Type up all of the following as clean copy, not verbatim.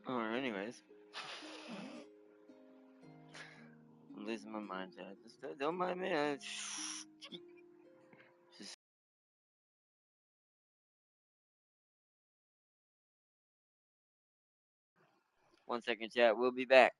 Alright, anyways. I'm losing my mind, Chad. Just don't mind me. Just 1 second, chat. We'll be back.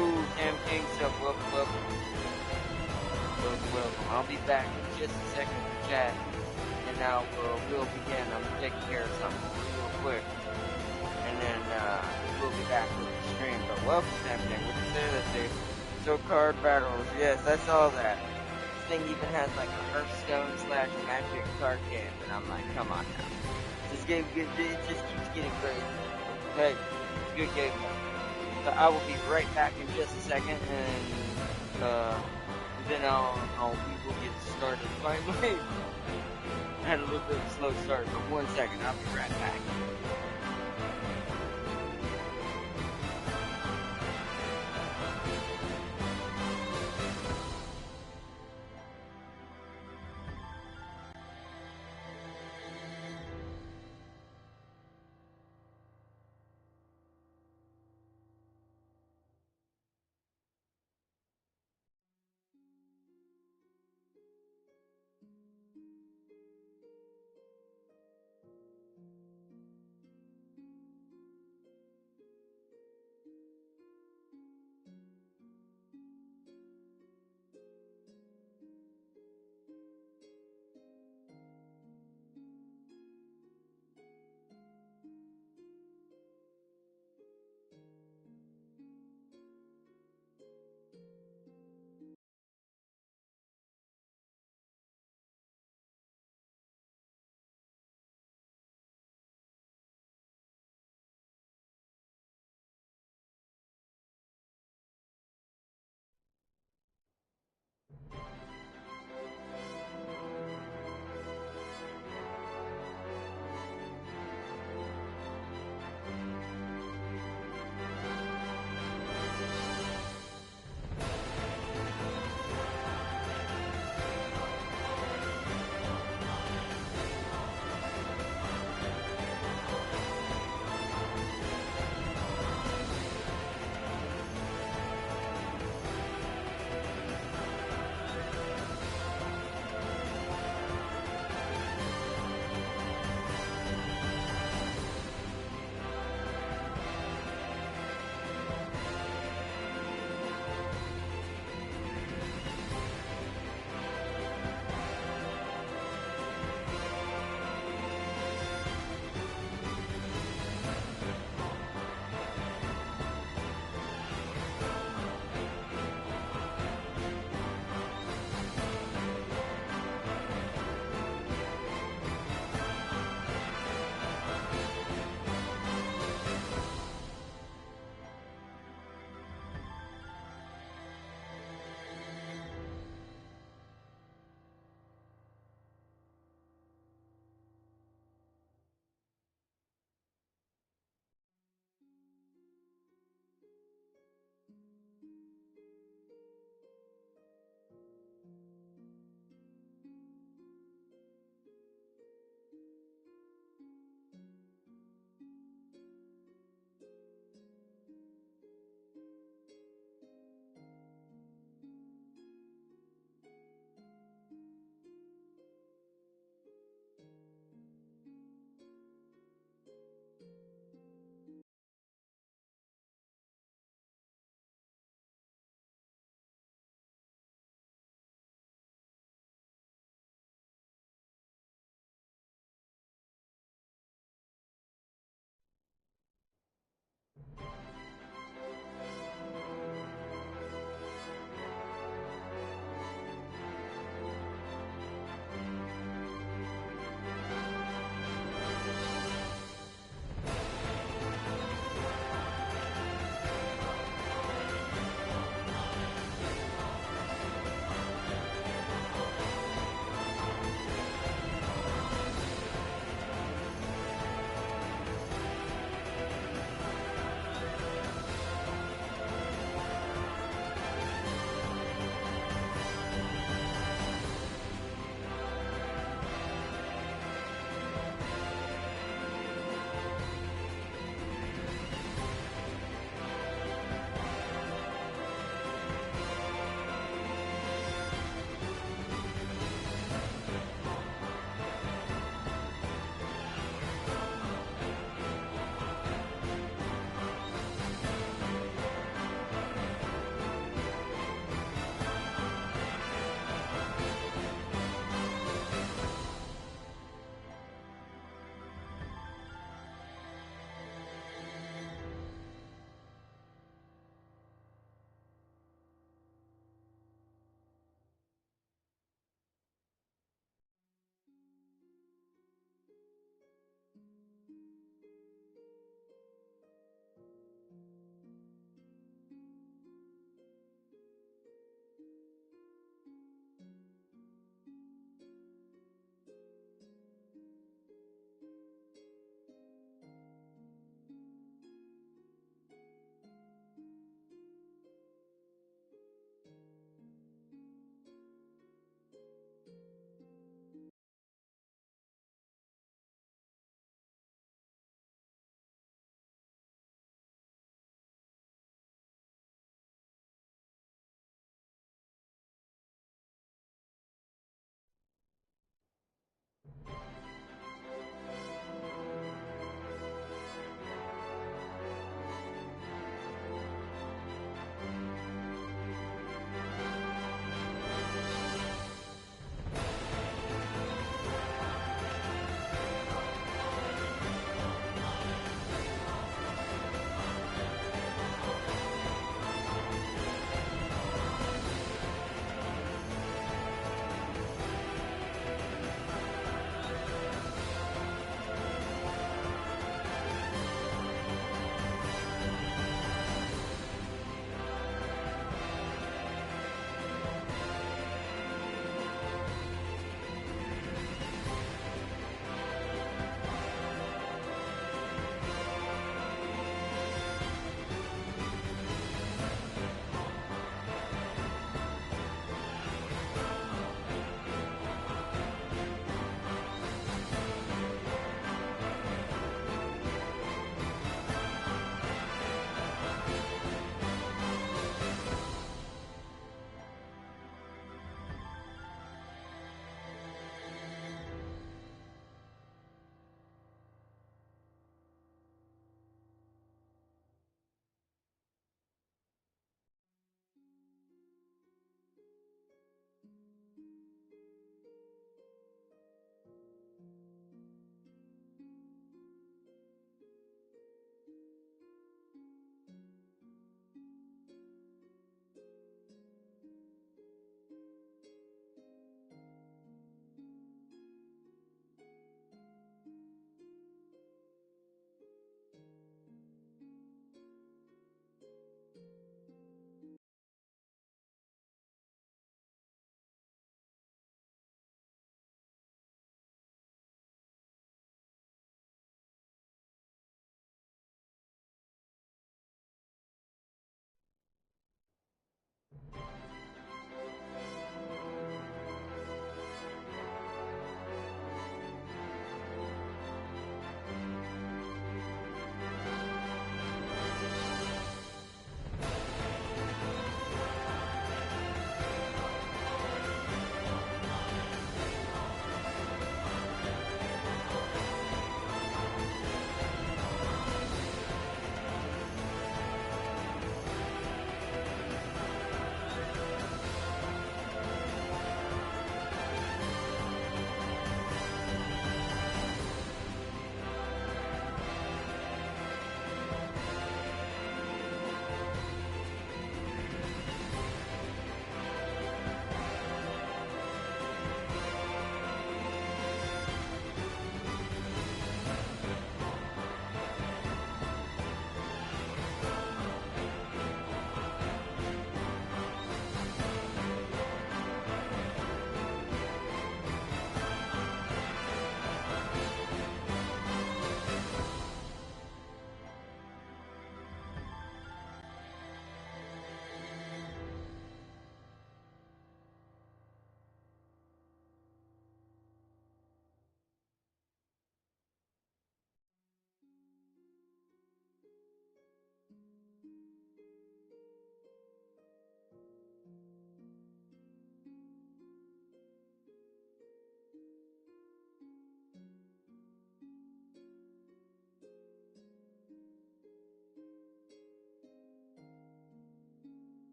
Cam King, so welcome. I'll be back in just a second to chat, and now we'll begin. I'm taking care of something real quick, and then we'll be back with the stream. But welcome, Cam King. What you say? Let's see. So card battles, yes, I saw that. This thing even has like a Hearthstone / Magic card game, and I'm like, come on now. This game it just keeps getting crazy. Hey, it's a good game though. So I will be right back in just a second, and then we will get started finally. I had a little bit of a slow start, but 1 second, I'll be right back.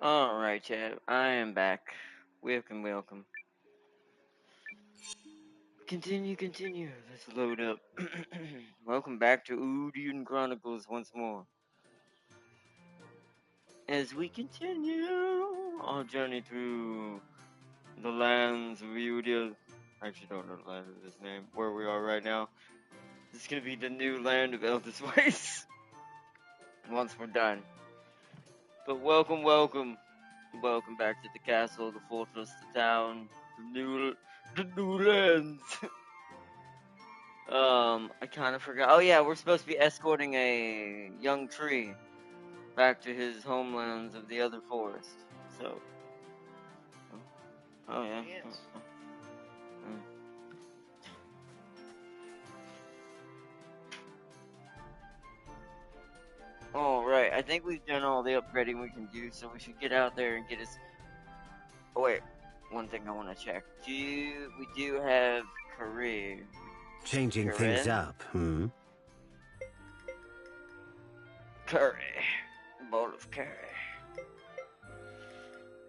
Alright, Chad. I am back. Welcome. Continue. Let's load up. Welcome back to Eiyuden Chronicles once more. As we continue our journey through the lands of Eiyuden. I actually don't know the land of this name, where we are right now. This is gonna be the new land of Eldest Waste. Once we're done. But welcome. Welcome back to the castle, the fortress, the town, the new lands. I kind of forgot. Oh yeah, we're supposed to be escorting a young tree back to his homelands of the other forest. So, oh yeah. Yes. All right, I think we've done all the upgrading we can do, so we should get out there and get us. Oh wait, one thing I want to check. We do have career. Changing things up, Curry. Bowl of curry.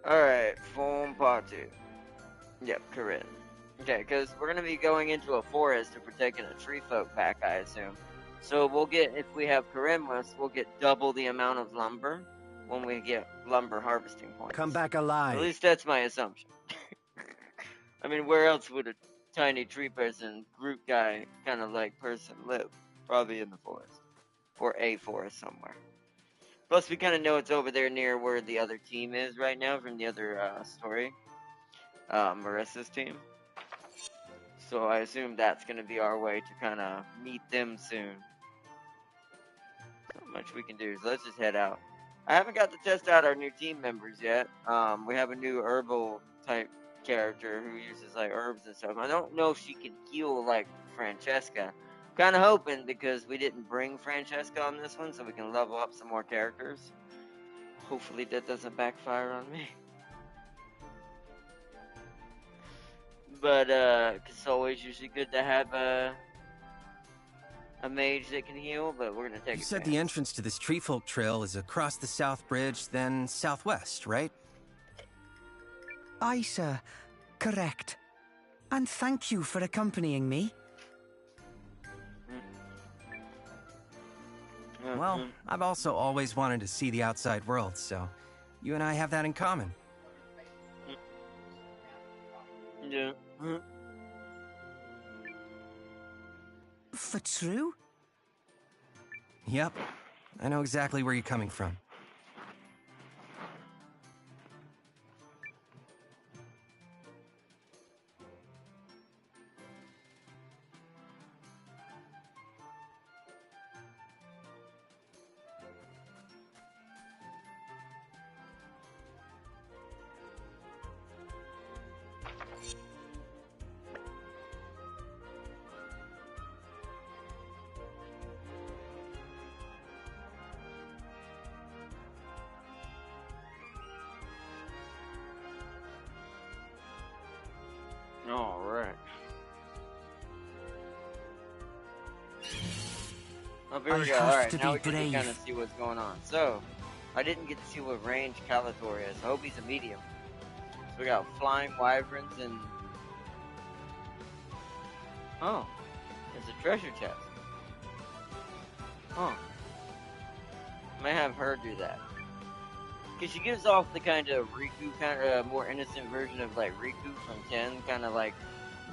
Alright, form part 2. Yep, Corinne. Okay, because we're going to be going into a forest and we're taking a tree folk back, I assume. So we'll get, if we have Corinne with us, we'll get double the amount of lumber when we get lumber harvesting points. Come back alive. At least that's my assumption. I mean, where else would a tiny tree person, group guy, kind of like person live? Probably in the forest. Or a forest somewhere. Plus, we kind of know it's over there near where the other team is right now from the other story. Marissa's team. So I assume that's going to be our way to kind of meet them soon. Not much we can do, so let's just head out. I haven't got to test out our new team members yet. We have a new herbal type character who uses like herbs and stuff. I don't know if she can heal like Francesca. Kind of hoping because we didn't bring Francesca on this one, so we can level up some more characters. Hopefully that doesn't backfire on me. But it's always usually good to have a mage that can heal. But we're gonna take. You said the entrance to this treefolk trail is across the south bridge, then southwest, right? Aye, sir. Correct. And thank you for accompanying me. Well, I've also always wanted to see the outside world, so you and I have that in common. Yeah. For true? Yep. I know exactly where you're coming from. Alright. Oh, here we go. Alright, now we can kind of see what's going on. So, I didn't get to see what range Calator is. I hope he's a medium. So we got flying wyverns and... Oh. There's a treasure chest. Oh. May have her do that. Because she gives off the kind of Riku, kind of more innocent version of like Riku from 10, kind of like,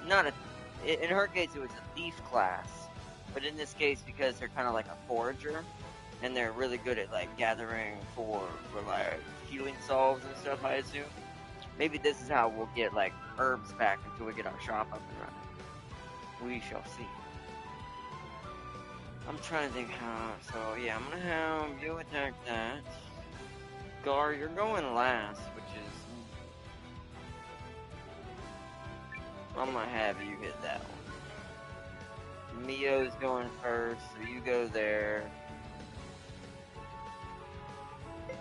not a, in her case it was a thief class, but in this case because they're kind of like a forager, and they're really good at like gathering for like healing salves and stuff, I assume. Maybe this is how we'll get like herbs back until we get our shop up and running. We shall see. I'm trying to think how, so yeah, I'm gonna have you attack that. Gar, you're going last, which is... I'm gonna have you hit that one. Mio's going first, so you go there.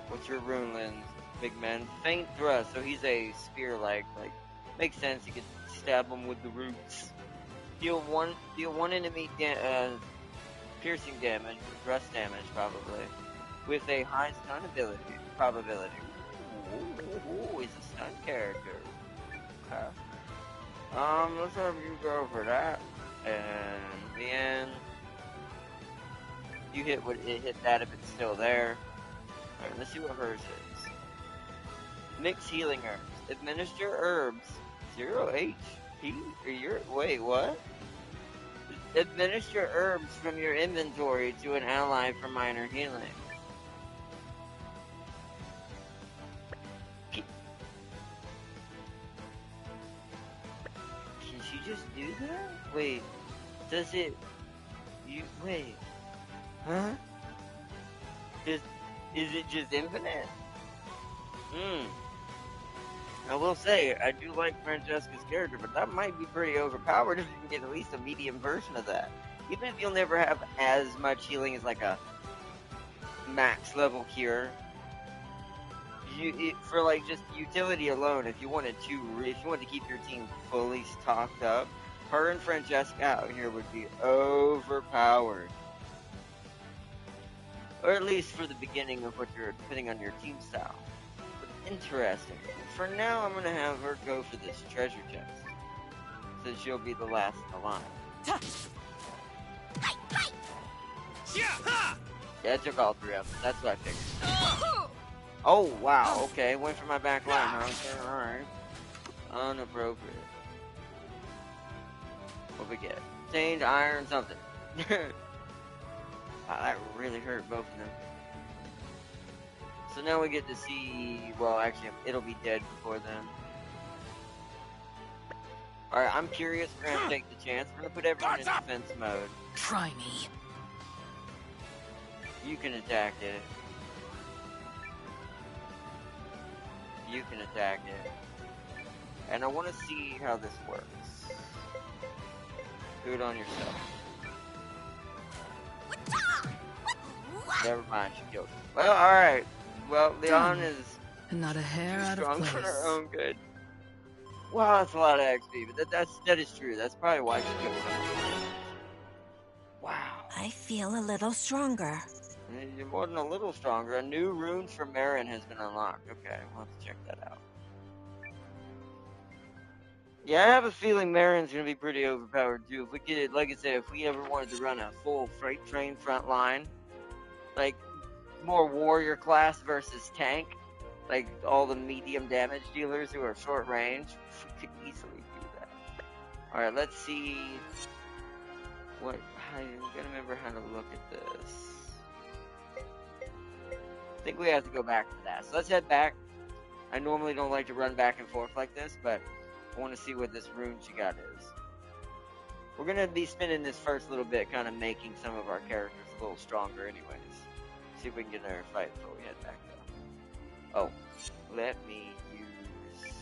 What's your rune lens, big man? Faint thrust, so he's a spear-like, makes sense, you could stab him with the roots. Deal one enemy piercing damage, thrust damage probably, with a high stun ability. Probability. Ooh, he's a stunt character. Okay. Let's have you go for that. And then you hit that if it's still there. Alright, let's see what hers is. Mix healing herbs. Administer herbs. 0 HP? Wait, what? Administer herbs from your inventory to an ally for minor healing. Can she just do that? Wait, does it... wait. Huh? Is it just infinite? I will say, I do like Francesca's character, but that might be pretty overpowered if you can get at least a medium version of that. Even if you'll never have as much healing as like a max level cure. For like just utility alone, if you wanted to keep your team fully stocked up, her and Francesca out here would be overpowered. Or at least for the beginning of what you're putting on your team style. But interesting. For now, I'm gonna have her go for this treasure chest, since she'll be the last in the line. Yeah, I took all 3 of them. That's what I figured. Oh, wow. Okay, went for my back line, huh? Okay, alright. Unappropriate. What we get? Stained iron something. Wow, that really hurt both of them. So now we get to see... Well, actually, it'll be dead before then. Alright, I'm curious. We're gonna take the chance. We're gonna put everyone in defense mode. Try me. You can attack it. You can attack it. And I want to see how this works. Do it on yourself. Never mind, she killed it. Well, alright. Well, Leon is not a hair out of strong place. for her own good. Wow, that's a lot of XP, but that is true. That's probably why she took so much. Wow. I feel a little stronger. You're more than a little stronger. A new rune for Marin has been unlocked. Okay, we'll have to check that out. Yeah, I have a feeling Marin's gonna be pretty overpowered too. If we could, like I said, if we ever wanted to run a full freight train front line, like more warrior class versus tank, like all the medium damage dealers who are short range, we could easily do that. Alright, let's see I'm gonna remember how to look at this. I think we have to go back to that. So let's head back. I normally don't like to run back and forth like this, but I want to see what this rune she got is. We're gonna be spending this first little bit kind of making some of our characters a little stronger anyways. See if we can get another fight before we head back though. Oh, let me use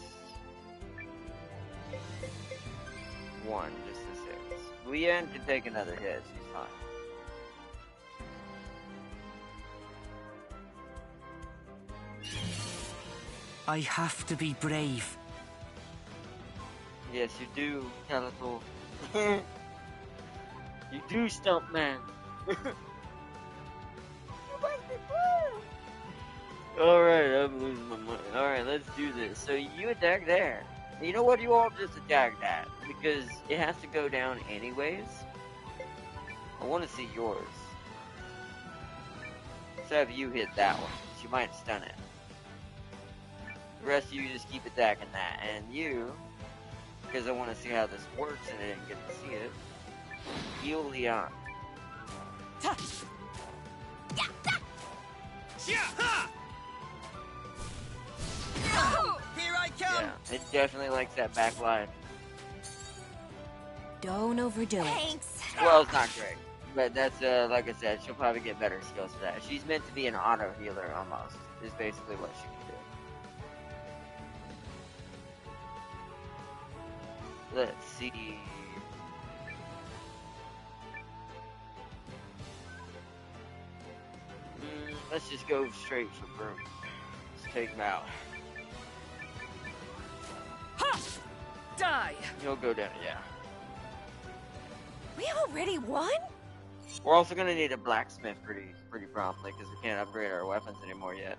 1 just to 6. Leanne can take another hit, she's fine. I have to be brave. Yes, you do, Calico. You do, Stumpman. Alright, I'm losing my mind. Alright, let's do this. So you attack there. You know what? You all just attack that. Because it has to go down anyways. I want to see yours. Let's have you hit that one. She might stun it. The rest of you just keep attacking that. And you, because I want to see how this works and I didn't get to see it, heal Leon. Here I come! Yeah, it definitely likes that back line. Don't overdo it. Thanks. Well, it's not great. But that's, like I said, she'll probably get better skills for that. She's meant to be an auto healer almost, is basically what she can do. Let's see. Let's just go straight for Broom. Let's take him out. Ha! Die! He'll go down, yeah. We already won? We're also gonna need a blacksmith pretty promptly because we can't upgrade our weapons anymore yet.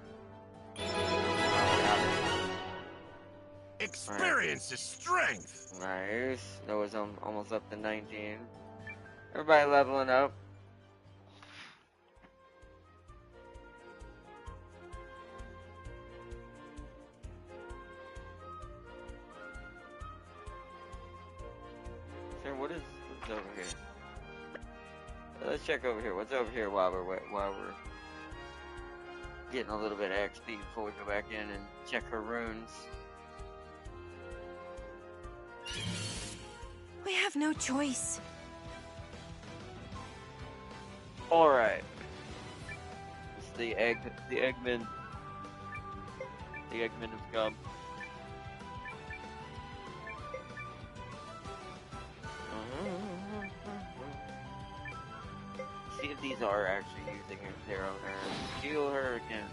Experience is strength. Nice. Noah's almost up to 19. Everybody leveling up. So what's over here? Let's check over here. What's over here while we're getting a little bit of XP before we go back in and check her runes. We have no choice. Alright. It's the Eggman. The Eggman has come. See if these are actually using their own herbs. Heal her again.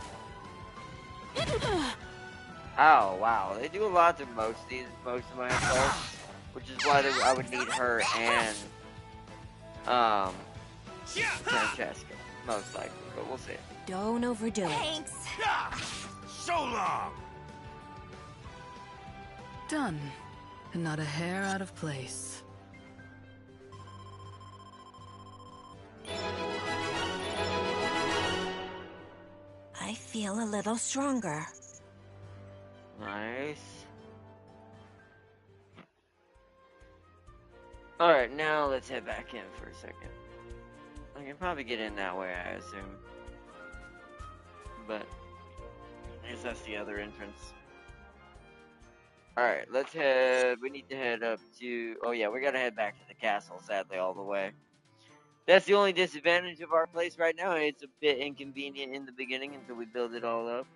Oh wow, they do a lot to most of my assaults, which is why I would need her and Francesca, most likely, but we'll see. Don't overdo it. Thanks. So long. Done. And not a hair out of place. I feel a little stronger. Nice. Alright, now let's head back in for a second. I can probably get in that way, I assume. But I guess that's the other entrance. Alright, let's head. We need to head up to. Oh, yeah, we gotta head back to the castle, sadly, all the way. That's the only disadvantage of our place right now. It's a bit inconvenient in the beginning until we build it all up.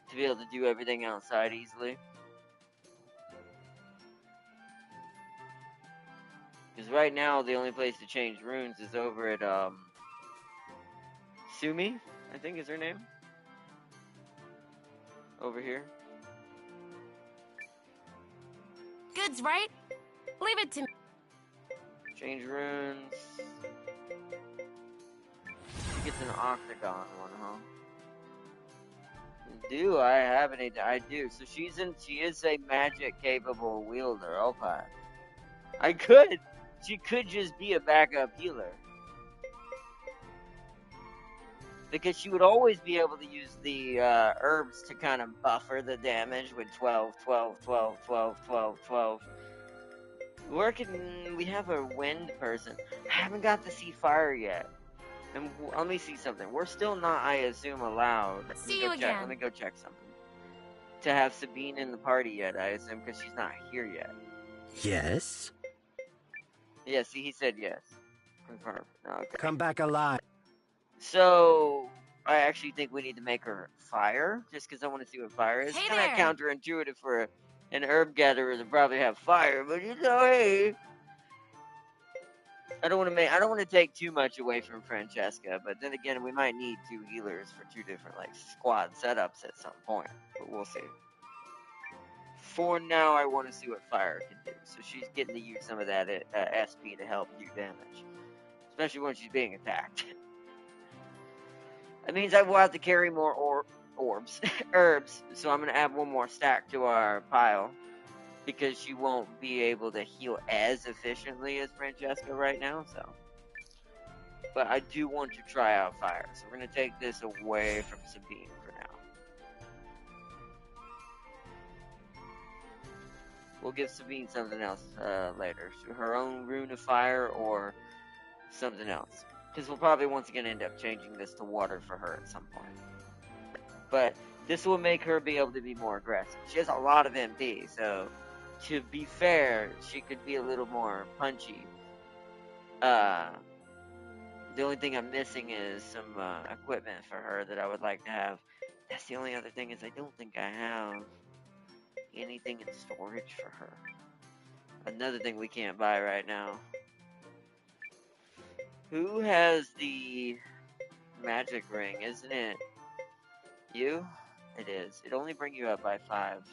To be able to do everything outside easily. Because right now, the only place to change runes is over at, Sumi, I think is her name. Over here. Goods, right? Leave it to me. Change runes. She gets an octagon one, huh? Do I have any? I do. So she is a magic capable wielder. Okay. She could just be a backup healer. Because she would always be able to use the herbs to kind of buffer the damage with 12, 12, 12, 12, 12, 12. We have a wind person. I haven't got to see fire yet. And let me see something. We're still not, I assume, allowed. See you again. Let me go check something. To have Sabine in the party yet, I assume, because she's not here yet. Yes? Yeah, see, he said yes. Confirm. Okay. Come back alive. So, I actually think we need to make her fire, just because I want to see what fire is. Hey Kind of there. counterintuitive for an herb gatherer to probably have fire, but you know, hey. I don't want to take too much away from Francesca, but then again, we might need 2 healers for 2 different squad setups at some point, but we'll see. For now, I want to see what fire can do. So she's getting to use some of that SP to help do damage, especially when she's being attacked. That means I will have to carry more herbs. So I'm gonna add 1 more stack to our pile. Because she won't be able to heal as efficiently as Francesca right now, so. But I do want to try out fire, so we're going to take this away from Sabine for now. We'll give Sabine something else later. Her own rune of fire or something else. Because we'll probably once again end up changing this to water for her at some point. But this will make her be able to be more aggressive. She has a lot of MP, so... To be fair, she could be a little more punchy. The only thing I'm missing is some equipment for her that I would like to have. That's the only other thing is I don't think I have anything in storage for her. Another thing we can't buy right now. Who has the magic ring? Isn't it you? It is. It only brings you up by 5.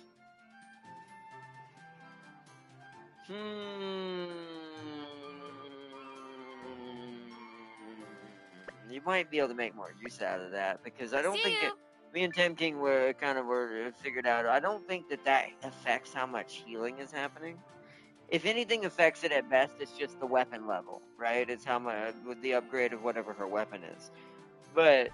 You might be able to make more use out of that because I don't think Me and Tim King were figured out. I don't think that affects how much healing is happening. If anything affects it at best, it's just the weapon level, right? It's how much with the upgrade of whatever her weapon is. But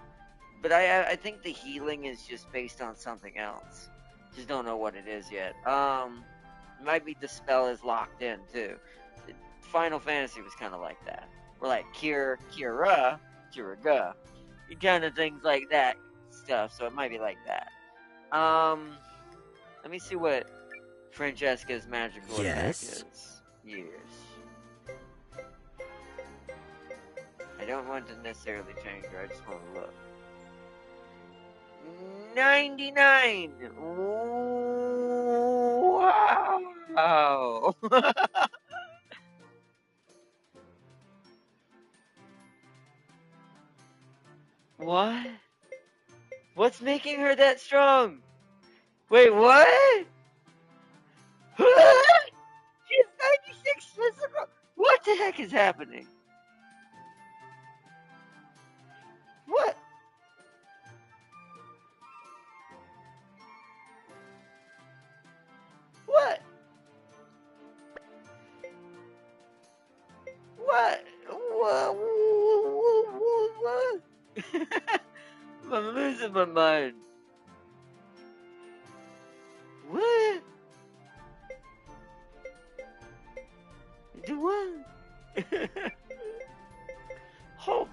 I think the healing is just based on something else. Just don't know what it is yet. Might be the spell is locked in too. Final Fantasy was kind of like that. We're like Kiraga, kind of things like that stuff. So it might be like that. Let me see what Francesca's magical attack Yes. is. Years. I don't want to necessarily change her. I just want to look. 99. Wow. What? What's making her that strong? Wait, what? She has 96 physical. What the heck is happening? What? What? What? What? I'm losing my mind. What? Do what? Hold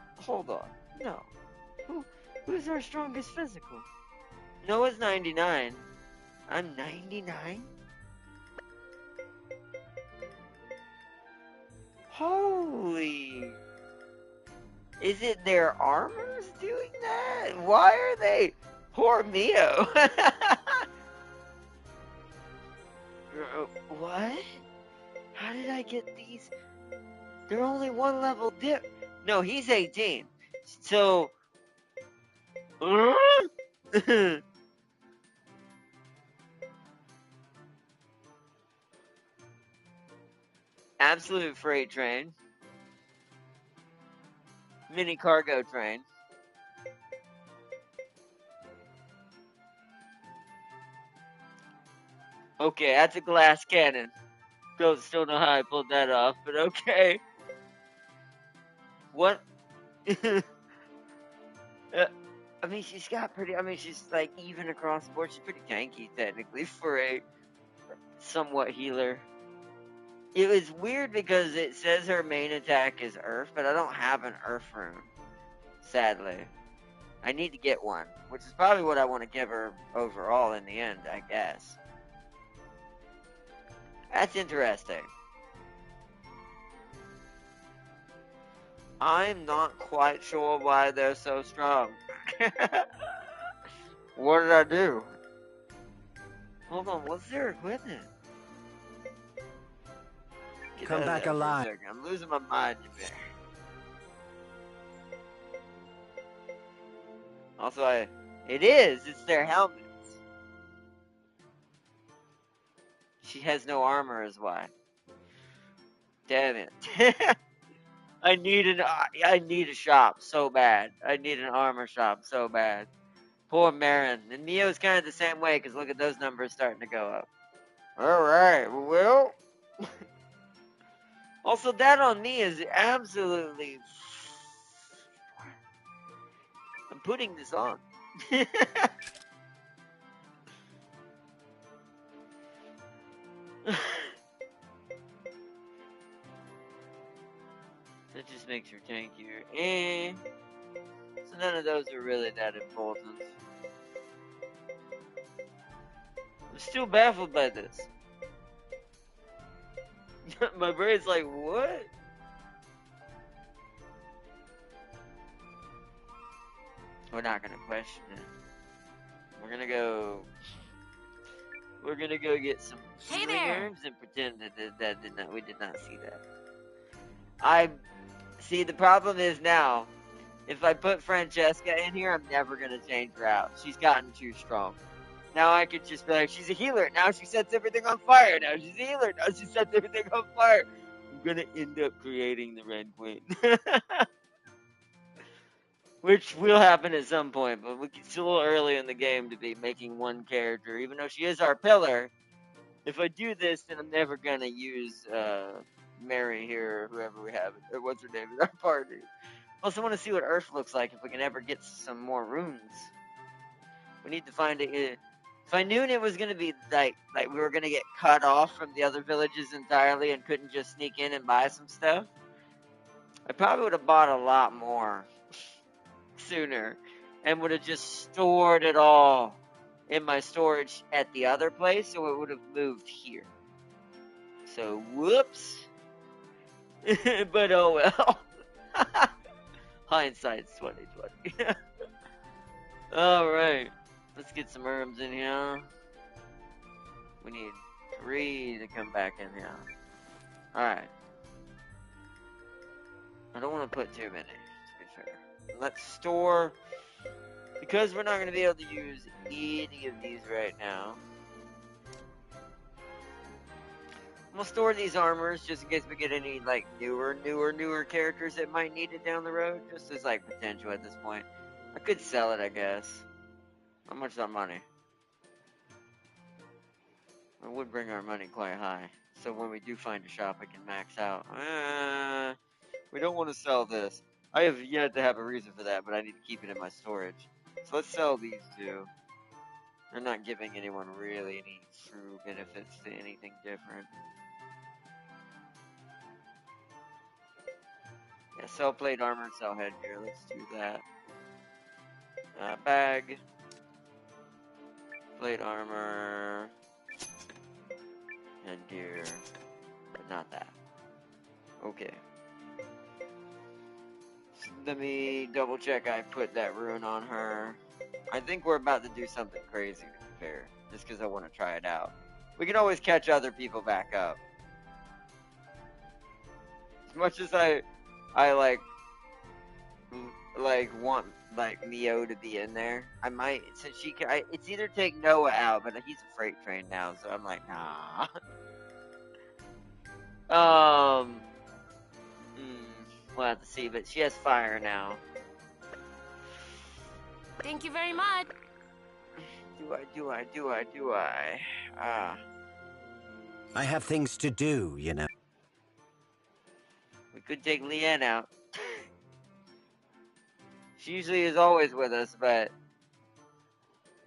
on. No. Who's our strongest physical? Noah's 99. I'm 99? Holy. Is it their armors doing that? Why are they? Poor Mio. What? How did I get these? They're only one level dip. No, he's 18. So. Absolute freight train. Mini cargo train. Okay, that's a glass cannon. Don't still know how I pulled that off, but okay. What? I mean, she's like even across the board. She's pretty tanky, technically, for a somewhat healer. It was weird because it says her main attack is Earth, but I don't have an Earth rune, sadly. I need to get one, which is probably what I want to give her overall in the end, I guess. That's interesting. I'm not quite sure why they're so strong. What did I do? Hold on, what's their equipment? Come back alive. I'm losing my mind, you bear. Also, it's their helmets. She has no armor is why. Damn it. I need a shop so bad. I need an armor shop so bad. Poor Marin. And Neo's kind of the same way, because look at those numbers starting to go up. Alright, well. Also, that on me is absolutely... I'm putting this on. That just makes her tankier. So none of those are really that important. I'm still baffled by this. My brain's like, what? We're not gonna question it. We're gonna go get some Hey healing there. herbs and pretend that we did not see that. See, the problem is now, if I put Francesca in here, I'm never gonna change her out. She's gotten too strong. Now I could just be like, she's a healer. Now she sets everything on fire. Now she's a healer. Now she sets everything on fire. I'm gonna end up creating the Red Queen. Which will happen at some point, but it's a little early in the game to be making one character, even though she is our pillar. If I do this, then I'm never gonna use Mary here, or whoever we have, or what's her name in our party. Also, want to see what Earth looks like if we can ever get some more runes. We need to find it. If I knew it was gonna be like we were gonna get cut off from the other villages entirely and couldn't just sneak in and buy some stuff, I probably would have bought a lot more sooner and would have just stored it all in my storage at the other place, so it would have moved here. So whoops. But oh well. Hindsight's 2020. Alright. Let's get some herbs in here. We need 3 to come back in here. Alright. I don't want to put too many, to be fair. Let's store, because we're not going to be able to use any of these right now. We'll store these armors just in case we get any like newer characters that might need it down the road, just as like potential at this point. I could sell it, I guess. How much is that money? It would bring our money quite high, so when we do find a shop, we can max out. We don't want to sell this. I have yet to have a reason for that, but I need to keep it in my storage. So let's sell these 2. They're not giving anyone really any true benefits to anything different. Yeah, sell plate armor, sell headgear. Let's do that. Bag. Plate armor. Headgear. But not that. Okay. Let me double check I put that rune on her. I think we're about to do something crazy, to be fair. Just because I want to try it out. We can always catch other people back up. As much as I want Mio to be in there, I might, since she can, it's either take Noah out, but he's a freight train now, so I'm like, nah. We'll have to see, but she has fire now. Thank you very much. Do I? I have things to do, you know. We could take Leanne out. She usually is always with us, but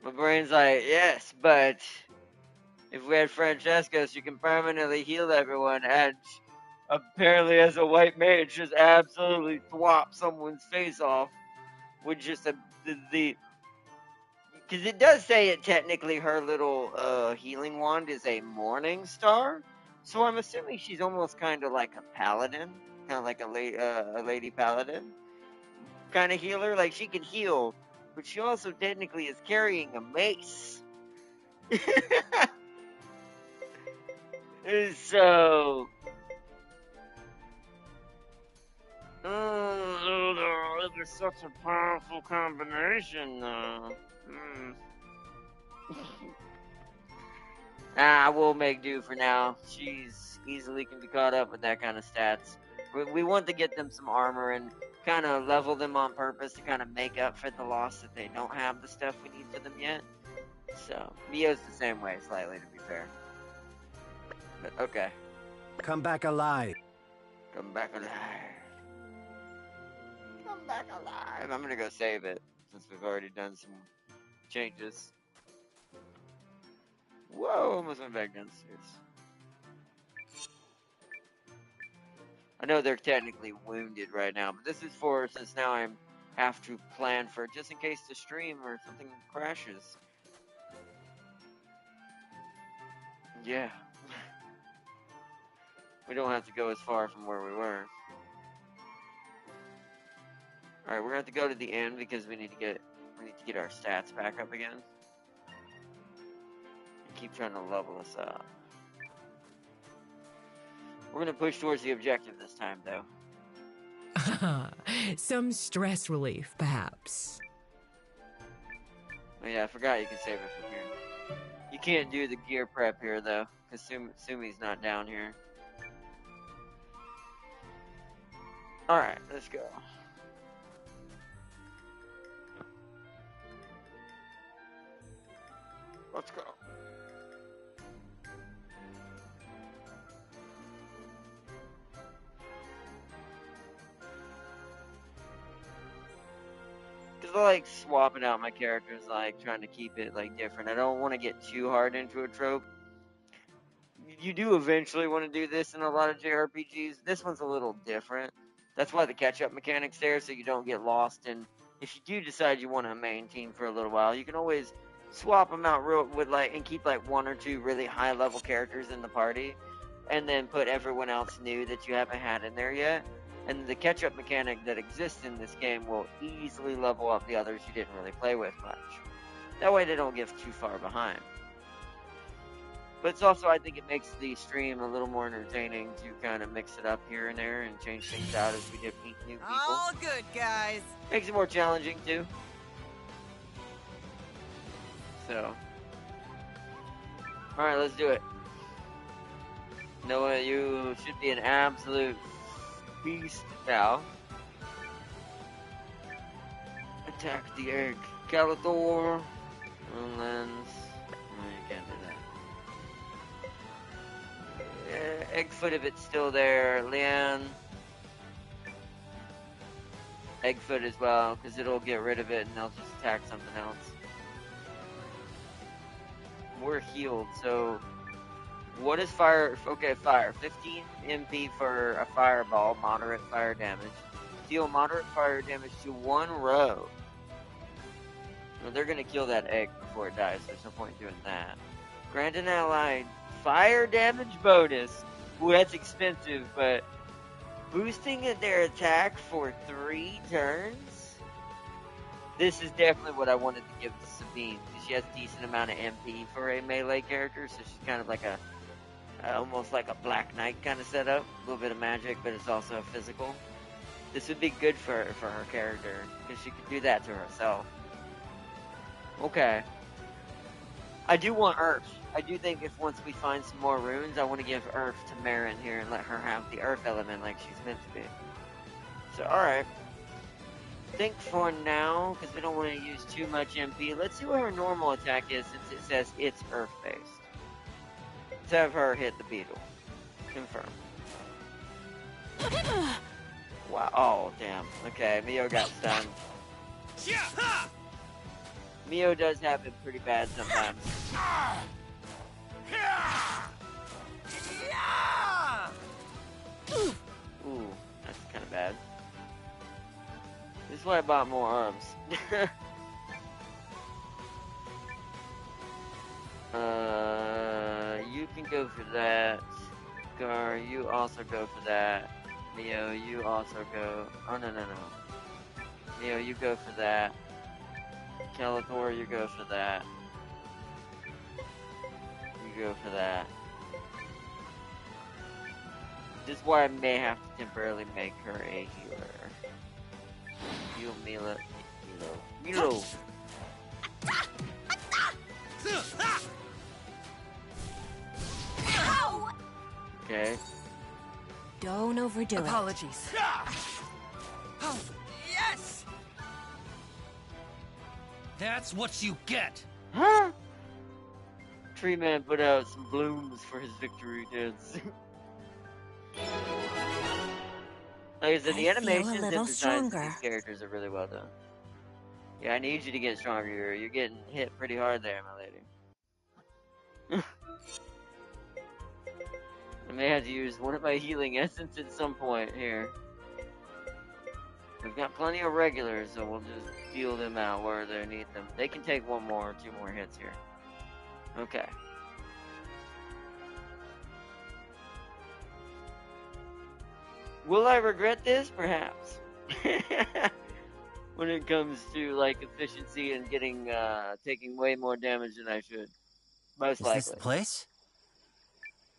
my brain's like, yes, but if we had Francesca, she can permanently heal everyone, and apparently as a white mage, just absolutely thwop someone's face off with just the because it does say it technically her little healing wand is a morning star, so I'm assuming she's almost kind of like a paladin, kind of like a lady paladin kind of healer. Like she can heal, but she also technically is carrying a mace. So it's such a powerful combination, though. I will make do for now. She's easily can be caught up with that kind of stats. We want to get them some armor and kind of level them on purpose to kind of make up for the loss that they don't have the stuff we need for them yet. So, Mio's the same way, slightly, to be fair. But, okay. Come back alive. Come back alive. Come back alive. I'm gonna go save it, since we've already done some changes. Whoa, almost went back downstairs. I know they're technically wounded right now, but this is for, since now I have to plan for just in case the stream or something crashes. Yeah. We don't have to go as far from where we were. Alright, we're gonna have to go to the end because we need to get our stats back up again. And keep trying to level us up. We're gonna push towards the objective this time, though. Some stress relief, perhaps. Oh yeah, I forgot you can save it from here. You can't do the gear prep here, though, because Sumi's not down here. Alright, let's go. Let's go. Because I like swapping out my characters, like trying to keep it like different. I don't want to get too hard into a trope. You do eventually want to do this in a lot of JRPGs. This one's a little different. That's why the catch-up mechanic's there, so you don't get lost. And if you do decide you want a main team for a little while, you can always swap them out and keep like one or two really high-level characters in the party, and then put everyone else new that you haven't had in there yet. And the catch-up mechanic that exists in this game will easily level up the others you didn't really play with much. That way they don't get too far behind. But it's also, I think it makes the stream a little more entertaining to kind of mix it up here and there and change things out as we get meet new people. All good, guys. Makes it more challenging, too. So. Alright, let's do it. Noah, you should be an absolute beast now. Attack the egg. Calathor. Lens. No, you can't do that. Eggfoot, if it's still there. Leanne. Eggfoot as well, because it'll get rid of it and they'll just attack something else. We're healed, so what is fire? Okay, fire. 15 MP for a fireball, moderate fire damage. Deal moderate fire damage to one row. Well, they're gonna kill that egg before it dies, so there's no point in doing that. Grant an ally fire damage bonus. Ooh, that's expensive, but boosting their attack for 3 turns? This is definitely what I wanted to give to Sabine, because she has a decent amount of MP for a melee character, so she's kind of like almost like a Black Knight kind of setup. A little bit of magic, but it's also physical. This would be good for her character, because she could do that to herself. Okay. I do want Earth. I do think if once we find some more runes, I want to give Earth to Marin here and let her have the Earth element like she's meant to be. So, alright. I think for now, because we don't want to use too much MP, let's see what her normal attack is since it says it's Earth-based. Let's have her hit the beetle. Confirm. Wow. Oh, damn. Okay, Mio got stunned. Mio does have it pretty bad sometimes. Ooh, that's kind of bad. This is why I bought more arms. You can go for that. Gar, you also go for that. Mio, you also go. Oh, no. Mio, you go for that. Calathor, you go for that. You go for that. This is why I may have to temporarily make her a healer. Heal Milo. Okay. Don't overdo it. Apologies. Oh, yes! That's what you get! Huh? Tree Man put out some blooms for his victory dance. Like I said, the animations and designs of these characters are really well done. Yeah, I need you to get stronger. You're getting hit pretty hard there, my lady. I may have to use one of my healing essence at some point here. We've got plenty of regulars, so we'll just heal them out where they need them. They can take 1 more or 2 more hits here. Okay. Will I regret this? Perhaps. When it comes to like efficiency and getting taking way more damage than I should. Most likely. Is this the place?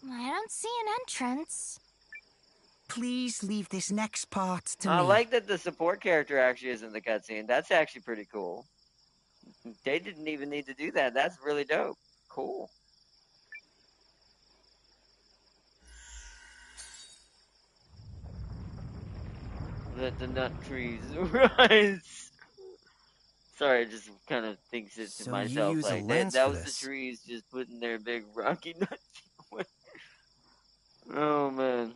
I don't see an entrance. Please leave this next part to me. I like that the support character actually is in the cutscene. That's actually pretty cool. They didn't even need to do that. That's really dope. Cool. Let the nut trees rise. Sorry, I just kind of thinks it to So you myself. use a Like, lens that for was the this. trees just putting their big rocky nuts away. Oh, man.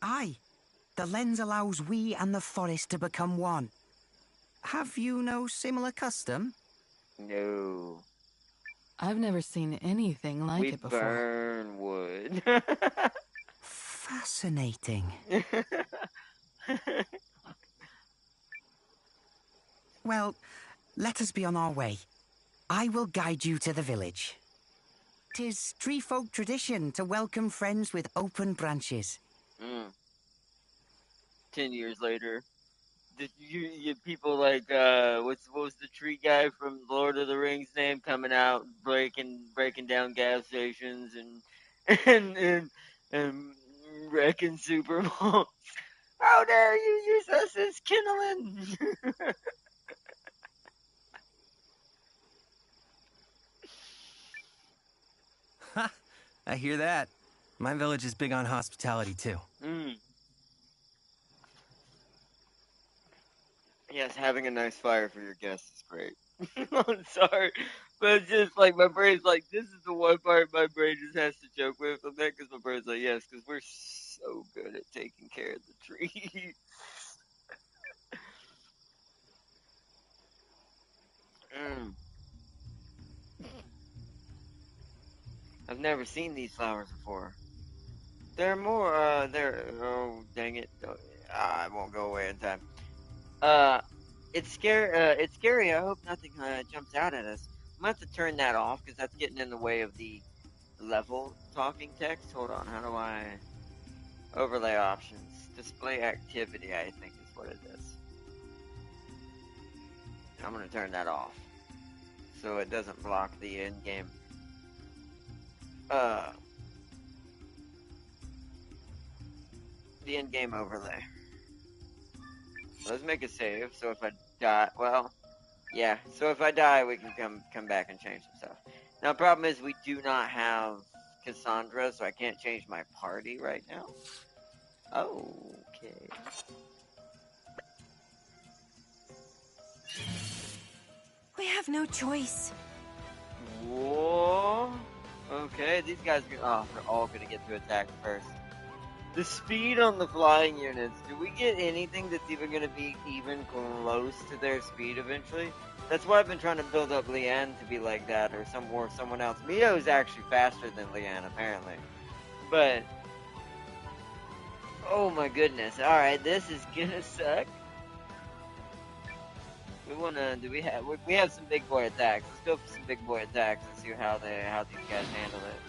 Aye. The lens allows we and the forest to become one. Have you no similar custom? No. I've never seen anything like We it before. burn wood. Fascinating. Well, let us be on our way. I will guide you to the village. 'Tis tree folk tradition to welcome friends with open branches. 10 years later. You people like what was the tree guy from Lord of the Rings name coming out breaking down gas stations and wrecking supermalls. How dare you use us as kindling? Ha! I hear that. My village is big on hospitality too. Yes, having a nice fire for your guests is great. I'm sorry, but it's just like my brain's like, this is the one part my brain just has to joke with on that because my brain's like, yes, because we're so good at taking care of the trees. I've never seen these flowers before. They're more, oh, dang it. I won't go away in time. It's scary. I hope nothing, jumps out at us. I'm gonna have to turn that off because that's getting in the way of the level talking text. Hold on, how do I overlay options? Display activity, I think is what it is. I'm gonna turn that off so it doesn't block the end game. The end game overlay. Let's make a save. So if I die, well, yeah. So if I die, we can come back and change some stuff. Now, the problem is we do not have Cassandra, so I can't change my party right now. Okay. We have no choice. Whoa. Okay, these guys are they're all gonna get to attack first. The speed on the flying units. Do we get anything that's even gonna be even close to their speed eventually? That's why I've been trying to build up Leanne to be like that, or someone else. Mio's actually faster than Leanne, apparently. But oh my goodness! All right, this is gonna suck. We have some big boy attacks. Let's go for some big boy attacks and see how these guys handle it.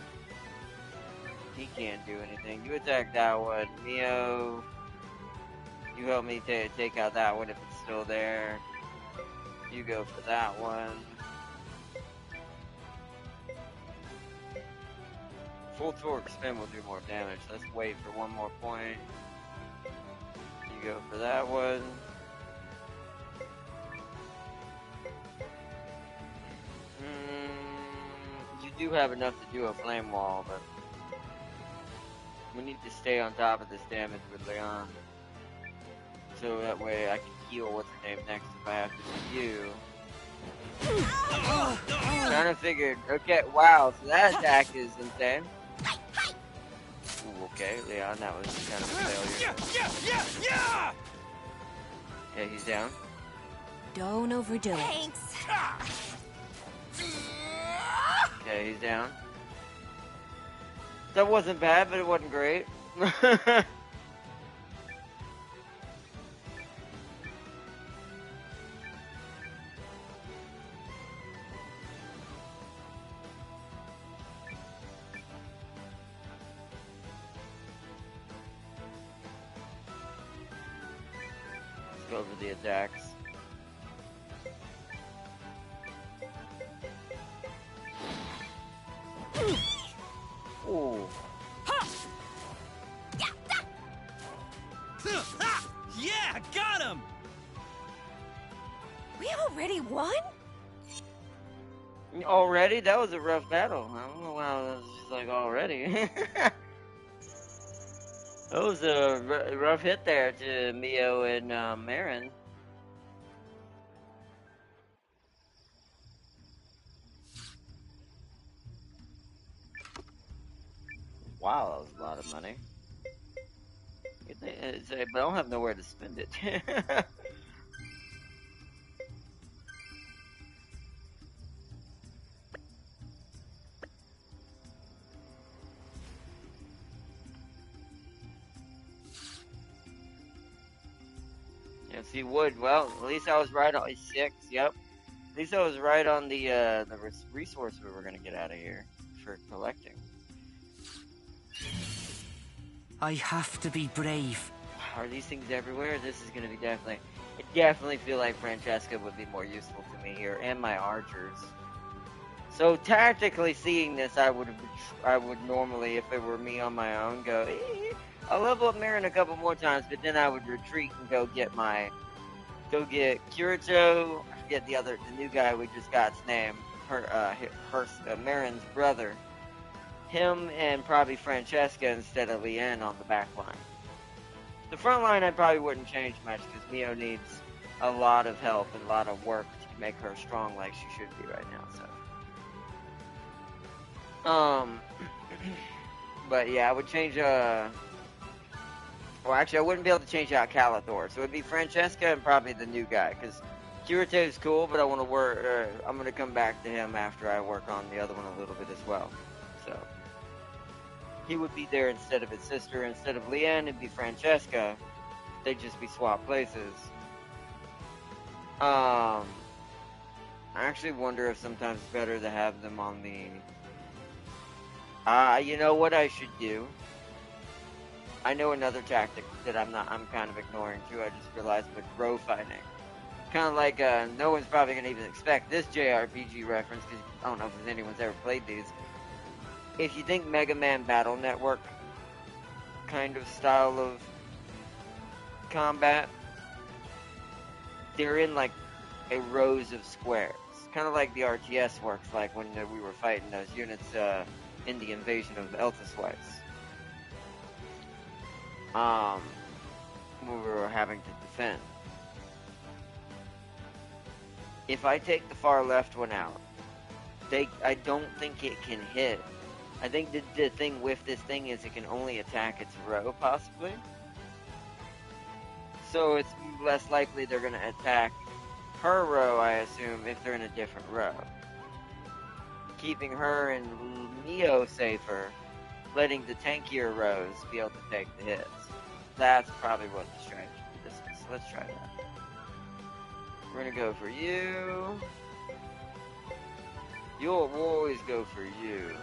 He can't do anything. You attack that one, Mio. You help me take out that one if it's still there. You go for that one. Full torque spin will do more damage. Let's wait for one more point. You go for that one. You do have enough to do a flame wall, but we need to stay on top of this damage with Leon. So that way I can heal what's her name next if I have to do you. Kind of figured. Okay, wow, so that attack is insane. Ooh, okay, Leon, that was kind of a failure. Yeah, he's down. Don't overdo it. Thanks. Okay, he's down. That wasn't bad, but it wasn't great. Let's go over the attacks. Ooh. Yeah, got him! We already won? Already? That was a rough battle. I don't know how that was just like already. That was a rough hit there to Mio and Marin. Wow, that was a lot of money. But I don't have nowhere to spend it. Yeah, see, wood. Well, at least I was right on 6. Yep. At least I was right on the resource we were gonna get out of here for collecting. I have to be brave. Are these things everywhere? This is gonna be definitely. I definitely feel like Francesca would be more useful to me here, and my archers. So tactically seeing this, I would normally, if it were me on my own, go. I'll level up Marin a couple more times, but then I would retreat and go get Kirito. I forget the new guy we just got's name. Marin's brother. Him and probably Francesca instead of Leanne on the back line. The front line I probably wouldn't change much because Mio needs a lot of help and a lot of work to make her strong like she should be right now. So, but yeah, I would change. Well, actually, I wouldn't be able to change out Calathor, so it'd be Francesca and probably the new guy because Kirito's cool, but I want to work. I'm gonna come back to him after I work on the other one a little bit as well. So. He would be there instead of his sister. Instead of Leanne, it'd be Francesca. They'd just be swapped places. I actually wonder if sometimes it's better to have them on the... you know what I should do? I know another tactic that I'm kind of ignoring too. I just realized with row fighting. Kind of like, no one's probably going to even expect this JRPG reference because I don't know if anyone's ever played these. If you think Mega Man Battle Network kind of style of combat, they're in like a rows of squares. Kind of like the RTS works like when we were fighting those units in the invasion of Elsewise. We were having to defend. If I take the far left one out, I don't think it can hit. I think the thing with this thing is it can only attack its row, possibly. So it's less likely they're going to attack her row, I assume, if they're in a different row. Keeping her and Neo safer, letting the tankier rows be able to take the hits. That's probably what the strategy for this is. So let's try that. We're going to go for you. We'll always go for you.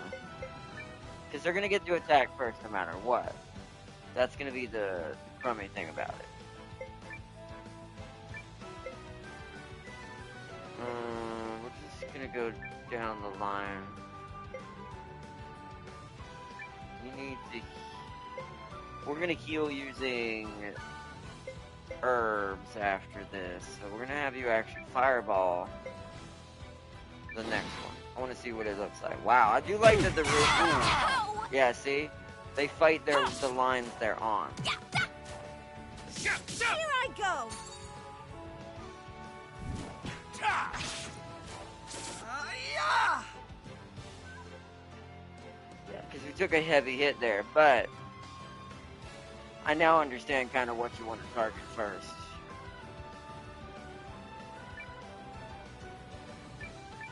Because they're going to get to attack first no matter what. That's going to be the crummy thing about it. We're just going to go down the line. You need to... We're going to heal using herbs after this. So we're going to have you actually fireball the next one. I want to see what it looks like. Wow, I do like that the roof. Yeah, see? They fight the lines they're on. Here I go! Yeah, because we took a heavy hit there, but I now understand kind of what you want to target first.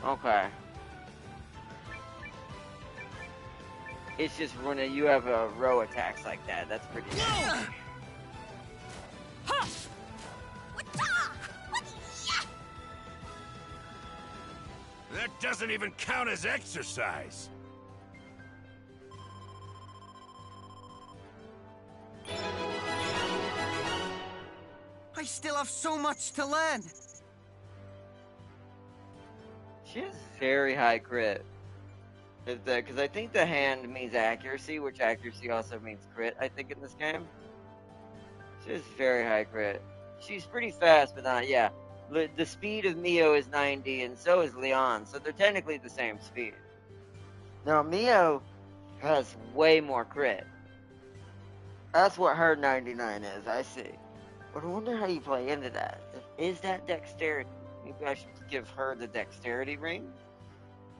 Okay. It's just when you have a row attacks like that, that's pretty good. That doesn't even count as exercise. I still have so much to learn. She has very high crit. Because I think the hand means accuracy, which accuracy also means crit, I think, in this game. She has very high crit. She's pretty fast, but not, yeah. The speed of Mio is 90, and so is Leon, so they're technically the same speed. Now, Mio has way more crit. That's what her 99 is, I see. But I wonder how you play into that. Is that dexterity? Maybe I should give her the dexterity ring?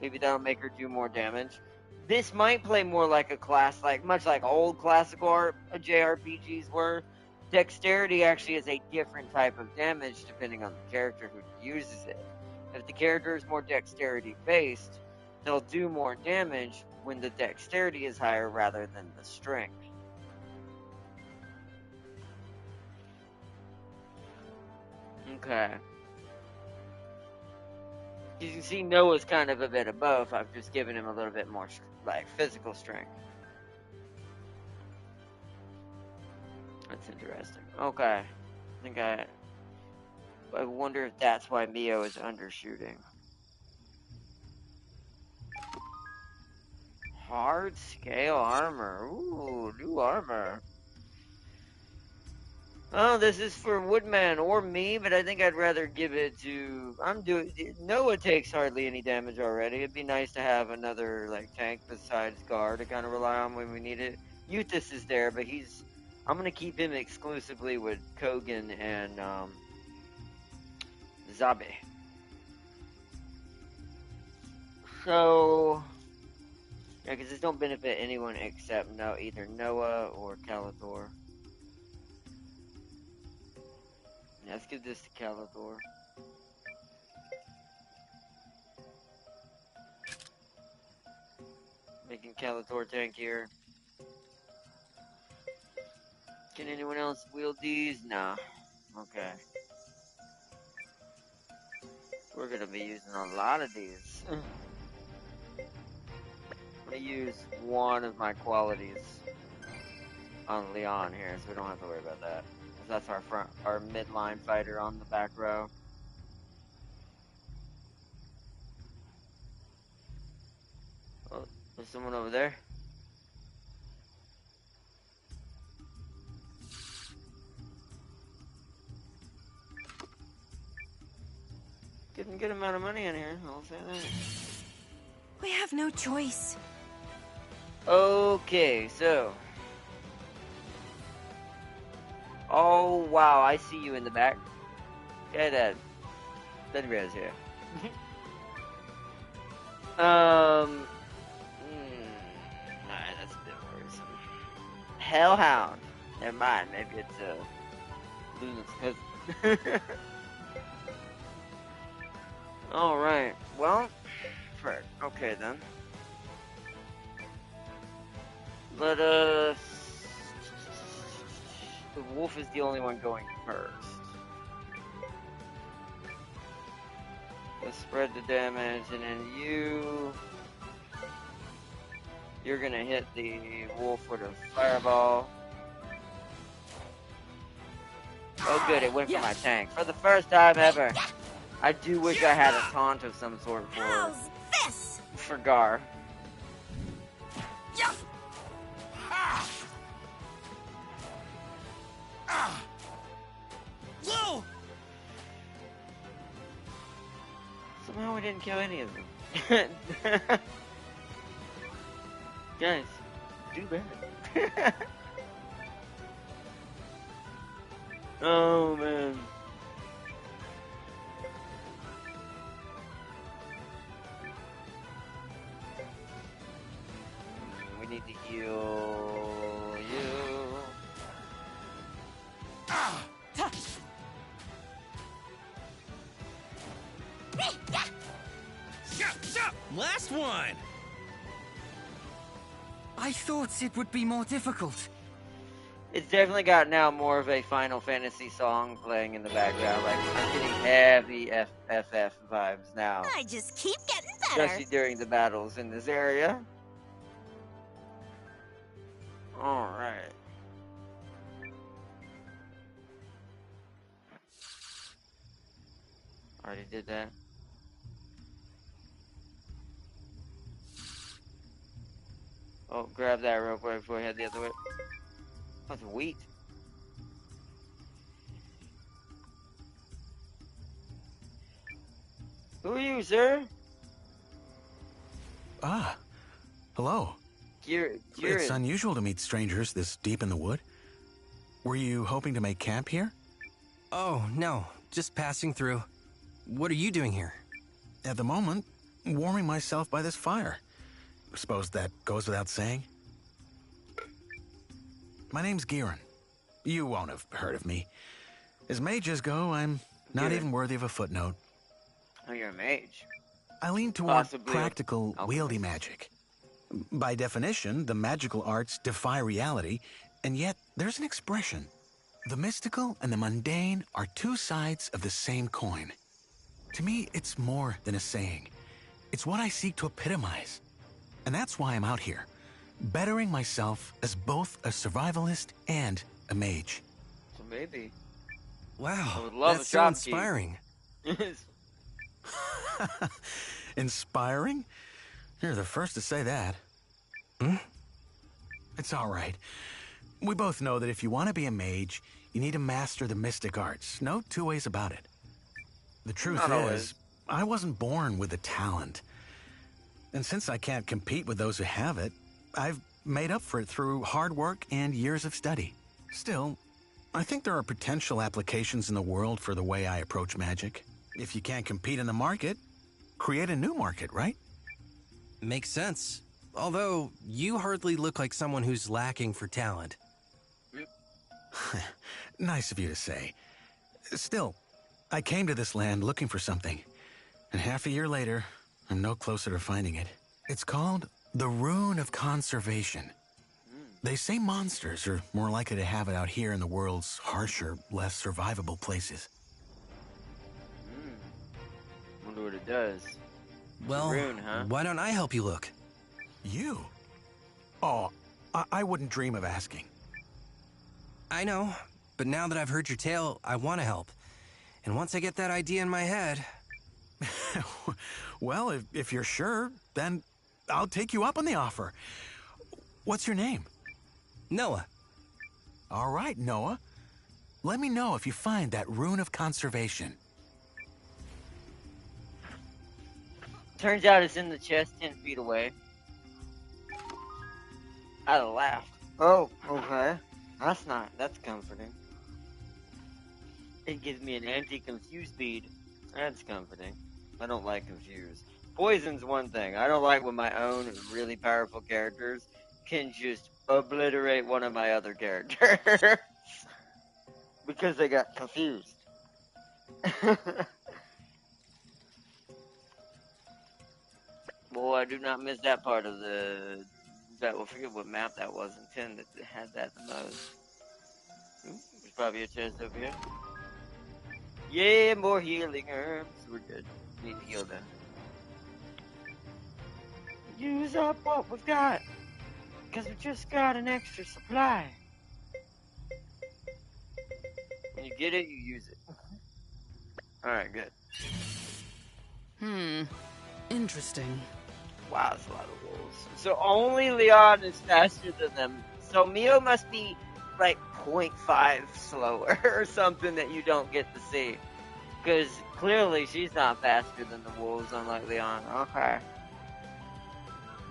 Maybe that'll make her do more damage. this might play more like a class, like much like old classical JRPGs were. Dexterity actually is a different type of damage depending on the character who uses it. If the character is more dexterity based, they'll do more damage when the dexterity is higher rather than the strength. Okay. You can see Noah's kind of a bit of both. I've just given him a little bit more, like, physical strength. That's interesting. Okay. I wonder if that's why Mio is undershooting. Hard scale armor. Ooh, new armor. Oh, this is for Woodman or me, but I think I'd rather give it to... Noah takes hardly any damage already. It'd be nice to have another, like, tank besides Gar to kind of rely on when we need it. Euthus is there, but I'm gonna keep him exclusively with Kogan and, Zabe. So... Yeah, because this don't benefit anyone except either Noah or Calathor. Yeah, let's give this to Calathor. Making Calathor tankier. Can anyone else wield these? Nah. Okay. We're gonna be using a lot of these. I'm gonna use one of my qualities on Leon here, so we don't have to worry about that. That's our midline fighter on the back row. Oh, there's someone over there. Getting a good amount of money in here, I'll say that. We have no choice. Okay, so... Oh, wow, I see you in the back. Get that. That res here. Alright, that's a bit worrisome. Hellhound. Never mind, maybe it's Luna's cousin. Alright, well, okay then. Let us... The wolf is the only one going first. Let's spread the damage, and then you're gonna hit the wolf with a fireball. Oh good, it went for my tank. For the first time ever. I do wish I had a taunt of some sort for Gar. Whoa! Somehow we didn't kill any of them. Guys, do better. Oh man. We need to heal you. Last one! I thought it would be more difficult. It's definitely got now more of a Final Fantasy song playing in the background. Like, I'm getting heavy FF vibes now. I just keep getting better. Especially during the battles in this area. Alright. Already did that. Oh, grab that real quick before we head the other way. That's wheat. Who are you, sir? Ah, hello. It's unusual to meet strangers this deep in the wood. Were you hoping to make camp here? Oh, no. Just passing through. What are you doing here? At the moment, warming myself by this fire. Suppose that goes without saying? My name's Giron. You won't have heard of me. As mages go, I'm not even worthy of a footnote. Oh, you're a mage. I lean toward practical, wieldy magic. By definition, the magical arts defy reality, and yet there's an expression. The mystical and the mundane are two sides of the same coin. To me, it's more than a saying. It's what I seek to epitomize. And that's why I'm out here, bettering myself as both a survivalist and a mage. So maybe. Wow, love that's so inspiring. Inspiring? You're the first to say that. It's all right. We both know that if you want to be a mage, you need to master the mystic arts. No two ways about it. The truth is, I wasn't born with a talent. And since I can't compete with those who have it, I've made up for it through hard work and years of study. Still, I think there are potential applications in the world for the way I approach magic. If you can't compete in the market, create a new market, right? Makes sense. Although, you hardly look like someone who's lacking for talent. Nice of you to say. Still, I came to this land looking for something. And half a year later, I'm no closer to finding it. It's called the Rune of Conservation. They say monsters are more likely to have it out here in the world's harsher, less survivable places. Wonder what it does. Well, Rune, huh? Why don't I help you look? You? Oh, I wouldn't dream of asking. I know, but now that I've heard your tale, I want to help. And once I get that idea in my head... Well, if you're sure, then I'll take you up on the offer. What's your name? Noah. All right, Noah. Let me know if you find that Rune of Conservation. Turns out it's in the chest 10 feet away. I laughed. Oh, okay. That's comforting. It gives me an anti-confuse speed. That's comforting. I don't like confuse. Poison's one thing. I don't like when my own really powerful characters can just obliterate one of my other characters. Because they got confused. Boy, I do not miss that part of the... I forget what map that was in 10 that had that the most. Ooh, there's probably a chest over here. Yeah, more healing herbs. We're good. Need to heal them. Use up what we've got. Because we just got an extra supply. When you get it, you use it. Alright, good. Interesting. Wow, that's a lot of wolves. So only Leon is faster than them. So Mio must be like 0.5 slower or something that you don't get to see. Because clearly she's not faster than the wolves, unlike Leon. Okay.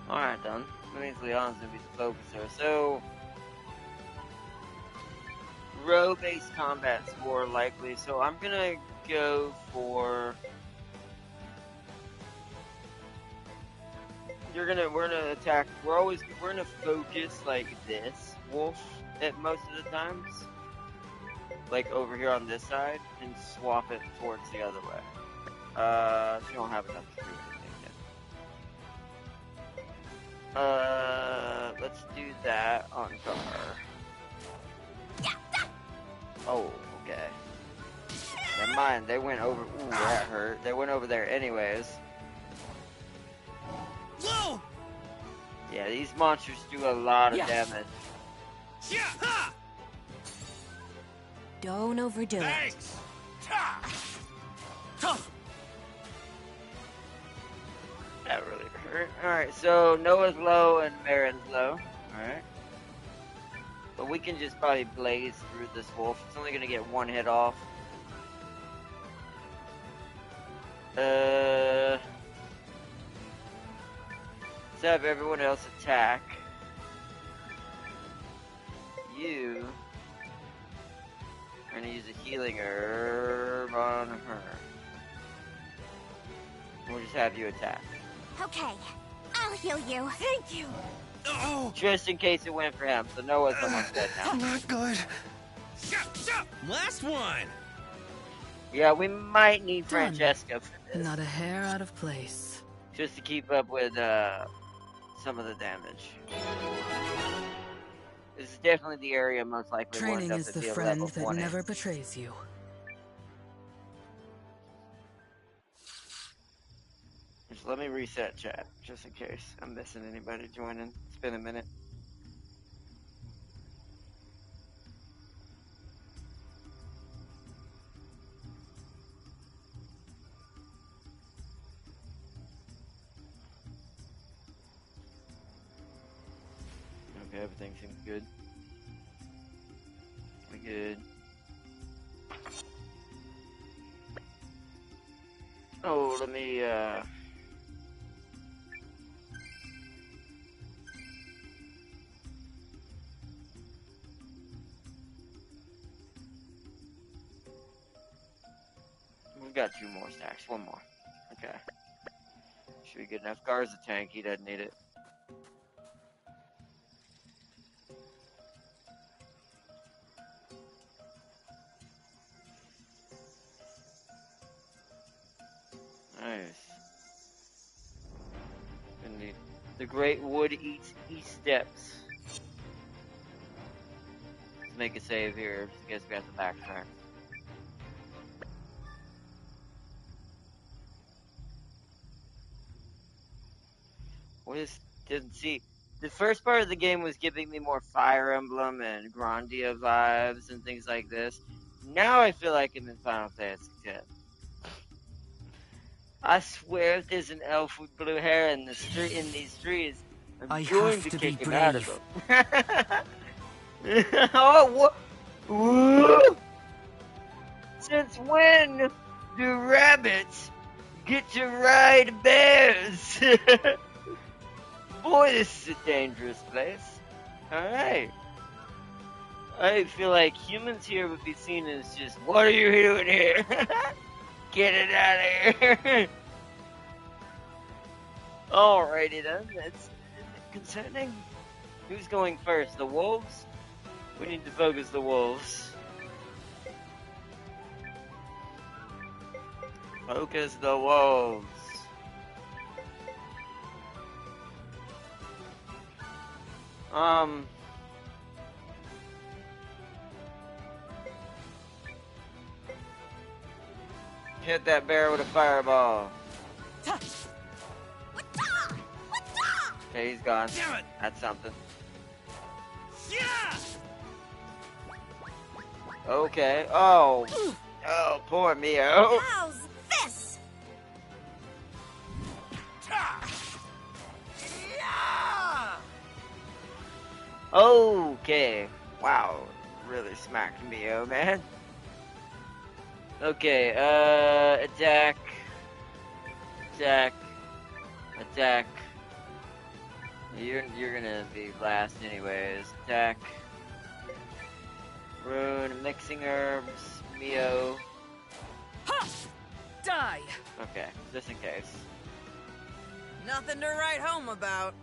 Alright, then. That means Leon's gonna be the focuser. So, row-based combat's more likely. So I'm gonna go for... we're gonna attack, we're gonna focus like this wolf at most of the times. Like over here on this side, and swap it towards the other way. She don't have enough to do anything yet. Let's do that on her. Oh, okay. Never mind, they went over, ooh, that hurt. They went over there anyways. Whoa! Yeah, these monsters do a lot of damage. Don't overdo it. Thanks. That really hurt. Alright, so Noah's low and Marin's low. Alright. But we can just probably blaze through this wolf. It's only gonna get one hit off. Let's have everyone else attack. You are gonna use a healing herb on her. We'll just have you attack. Okay, I'll I'll heal you. Thank you. Oh! Just in case it went for him, so Noah's almost dead now. Not good. Last one! Yeah, we might need Done. Francesca for this. Not a hair out of place. Just to keep up with some of the damage. This is definitely the area most likely will Training end up is to the be a friend level that 20. never betrays you. Just let me reset chat, just in case I'm missing anybody joining. It's been a minute. Okay, everything seems good. We good. Oh, let me, we've got 2 more stacks. 1 more. Okay. Should be good enough. Gar's a tank. He doesn't need it. Nice. And the Great Wood eats East Steps. Let's make a save here. I guess we have to backtrack. What is? Didn't see. The first part of the game was giving me more Fire Emblem and Grandia vibes and things like this. Now I feel like I'm in Final Fantasy X. I swear, if there's an elf with blue hair in the street, in these trees, I'm going to kick him out of them. Oh, what? Whoa! Since when do rabbits get to ride bears? Boy, this is a dangerous place. Alright. I feel like humans here would be seen as just, what are you doing here? Get it out of here. Alrighty then, that's concerning. Who's going first? The wolves? We need to focus the wolves. Focus the wolves. Hit that bear with a fireball. Okay, he's gone. Damn it! That's something. Yeah! Okay. Oh. Oh, poor Mio. How's this? Yeah! Okay. Wow. Really smacked Mio, man. Okay, attack. Attack. Attack. You're gonna be last anyways. Attack. Rune, mixing herbs, Mio. Ha! Die! Okay, just in case. Nothing to write home about.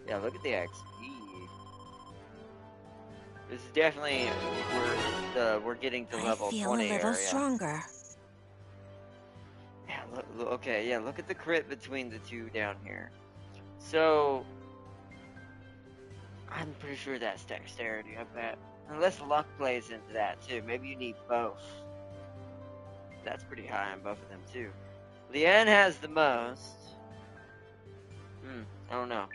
Yeah, look at the XP. This is definitely we're getting to level 20 I feel a little area. stronger. Yeah, okay, yeah, look at the crit between the two down here. So, I'm pretty sure that's dexterity, I bet. Unless luck plays into that too. Maybe you need both. That's pretty high on both of them too. Leanne has the most. I don't know.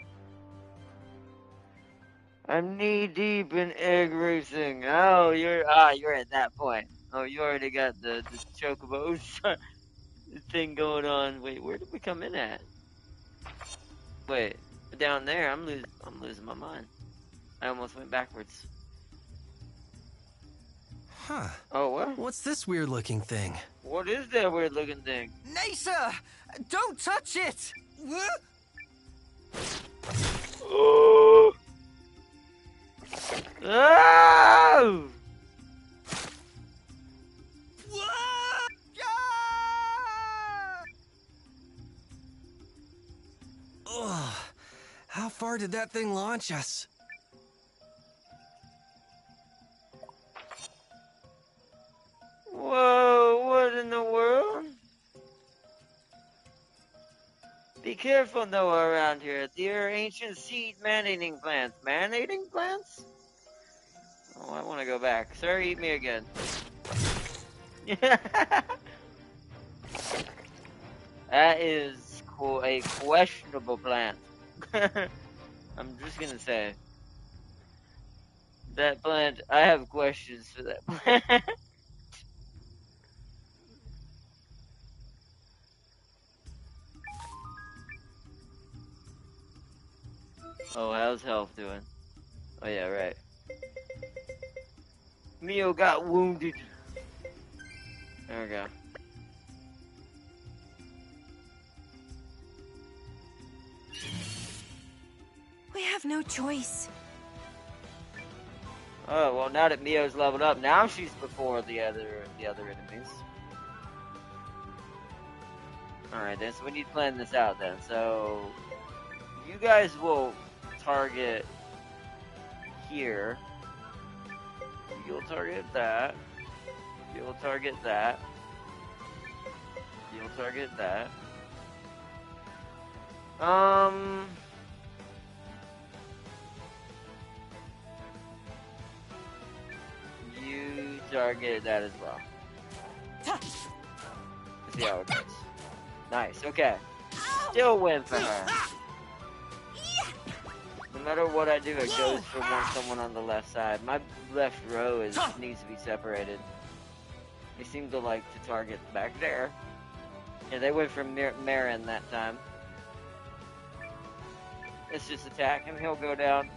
I'm knee deep in egg racing. Oh, you're at that point. Oh, you already got the chocobo thing going on. Wait, where did we come in at? Wait, down there. I'm losing my mind. I almost went backwards. Huh. Oh, what? What's this weird-looking thing? What is that weird-looking thing? Nasa! Don't touch it! Oh! Oh! far did that thing launch us? Whoa, what in the world? Be careful, Noah, around here. They're ancient seed man-eating plants. Man-eating plants? Oh, I want to go back. Sir, eat me again. That is a questionable plant. I'm just gonna say. That plant, I have questions for that plant. Oh, how's health doing? Oh yeah, right. Mio got wounded. There we go. We have no choice. Oh, well, now that Mio's leveled up, now she's before the other enemies. Alright then, so we need to plan this out then. So, you guys will target here. You'll target that. You'll target that. You'll target that. You target that as well. Let's see how it goes. Nice, okay. Still win for her. No matter what I do, it goes for someone on the left side. My left row needs to be separated. They seem to like to target back there. Yeah, they went for Marin that time. Let's just attack him. He'll go down.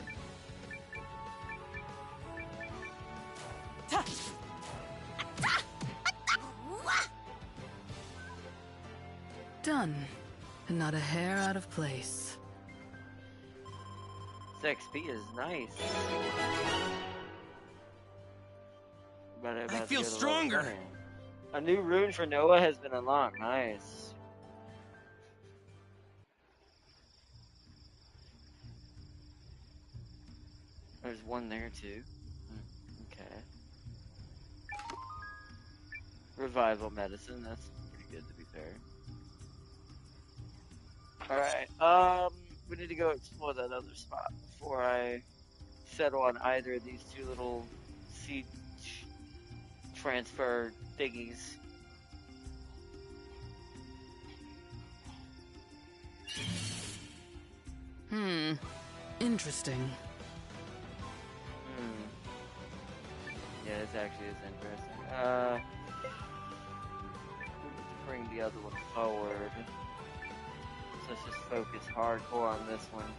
Done. And not a hair out of place. This XP is nice. I feel stronger. A new rune for Noah has been unlocked. Nice. There's one there too. Okay. Revival medicine. That's pretty good to be fair. Alright, we need to go explore that other spot before I settle on either of these two little seed transfer thingies. Interesting. Yeah, this actually is interesting. Bring the other one forward. So let's just focus hardcore on this one.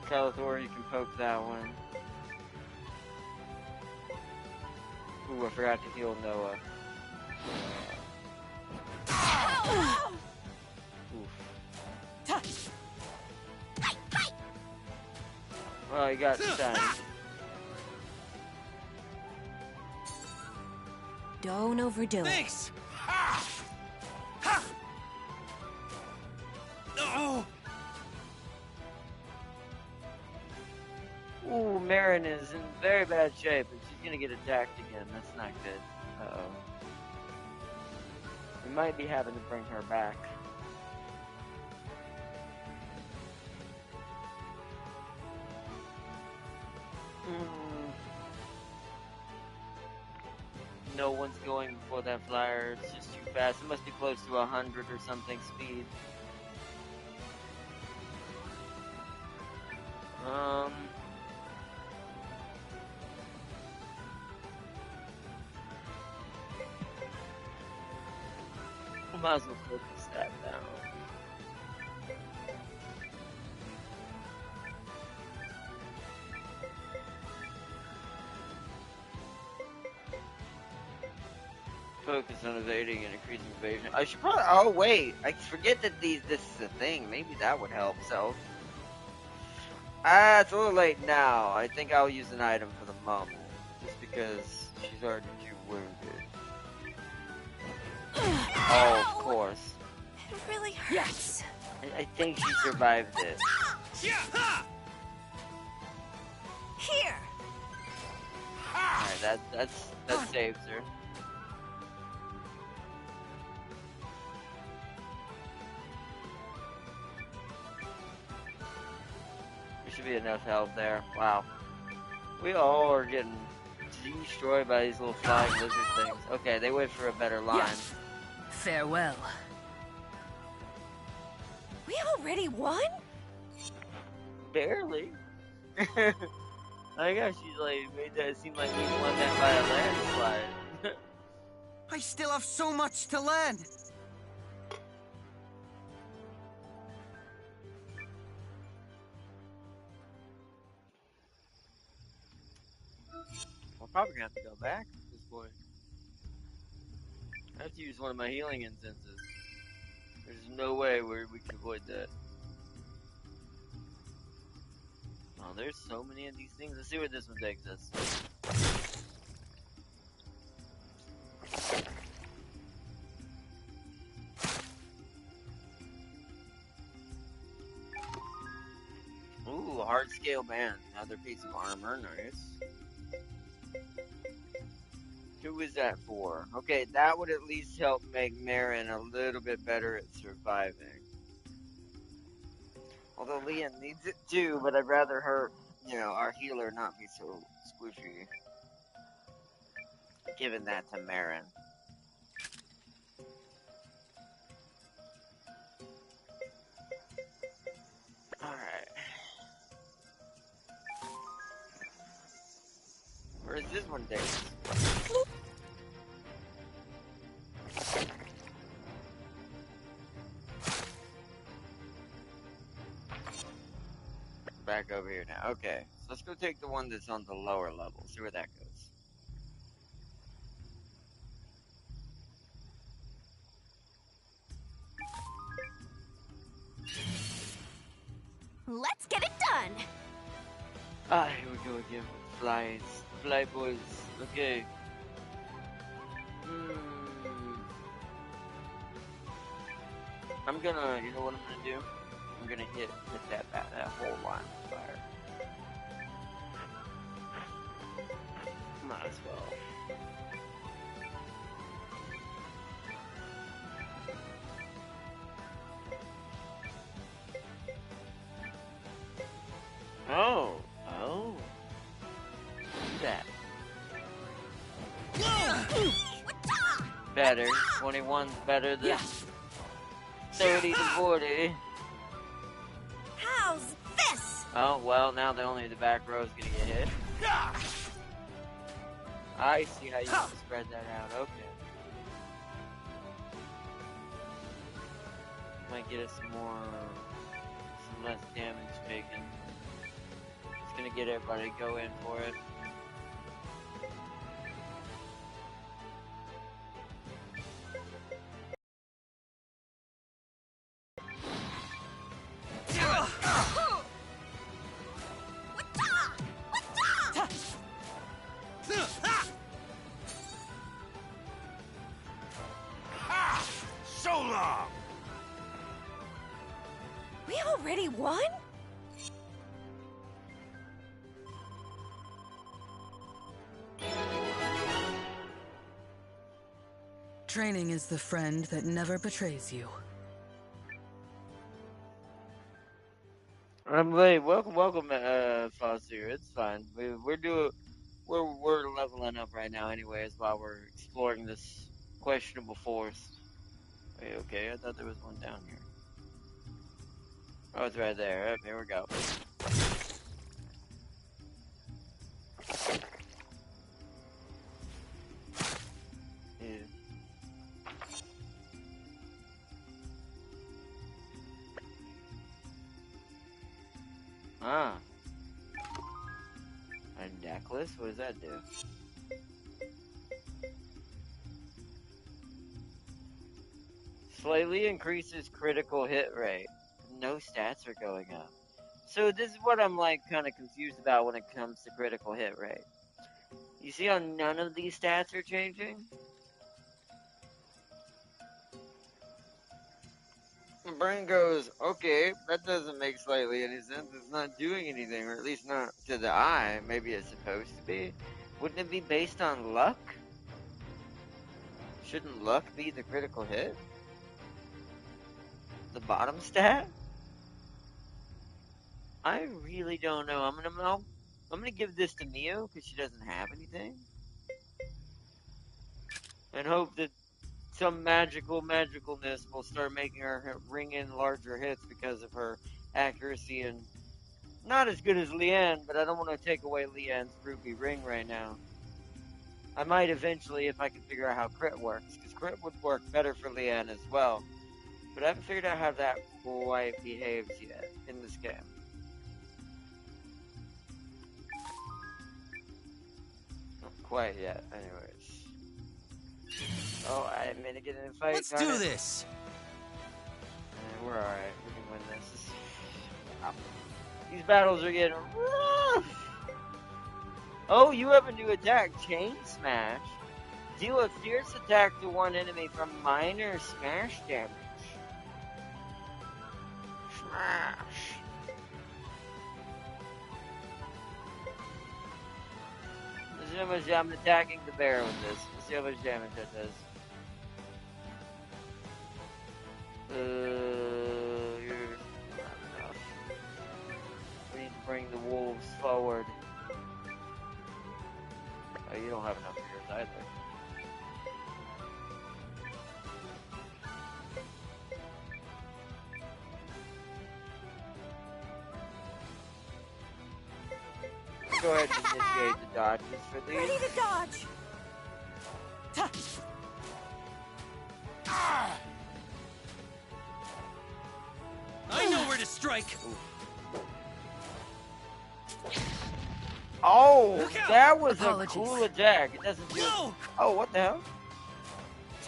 Calathor, you can poke that one. Ooh, I forgot to heal Noah. Oof. Well, he got stunned. Don't overdo it. Thanks. No. Ooh, Marin is in very bad shape, and she's gonna get attacked again. That's not good. Uh-oh. We might be having to bring her back. No one's going before that flyer. It's just too fast. It must be close to 100 or something speed. We might as well focus that down. Focus on evading and increasing evasion. I should probably. Oh wait, I forget that this is a thing. Maybe that would help. So, it's a little late now. I think I'll use an item for the moment, just because she's already too wounded. Oh, of course. It really hurts. I think she survived it. Here. Alright, that saves her. There should be enough health there. Wow. We all are getting destroyed by these little flying lizard things. Okay, they wait for a better line. Yes. Farewell. We already won? Barely. I guess she's like made that seem like we won that by a landslide. I still have so much to learn. We're probably gonna have to go back at this point. I have to use one of my healing incenses. There's no way where we can avoid that. Oh, there's so many of these things. Let's see where this one takes us. Ooh, hard scale band. Another piece of armor. Nice. Who is that for? Okay, that would at least help make Marin a little bit better at surviving. Although Leon needs it too, but I'd rather her, our healer not be so squishy. Giving that to Marin. Alright. Where is this one taking us? Back over here now. Okay, so let's go take the one that's on the lower level. See where that goes. Let's get it done. Ah, here we go again with flies. Fly boys. Okay. I'm gonna, you know what I'm gonna do? I'm gonna hit that whole line of fire. Might as well. Oh. Do that. Better. 21's better than 30 to 40. How's this? Oh, well, now only the back row is gonna get hit. I see how you can spread that out. Okay. Might get us some less damage taken. It's gonna get everybody to go in for it. So long! We already won? Training is the friend that never betrays you. I'm late. Welcome, Foster. It's fine. We're leveling up right now, anyways, while we're exploring this questionable forest. Wait, okay. I thought there was one down here. Oh, it's right there. Yep, here we go. Yeah. Ah. A necklace? What does that do? Slightly increases critical hit rate. No stats are going up. So this is what I'm like kind of confused about when it comes to critical hit rate. You see how none of these stats are changing? brain goes, okay, that doesn't make slightly any sense. It's not doing anything, or at least not to the eye. Maybe it's supposed to be. Wouldn't it be based on luck? Shouldn't luck be the critical hit? The bottom stat? I really don't know. I'm gonna give this to Mio because she doesn't have anything, and hope that some magicalness will start making her ring in larger hits because of her accuracy, and not as good as Leanne, but I don't want to take away Leanne's ruby ring right now. I might eventually if I can figure out how crit works, because crit would work better for Leanne as well, but I haven't figured out how that quite behaves yet in this game. Not quite yet, anyways. Oh, I didn't mean to get in a fight. Let's do this! We're alright. We can win this. These battles are getting rough! Oh, you have a new attack, Chain Smash. Deal a fierce attack to one enemy from minor smash damage. Smash. Let's see how much I'm attacking the bear with this. Let's see how much damage that does. You're not enough. We need to bring the wolves forward. Oh, you don't have enough for yours either. Go ahead and initiate the dodges for these. Ready to dodge. I know where to strike. Oh, that was a cool attack. It doesn't do. Oh, what the hell?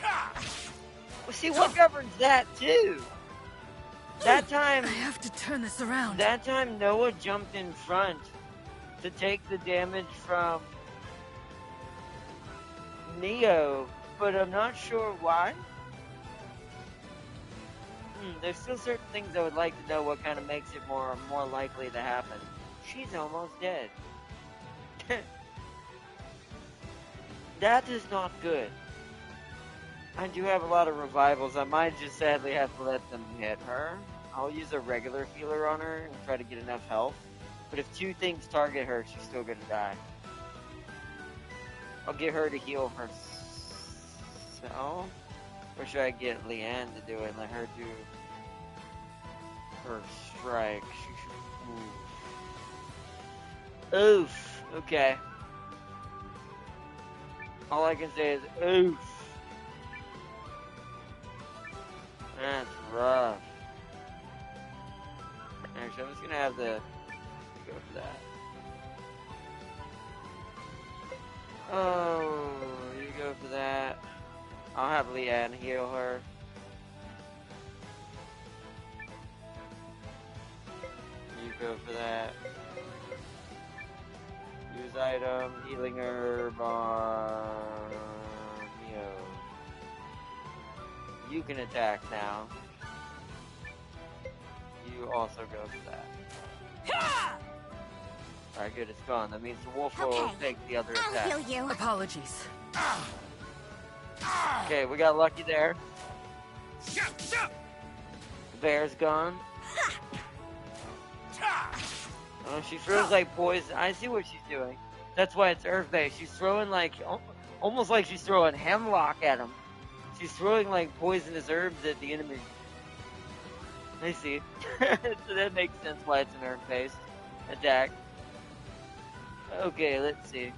Well, see, what governs that too? That time, I have to turn this around. That time, Noah jumped in front to take the damage from Neo, but I'm not sure why. There's still certain things I would like to know what kind of makes it more likely to happen. She's almost dead. That is not good. I do have a lot of revivals. I might just sadly have to let them hit her. I'll use a regular healer on her and try to get enough health. But if two things target her, she's still gonna die. I'll get her to heal herself. Or should I get Leanne to do it and let her do her strike? She should move. Oof. Okay. All I can say is oof. That's rough. Actually, I'm just gonna have the go for that. Oh, you go for that. I'll have Leanne heal her. You go for that. Use item, healing herb on Neo. You can attack now. You also go for that. Alright, good, it's gone. That means the wolf will take the other attack. I'll heal you. Apologies. Okay, we got lucky there. The bear's gone. Oh, she throws like poison. I see what she's doing. That's why it's earth-based. She's throwing like, almost like she's throwing hemlock at him. She's throwing like poisonous herbs at the enemy. I see. So that makes sense why it's an earth-based attack. Okay, let's see.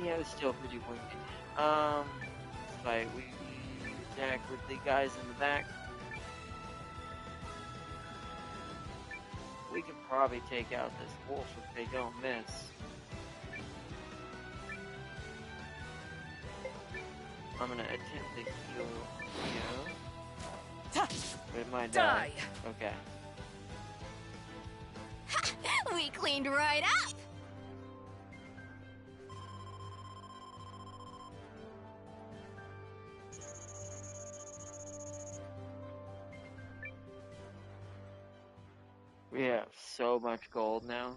Neo's still pretty wounded. Let's fight. We attack with the guys in the back. We could probably take out this wolf if they don't miss. I'm gonna attempt to heal Neo. But it might die. Okay. We cleaned right up. so much gold now.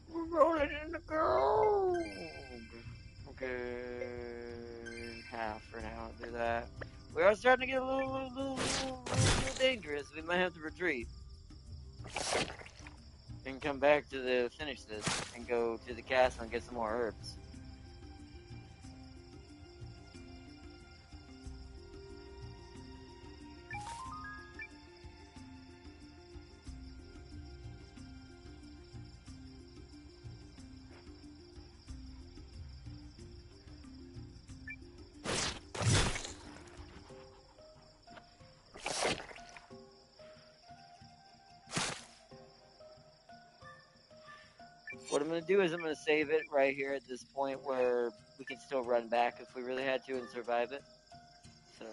We're rolling in the gold. Okay, half for now. Do that. We are starting to get a little dangerous. We might have to retreat and come back to finish this and go to the castle and get some more herbs. What I'm going to do is I'm going to save it right here at this point where we can still run back if we really had to and survive it. So.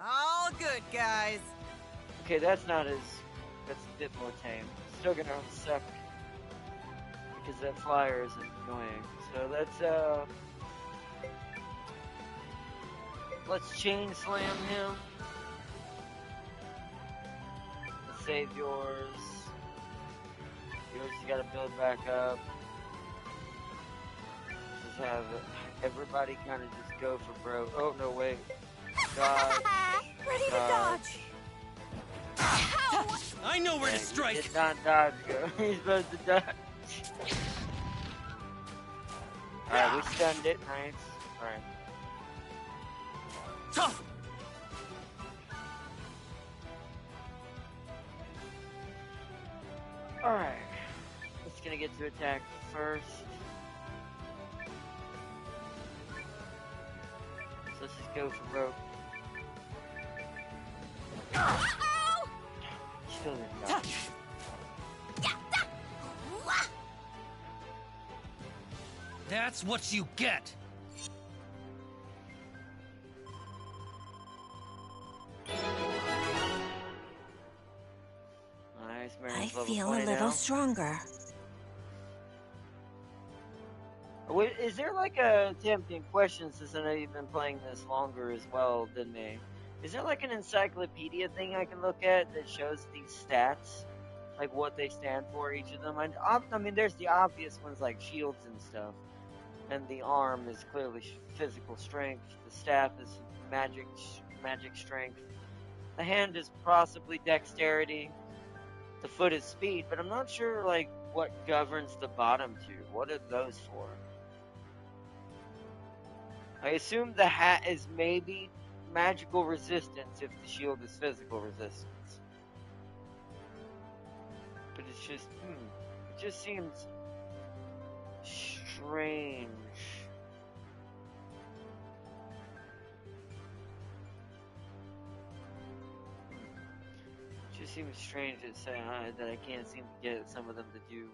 All good, guys. Okay, that's a bit more tame. Still going to suck because that flyer is annoying. So let's chain slam him. Let's save yours. Yours you gotta build back up. Just have everybody kind of just go for broke. Oh, no, wait. Dodge. Ready to dodge. I know where to strike. He did not dodge, go. He's supposed to dodge. Alright, we stunned it. Nice. Alright. Tough. Alright. It's gonna get to attack first. So let's just go for broke. Still didn't dodge. That's what you get. Nice, I feel a little stronger. Wait, is there like a tempting question, since I know you've been playing this longer as well than me? Is there like an encyclopedia thing I can look at that shows these stats? Like what they stand for, each of them? I mean, there's the obvious ones like shields and stuff. And the arm is clearly physical strength. The staff is magic strength. The hand is possibly dexterity. The foot is speed, but I'm not sure like what governs the bottom two. What are those for? I assume the hat is maybe magical resistance if the shield is physical resistance. But it's just, it just seems strange. It just seems strange to say that I can't seem to get some of them to do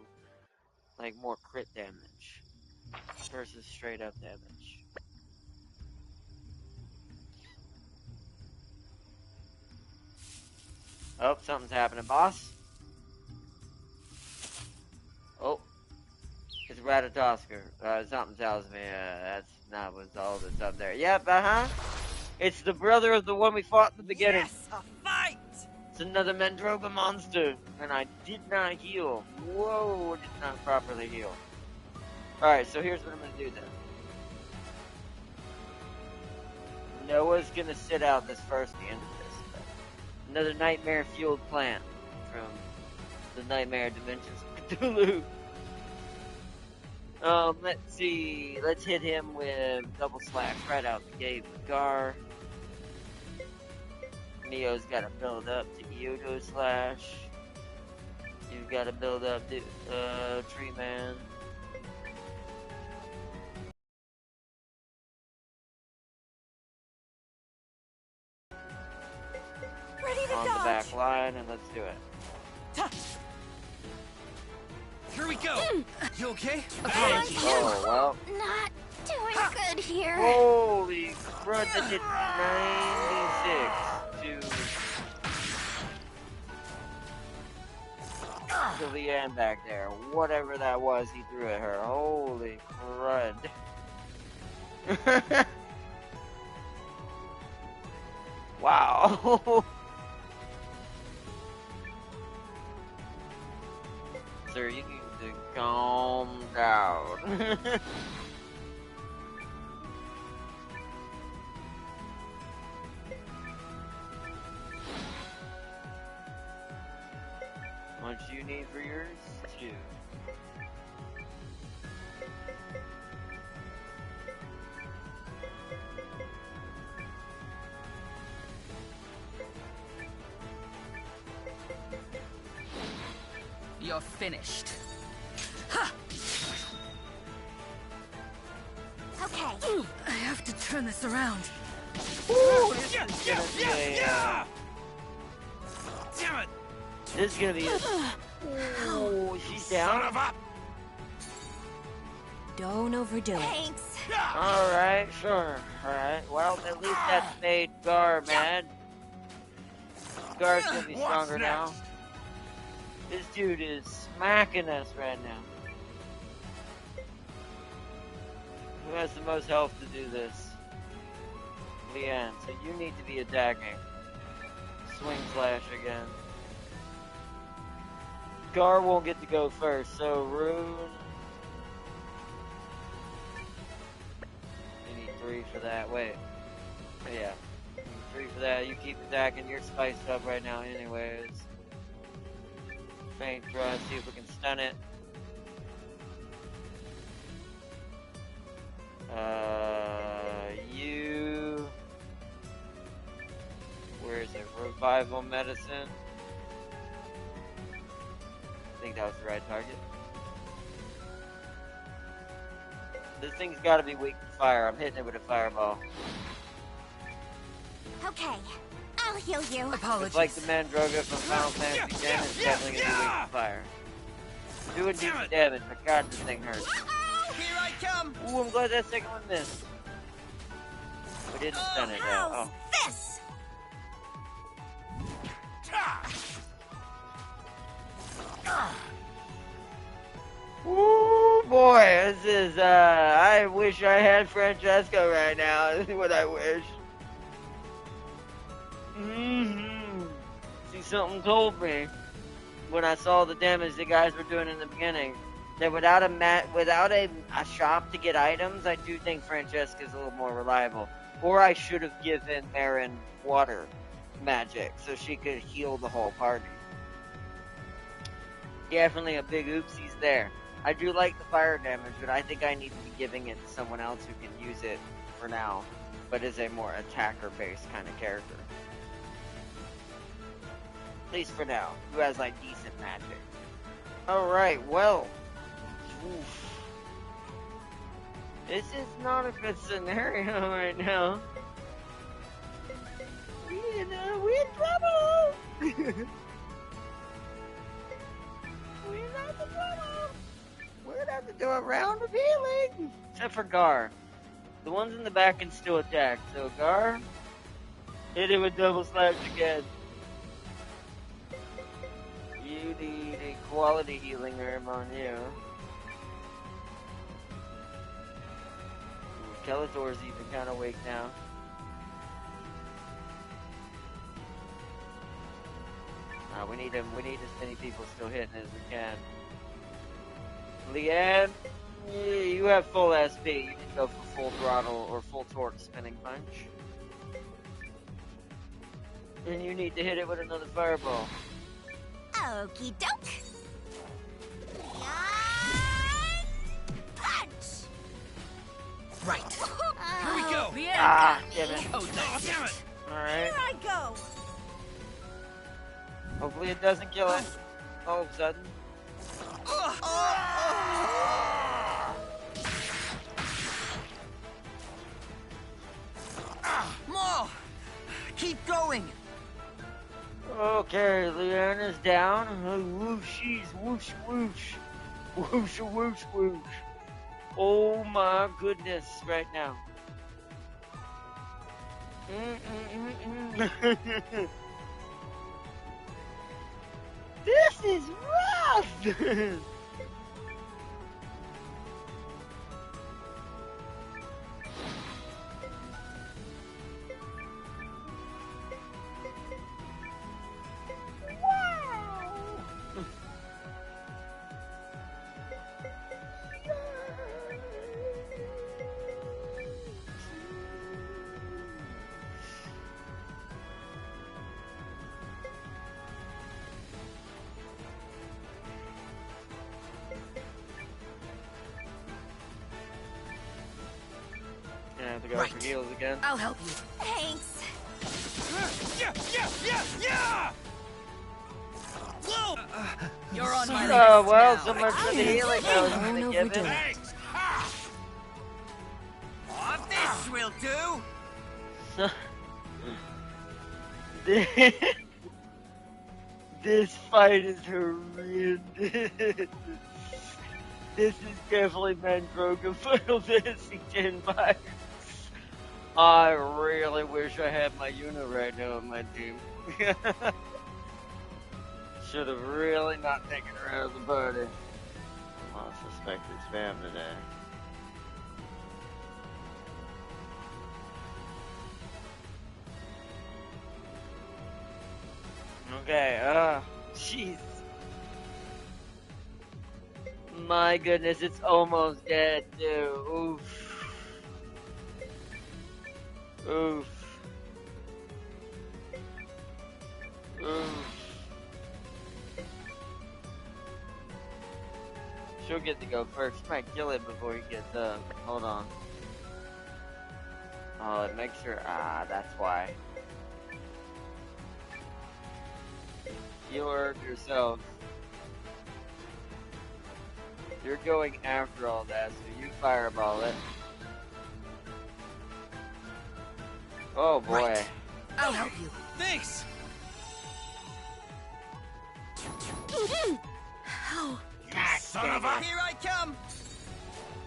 like more crit damage versus straight up damage. Oh, something's happening, boss. Oh, it's Ratatosker. Something tells me that's not what's all that's up there. Yep, It's the brother of the one we fought in the beginning. Yes, a fight! It's another Mendroba monster, and I did not heal. Whoa, I did not properly heal. Alright, so here's what I'm gonna do then. Noah's gonna sit out this first the end of this. Another nightmare-fueled plan from the Nightmare Dimensions of Cthulhu. Let's see. Let's hit him with double slash right out the gate with Gar. Neo's got to build up to Eiyuden slash. You've got to build up to Tree Man. On the back line, and let's do it. Here we go. You okay? Oh, well. Not doing good here. Holy crud, that did 96 to Leanne back there. Whatever that was he threw at her. Holy crud. Wow. Sir, you need to calm down. How much do you need for yours? 2. You're finished. Okay. I have to turn this around. Ooh, this is gonna be a, Damn it! this is gonna be a, ooh, she's down. Don't overdo it. Thanks. Alright, sure. Alright, well, at least that's made Gar mad. Gar's gonna be stronger now. This dude is smacking us right now. Who has the most health to do this? Leanne, so you need to be attacking. Swing slash again. Gar won't get to go first, so Rune. You need 3 for that. Wait. Yeah. You need 3 for that. You keep attacking. You're spiced up right now, anyways. Faint thrust, see if we can stun it. You. Where is it? Revival medicine. I think that was the right target. This thing's gotta be weak to fire. I'm hitting it with a fireball. Okay. I'll heal you. Apologies. It's like the Mandroga from Final Fantasy X is definitely gonna be weak to fire. Doing decent damage, but god, this thing hurts. Here I come. Ooh, I'm glad that second one missed. We didn't stun it though. Oh. This. Ooh, boy, this is, I wish I had Francesco right now. This is what I wish. See, something told me when I saw the damage the guys were doing in the beginning that without a shop to get items, I do think Francesca's a little more reliable. Or I should have given Marin water magic so she could heal the whole party. Definitely a big oopsies there. I do like the fire damage, but I think I need to be giving it to someone else who can use it for now, but is a more attacker-based kind of character. At least for now, who has like decent magic. Alright, well. Oof. This is not a good scenario right now. We're in trouble! We're not in trouble! We're gonna have to do a round of healing! Except for Gar. The ones in the back can still attack, so Gar, hit it with double slash again. You need a quality healing herb on you. Skeletor's even kind of weak now. We need him. We need as many people still hitting as we can. Leanne, you have full SP. You can go for full throttle or full torque spinning punch. And you need to hit it with another fireball. Okie doke. Punch. Right. Here we go. Ah, damn it. Oh, damn it. Alright. Here I go. Hopefully it doesn't kill it all of a sudden. More. Keep going. Okay, Leanne is down. Whooshies, whoosh, whoosh. Whoosh, whoosh, whoosh. Oh my goodness, right now. This is rough! have to go for heals again. I'll help you. Thanks. Yeah! Whoa! You're on my Oh, list well, now. so much for the healing I was gonna give him. Thanks. Ha! Oh, this will do. This fight is horrendous. This is definitely Mandroga Final Fantasy X vibes. I really wish I had my Yuna right now on my team. Should have really not taken her out of the party. Lost suspected spam today. Okay, jeez. My goodness, it's almost dead, too. Oof. Oof. Oof. She'll get to go first. She might kill it before he gets up. Hold on. Oh, it makes sure. Ah, that's why. You hurt yourself. You're going after all that, so you fireball it. Oh boy. Right. I'll help you. Thanks! Oh, God, Son of a... Here I come.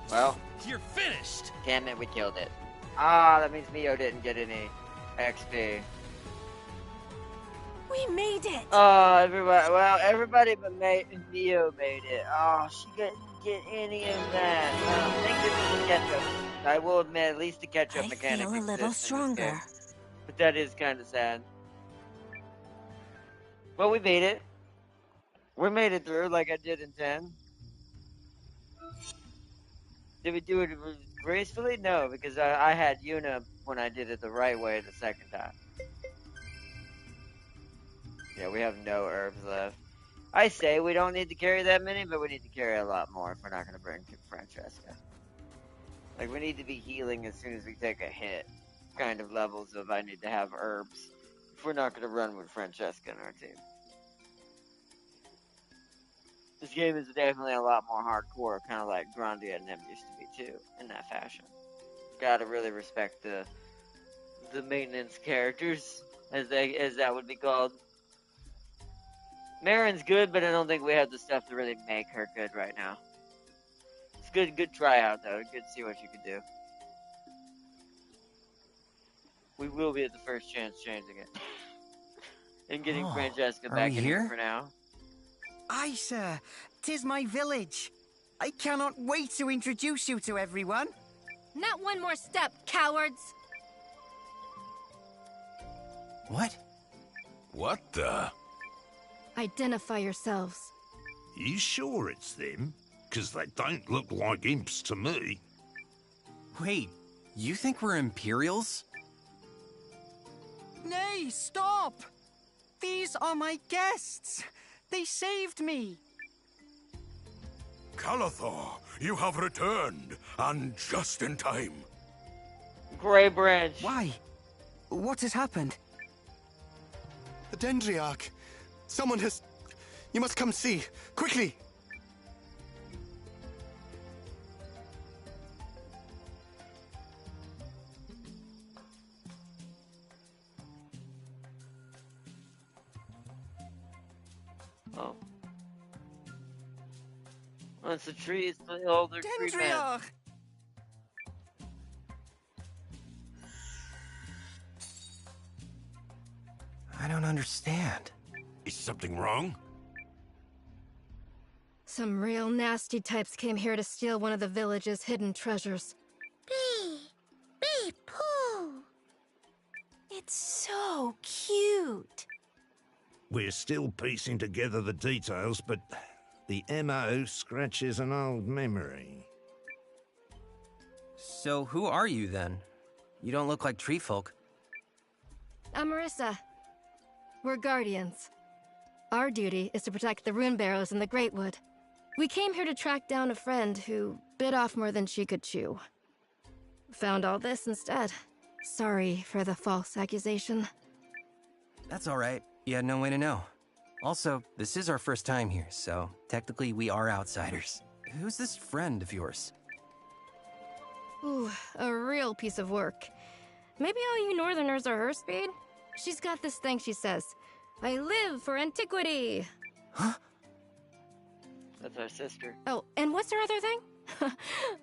well, You're finished! damn it, we killed it. Ah, that means Mio didn't get any XP. We made it. Oh, everybody but Mio made it. Oh, she didn't get any of that. I think this is a catch-up. I will admit, at least the catch-up I mechanic feel a little exists in this game. stronger. But that is kind of sad. Well, we made it. We made it through like I did in 10. Did we do it gracefully? No, because I had Yuna when I did it the right way the second time. Yeah, we have no herbs left. I say we don't need to carry that many, but we need to carry a lot more if we're not going to bring Francesca. Like, we need to be healing as soon as we take a hit. Kind of levels of I need to have herbs if we're not going to run with Francesca in our team. This game is definitely a lot more hardcore, kind of like Grandia and them used to be too, in that fashion. Gotta really respect the maintenance characters, as that would be called. Marin's good, but I don't think we have the stuff to really make her good right now. It's good tryout though. Good to see what you can do. We will be at the first chance changing it. And getting Francesca back in here for now. Aye, sir. 'Tis my village. I cannot wait to introduce you to everyone. Not one more step, cowards. What? What the? Identify yourselves. You sure it's them? 'Cause they don't look like imps to me. Wait, you think we're Imperials? Nay, stop! These are my guests. They saved me. Calathor, you have returned, and just in time. Grey Branch. Why? What has happened? The Dendriarch. Someone has... You must come see. Quickly! Oh. Oh, it's the tree. It's the older tree man. Dendriarch! I don't understand. Is something wrong? Some real nasty types came here to steal one of the village's hidden treasures. Be Pooh. It's so cute. We're still piecing together the details, but the MO scratches an old memory. So who are you then? You don't look like tree folk. I'm Marissa. We're guardians. Our duty is to protect the rune barrows in the Greatwood. We came here to track down a friend who bit off more than she could chew. found all this instead. Sorry for the false accusation. That's all right. You had no way to know. Also, this is our first time here, so technically we are outsiders. Who's this friend of yours? Ooh, a real piece of work. Maybe all you Northerners are her speed? She's got this thing she says. I live for antiquity. Huh? That's our sister. Oh, and what's her other thing?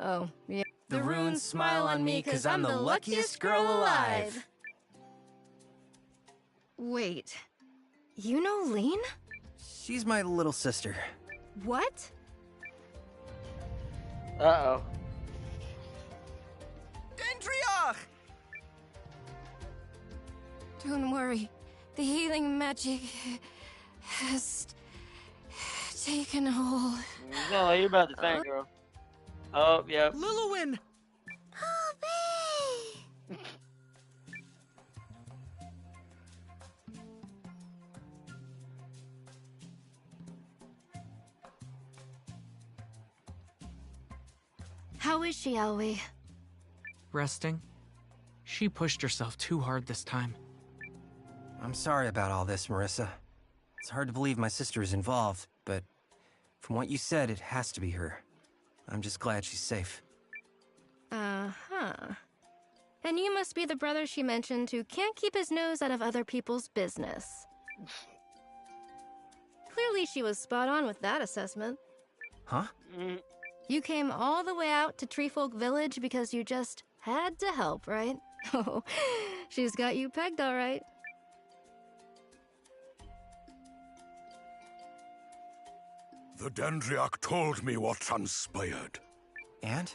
Oh, yeah. The runes smile on me 'cause I'm the luckiest girl alive. Wait. You know Lean? She's my little sister. What? Uh-oh. Dendriach! Don't worry. The healing magic has taken hold. No, you're about to fangirl. Oh, yep. Luluin! How is she, Alwi? Resting. She pushed herself too hard this time. I'm sorry about all this, Marissa. It's hard to believe my sister is involved, but from what you said, it has to be her. I'm just glad she's safe. Uh-huh. And you must be the brother she mentioned who can't keep his nose out of other people's business. Clearly she was spot on with that assessment. Huh? You came all the way out to Treefolk Village because you just had to help, right? Oh, she's got you pegged all right. The Dendriach told me what transpired. And?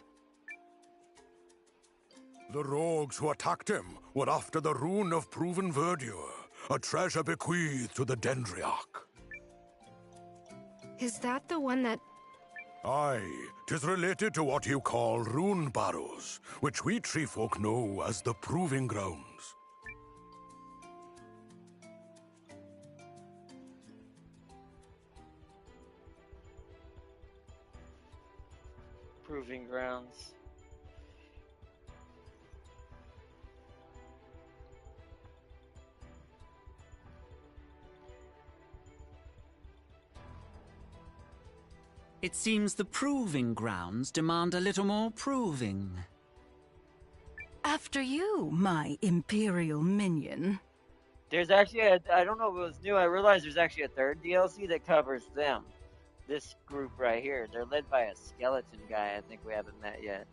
The rogues who attacked him were after the Rune of Proven Verdure, a treasure bequeathed to the Dendriach. Is that the one that... Aye, 'tis related to what you call rune barrows, which we treefolk know as the Proving Grounds. Proving grounds. It seems the proving grounds demand a little more proving. After you, my Imperial minion. There's actually I don't know if it was new, I realized there's actually a third DLC that covers them. This group right here. They're led by a skeleton guy I think we haven't met yet.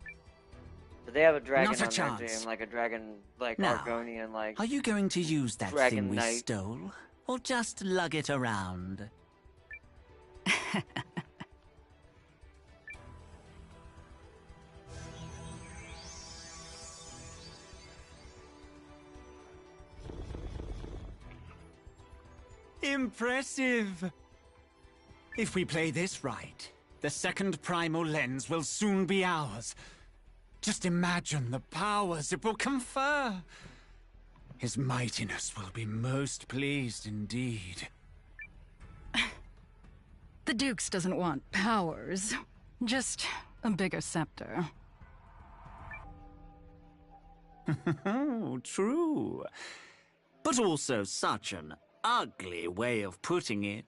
But they have a dragon Not a on chance. their team, like a dragon, like Now, Argonian, like... Are you going to use that Dragon thing we Knight. stole? Or just lug it around? Impressive! If we play this right, the second primal lens will soon be ours. Just imagine the powers it will confer. His mightiness will be most pleased indeed. The Dukes doesn't want powers, just a bigger scepter. True. But also such an ugly way of putting it.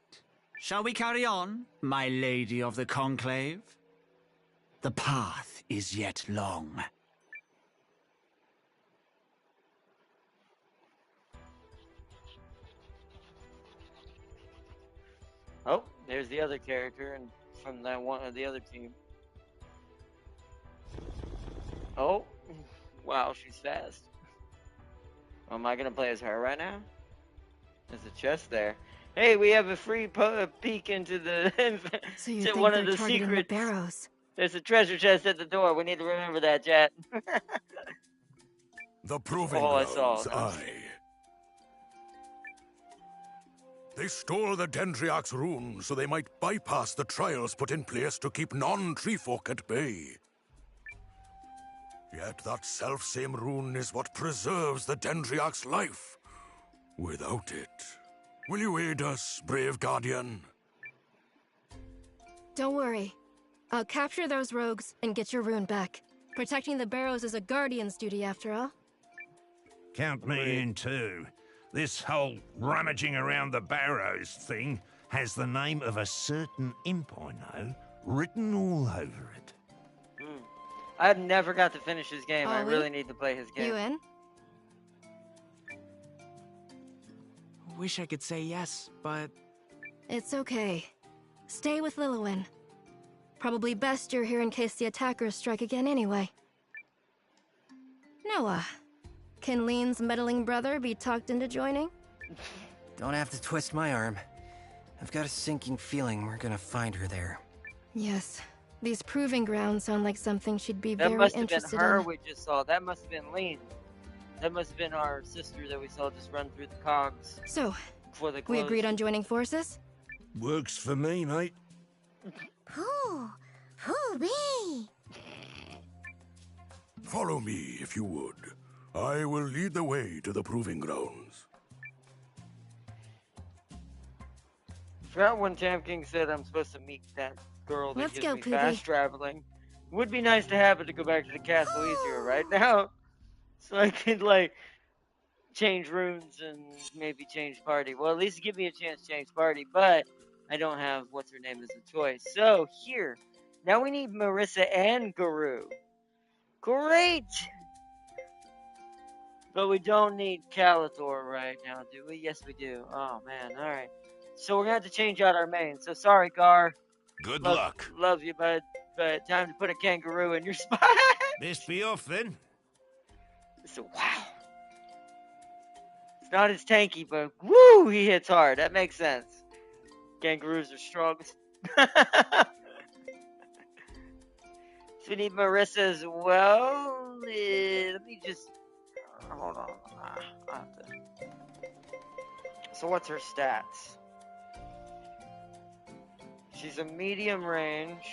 Shall we carry on, my Lady of the Conclave? The path is yet long. Oh, there's the other character and from that one of the other team. Oh, wow, she's fast. Am I gonna play as her right now? There's a chest there. Hey, we have a free peek into the So you to think one they're of the targeting secrets. the barrows? There's a treasure chest at the door. We need to remember that, chat. The Proving All I Grounds, saw. aye. They stole the Dendriach's rune so they might bypass the trials put in place to keep non-treefolk at bay. Yet that self-same rune is what preserves the Dendriach's life. Without it, will you aid us, brave guardian? Don't worry. I'll capture those rogues and get your rune back. Protecting the barrows is a guardian's duty, after all. Count me in too. This whole rummaging around the barrows thing has the name of a certain imp I know written all over it. I've never got to finish his game. I Ollie? really need to play his game. You in? Wish I could say yes, but It's okay. Stay with Lilywin. Probably best you're here in case the attackers strike again anyway. Noah, can Lean's meddling brother be talked into joining? Don't have to twist my arm. I've got a sinking feeling we're gonna find her there. Yes. These proving grounds sound like something she'd be That very must have been interested her in. we just saw. That must have been Lean. That must have been our sister that we saw just run through the cogs. So, before they we closed. agreed on joining forces? Works for me, mate. Pooh wee. Follow me, if you would. I will lead the way to the proving grounds. Forgot when Tam King said I'm supposed to meet that girl that Let's gives go, me Poopy. fast traveling. Would be nice to have it to go back to the castle easier right now. So I could, like, change runes and maybe change party. Well, at least give me a chance to change party, but I don't have what's her name as a choice. So, here. Now we need Marissa and Guru. Great! But we don't need Calathor right now, do we? Yes, we do. Oh, man. Alright. So we're going to have to change out our main. So sorry, Gar. Good luck. Love you, bud. But time to put a kangaroo in your spot. Best be off then. So, wow. It's not as tanky, but woo, he hits hard. That makes sense. Kangaroos are strong. So we need Marissa as well. Let me just... Hold on. I have to... So what's her stats? She's a medium range.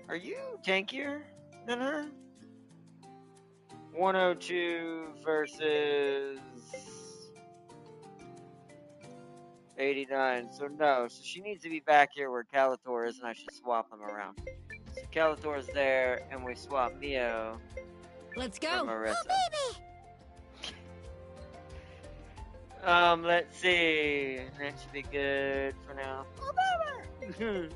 Are you tankier than her? 102 versus 89. So no. So she needs to be back here where Calathor is, and I should swap them around. So Calathor's there, and we swap Mio. Let's go. Marissa. Oh, baby. Let's see. That should be good for now. Oh, baby.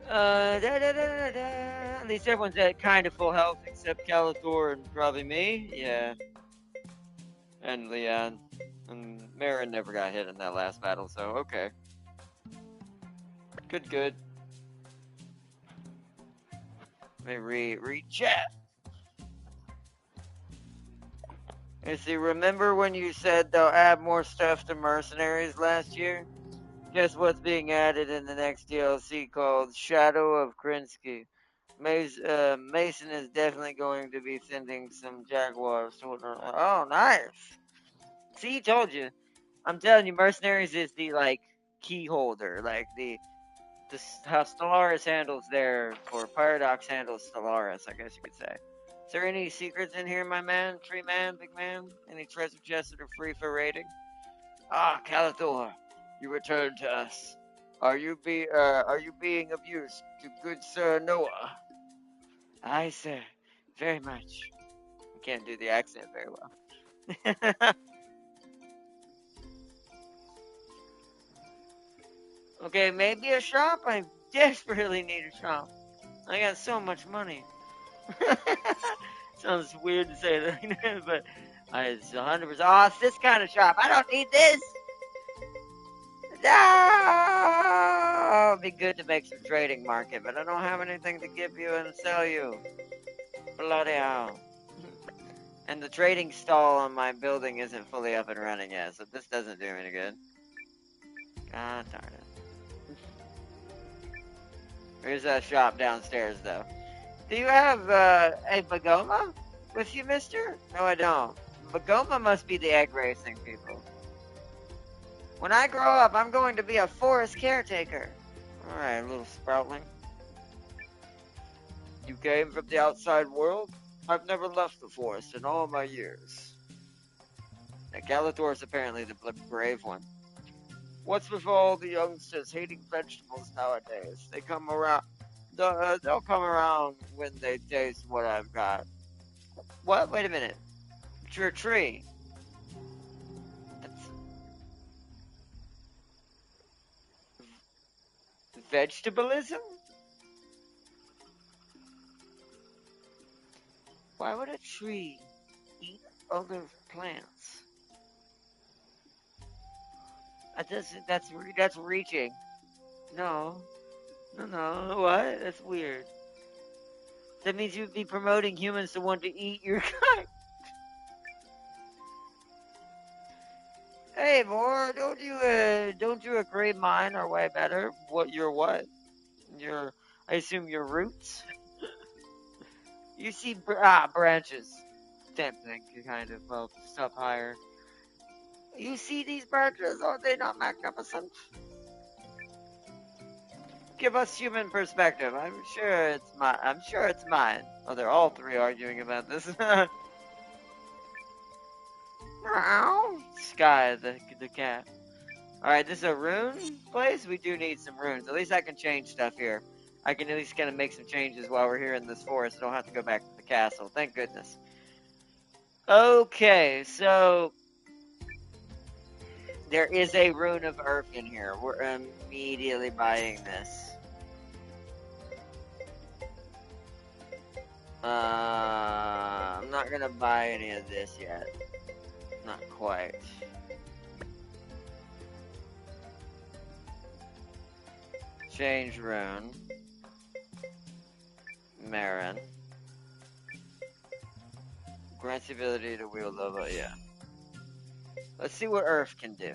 At least everyone's at kind of full health except Calathor and probably me. Yeah. And Leon. And Marin never got hit in that last battle, so okay. Good. Let me read chat. Let's see, remember when you said they'll add more stuff to Mercenaries last year? Guess what's being added in the next DLC called Shadow of Krinsky. Mason is definitely going to be sending some Jaguars to it. Oh, nice. See, he told you. I'm telling you, Mercenaries is the, like, key holder. Like, how Stellaris handles their, or Paradox handles Stellaris, I guess you could say. Is there any secrets in here, my man? Tree man, big man? Any treasure chests that are free for raiding? Ah, Calathor, you return to us. Are you being of use to good Sir Noah? Aye, sir. Very much. I can't do the accent very well. Okay, maybe a shop? I desperately need a shop. I got so much money. Sounds weird to say that, but it's 100%. Oh, it's this kind of shop. I don't need this. No! It'd be good to make some trading market, but I don't have anything to give you and sell you. Bloody hell. And the trading stall on my building isn't fully up and running yet, so this doesn't do any good. God darn it. There's a shop downstairs, though. Do you have a Bagoma with you, mister? No, I don't. Bagoma must be the egg racing people. When I grow up, I'm going to be a forest caretaker. Alright, little sproutling. You came from the outside world? I've never left the forest in all my years. Now, Calathor is apparently the brave one. What's with all the youngsters hating vegetables nowadays? They come around. They'll come around when they taste what I've got. What? Wait a minute. It's your tree. That's vegetabilism? Why would a tree eat other plants? That's reaching. No. No. What? That's weird. That means you'd be promoting humans to want to eat your kind. Hey, boy, don't you agree mine are way better? What? I assume your roots? You see, branches. Same thing, kind of, well, stuff higher. You see these branches? Are they not magnificent? Give us human perspective. I'm sure it's mine. Oh, they're all three arguing about this. Sky, the cat. Alright, this is a rune place? We do need some runes. At least I can change stuff here. I can at least kind of make some changes while we're here in this forest. I don't have to go back to the castle. Thank goodness. Okay, so there is a rune of earth in here. We're immediately buying this. I'm not gonna buy any of this yet. Not quite. Change rune. Marin. Grants the ability to wield level, yeah. Let's see what Earth can do.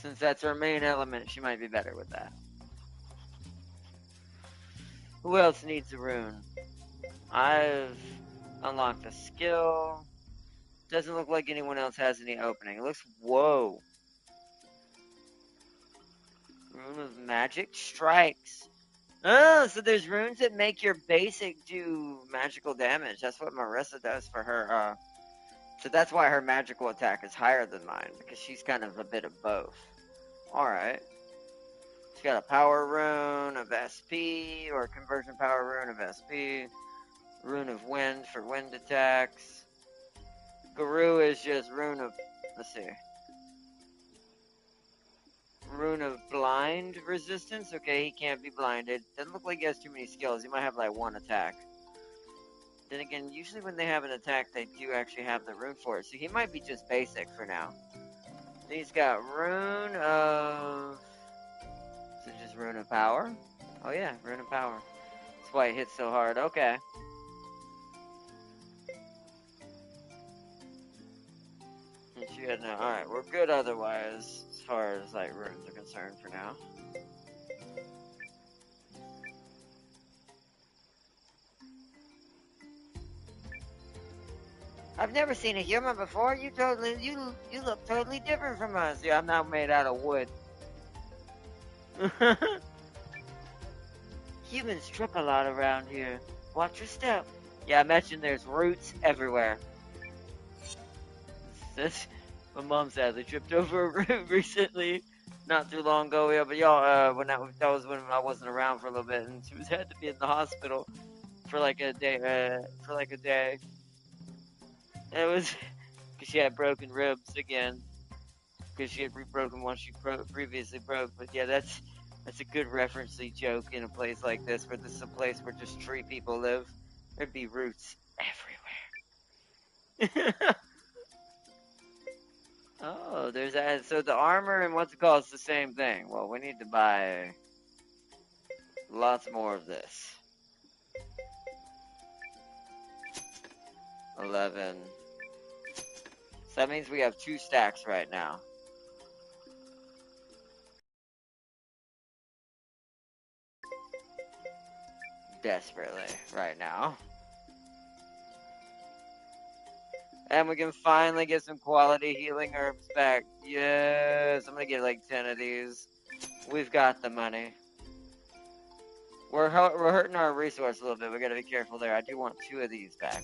Since that's her main element, she might be better with that. Who else needs a rune? I've unlocked a skill. Doesn't look like anyone else has any opening. It looks, whoa. Rune of magic strikes. Oh, so there's runes that make your basic do magical damage. That's what Marissa does for her, so that's why her magical attack is higher than mine, because she's kind of a bit of both. Alright. She's got a power rune of SP, or a conversion power rune of SP. Rune of wind for wind attacks. Guru is just rune of, let's see. Rune of blind resistance. Okay, he can't be blinded. Doesn't look like he has too many skills. He might have like one attack. Then again, usually when they have an attack, they do actually have the rune for it. So he might be just basic for now. He's got rune of... Is it just rune of power? Oh yeah, rune of power. That's why it hits so hard. Okay. Alright, we're good otherwise, as far as like runes are concerned for now. I've never seen a human before. You look totally different from us. Yeah, I'm now made out of wood. Humans trip a lot around here. Watch your step. Yeah, I imagine there's roots everywhere. My mom sadly tripped over a root recently, not too long ago. Yeah, but y'all, that was when I wasn't around for a little bit, and she had to be in the hospital for like a day. It was because she had broken ribs again, because she had broken one she previously broke. But yeah, that's a good reference-y joke in a place like this, where this is a place where just tree people live. There'd be roots everywhere. Oh, there's that. So the armor and what's it called is the same thing. Well, we need to buy lots more of this. 11. So that means we have 2 stacks right now. Desperately right now. And we can finally get some quality healing herbs back. Yes, I'm gonna get like 10 of these. We've got the money. We're hurting our resource a little bit. We gotta be careful there. I do want 2 of these back.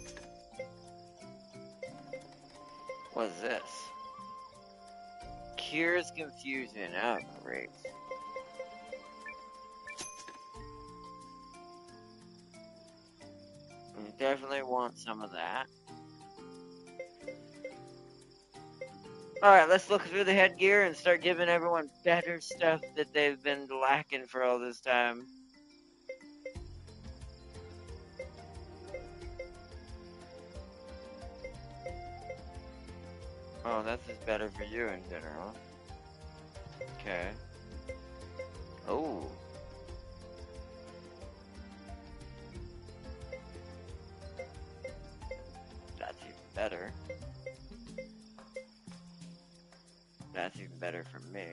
What is this? Cures confusion. Oh, great. We definitely want some of that. Alright, let's look through the headgear and start giving everyone better stuff that they've been lacking for all this time. Oh, that's just better for you in general. Okay. Oh. That's even better. That's even better for me.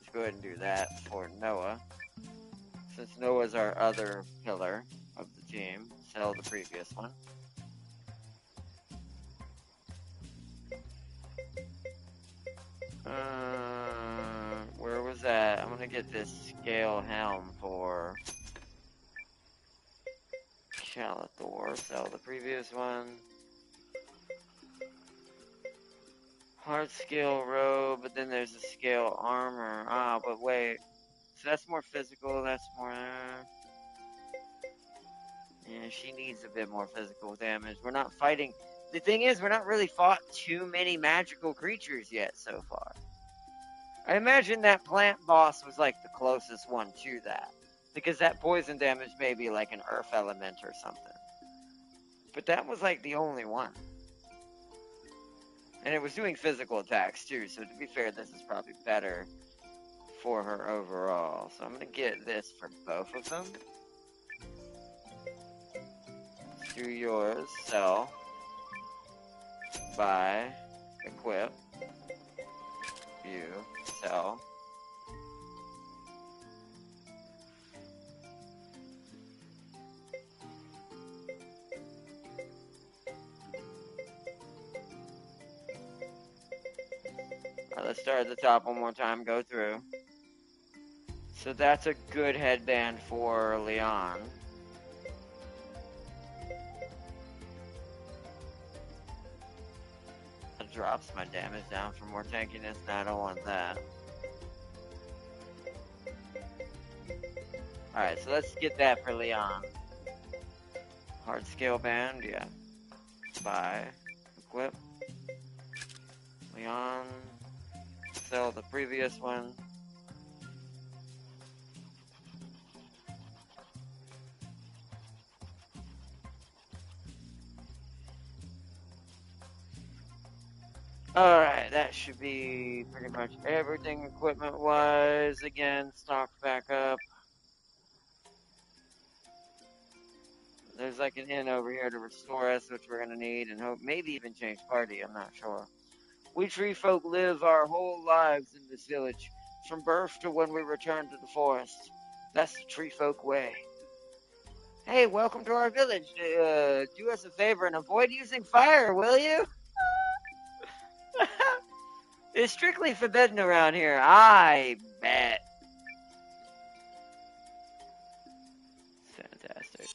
Let's go ahead and do that for Noah. Since Noah's our other pillar of the team, sell the previous one. Where was that? I'm gonna get this scale helm for Calathor. Sell the previous one. Hard scale robe, but then there's a scale armor. Ah, but wait. So that's more physical, that's more... Yeah, she needs a bit more physical damage. We're not fighting... The thing is, we're not really fought too many magical creatures yet so far. I imagine that plant boss was like the closest one to that. Because that poison damage may be like an earth element or something. But that was like the only one. And it was doing physical attacks too, so to be fair, this is probably better for her overall. So I'm going to get this for both of them. Let's do yours. Sell. Buy. Equip. View. Sell. Alright, let's start at the top one more time, go through. So that's a good headband for Leon. That drops my damage down for more tankiness, and I don't want that. Alright, so let's get that for Leon. Hard scale band, yeah. Buy. Equip. Leon. Sell the previous one. Alright, that should be pretty much everything equipment-wise. Again, stocked back up. There's like an inn over here to restore us, which we're gonna need, and hope maybe even change party, I'm not sure. We tree folk live our whole lives in this village, from birth to when we return to the forest. That's the tree folk way. Hey, welcome to our village. Do us a favor and avoid using fire, will you? It's strictly forbidden around here, I bet. Fantastic.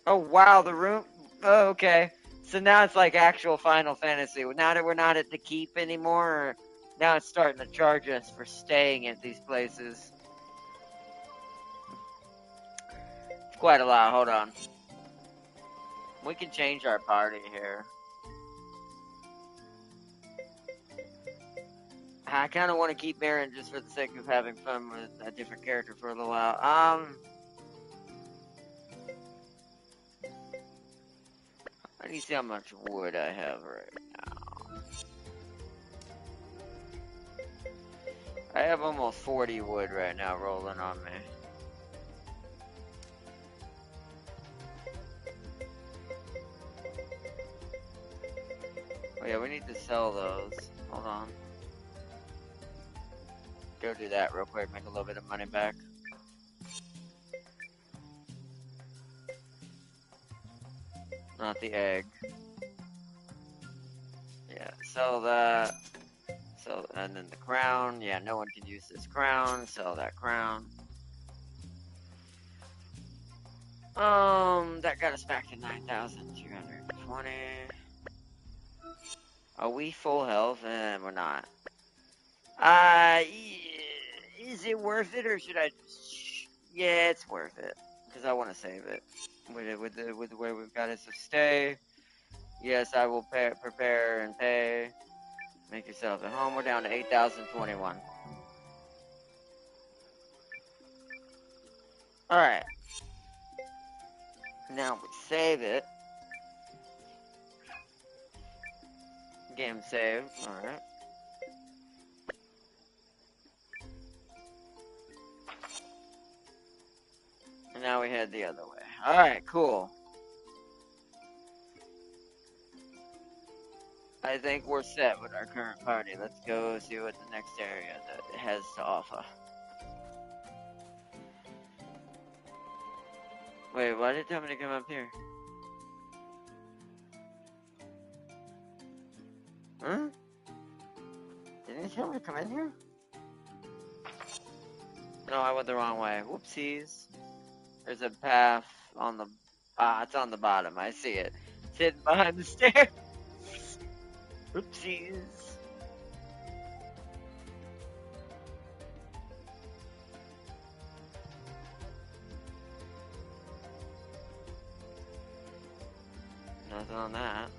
Oh, wow, the room... Oh, okay. So now it's like actual Final Fantasy. Now that we're not at the keep anymore, now it's starting to charge us for staying at these places. It's quite a lot, hold on. We can change our party here. I kind of want to keep Baron just for the sake of having fun with a different character for a little while. Let me see how much wood I have right now. I have almost 40 wood right now rolling on me. Oh yeah, we need to sell those. Hold on. Go do that real quick, make a little bit of money back. Not the egg. Yeah, sell that. So, and then the crown. Yeah, no one can use this crown. Sell that crown. That got us back to 9,220. Are we full health? We're not. Is it worth it, or should I just... Yeah, it's worth it. Because I want to save it. With the way we've got it. So stay. Yes, I will prepare and pay. Make yourself at home. We're down to 8,021. Alright. Now we save it. Game saved. Alright. And now we head the other way. Alright, cool. I think we're set with our current party. Let's go see what the next area that has to offer. Wait, why did it tell me to come up here? Huh? Didn't it tell me to come in here? No, I went the wrong way. Whoopsies. There's a path on the... it's on the bottom. I see it. It's hidden behind the stairs. Oopsies. Nothing on that.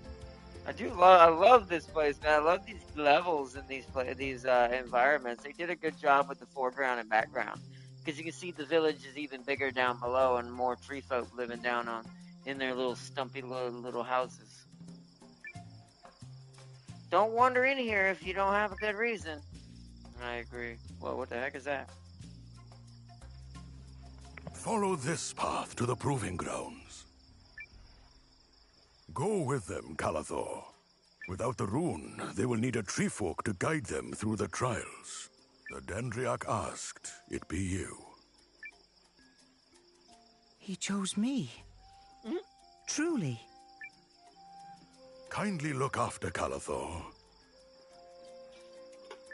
I love this place, man. I love these levels and these environments. They did a good job with the foreground and background, because you can see the village is even bigger down below and more tree folk living down in their little stumpy little houses. Don't wander in here if you don't have a good reason. I agree. Well, what the heck is that? Follow this path to the proving grounds. Go with them, Calathor. Without the rune, they will need a tree folk to guide them through the trials. The Dendriac asked it be you. He chose me. Truly. Kindly look after Calathor.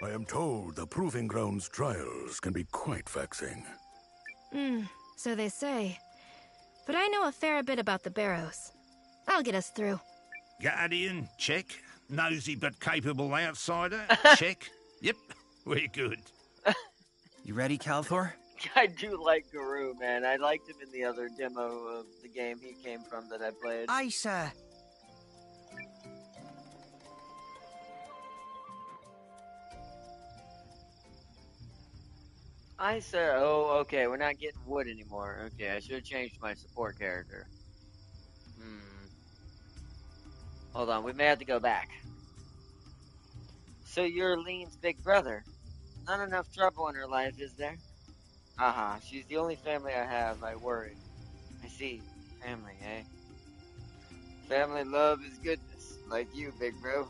I am told the Proving Grounds trials can be quite vexing. So they say. But I know a fair bit about the Barrows. I'll get us through. Guardian, check. Nosy but capable outsider, check. Yep, we're good. You ready, Calathor? I do like Guru, man. I liked him in the other demo of the game he came from that I played. Aye, sir. I said, oh, okay, we're not getting wood anymore. Okay, I should have changed my support character. Hold on, we may have to go back. So you're Lean's big brother. Not enough trouble in her life, is there? Haha, she's the only family I have, I worry. I see. Family, eh? Family love is goodness, like you, big bro.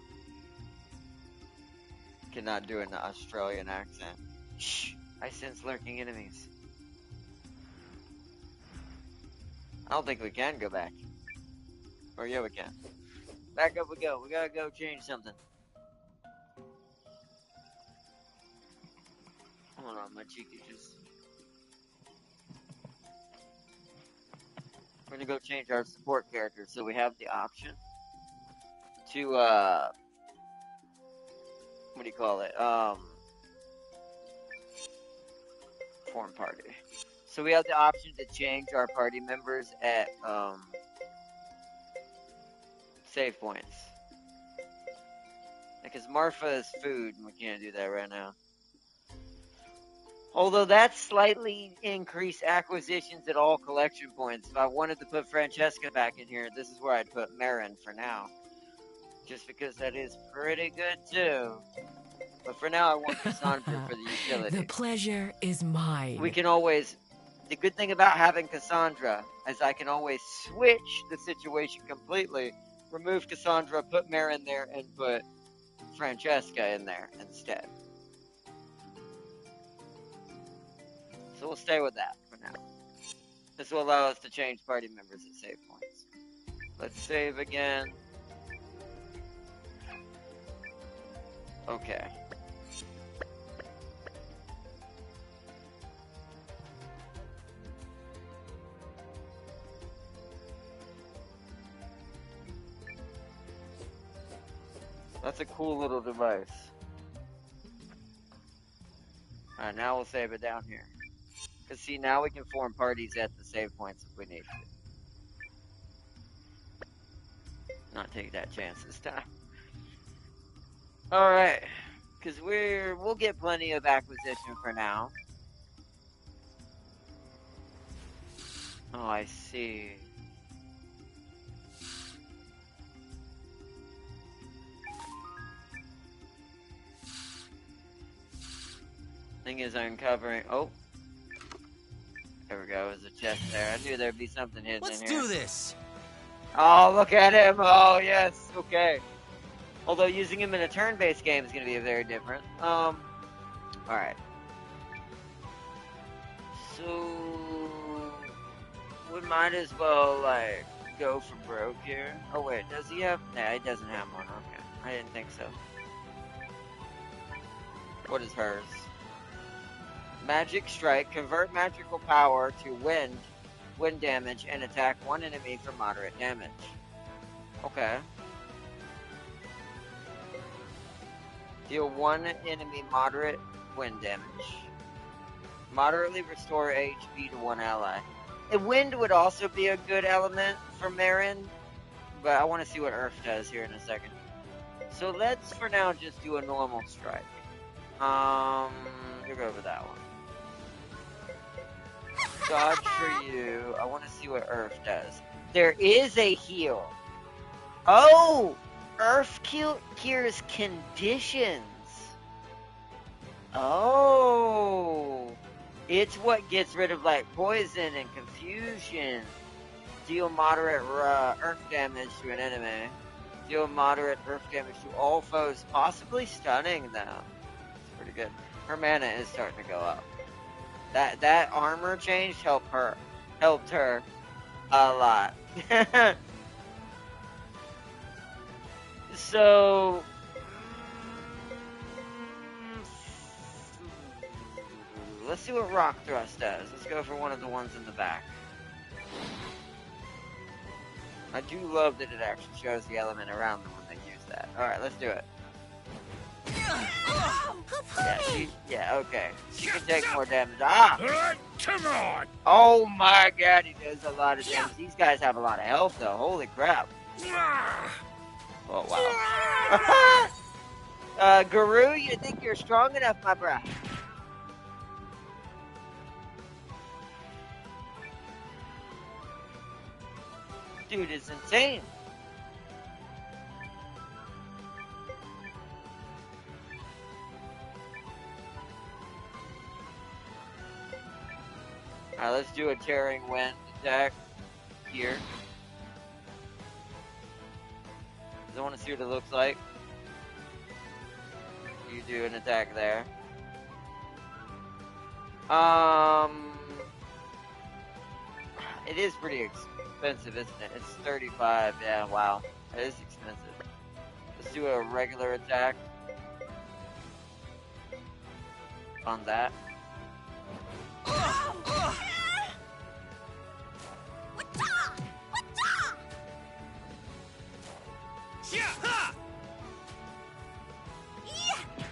Cannot do an Australian accent. Shh, I sense lurking enemies. I don't think we can go back. Or yeah, we can. Back up we go. We gotta go change something. Hold on, my cheek itches. We're gonna go change our support character, so we have the option to what do you call it? Form party. So we have the option to change our party members at save points. Because Marfa is food, and we can't do that right now. Although that's slightly increased acquisitions at all collection points. If I wanted to put Francesca back in here, this is where I'd put Marin for now. Just because that is pretty good too. But for now I want Cassandra for the utility. The pleasure is mine. We can always... The good thing about having Cassandra is I can always switch the situation completely. Remove Cassandra, put Marin there, and put Francesca in there instead. So we'll stay with that for now. This will allow us to change party members at save points. Let's save again. Okay. That's a cool little device. Alright, now we'll save it down here. Because see, now we can form parties at the save points if we need to. Not take that chance this time. Alright. Because we'll get plenty of acquisition for now. Oh, I see. Thing is, uncovering. Oh, there we go. There's a chest there. I knew there'd be something hidden in here. Let's do this. Oh, look at him! Oh, yes. Okay. Although using him in a turn-based game is going to be very different. All right. So we might as well like go for broke here. Oh wait, does he have? Nah, he doesn't have one. Okay, I didn't think so. What is hers? Magic Strike. Convert magical power to wind damage, and attack one enemy for moderate damage. Okay. Deal one enemy moderate wind damage. Moderately restore HP to one ally. And wind would also be a good element for Marin, but I want to see what Earth does here in a second. So let's for now just do a normal strike. You'll go over that one. Dodge for you. I want to see what Earth does. There is a heal. Oh! Earth cures conditions. Oh! It's what gets rid of like poison and confusion. Deal moderate earth damage to an enemy. Deal moderate earth damage to all foes, possibly stunning them. It's pretty good. Her mana is starting to go up. That armor change helped her a lot. So let's see what Rock Thrust does. Let's go for one of the ones in the back. I do love that it actually shows the element around them when they use that. Alright, let's do it. Yeah, okay. She can take more damage. Ah! Come on! Oh my god, he does a lot of damage. These guys have a lot of health though. Holy crap. Oh wow. Guru, you think you're strong enough, my bro? Dude, it's insane. Alright, let's do a tearing wind attack here. I want to see what it looks like. You do an attack there. It is pretty expensive, isn't it? It's 35. Yeah, wow. It is expensive. Let's do a regular attack on that.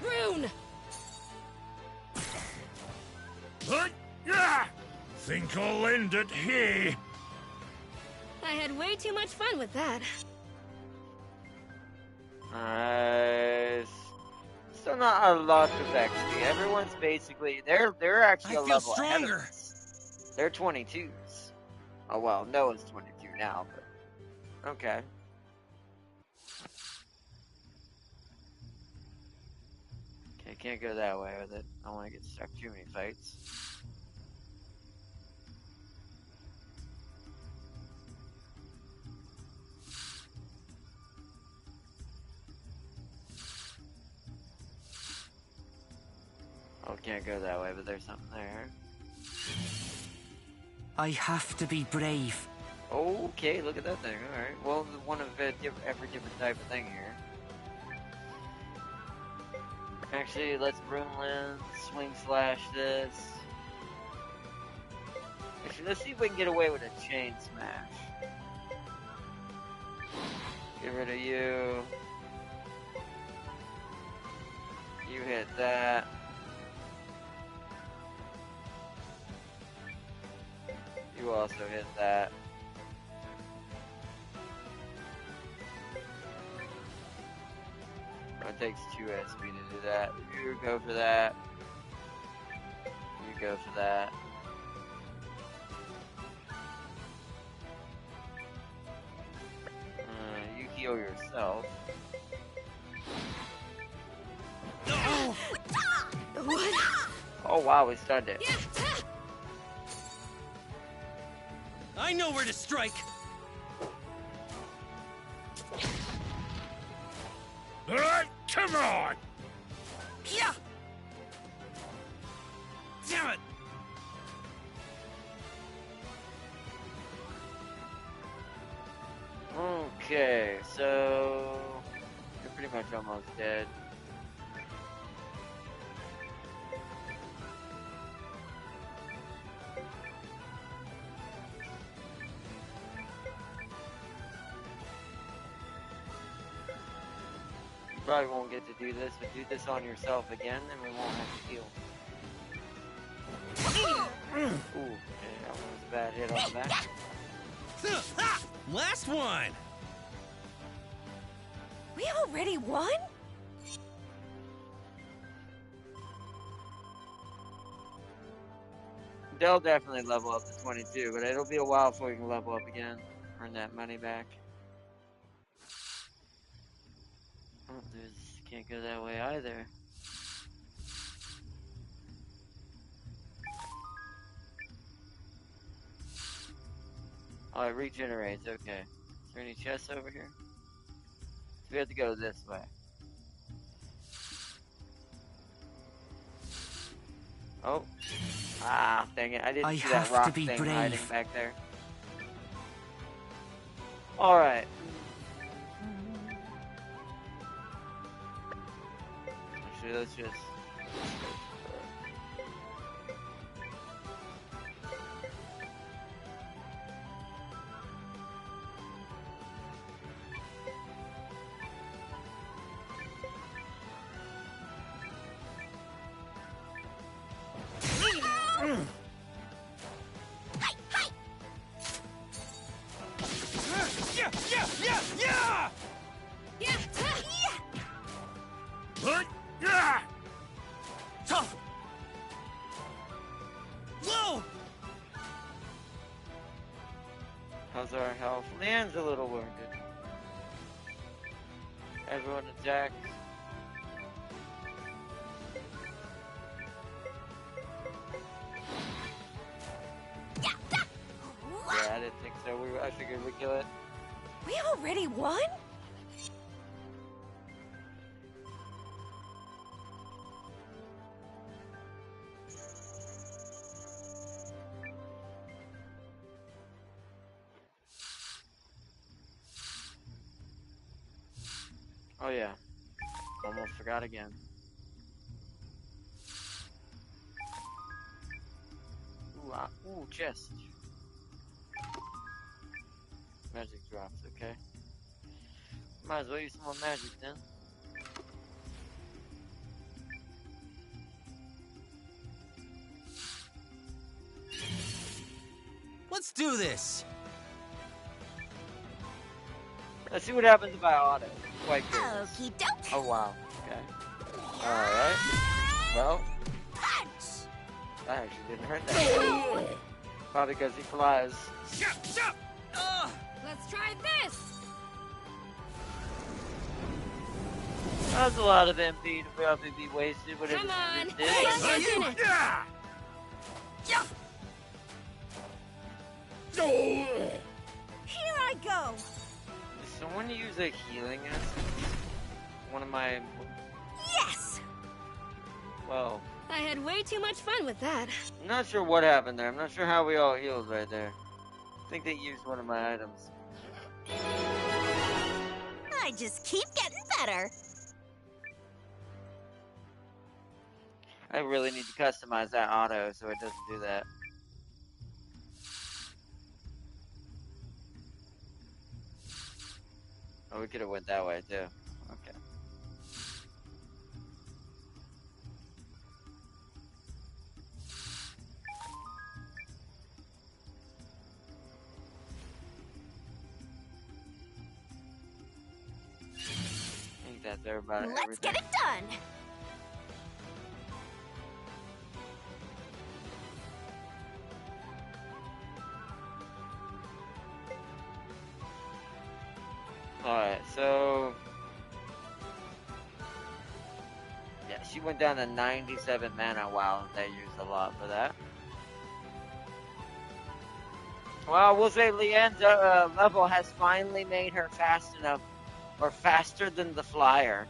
Rune! Think I'll end it here. I had way too much fun with that. Still not a lot of XP. Everyone's basically they're actually a level ahead of us. They're 22s. Oh well, Noah's 22 now, but okay. Okay, can't go that way with it. I don't want to get stuck too many fights. Oh, can't go that way, but there's something there. I have to be brave. Okay, look at that thing. Alright. Well, one of every different type of thing here. Actually, let's Rune Lens, Swing Slash this. Actually, let's see if we can get away with a Chain Smash. Get rid of you. hit that. You also hit that. It takes 2 SP to do that. You go for that. You go for that. You heal yourself. What? Oh wow, we stunned it. I know where to strike. Come on! Yeah. Damn it. Okay, so you're pretty much almost dead. You probably won't get to do this, but do this on yourself again, then we won't have to heal. Ooh, okay, that was a bad hit on the back. Last one. We already won? They'll definitely level up to 22, but it'll be a while before you can level up again. Earn that money back. Oh, can't go that way either. Oh, it regenerates, okay. Is there any chests over here? We have to go this way. Oh. Ah, dang it. I didn't see that rock thing hiding back there. Alright. Actually, let's just... Whoa! How's our health? Leanne's a little wounded. Everyone attack. Yeah, I didn't think so. I figured we'd kill it. We already won? Oh yeah. Almost forgot again. Ooh, ooh, chest. Magic drops, okay. Might as well use some more magic then. Let's do this. Let's see what happens if I auto. Quite curious. Okie doke. Oh wow. Okay. Alright. Well. Punch! That actually didn't hurt that. Probably because he flies. Let's try this. That's a lot of MP to probably be wasted. Whatever. Come on. Here I go. Does someone use a healing essence? One of my... Yes! Well... I had way too much fun with that. I'm not sure what happened there. I'm not sure how we all healed right there. I think they used one of my items. I just keep getting better. I really need to customize that auto so it doesn't do that. Oh, we could have went that way too. Okay. that's everybody. Let's get it done! Alright, so... yeah, she went down to 97 mana. Wow, they used a lot for that. Well, we'll say Leanne's level has finally made her fast enough, or faster than the flyer.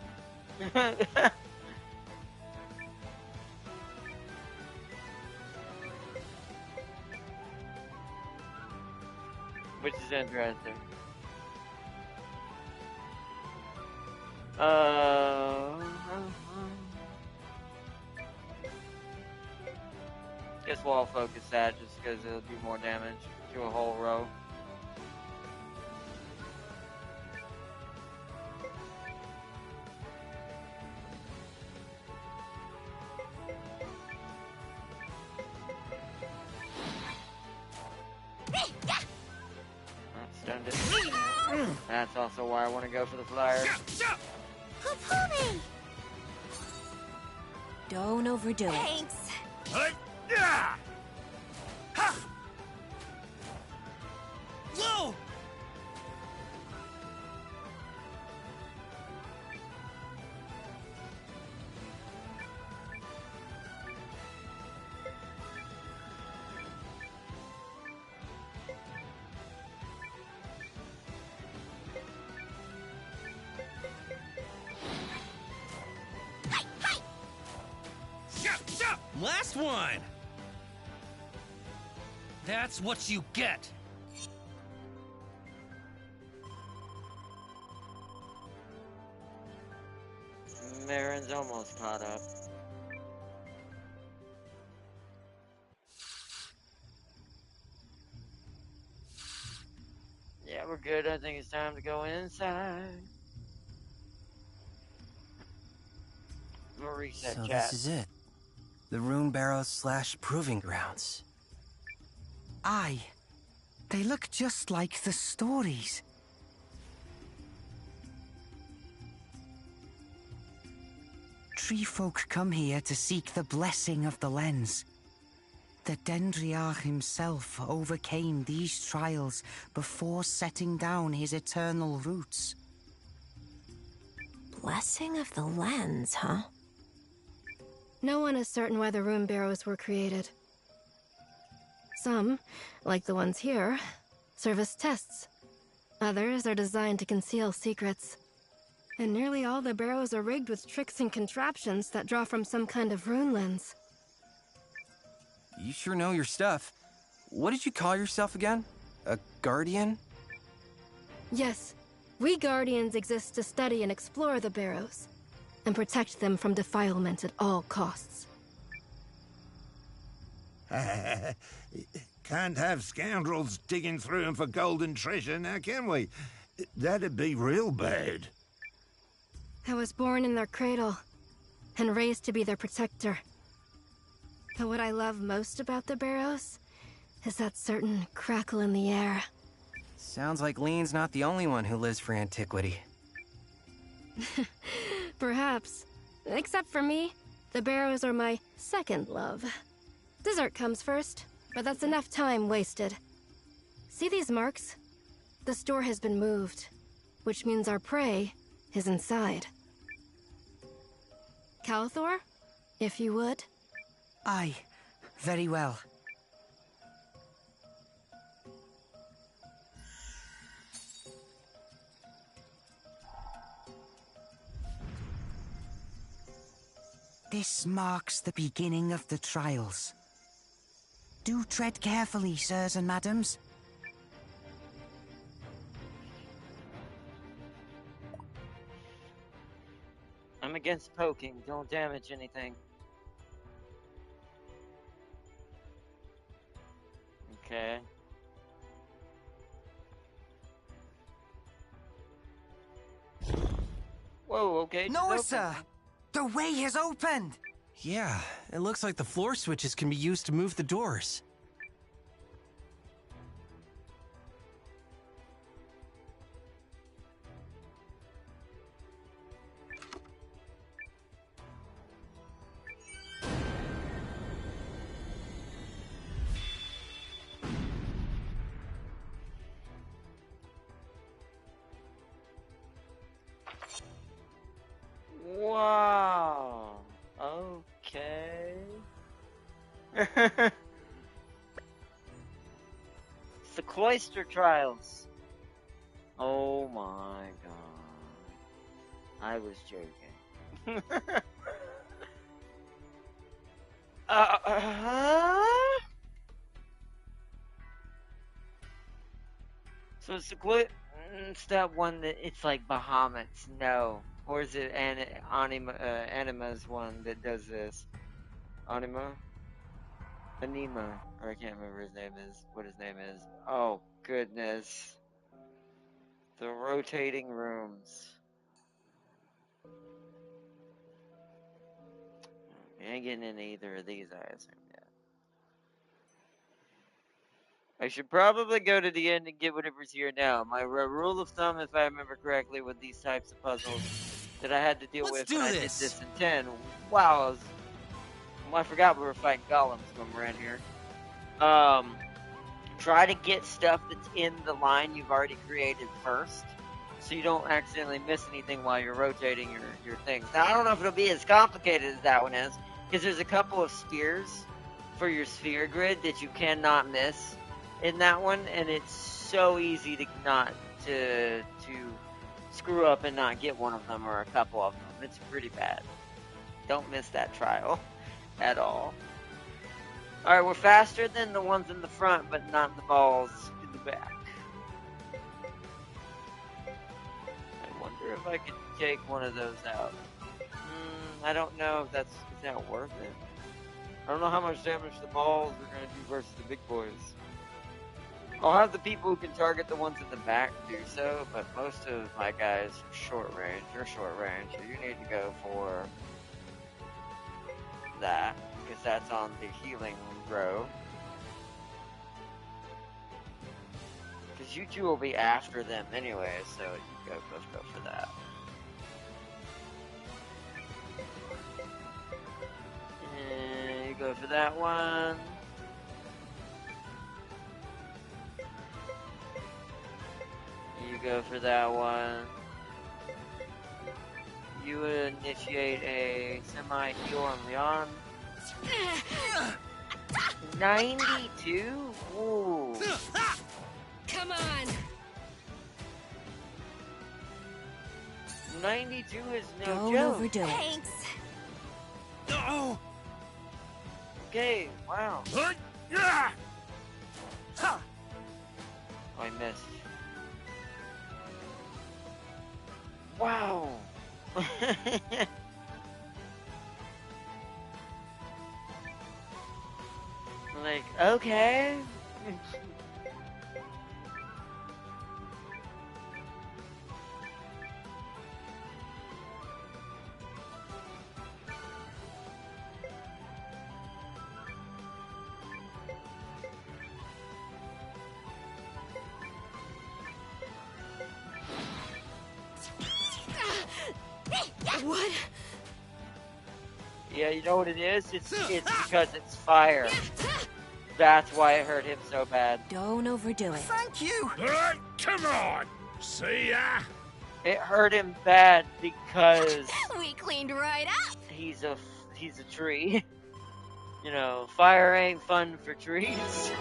Which is interesting. Guess we'll all focus that just because it'll do more damage to a whole row. Stunned it. That's also why I want to go for the flyer. Don't overdo it. Thanks. Whoa! Last one! That's what you get! Marin's almost caught up. Yeah, we're good. I think it's time to go inside. We'll reset So chat. this is it. The Rune Barrows / Proving Grounds. Aye. They look just like the stories. Tree folk come here to seek the blessing of the lens. The Dendriarch himself overcame these trials before setting down his eternal roots. Blessing of the lens, huh? No one is certain why the rune barrows were created. Some, like the ones here, serve as tests. Others are designed to conceal secrets. And nearly all the barrows are rigged with tricks and contraptions that draw from some kind of rune lens. You sure know your stuff. What did you call yourself again? A guardian? Yes, we Guardians exist to study and explore the barrows, and protect them from defilement at all costs. Can't have scoundrels digging through them for golden treasure, now can we? That'd be real bad. I was born in their cradle, and raised to be their protector. But what I love most about the barrows is that certain crackle in the air. Sounds like Lean's not the only one who lives for antiquity. Perhaps. Except for me, the barrows are my second love. Dessert comes first, but that's enough time wasted. See these marks? The store has been moved, which means our prey is inside. Calathor, if you would. Aye, very well. This marks the beginning of the trials. Do tread carefully, sirs and madams. I'm against poking. Don't damage anything. Okay. Whoa, okay. Noah, sir! The way has opened! Yeah, it looks like the floor switches can be used to move the doors. Okay. It's the Cloister Trials. Oh my god. I was joking. So it's that one that it's like Bahamut's, no. Or is it Anima's one that does this? Anima? Anima. Or I can't remember what his name is. Oh, goodness. The rotating rooms. I ain't getting into either of these, I assume, yet. I should probably go to the end and get whatever's here now. My rule of thumb, if I remember correctly, with these types of puzzles that I had to deal with when I did this in 10. Wow, I forgot we were fighting golems when we're in here. Try to get stuff that's in the line you've already created first, so you don't accidentally miss anything while you're rotating your things. Now, I don't know if it'll be as complicated as that one is, because there's a couple of spheres for your sphere grid that you cannot miss in that one, and it's so easy to not to screw up and not get one of them or a couple of them. It's pretty bad. Don't miss that trial at all. Alright, we're faster than the ones in the front, but not the balls in the back. I wonder if I could take one of those out. I don't know if is that worth it? I don't know how much damage the balls are going to do versus the big boys. I'll have the people who can target the ones in the back do so, but most of my guys are short range. You're short range, so you need to go for that, because that's on the healing row. Because you two will be after them anyway, so you both go for that. And you go for that one. You go for that one. You initiate a semi-heal on Leon. 92? Ooh. Come on. 92 is no Don't joke. overdo it. Thanks. No. Okay, wow. Oh, I missed. Wow. Like, okay. What? Yeah, you know what it is? It's because it's fire. That's why it hurt him so bad. Don't overdo it. Thank you. Come on. See ya. It hurt him bad because We cleaned right up. he's a tree. You know, fire ain't fun for trees.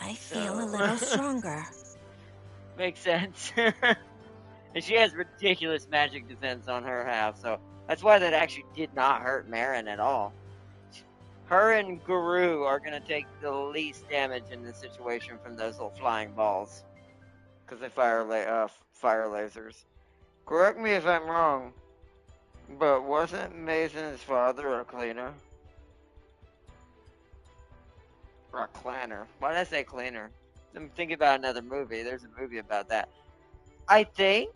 I feel a little stronger. Makes sense. And she has ridiculous magic defense on her half, so that's why that actually did not hurt Marin at all. Her and Guru are going to take the least damage in this situation from those little flying balls. Because they fire lasers. Correct me if I'm wrong, but wasn't Mason's father a cleaner? Or a clanner? Why did I say cleaner? I'm thinking about another movie. There's a movie about that. I think.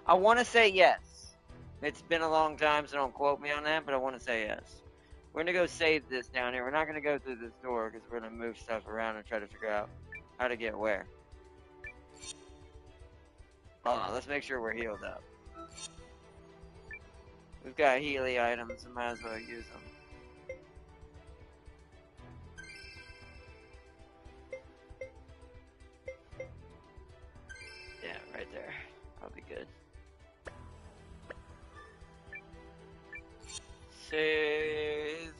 I want to say yes. It's been a long time, so don't quote me on that, but I want to say yes. We're going to go save this down here. We're not going to go through this door because we're going to move stuff around and try to figure out how to get where. Hold on, let's make sure we're healed up. We've got Healy items, so might as well use them. Yeah, right there. I'll be good. Save.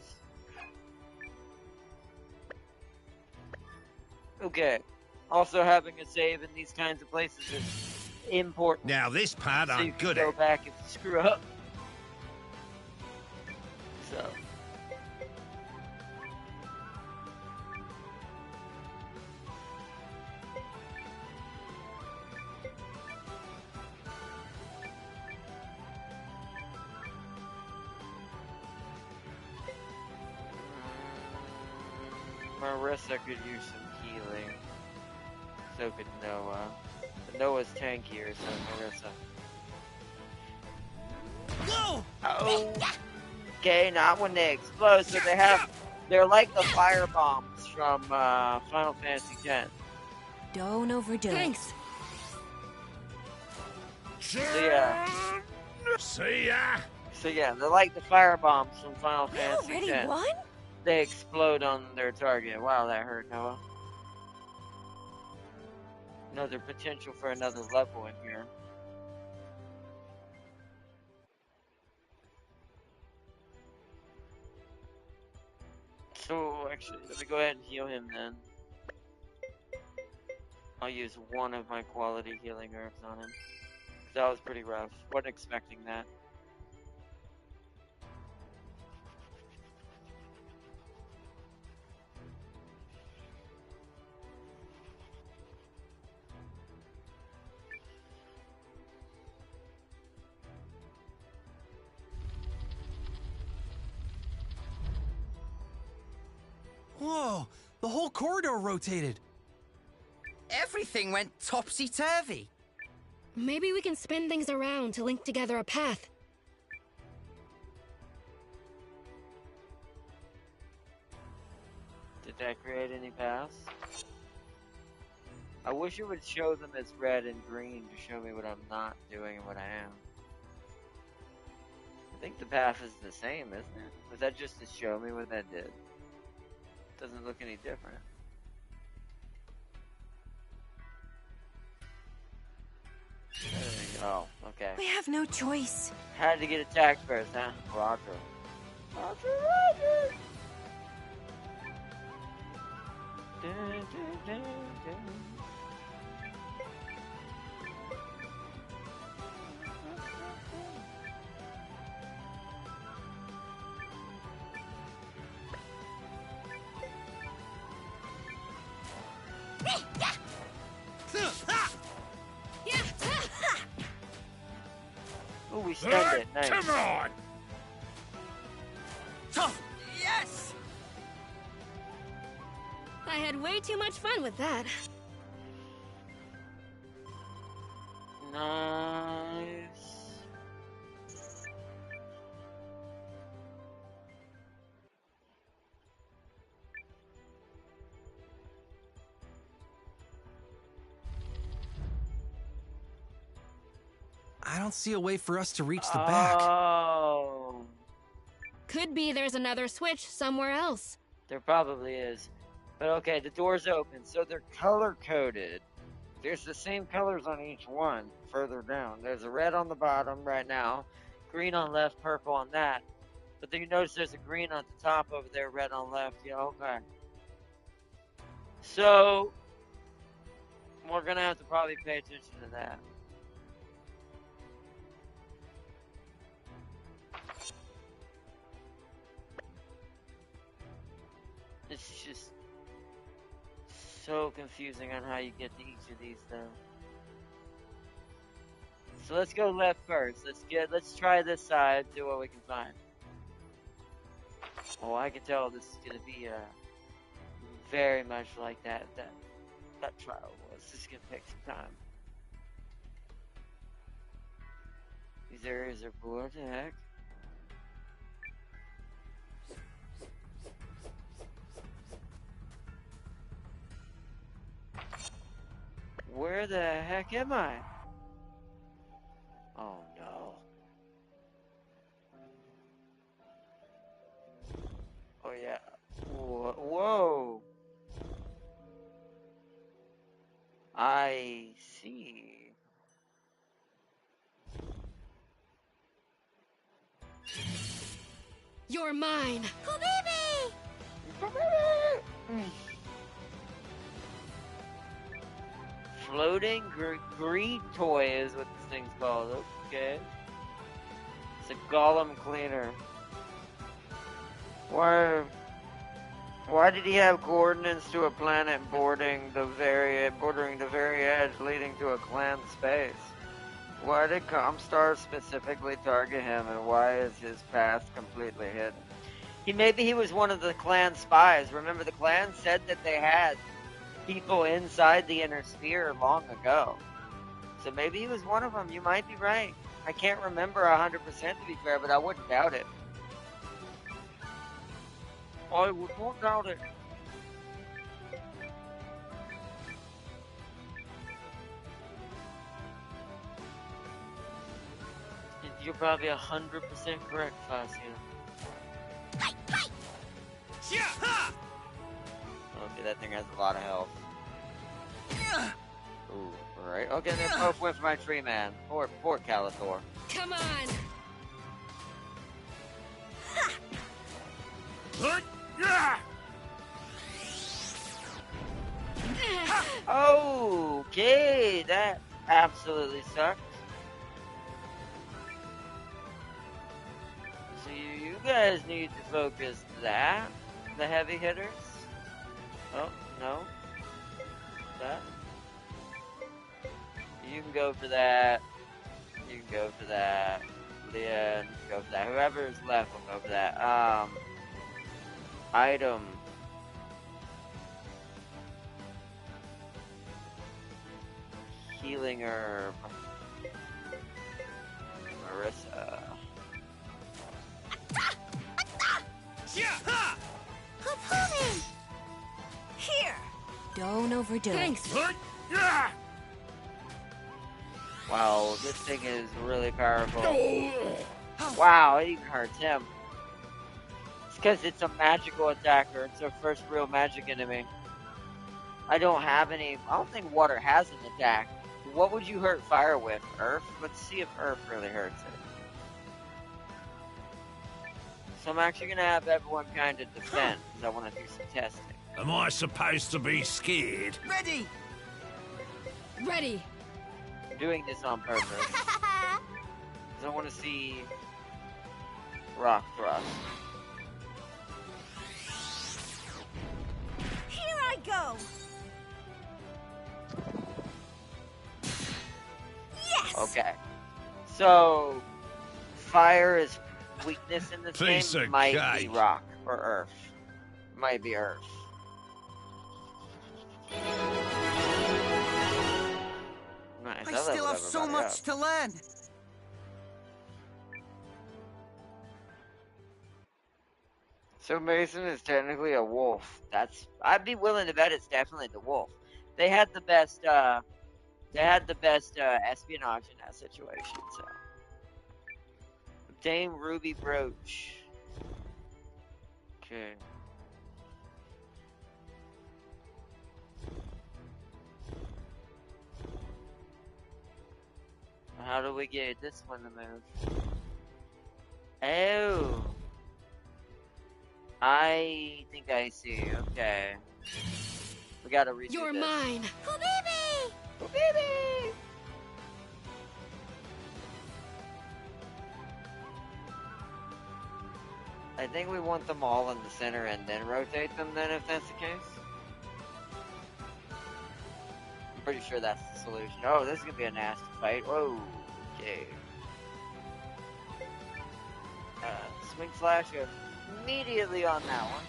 Okay. Also, having a save in these kinds of places is important. Now this part so I'm you can good go at. back if you screw up. So. Marissa could use some healing. So could Noah. But Noah's tankier, so Marissa. Go! Oh. Okay, not when they explode. So they're like the fire bombs from Final Fantasy X. Don't overdo Thanks. it. So yeah. See ya! So yeah, they're like the fire bombs from Final Fantasy already X. won? They explode on their target. Wow, that hurt, Noah. Another potential for another level in here. So, actually, let me go ahead and heal him then. I'll use one of my quality healing herbs on him. That was pretty rough. Wasn't expecting that. Whoa, the whole corridor rotated. Everything went topsy-turvy. Maybe we can spin things around to link together a path. Did that create any paths? I wish it would show them as red and green to show me what I'm not doing and what I am. I think the path is the same, isn't it? Was that just to show me what that did? Doesn't look any different. Oh, okay. We have no choice. Had to get attacked first, huh? Roger. Roger. Dun, dun, dun, dun. Oh, we stunned it. Nice. Come on! Yes! I had way too much fun with that. Nice. I don't see a way for us to reach the back. Oh. Could be there's another switch somewhere else. There probably is. But okay, the door's open, so they're color-coded. There's the same colors on each one further down. There's a red on the bottom right now, green on left, purple on that. But then you notice there's a green on the top over there, red on left. Yeah, okay. So, we're going to have to probably pay attention to that. It's just so confusing on how you get to each of these though. So let's go left first. Let's try this side, see what we can find. Oh, I can tell this is gonna be very much like that trial was. This is gonna take some time. These areas are what the heck? Where the heck am I? Oh no. Oh yeah. Whoa. I see. You're mine. Habibi! Floating greed toy is what this thing's called. Okay. It's a golem cleaner. Why did he have coordinates to a planet bordering the very edge leading to a clan space? Why did Comstar specifically target him, and why is his past completely hidden? Maybe he was one of the clan spies. Remember, the clan said that they had people inside the inner sphere long ago. So maybe he was one of them. You might be right. I can't remember 100% to be fair, but I wouldn't doubt it. I won't doubt it. You're probably 100% correct, Fasio. Okay, that thing has a lot of health. Ooh, alright. Okay, then both went for my tree man. Poor Calathor. Come on. Okay, that absolutely sucked. So you guys need to focus that. The heavy hitters. Oh, no. That. You can go for that. You can go for that. Leah, you can go for that. Whoever's left will go for that. Item. Healing herb. Marissa. Here. Don't overdo Thanks. it. Wow, this thing is really powerful. Wow, it even hurts him. It's because it's a magical attacker. It's our first real magic enemy. I don't think water has an attack. What would you hurt fire with? Earth? Let's see if Earth really hurts it. So I'm actually going to have everyone kind of defend, because I want to do some testing. Am I supposed to be scared? Ready! Ready! I'm doing this on purpose. Because I want to see rock thrust. Here I go. Yes. Okay. So, fire is weakness in this Piece game. of Might be cake. rock or earth. Might be earth. Nice. I that still leveled have so everybody much up. to learn. So Mason is technically a wolf. I'd be willing to bet it's definitely the wolf. They had the best espionage in that situation, so. Obtain ruby brooch. Okay. How do we get this one to move? Oh. I think I see. Okay. We gotta redo You're this. mine. Habibi! Habibi! I think we want them all in the center and then rotate them then, if that's the case. I'm pretty sure that's the solution. Oh, this is gonna be a nasty fight. Whoa, okay. Swing Flash goes immediately on that one.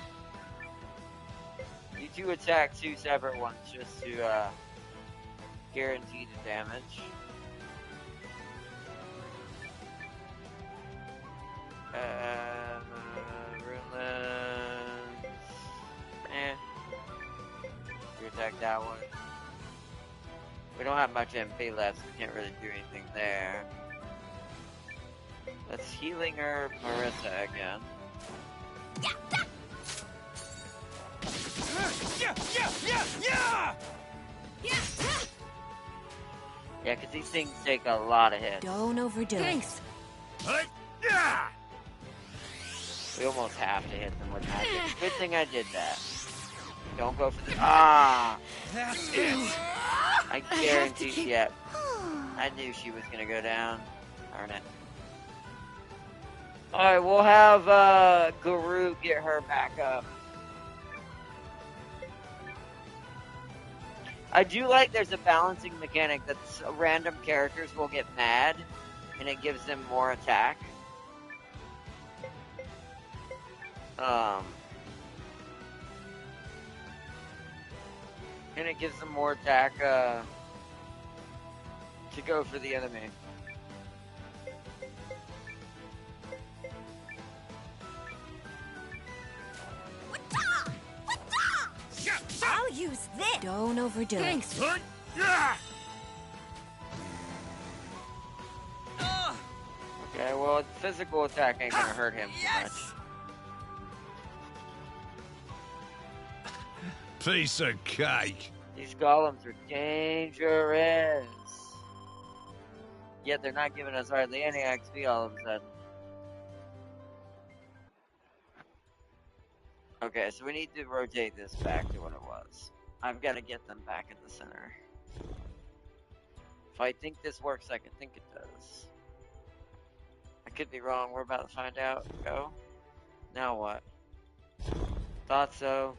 You two attack two separate ones just to guarantee the damage. Runelands. You attack that one. We don't have much MP left, so we can't really do anything there. Let's Healing Herb Marissa again. Yeah, because these things take a lot of hits. Don't overdo Thanks. it. We almost have to hit them with magic. Good thing I did that. Don't go for the... Ah! That's it. I guarantee... Yep. I knew she was gonna go down. Darn it. Alright, we'll have Guru get her back up. I do like there's a balancing mechanic that random characters will get mad, and it gives them more attack. And it gives them more attack to go for the enemy. I'll use this. Don't overdo it. Thanks. Okay, well, physical attack ain't gonna hurt him too much. Piece of cake. These golems are dangerous. Yet they're not giving us hardly any XP all of a sudden. Okay, so we need to rotate this back to what it was. I've got to get them back at the center. If I think this works like I think it does. I could be wrong. We're about to find out. Go. Now what? Thought so.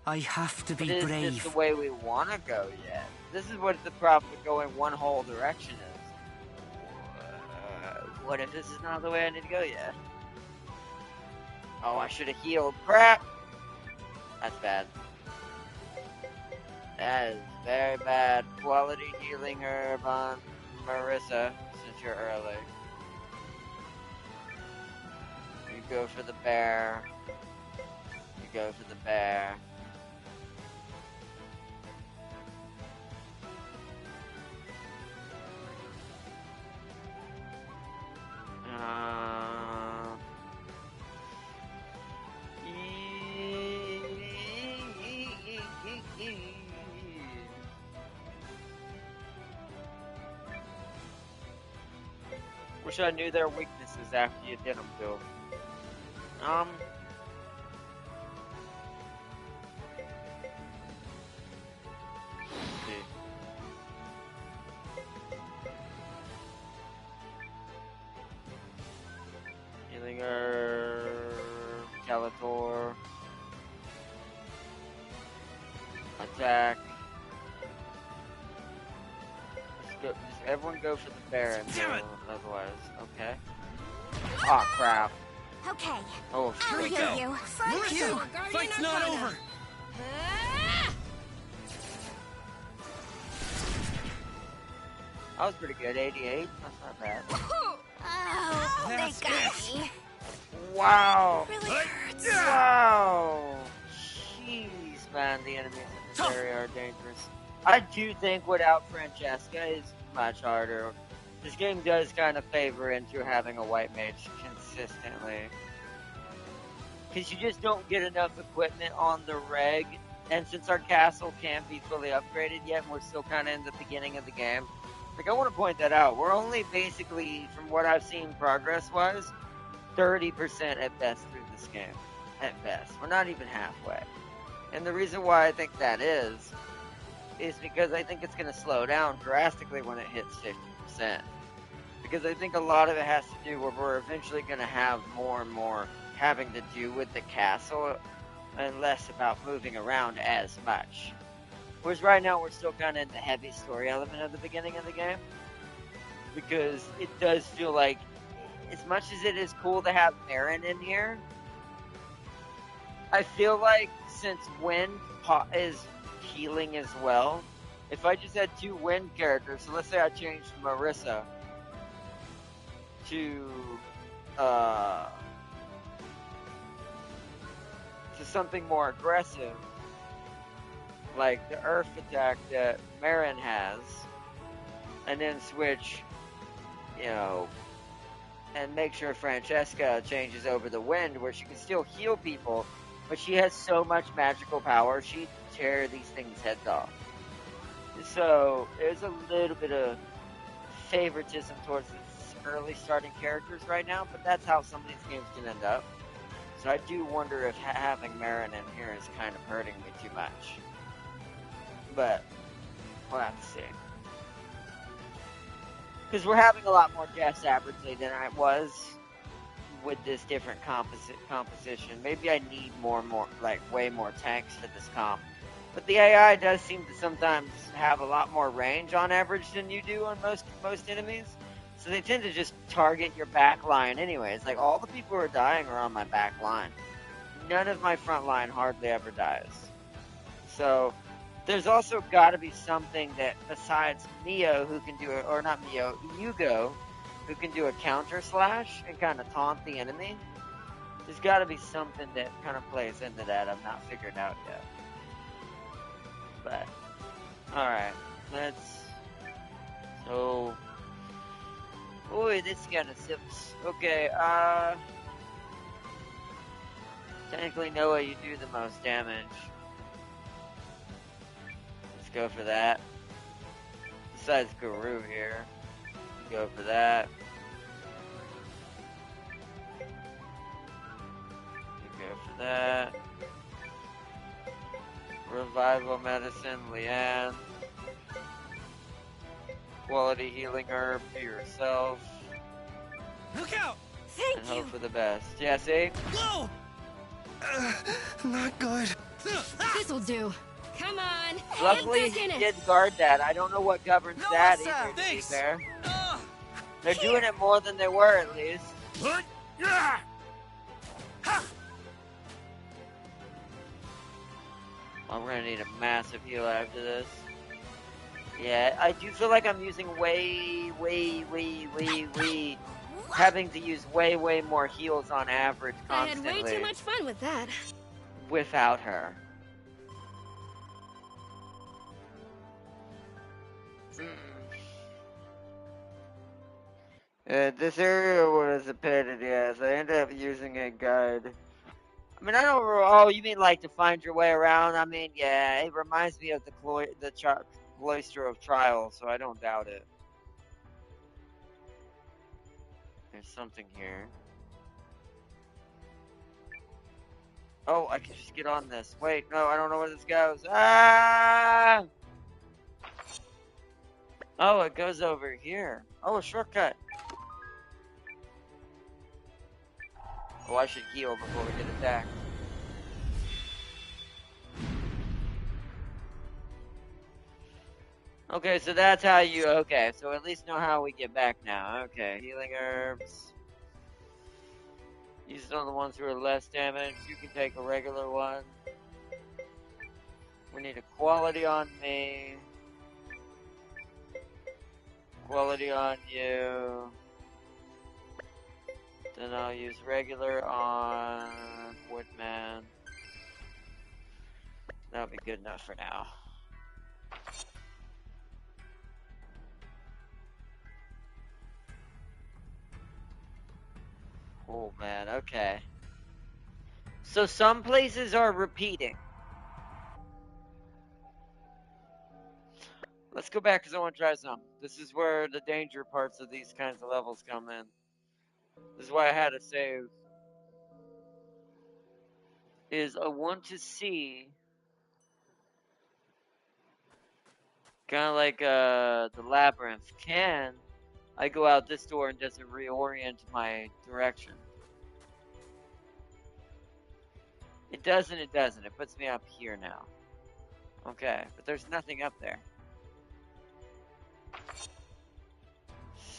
I have to be But brave. is this the way we want to go yet? This is what the problem with going one whole direction is. What if this is not the way I need to go yet? Oh, I should have healed. Crap! That's bad. That is very bad. Quality healing herb on Marissa, since you're early. You go for the bear. You go for the bear. Wish I knew their weaknesses after you did them to them. Let's see. Healing herb, Calator, attack. Let's go. Just everyone go for the bear and otherwise. Okay. Oh crap. Okay. Oh I'll shit. heal you. Marissa, fight's not over. That was pretty good. 88. That's not bad. Oh, That's they got me. Wow. Really hurts. Wow. Jeez, man, the enemies in this area are dangerous. I do think without Francesca is much harder. This game does kind of favor into having a white mage consistently. Because you just don't get enough equipment on the reg. And since our castle can't be fully upgraded yet, and we're still kind of in the beginning of the game, like I want to point that out. We're only basically, from what I've seen progress-wise, 30% at best through this game. At best. We're not even halfway. And the reason why I think that is because I think it's going to slow down drastically when it hits 50%. Because I think a lot of it has to do where we're eventually going to have more and more having to do with the castle and less about moving around as much. Whereas right now we're still kind of in the heavy story element of the beginning of the game. Because it does feel like, as much as it is cool to have Marin in here, I feel like since Wind is healing as well, if I just had 2 Wind characters, so let's say I changed Marissa to something more aggressive, like the Earth attack that Marin has, and then switch, you know, and make sure Francesca changes over the Wind, where she can still heal people, but she has so much magical power, she'd tear these things' heads off. So there's a little bit of favoritism towards its early starting characters right now, but that's how some of these games can end up. So I do wonder if having Marin in here is kind of hurting me too much. But we'll have to see. Because we're having a lot more deaths averagely than I was with this different composition. Maybe I need way more tanks for this comp. But the AI does seem to sometimes have a lot more range on average than you do on most enemies. So they tend to just target your back line anyways. Like, all the people who are dying are on my back line. None of my front line hardly ever dies. So there's also got to be something that, besides Mio, who can do it, or not Mio, Yugo, who can do a counter slash and kind of taunt the enemy. There's got to be something that kind of plays into that. I'm not figured out yet. But, alright, so, boy, this kind of sips. Okay, technically Noah, you do the most damage. Let's go for that. Besides Guru here, go for that. Go for that. Revival medicine, Leanne. Quality healing herb for yourself. Look out! And hope for the best. Yeah, see? Go! Not good. This'll do. Come on. Luckily, get back in he it. did guard that. I don't know what governs that either, to be Thanks. fair. They're doing it more than they were, at least. Oh, we're gonna need a massive heal after this. Yeah, I do feel like I'm using having to use way more heals on average I had constantly. way too much fun with that. Without her. This area was a pitted, yes. I ended up using a guide. I mean, I don't. Oh, you mean like to find your way around? I mean, yeah, it reminds me of the Cloister of Trials, so I don't doubt it. There's something here. Oh, I can just get on this. Wait, no, I don't know where this goes. Ah! Oh, it goes over here. Oh, a shortcut. Oh, I should heal before we get attacked. Okay, so that's how you... Okay, so at least know how we get back now. Okay, healing herbs. Use it on the ones who are less damaged. You can take a regular one. We need a quality on me. Quality on you. Then I'll use regular on Woodman. That'll be good enough for now. Oh man, okay. So some places are repeating. Let's go back because I want to try some. This is where the danger parts of these kinds of levels come in. This is why I had to save. Is I want to see, kind of like the labyrinth. Can I go out this door and does it reorient my direction? It doesn't, it doesn't. It puts me up here now. Okay, but there's nothing up there.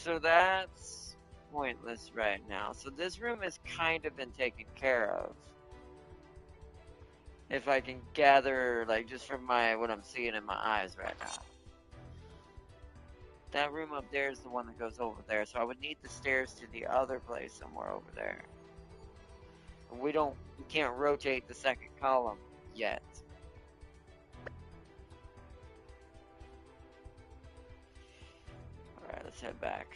So that's pointless right now. So this room has kind of been taken care of. If I can gather, like, just from what I'm seeing in my eyes right now. That room up there is the one that goes over there, so I would need the stairs to the other place somewhere over there. We can't rotate the second column yet. Alright, let's head back.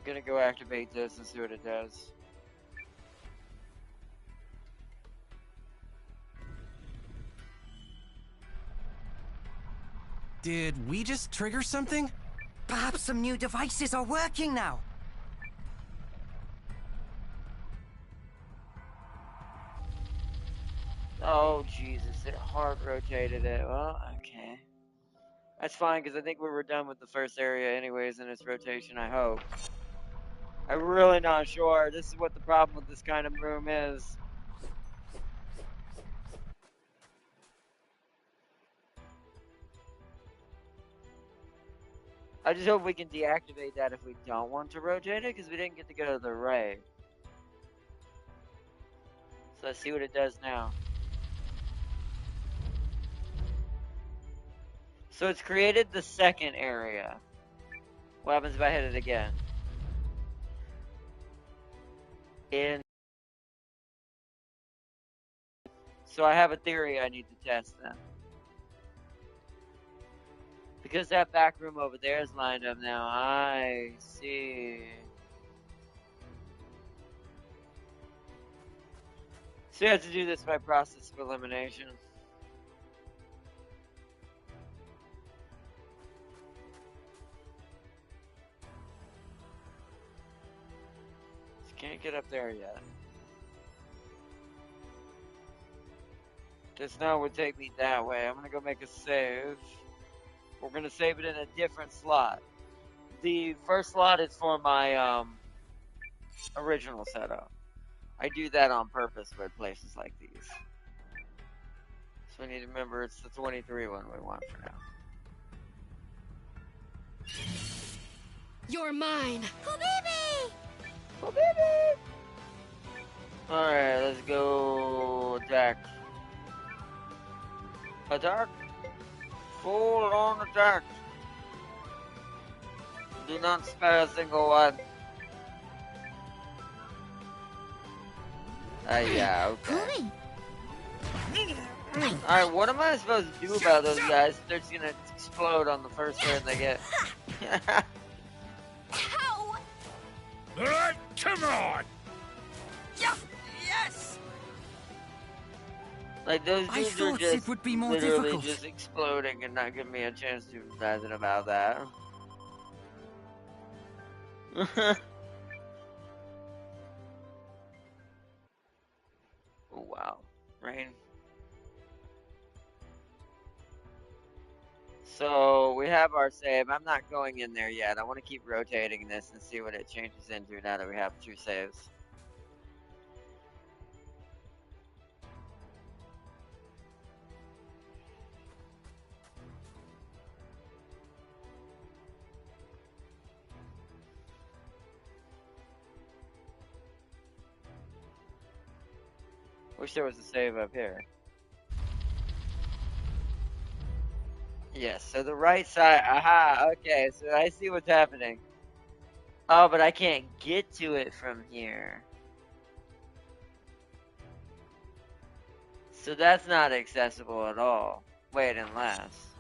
Gonna go activate this and see what it does. Did we just trigger something? Perhaps some new devices are working now. Oh, Jesus, it hard rotated it. Well, okay. That's fine, because I think we were done with the first area anyways in its rotation, I hope. I'm really not sure. This is what the problem with this kind of room is. I just hope we can deactivate that if we don't want to rotate it, because we didn't get to go to the raid. So let's see what it does now. So it's created the second area. What happens if I hit it again? So I have a theory I need to test then. Because that back room over there is lined up now. I see. So you have to do this by process of elimination. Just can't get up there yet. This now would take me that way. I'm gonna go make a save. We're gonna save it in a different slot. The first slot is for my original setup. I do that on purpose with places like these. So we need to remember it's the 23 one we want for now. You're mine. Habibi! Habibi! Alright, let's go attack. Attack! Full on attack! Do not spare a single one. Yeah, okay. Alright, what am I supposed to do about those guys? They're just gonna explode on the first turn they get. Alright, come on! Yes! Like, those I dudes are thought just it would be more literally difficult. just exploding and not giving me a chance to do nothing about that. Oh, wow. Rain. So, we have our save. I'm not going in there yet. I want to keep rotating this and see what it changes into now that we have 2 saves. Wish there was a save up here. Yes, so the right side, aha, okay, so I see what's happening. Oh, but I can't get to it from here. So that's not accessible at all. Wait, unless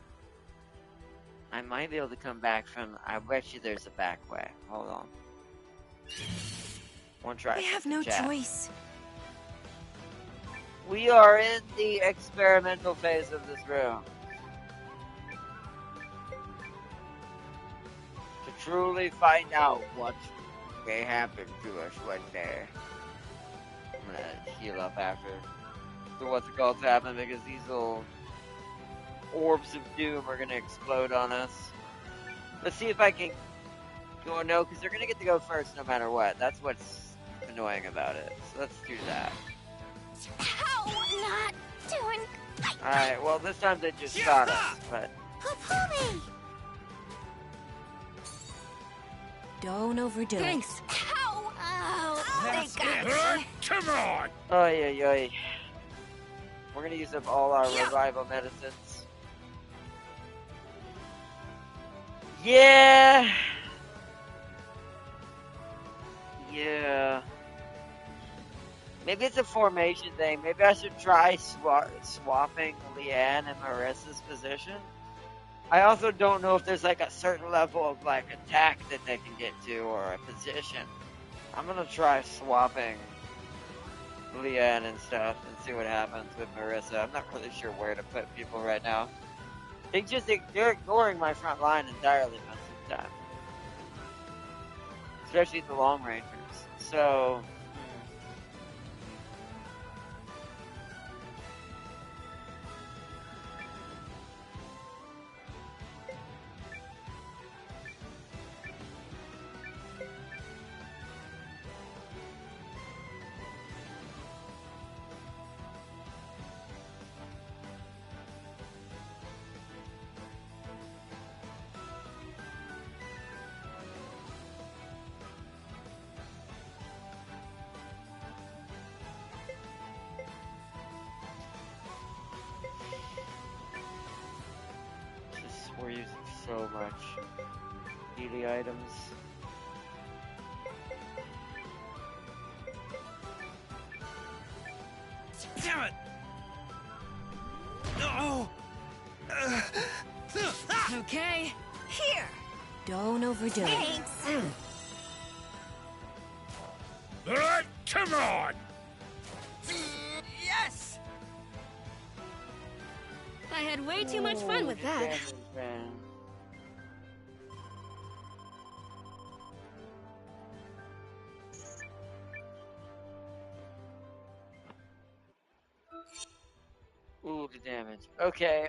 I might be able to come back from, I bet you there's a back way. Hold on. One try. I have no choice. We are in the experimental phase of this room. To truly find out what may happen to us one day. I'm gonna heal up after the what's it called happen because these little orbs of doom are gonna explode on us. Let's see if I can go. No, because they're gonna get to go first no matter what. That's what's annoying about it. So let's do that. How not doing? Alright, well this time they just shot us, but Habibi! Don't overdo Thanks. Ow! Oh, they got me. Come on! Oy. We're gonna use up all our revival medicines. Yeah. Maybe it's a formation thing. Maybe I should try swapping Leanne and Marissa's position. I also don't know if there's like a certain level of like attack that they can get to or a position. I'm gonna try swapping Leanne and stuff and see what happens with Marissa. I'm not really sure where to put people right now. They're ignoring my front line entirely most of the time. Especially the long rangers. So we're using so much melee items. Damn it! No! Okay. Here. Don't overdo it. Thanks. Come on! Yes! I had way too much fun with that. Ooh, the damage. Okay,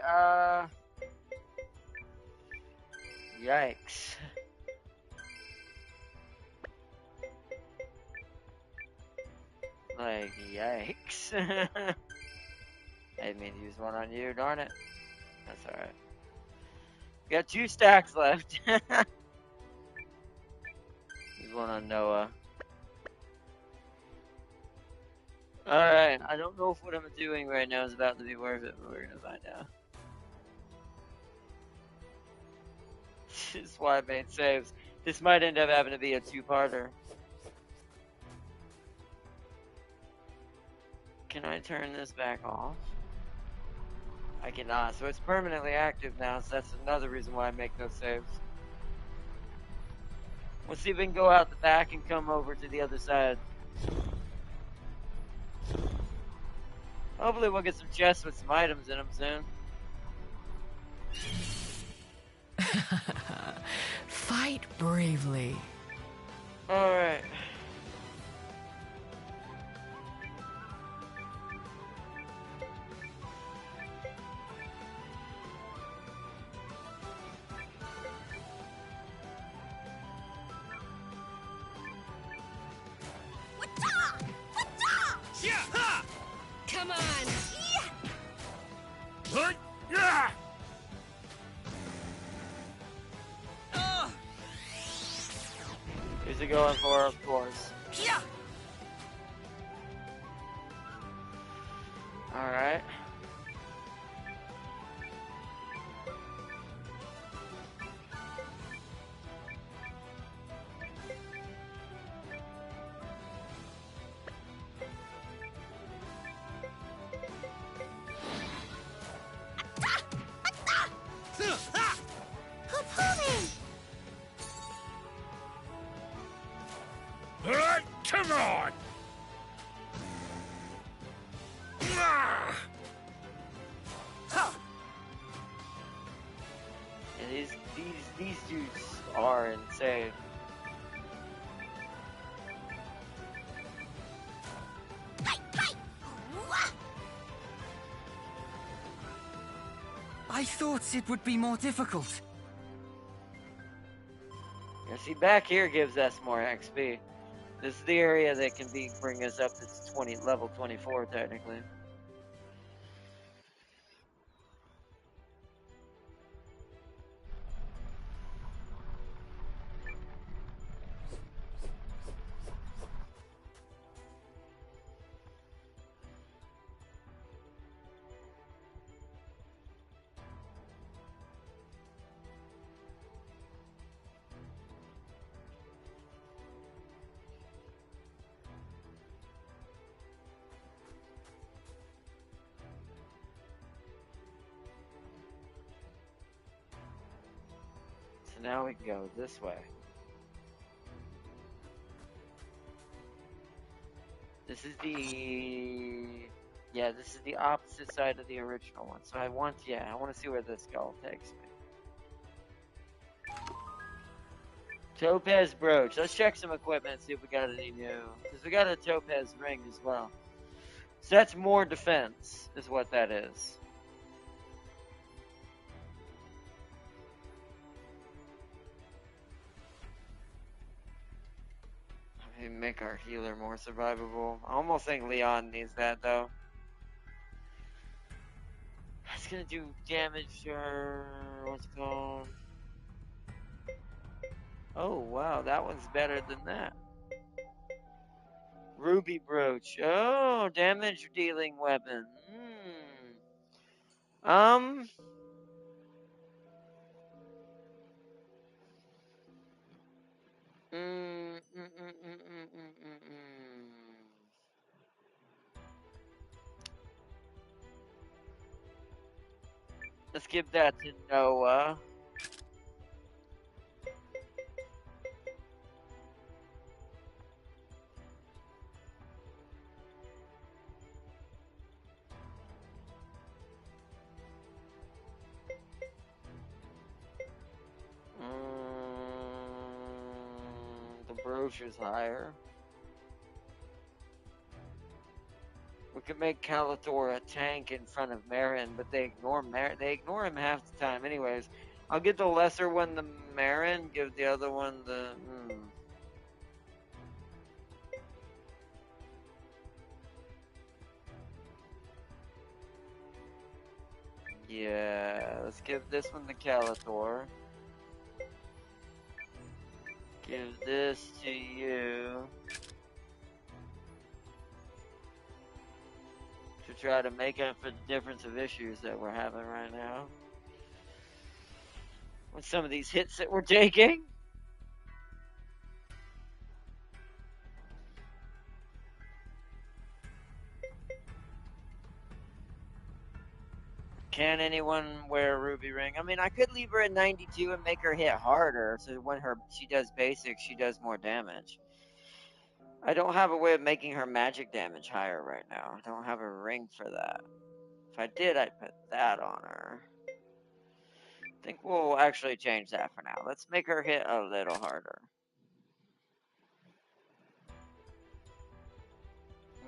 yikes. Like, yikes. I didn't mean to use one on you, darn it. That's alright. Got 2 stacks left. Use one on Noah. Alright, I don't know if what I'm doing right now is about to be worth it, but we're gonna find out. This is why I made saves. This might end up having to be a 2-parter. Can I turn this back off? I cannot, so it's permanently active now, so that's another reason why I make those saves. Let's see if we can go out the back and come over to the other side. Hopefully we'll get some chests with some items in them soon. Fight bravely. Alright. Come on. Who's it going for, of course? Alright. Come on! Yeah, these dudes are insane. I thought it would be more difficult. Yeah, see, back here gives us more XP. This is the area that can bring us up to level 24, technically. So now we can go this way. This is the... Yeah, this is the opposite side of the original one. So I want to see where this skull takes me. Topaz brooch. Let's check some equipment, see if we got any new. Because we got a topaz ring as well. So that's more defense, is what that is. Make our healer more survivable. I almost think Leon needs that though. It's gonna do damage or what's it called? Oh wow, that one's better than that. Ruby brooch. Oh, damage dealing weapon. Let's give that to Noah. The brooch is higher. We could make Calator a tank in front of Marin, but they ignore him half the time anyways. I'll give the lesser one the Marin, give the other one the... Yeah, let's give this one the Calator. Give this to you. To try to make up for the difference of issues that we're having right now. With some of these hits that we're taking. Can anyone wear a ruby ring? I mean, I could leave her at 92 and make her hit harder, so when she does basic, she does more damage. I don't have a way of making her magic damage higher right now. I don't have a ring for that. If I did, I'd put that on her. I think we'll actually change that for now. Let's make her hit a little harder.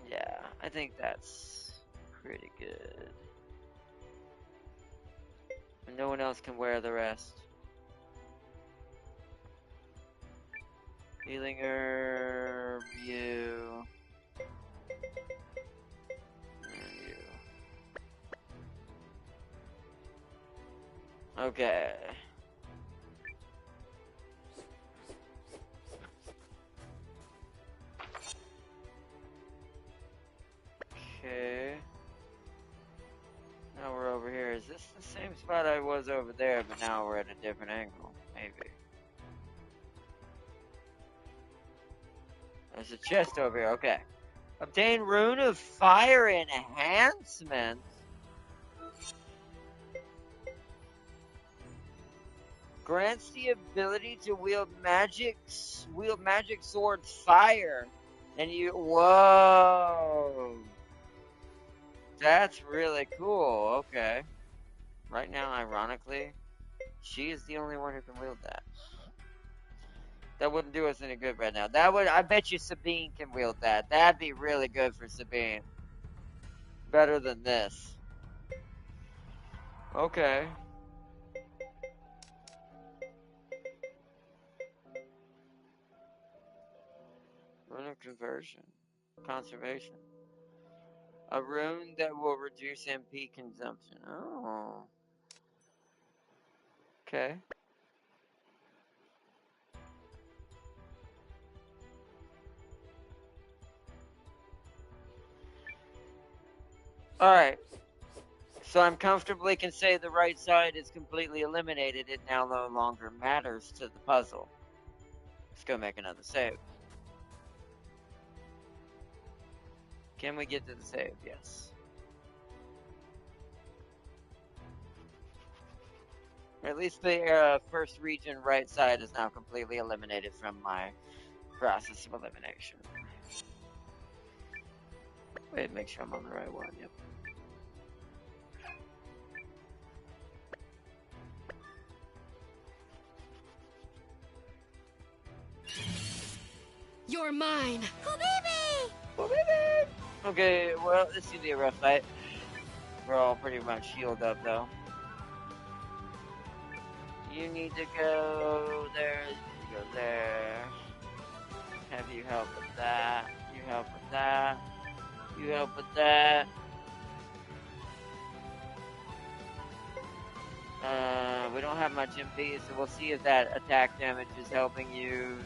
Yeah, I think that's pretty good. And no one else can wear the rest. Healing herb, you. And you. Okay. Okay. Now we're over here. Is this the same spot I was over there, but now we're at a different angle? Maybe. There's a chest over here. Okay. Obtain Rune of Fire Enhancement. Grants the ability to wield magic sword fire. And you, whoa. That's really cool. Okay. Right now, ironically, she is the only one who can wield that. That wouldn't do us any good right now. I bet you Sabine can wield that. That'd be really good for Sabine. Better than this. Okay. Rune of conversion. Conservation. A rune that will reduce MP consumption. Oh. Okay. Alright. So I'm comfortably can say the right side is completely eliminated. It now no longer matters to the puzzle. Let's go make another save. Can we get to the save? Yes. At least the first region right side is now completely eliminated from my process of elimination. Wait, make sure I'm on the right one, yep. You're mine! Habibi! Okay, well, this should be a rough fight. We're all pretty much healed up, though. You need to go there, you go there. Have you help with that, you help with that, you help with that. We don't have much MP, so we'll see if that attack damage is helping you.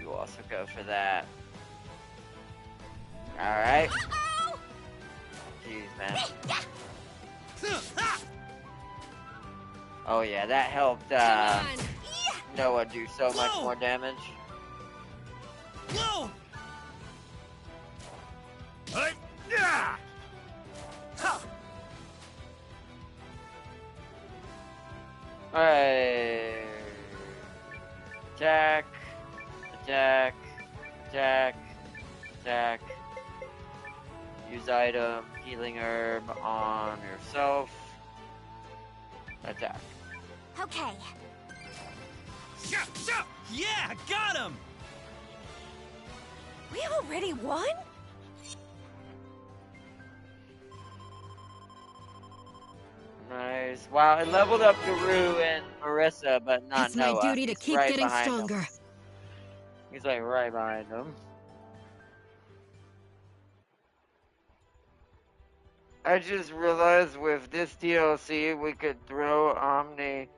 You also go for that. Alright. Jeez, man. Oh yeah, that helped Noah do so much more damage. Whoa! Alright. Attack. Attack. Attack. Attack. Use item. Healing herb on yourself. Attack. Okay. Yeah, got him! We already won? Nice. Wow, it leveled up Guru and Marissa, but not It's my Noah. duty to He's keep right getting behind stronger. him. He's like right behind him. I just realized with this DLC we could throw Omni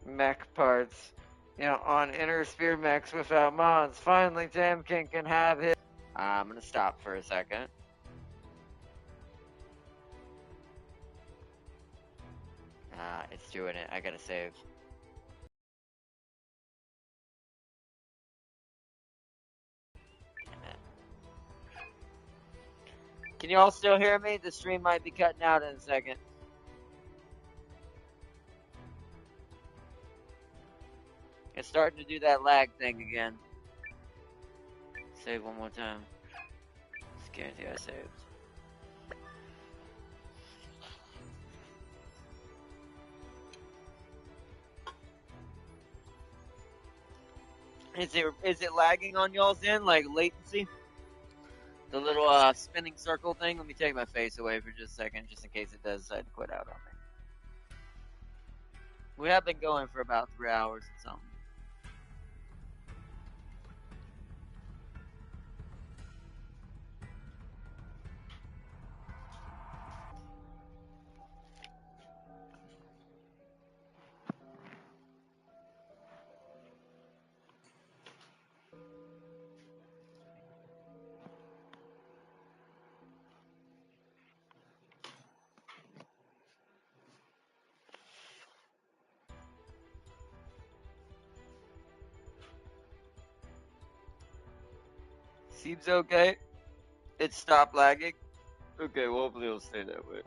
mech parts, on inner sphere mechs without mods. Finally, Tamkin can have his. I'm gonna stop for a second. It's doing it. I gotta save. Damn it. Can you all still hear me? The stream might be cutting out in a second. It's starting to do that lag thing again. Save one more time. Just guarantee I saved. Is it lagging on y'all's end, like latency? The little spinning circle thing? Let me take my face away for just a second, just in case it does decide to quit out on me. We have been going for about 3 hours or something. Seems okay. It stopped lagging. Okay, well, hopefully it'll stay that way.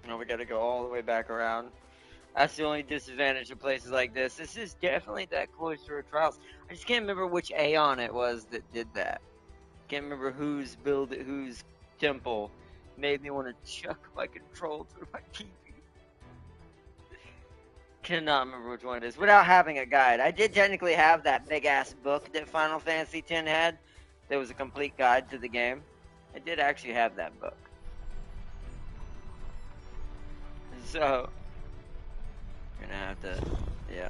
No, we gotta go all the way back around. That's the only disadvantage of places like this. This is definitely that Cloister of Trials. I just can't remember which Aeon it was that did that. Can't remember whose temple made me want to chuck my control through my TV. Cannot remember which one it is without having a guide. I did technically have that big ass book that Final Fantasy X had. That was a complete guide to the game. I did actually have that book. So, you're gonna have to, yeah.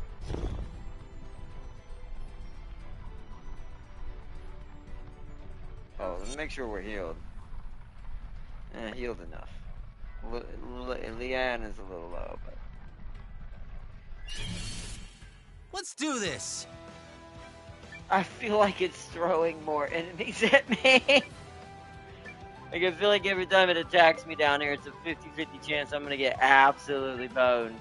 Oh, let's make sure we're healed. Healed enough. Leanne is a little low, but. Let's do this! I feel like it's throwing more enemies at me. Like, I feel like every time it attacks me down here, it's a 50-50 chance I'm gonna get absolutely boned.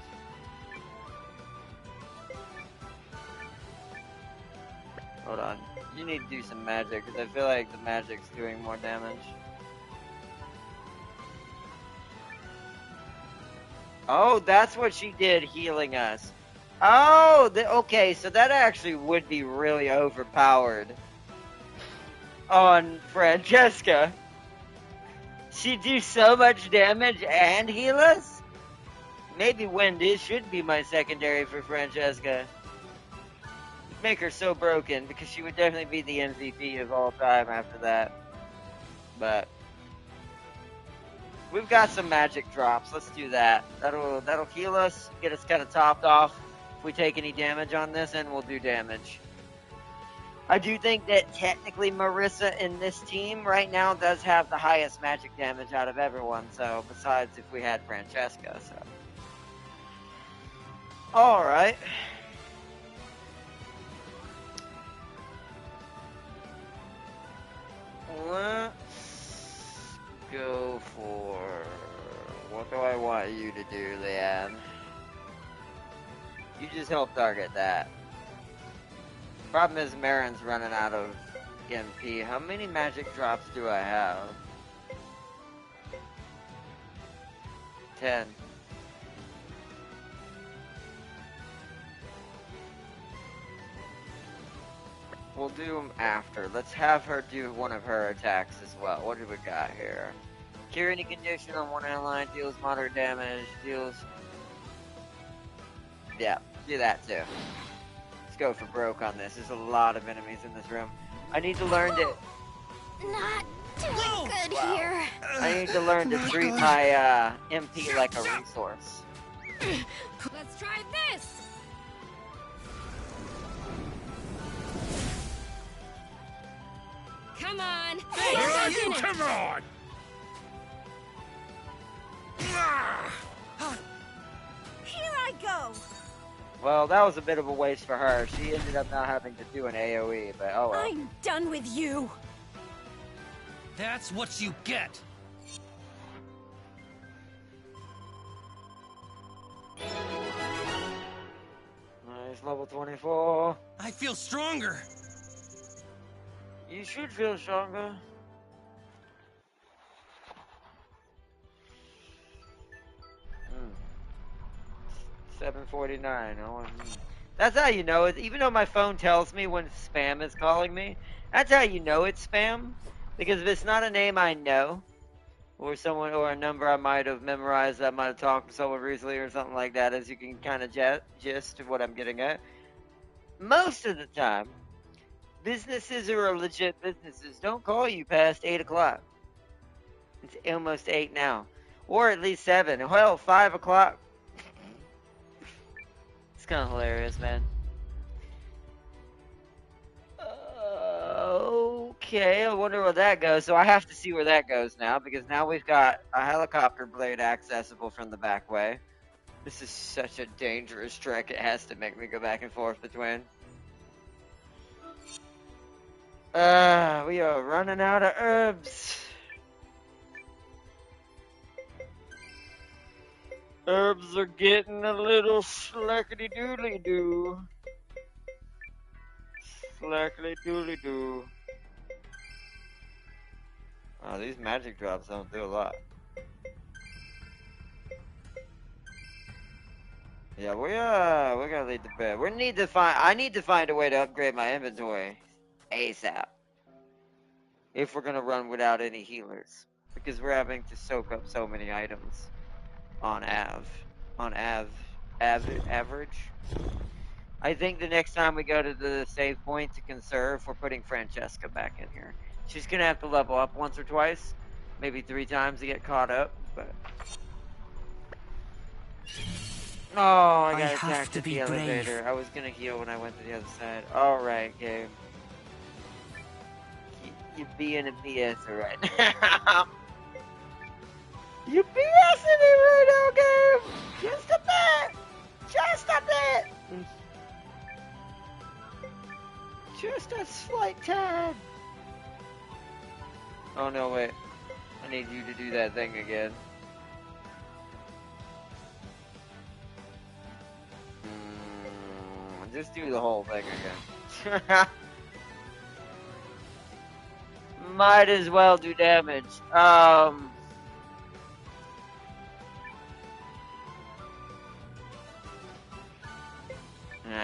Hold on. You need to do some magic, because I feel like the magic's doing more damage. Oh, that's what she did, healing us. Oh, okay, so that actually would be really overpowered on Francesca. She'd do so much damage and heal us? Maybe Wendy should be my secondary for Francesca. Make her so broken, because she would definitely be the MVP of all time after that. But we've got some magic drops. Let's do that. That'll heal us, get us kind of topped off if we take any damage on this, and we'll do damage. I do think that technically Marissa in this team right now does have the highest magic damage out of everyone, so besides if we had Francesca, so. Alright. Let's go for... What do I want you to do, Leanne? You just help target that. Problem is Marin's running out of MP. How many magic drops do I have? 10. We'll do them after. Let's have her do one of her attacks as well. What do we got here? Cure any condition on one ally, deals moderate damage, deals... Yeah, do that too. Let's go for broke on this. There's a lot of enemies in this room. I need to learn to... Not doing good here. I need to learn to treat my MP like a resource. Let's try this! Come on! Come on! Here I go! Well, that was a bit of a waste for her. She ended up not having to do an AoE, but oh well. I'm done with you! That's what you get! Nice, level 24. I feel stronger! You should feel stronger. Mm. 749. Oh, that's how you know it. Even though my phone tells me when spam is calling me, that's how you know it's spam. Because if it's not a name I know, or someone or a number I might have memorized, I might have talked to someone recently or something like that, as you can kind of gist of what I'm getting at. Most of the time, businesses who are legit businesses don't call you past 8 o'clock. It's almost 8 now. Or at least 7. Well, 5 o'clock. It's kind of hilarious, man. Okay, I wonder where that goes. So I have to see where that goes now, because now we've got a helicopter blade accessible from the back way. This is such a dangerous trek, it has to make me go back and forth between. We are running out of herbs. Herbs are getting a little slackety-doodly-doo. Slackety-doodly-doo. Oh, these magic drops don't do a lot. Yeah, we gotta lead the bed. I need to find a way to upgrade my inventory ASAP. If we're gonna run without any healers. Because we're having to soak up so many items. On average. I think the next time we go to the save point to conserve, we're putting Francesca back in here. She's gonna have to level up once or twice. Maybe 3 times to get caught up, but... Oh, I got attacked at the elevator. I was gonna heal when I went to the other side. Alright, game. You're being a BS right now. You're BSing me right now, game! Just a bit! Just a bit! Just a slight tad. Oh no, wait. I need you to do that thing again. Just do the whole thing again. Might as well do damage. I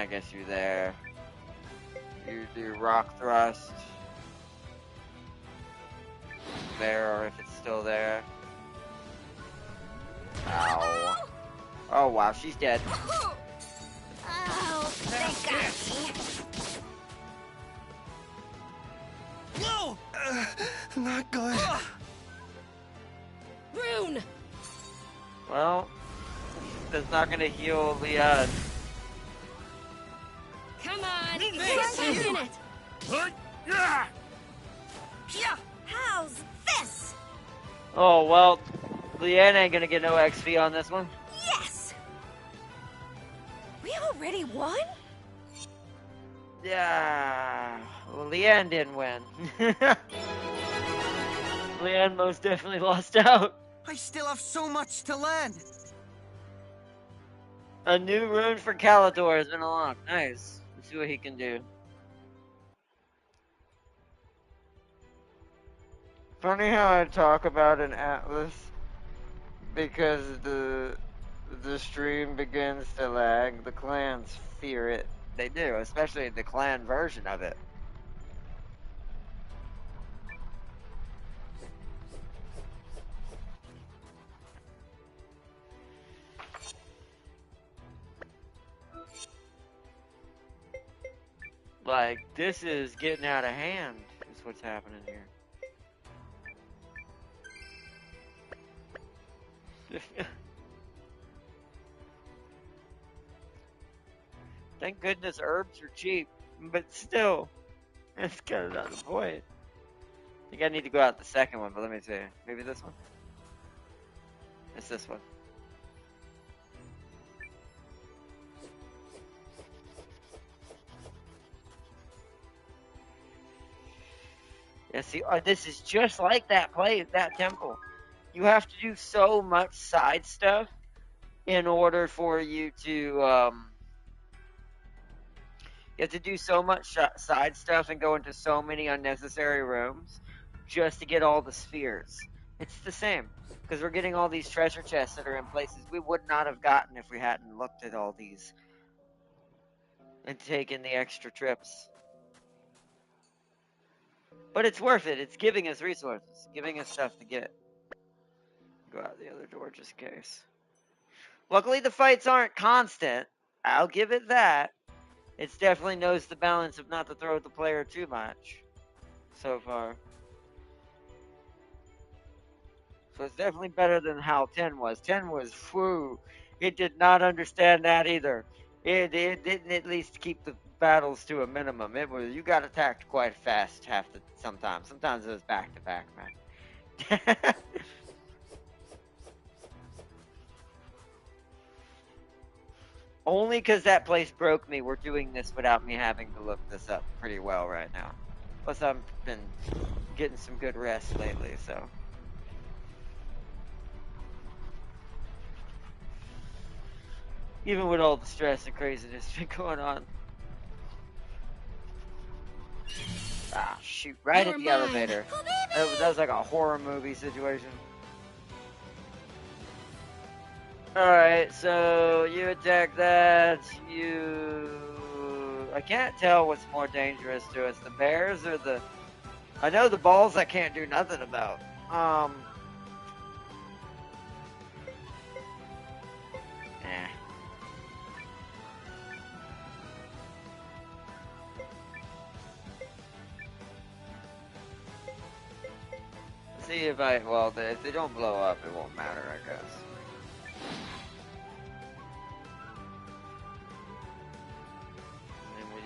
guess you're there. You do rock thrust. There, or if it's still there. Ow. Oh wow, she's dead. Oh, they got me. No! Not good. Rune! Well, that's not gonna heal Leon. Come on! Thanks. Get in it! How's this? Oh well, Leanne ain't gonna get no XP on this one. Yes! We already won? Yeah. Well, Leanne didn't win. Leanne most definitely lost out. I still have so much to learn. A new rune for Calidor has been unlocked. Nice. Let's see what he can do. Funny how I talk about an atlas because the stream begins to lag. The clans fear it. They do, especially the clan version of it. Like, this is getting out of hand, is what's happening here. Thank goodness herbs are cheap, but still, that's kind of not the point. I think I need to go out the second one, but let me see. Maybe this one? It's this one. Yeah, see, this is just like that place, that temple. You have to do so much side stuff in order for you to, you have to do so much side stuff and go into so many unnecessary rooms just to get all the spheres. It's the same, because we're getting all these treasure chests that are in places we would not have gotten if we hadn't looked at all these and taken the extra trips. But it's worth it. It's giving us resources, giving us stuff to get. Go out the other door just in case. Luckily, the fights aren't constant. I'll give it that. It definitely knows the balance of not to throw at the player too much so far. So it's definitely better than how 10 was. 10 was, whew. It did not understand that either. It didn't at least keep the battles to a minimum. It was, you got attacked quite fast sometimes. Sometimes it was back to back, man. Only because that place broke me, we're doing this without me having to look this up pretty well right now. Plus, I've been getting some good rest lately, so. Even with all the stress and craziness been going on. Ah, shoot, right at the elevator. That was like a horror movie situation. Alright, so you attack that, I can't tell what's more dangerous to us, the bears or the... I know the balls I can't do nothing about. See if if they don't blow up, it won't matter, I guess.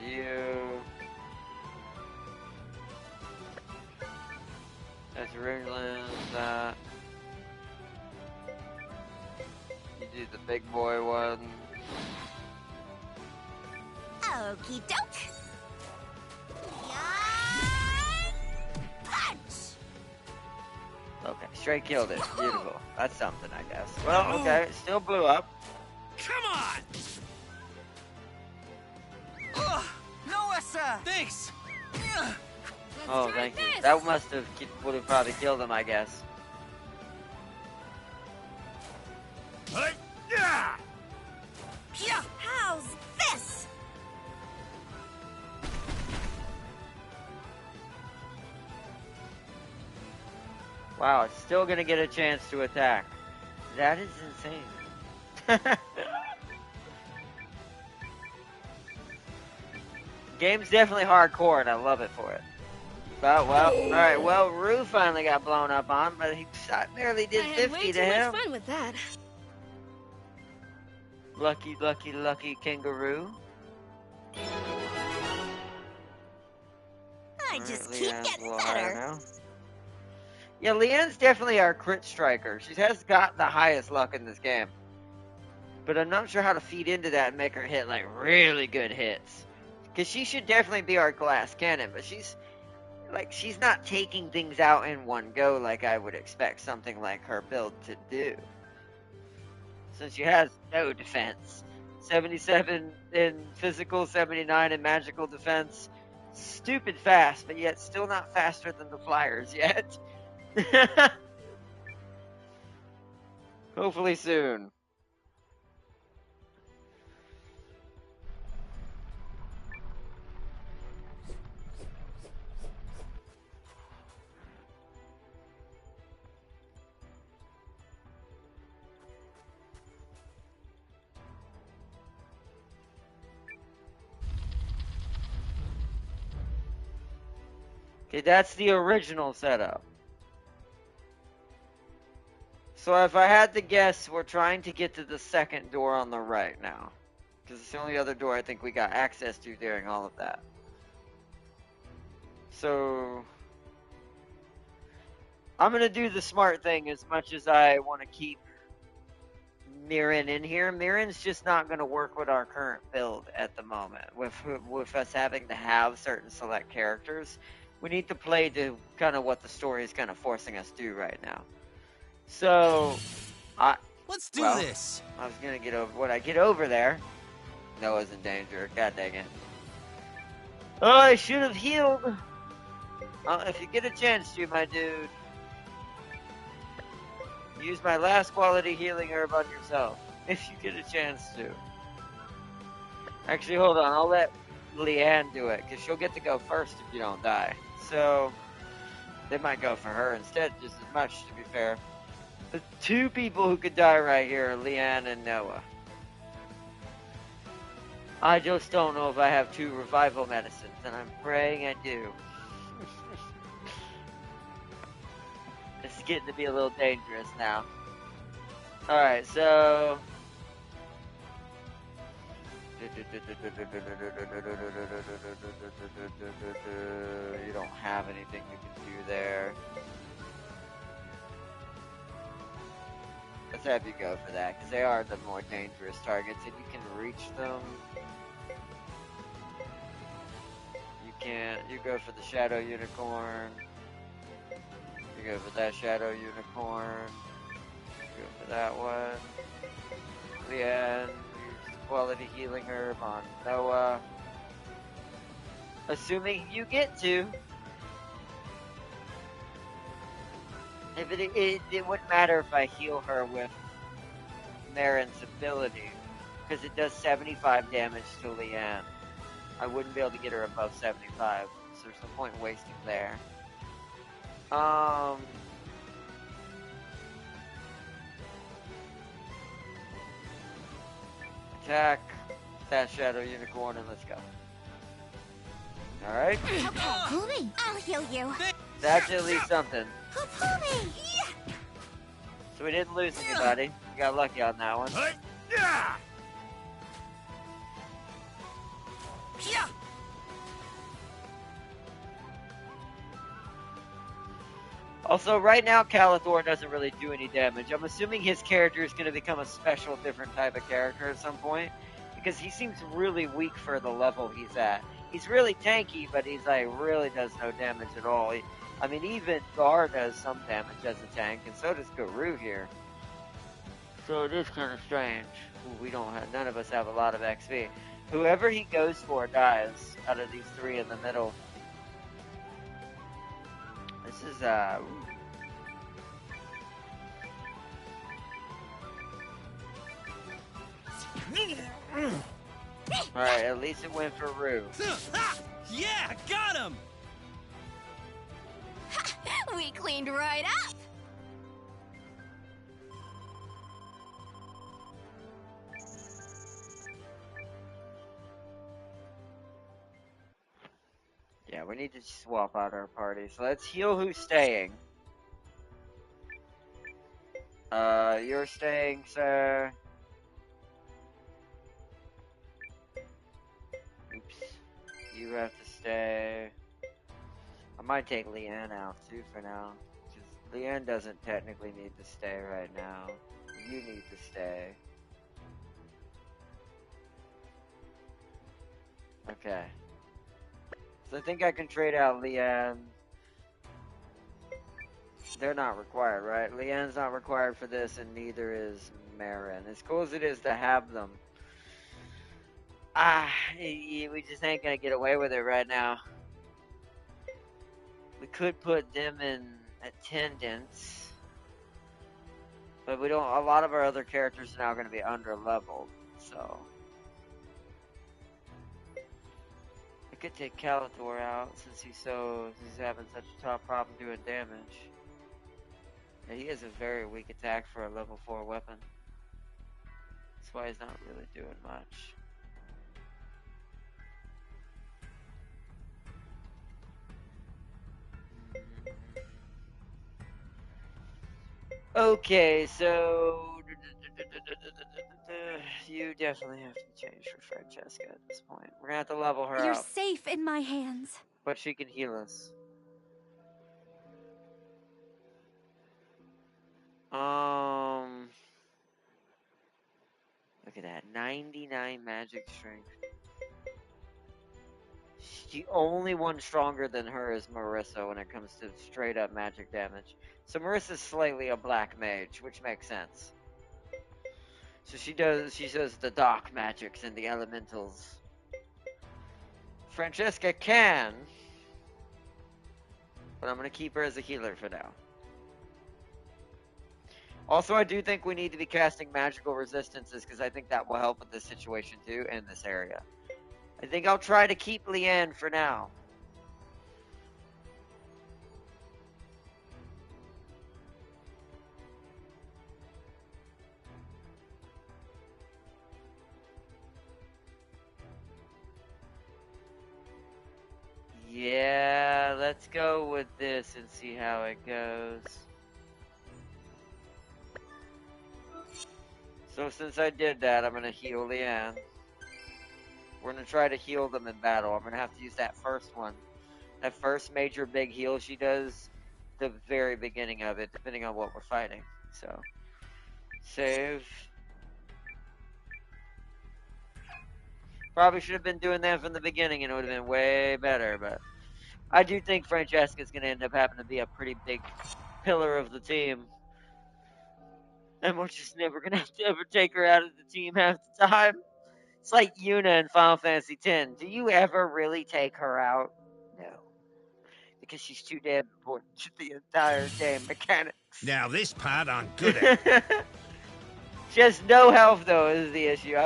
You. That's Ringland, that. You do the big boy one. Okie doke. Punch! Okay, straight killed it. Beautiful. That's something, I guess. Well, okay, it still blew up. Come on! No, sir! Thanks! Oh, thank you. That would have probably killed him, I guess. How's this? Wow, it's still gonna get a chance to attack. That is insane. Game's definitely hardcore, and I love it for it. But, well, alright, well, Rue finally got blown up on, but he nearly did 50 to him. I had way too much fun with that. Lucky, lucky, lucky kangaroo. I just keep getting better. Yeah, Leanne's definitely our crit striker. She has got the highest luck in this game. But I'm not sure how to feed into that and make her hit, like, really good hits. Because she should definitely be our glass cannon, but she's not taking things out in one go like I would expect something like her build to do. Since she has no defense. 77 in physical, 79 in magical defense. Stupid fast, but yet still not faster than the Flyers yet. Hopefully soon. Okay, that's the original setup. So if I had to guess, we're trying to get to the second door on the right now. Because it's the only other door I think we got access to during all of that. So I'm going to do the smart thing as much as I want to keep Mirren in here. Mirren's just not going to work with our current build at the moment. With us having to have certain select characters, we need to play to kind of what the story is kind of forcing us to do right now. So, let's do this. I was gonna get over when I get over there. Noah's in danger. God dang it! Oh, I should have healed. If you get a chance to, my dude, use my last quality healing herb on yourself. If you get a chance to. Actually, hold on. I'll let Leanne do it because she'll get to go first if you don't die. So they might go for her instead, just as much. To be fair. The two people who could die right here are Leanne and Noah. I just don't know if I have 2 revival medicines, and I'm praying I do. This is getting to be a little dangerous now. Alright, so... You don't have anything you can do there. Let's have you go for that, because they are the more dangerous targets, and you can reach them. You can't. You go for the Shadow Unicorn. You go for that Shadow Unicorn. You go for that one. Leanne, use Quality Healing Herb on Noah. Assuming you get to. If it wouldn't matter if I heal her with Marin's ability, because it does 75 damage to Leanne. I wouldn't be able to get her above 75, so there's no point in wasting there. Attack that Shadow Unicorn and let's go. Alright? Okay, Poopy, I'll heal you. That's at least something. Poopy! So we didn't lose anybody. We got lucky on that one. Also, right now, Calathor doesn't really do any damage. I'm assuming his character is going to become a special, different type of character at some point, because he seems really weak for the level he's at. He's really tanky, but he's like really does no damage at all. I mean, even Gar does some damage as a tank, and so does Garou here. So it is kind of strange. We don't have, none of us have a lot of XP. Whoever he goes for dies out of these 3 in the middle. This is, Alright, at least it went for Rue. Yeah, got him! We cleaned right up! Yeah, we need to swap out our party. So let's heal who's staying. You're staying, sir. Oops. You have to stay. I might take Leanne out too for now. Because Leanne doesn't technically need to stay right now. You need to stay. Okay. So I think I can trade out Leanne. They're not required, right? Leanne's not required for this, and neither is Marin. As cool as it is to have them, we just ain't gonna get away with it right now. We could put them in attendance, but we don't. A lot of our other characters are now gonna be under leveled, so I could take Calator out since he's having such a tough problem doing damage. Yeah, he has a very weak attack for a level 4 weapon. That's why he's not really doing much. Okay, so you definitely have to change for Francesca at this point. We're gonna have to level her You're up. safe in my hands. But she can heal us. Look at that. 99 magic strength. The only one stronger than her is Marissa when it comes to straight up magic damage. So Marissa's slightly a black mage, which makes sense. So she does the dark magics and the elementals. Francesca can, but I'm gonna keep her as a healer for now. Also, I do think we need to be casting magical resistances because I think that will help with this situation too in this area. I think I'll try to keep Leanne for now. Yeah, let's go with this and see how it goes. So since I did that, I'm gonna heal Leanne. We're gonna try to heal them in battle. I'm gonna have to use that first one. That first major big heal she does, the very beginning of it, depending on what we're fighting. So, save. Probably should have been doing that from the beginning and it would have been way better, but I do think Francesca's gonna end up having to be a pretty big pillar of the team. And we're just never gonna have to ever take her out of the team half the time. It's like Yuna in Final Fantasy X. Do you ever really take her out? No. Because she's too damn important to the entire game mechanics. Now this part I'm good at. She has no health though is the issue.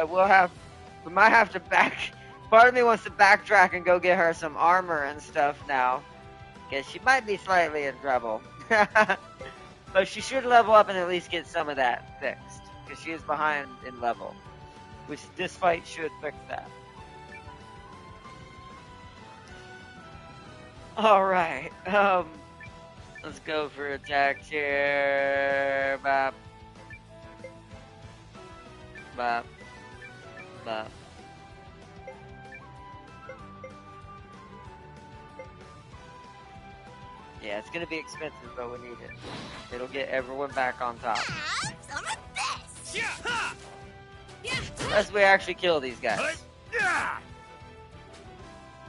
We might have to part of me wants to backtrack and go get her some armor and stuff now. Because she might be slightly in trouble. But she should level up and at least get some of that fixed. Because she is behind in level. Which this fight should fix that. Alright, let's go for attacks here. Bop. Bop. Bop. Yeah, it's gonna be expensive, but we need it. It'll get everyone back on top. Some of this! Yeah. Unless we actually kill these guys.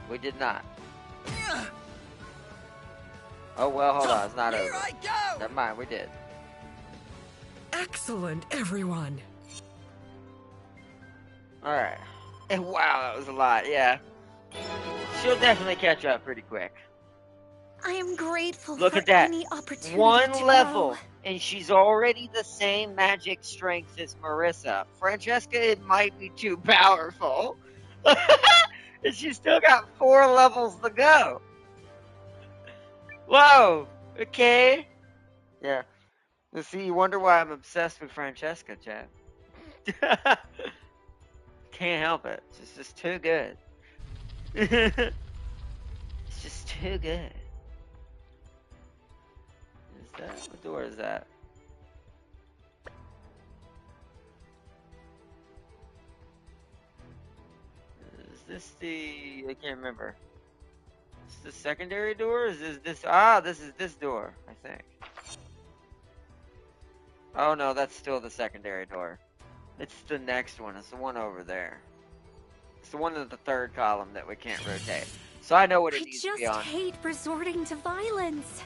We did not. Oh well, hold on, it's not over. I go! Never mind, we did. Excellent, everyone. Alright. Wow, that was a lot, yeah. She'll definitely catch up pretty quick. I am grateful Look for at that. any opportunity One to level, grow. and she's already the same magic strength as Marissa. Francesca, it might be too powerful. And she's still got 4 levels to go. Whoa. Okay. Yeah. You see, you wonder why I'm obsessed with Francesca, Chad. Can't help it. It's just too good. It's just too good. Is that? What door is that? Is this the... I can't remember. Is this the secondary door? Is this... Ah, this is this door, I think. Oh no, that's still the secondary door. It's the next one. It's the one over there. It's the one in the 3rd column that we can't rotate. So I know what it needs to be on. I just hate resorting to violence.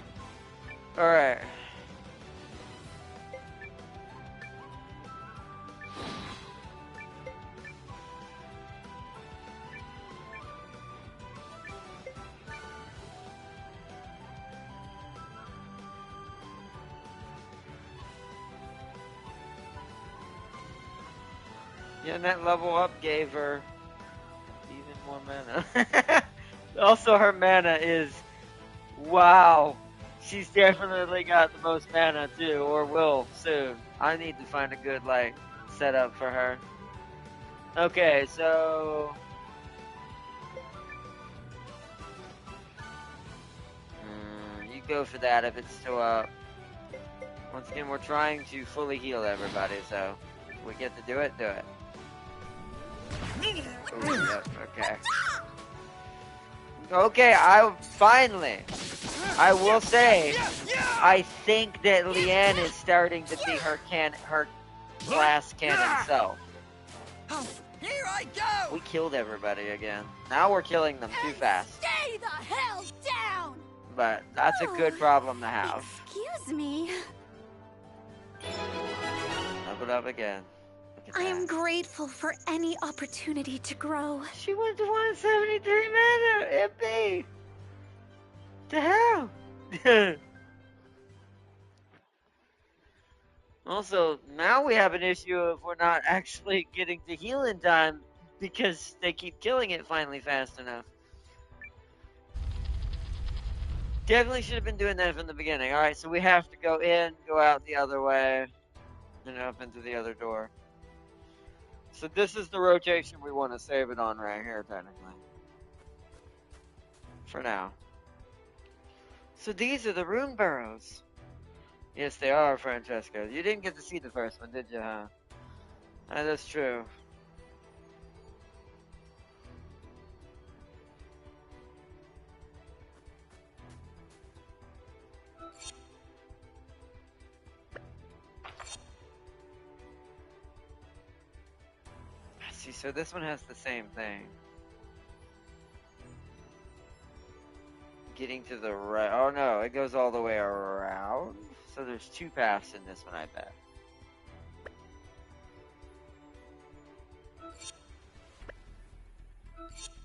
Alright. Yeah, and that level up gave her even more mana. Also, her mana is... Wow. She's definitely got the most mana, too, or will soon. I need to find a good, like, setup for her. Okay, so... you go for that if it's still up. Once again, we're trying to fully heal everybody, so... If we get to do it, do it. Ooh, yep, okay. Okay, finally, I will say, I think that Leanne is starting to be her glass cannon self. Here I go! We killed everybody again. Now we're killing them too fast. Stay the hell down! But that's a good problem to have. Excuse me. Level up again. I am grateful for any opportunity to grow. She went to 173 mana, MP! The hell? Also, now we have an issue if we're not actually getting to heal in time because they keep killing it finally fast enough. Definitely should have been doing that from the beginning. Alright, so we have to go in, go out the other way, and up into the other door. So this is the rotation we want to save it on right here, technically. For now. So these are the rune burrows. Yes, they are, Francesca. You didn't get to see the first one, did you, huh? That's true. See, so this one has the same thing. Getting to the right. Oh no, it goes all the way around. So there's 2 paths in this one, I bet.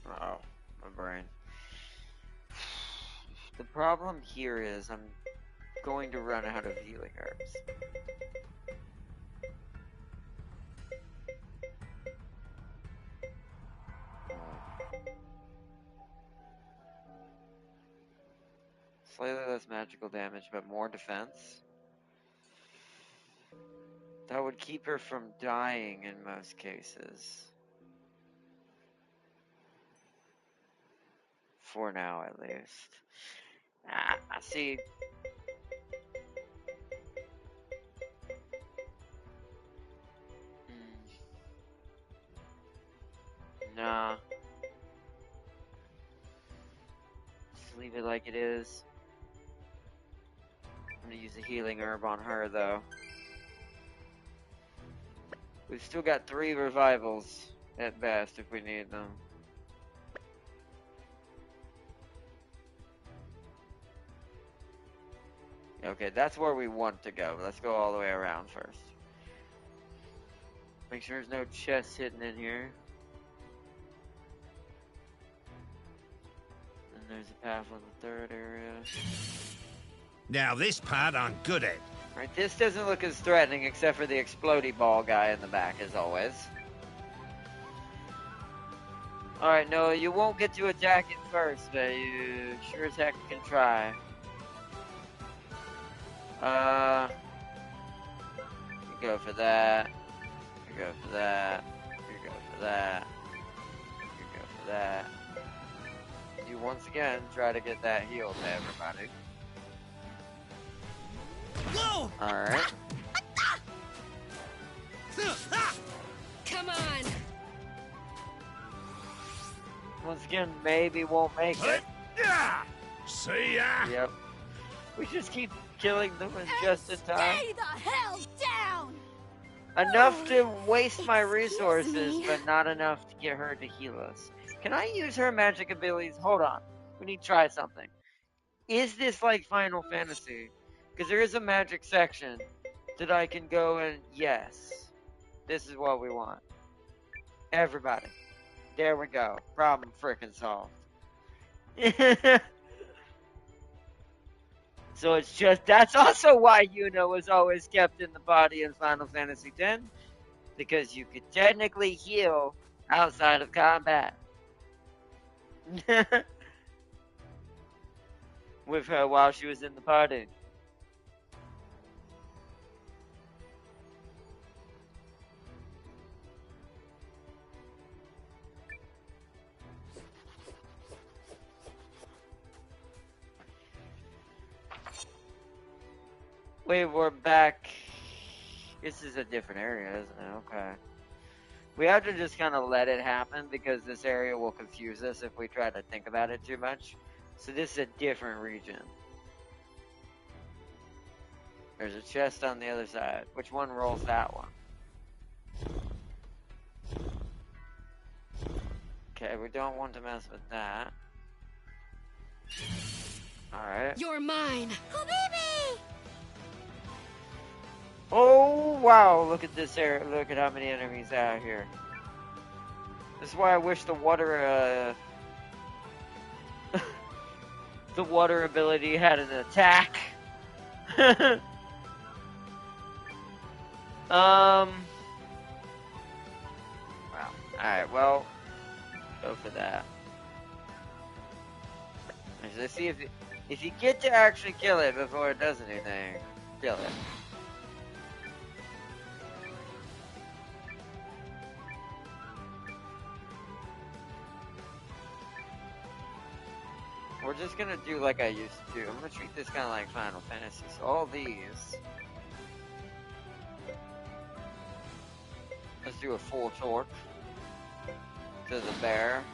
Uh-oh, my brain. The problem here is I'm going to run out of healing herbs. Slightly less magical damage, but more defense. That would keep her from dying in most cases. For now, at least. I see. Nah. Just leave it like it is. I'm gonna use a healing herb on her, though. We've still got 3 revivals at best if we need them. Okay, that's where we want to go. Let's go all the way around first. Make sure there's no chests hidden in here. And there's a path on the third area. Now this part I'm good at. Right, this doesn't look as threatening except for the explodey ball guy in the back, as always. Alright, no, you won't get to attack it first, but you sure as heck can try. You go for that. You go for that. You go for that. You go for that. You once again try to get that heal to everybody. Alright. Come on! Once again, maybe won't make it. See ya! Yep. We just keep killing them in just in time. Stay the hell down! Enough to waste my resources, but not enough to get her to heal us. Can I use her magic abilities? Hold on. We need to try something. Is this like Final Fantasy? Because there is a magic section that I can go and yes. This is what we want. Everybody. There we go. Problem frickin' solved. So it's just, that's also why Yuna was always kept in the body in Final Fantasy X. Because you could technically heal outside of combat. With her while she was in the party. Wait, we're back. This is a different area, isn't it? Okay. We have to just kind of let it happen because this area will confuse us if we try to think about it too much. So this is a different region. There's a chest on the other side. Which one rolls that one? Okay, we don't want to mess with that. Alright. You're mine! Habibi! Oh, wow, look at this area. Look at how many enemies out here. This is why I wish the water, the water ability had an attack. Wow. Alright, well, go for that. Let's see if you get to actually kill it before it does anything, kill it. We're just gonna do like I used to do. I'm gonna treat this kind of like Final Fantasy. So all these. Let's do a full torque to the bear.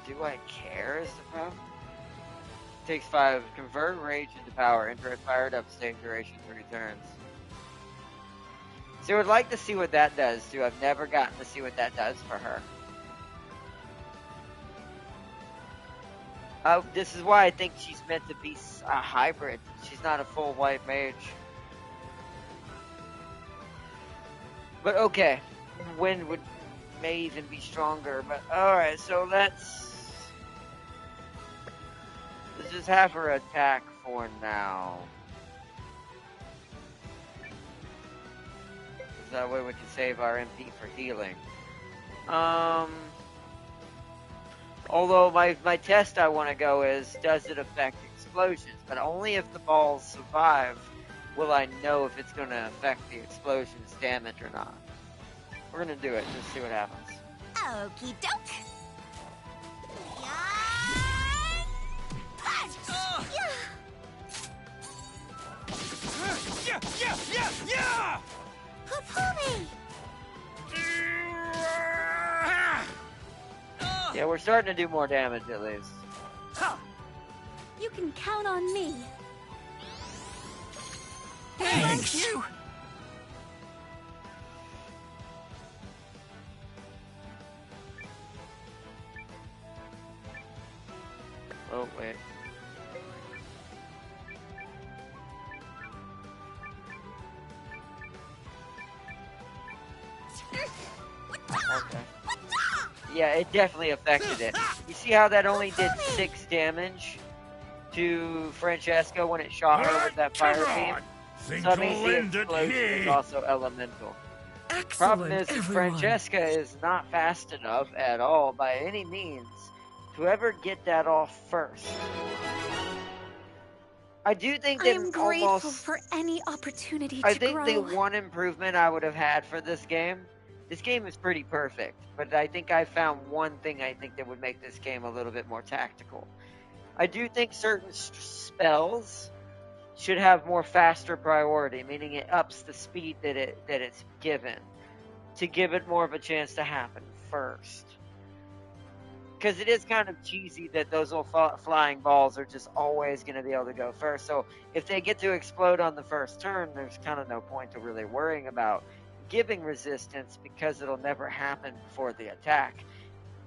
Do I care is the problem? Takes 5. Convert rage into power. Enter a fired up state, duration 3 turns. So I would like to see what that does too. I've never gotten to see what that does for her. This is why I think she's meant to be a hybrid. She's not a full white mage. But okay. Wind may even be stronger. But alright, so let's just have her attack for now. That way we can save our MP for healing. Although my test I want to go is, does it affect explosions? But only if the balls survive will I know if it's going to affect the explosion's damage or not. We're going to do it, just see what happens. Okie doke. Yeah! Habibi! Yeah, we're starting to do more damage at least. You can count on me. Thank you! Oh, wait. Okay. Yeah, it definitely affected it. You see how that only did 6 damage to Francesca when it shot her with that fire beam? So that means the explosion is also elemental. Problem is Francesca is not fast enough at all by any means to ever get that off first. I do think that I'm grateful for any opportunity to grow. I think the one improvement I would have had for this game is pretty perfect, but I think I found one thing I think that would make this game a little bit more tactical. I do think certain spells should have more faster priority, meaning it ups the speed that it's given to give it more of a chance to happen first. Because it is kind of cheesy that those little flying balls are just always going to be able to go first. So if they get to explode on the first turn, there's kind of no point to really worrying about giving resistance because it'll never happen before the attack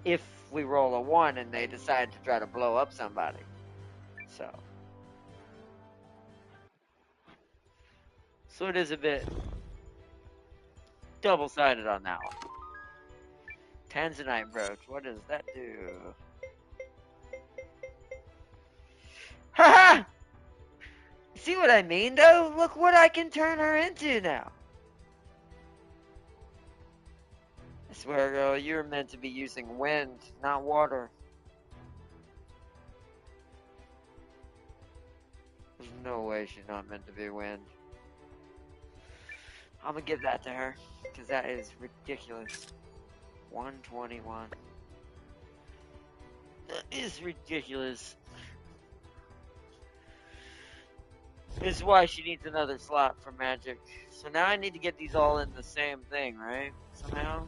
if we roll a 1 and they decide to try to blow up somebody. So it is a bit double-sided on that one. Tanzanite brooch, what does that do? Haha! See what I mean, though? Look what I can turn her into now. I swear, girl, you're meant to be using wind, not water. There's no way she's not meant to be wind. I'm gonna give that to her, because that is ridiculous. 121. That is ridiculous. This is why she needs another slot for magic. So now I need to get these all in the same thing, right? Somehow?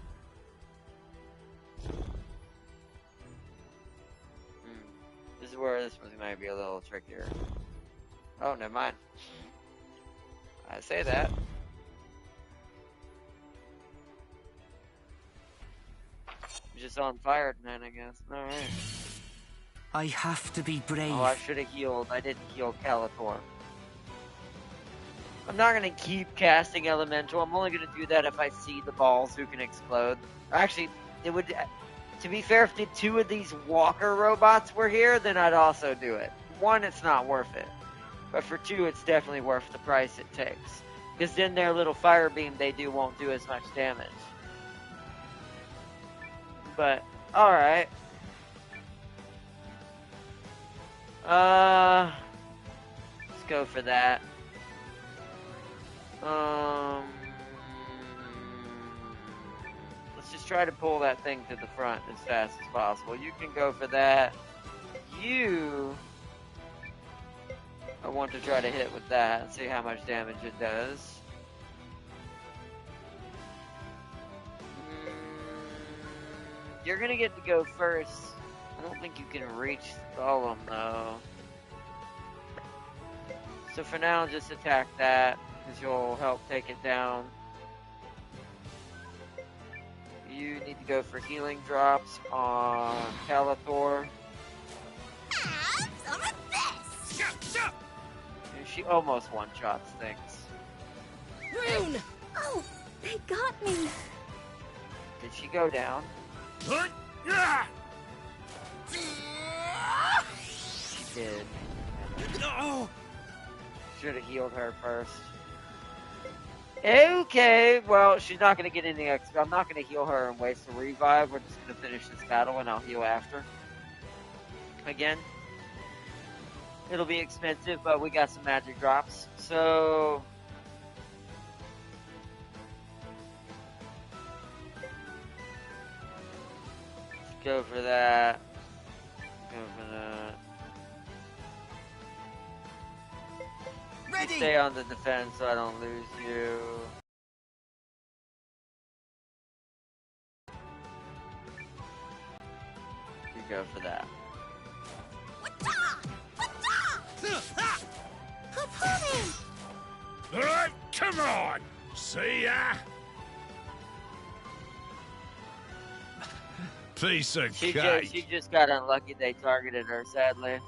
This is where this was might be a little trickier. Oh, never mind. I say that. Just on fire tonight, I guess. Alright. I have to be brave. Oh, I should have healed. I didn't heal Calator. I'm not going to keep casting Elemental. I'm only going to do that if I see the balls who can explode. Actually, it would... To be fair, if the 2 of these walker robots were here, then I'd also do it. 1, it's not worth it. But for 2, it's definitely worth the price it takes. Because then their little fire beam they do won't do as much damage. But, alright. Let's go for that. Let's just try to pull that thing to the front as fast as possible. You can go for that. I want to try to hit with that and see how much damage it does. You're gonna get to go first. I don't think you can reach the golem though. So for now, just attack that, because you'll help take it down. You need to go for healing drops on Calathor. Have some of this! And she almost one-shots things. Rune! Oh, they got me. Did she go down? She did. No! Should have healed her first. Okay, well, she's not going to get any extra. I'm not going to heal her and waste a revive. We're just going to finish this battle and I'll heal after. Again. It'll be expensive, but we got some magic drops. So... go for that. Go for that. Ready. Stay on the defense so I don't lose you. You go for that. Alright, come on! See ya! Piece of cake. She just got unlucky they targeted her, sadly.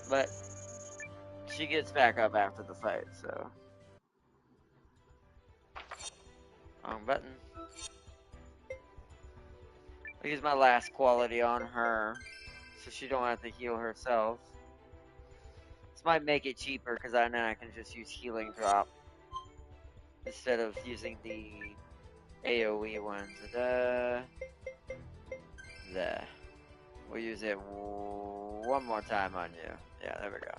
But she gets back up after the fight, so. Wrong button. I'll use my last quality on her, so she don't have to heal herself. This might make it cheaper, because I know I can just use healing drop instead of using the AoE ones. There. We'll use it one more time on you. Yeah, there we go.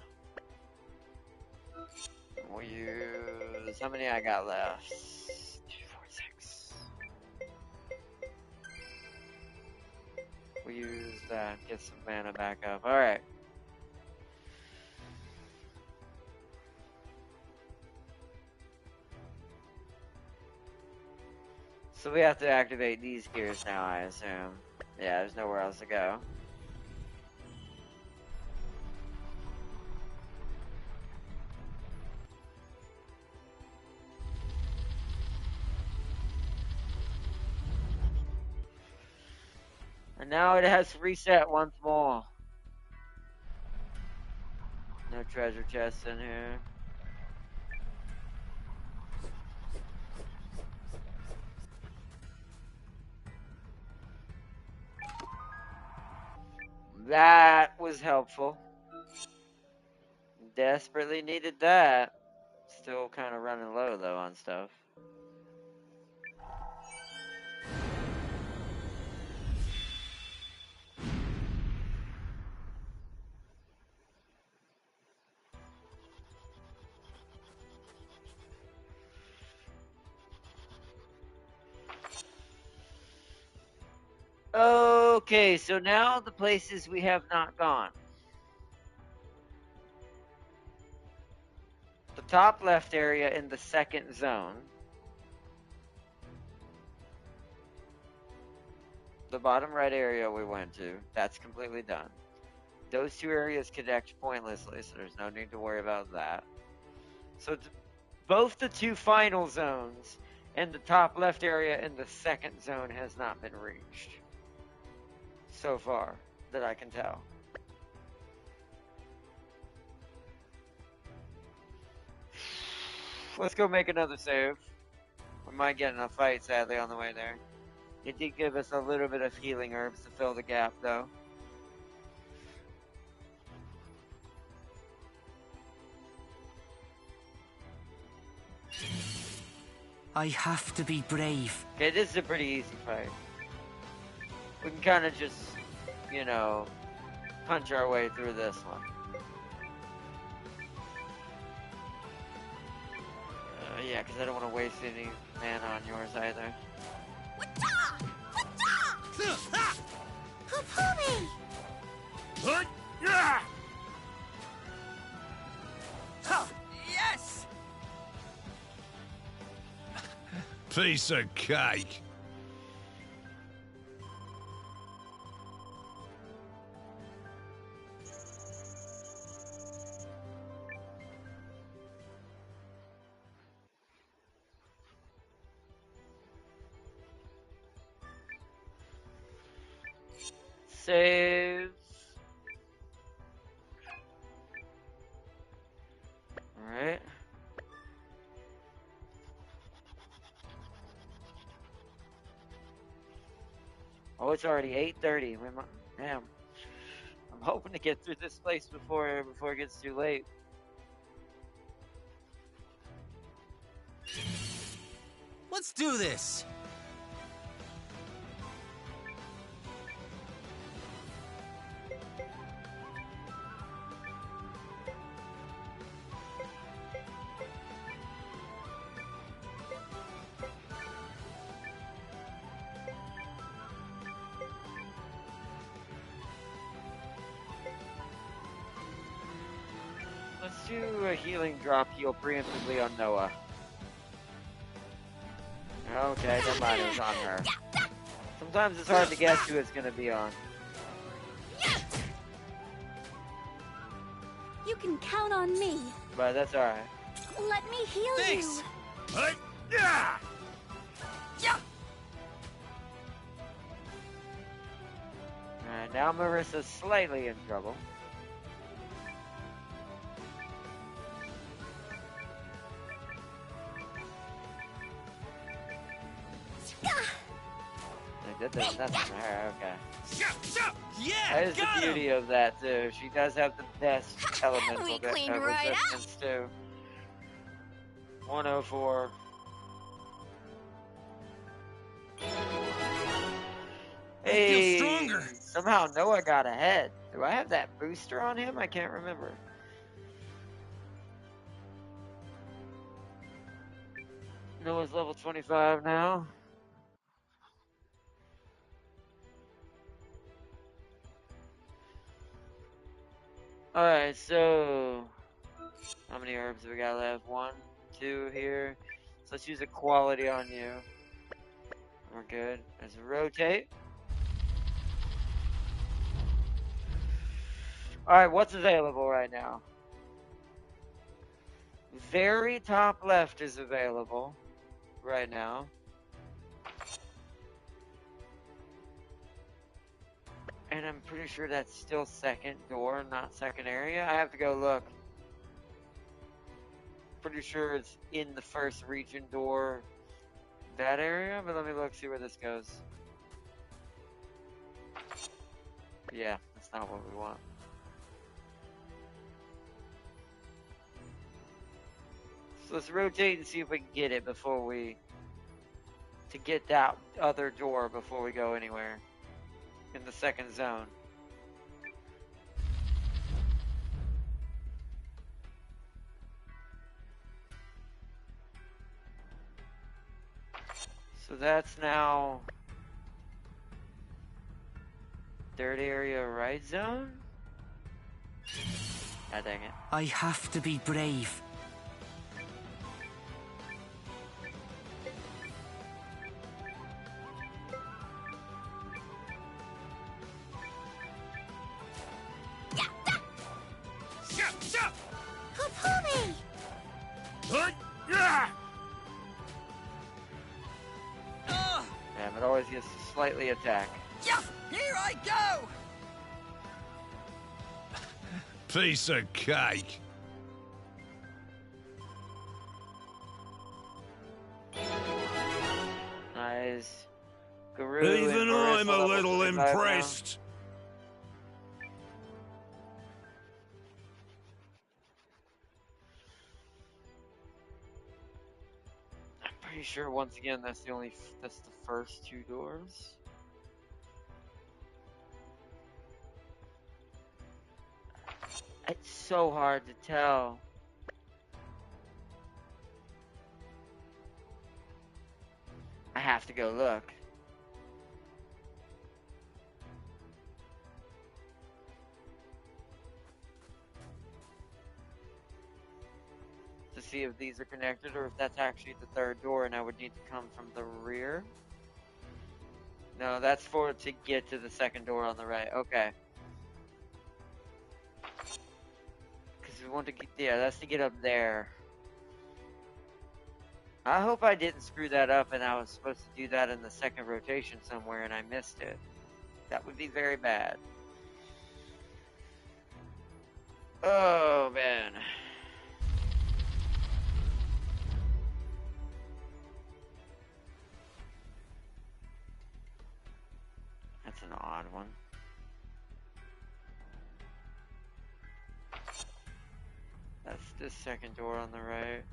We'll use... How many I got left? 2, 4, 6. We'll use that. Get some mana back up. Alright. So we have to activate these gears now, I assume. Yeah, there's nowhere else to go. And now it has to reset once more. No treasure chests in here. That was helpful. Desperately needed that. Still kind of running low though on stuff. Okay, so now the places we have not gone. The top left area in the second zone. The bottom right area we went to. That's completely done. Those two areas connect pointlessly, so there's no need to worry about that. So both the two final zones and the top left area in the second zone has not been reached. So far, that I can tell. Let's go make another save. We might get in a fight, sadly, on the way there. It did give us a little bit of healing herbs to fill the gap, though. I have to be brave. Okay, this is a pretty easy fight. We can kind of just, you know, punch our way through this one. Yeah, because I don't want to waste any mana on yours either. Yes! Piece of cake. Save. Alright. Oh, it's already 8:30. Damn. I'm hoping to get through this place before it gets too late. Let's do this! Let's do a healing drop heal preemptively on Noah. Okay, never mind, it was on her. Sometimes it's hard to guess who it's gonna be on. You can count on me. But that's alright. Let me heal Thanks. you. Alright, now Marissa's slightly in trouble. That does nothing to her, okay. Yeah, That is the beauty of that, too. She does have the best elemental We cleaned right resistance, too. 104. Hey, feel stronger. Somehow Noah got ahead. Do I have that booster on him? I can't remember. Noah's level 25 now. Alright, so how many herbs do we got left? 1, 2 here. So let's use a quality on you. We're good. Let's rotate. Alright, what's available right now? Very top left is available right now. And I'm pretty sure that's still second door, not second area. I have to go look. Pretty sure it's in the first region door, that area, but let me look, see where this goes. Yeah, that's not what we want. So let's rotate and see if we can get it before we, to get that other door before we go anywhere in the second zone. So that's now third area right zone? Ah, dang it. I have to be brave. Damn, it always gets to slightly attack. Yeah, here I go! Piece of cake. Nice. Guru Even I'm a little impressed. I'm pretty sure once again that's the first two doors. It's so hard to tell. I have to go look. To see if these are connected or if that's actually the third door and I would need to come from the rear. No, that's for to get to the second door on the right. Okay. Because we want to get, yeah, that's to get up there. I hope I didn't screw that up and I was supposed to do that in the second rotation somewhere and I missed it. That would be very bad. Oh, man. That's an odd one. That's the second door on the right.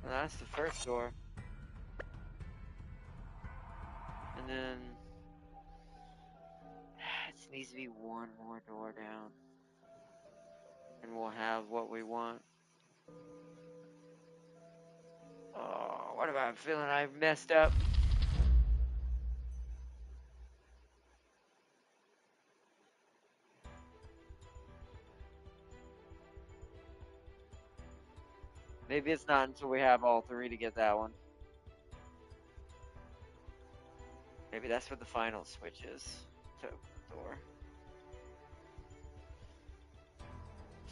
And that's the first door. And then it needs to be one more door down. And we'll have what we want. Oh, what about feeling I messed up? Maybe it's not until we have all three to get that one. Maybe that's what the final switch is to open the door.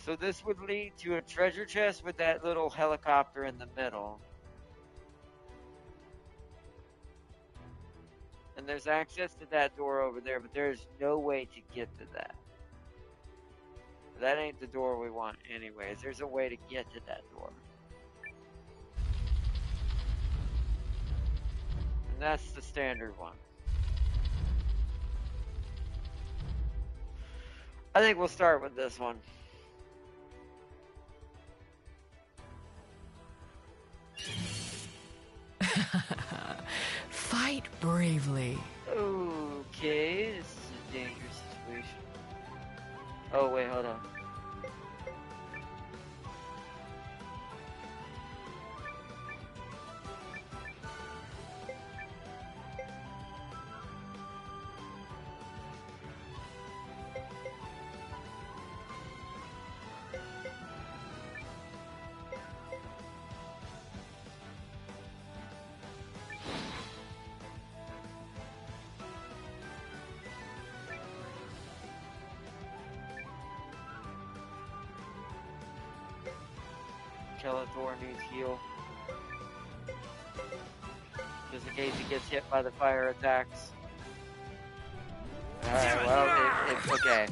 So this would lead to a treasure chest with that little helicopter in the middle. And there's access to that door over there, but there's no way to get to that. That ain't the door we want anyways. There's a way to get to that door. And that's the standard one. I think we'll start with this one. Fight bravely. Okay, this is a dangerous situation. Oh, wait, hold on. Skeletor needs heal. Just in case he gets hit by the fire attacks. Alright, well, it's okay.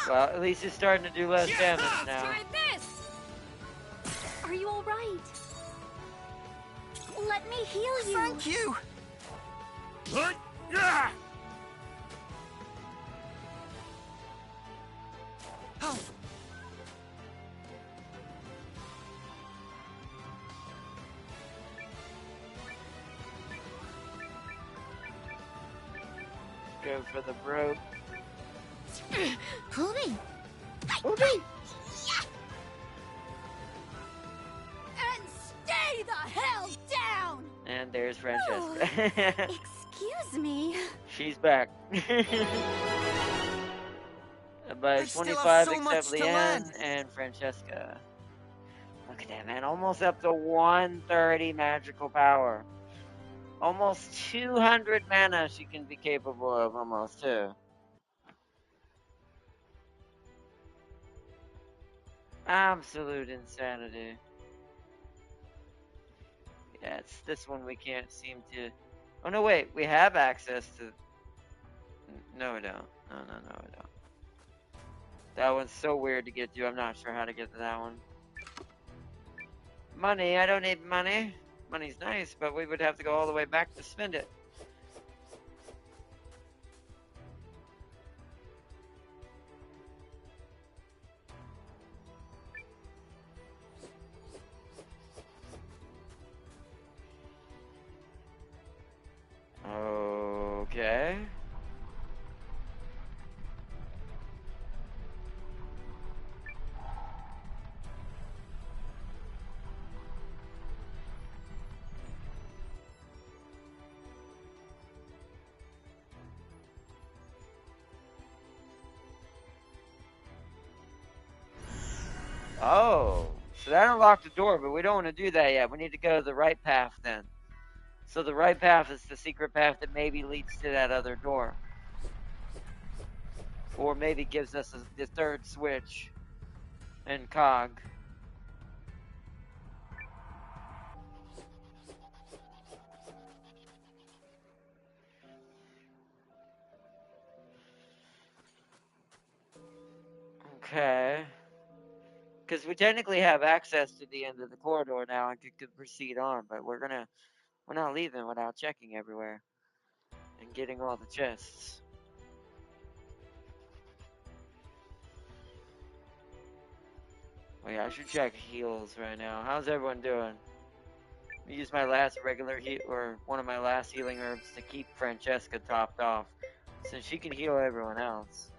Well, at least he's starting to do less damage now. Try this! Are you alright? Let me heal you. Thank you. Oh. Go for the broke. Pull me. Pull me. And stay the hell down! And there's Francesca. Excuse me. She's back. By 25 except Leanne and Francesca. Look at that, man. Almost up to 130 magical power. Almost 200 mana she can be capable of, almost, too. Absolute insanity. Yeah, it's this one we can't seem to... Oh, no, wait. We have access to... No, we don't. No, we don't. That one's so weird to get to. I'm not sure how to get to that one. Money. I don't need money. Money's nice, but we would have to go all the way back to spend it. Okay. Oh, so that unlocked the door, but we don't want to do that yet. We need to go the right path then. So the right path is the secret path that maybe leads to that other door. Or maybe gives us the third switch and cog. Okay. Because we technically have access to the end of the corridor now and could proceed on, but we're not leaving without checking everywhere and getting all the chests. Oh yeah, I should check heals right now. How's everyone doing? I use my last regular heal, or one of my last healing herbs to keep Francesca topped off, so she can heal everyone else.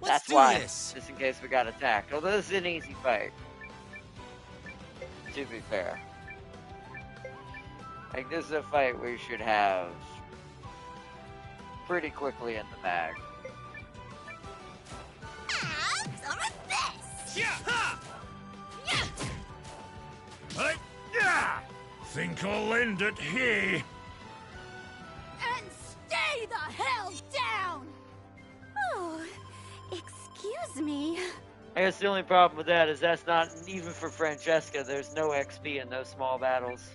That's why, just in case we got attacked. Although this is an easy fight, to be fair. Like, this is a fight we should have pretty quickly in the bag. Some of this! Yeah! Ha! Think I'll end it here. And stay the hell down! Oh, excuse me. I guess the only problem with that is that's not even for Francesca. There's no XP in those small battles.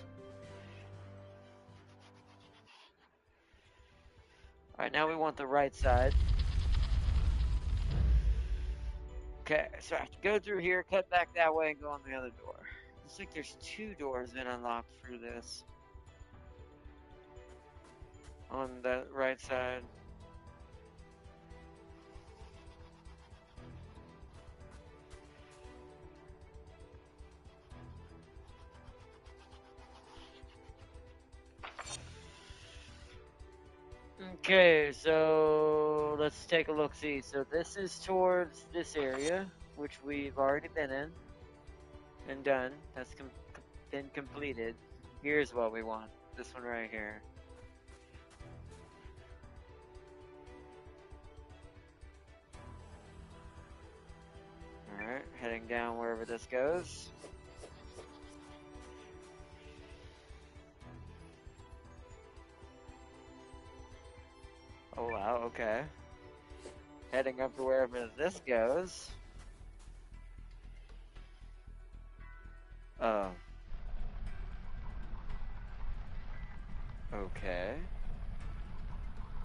Alright, now we want the right side. Okay, so I have to go through here, cut back that way, and go on the other door. Looks like there's 2 doors been unlocked through this. On the right side. Okay, so let's take a look. See, so this is towards this area, which we've already been in and done. That's been completed. Here's what we want. This one right here. Alright, heading down wherever this goes. Oh wow, okay. Heading up to wherever this goes. Oh. Okay.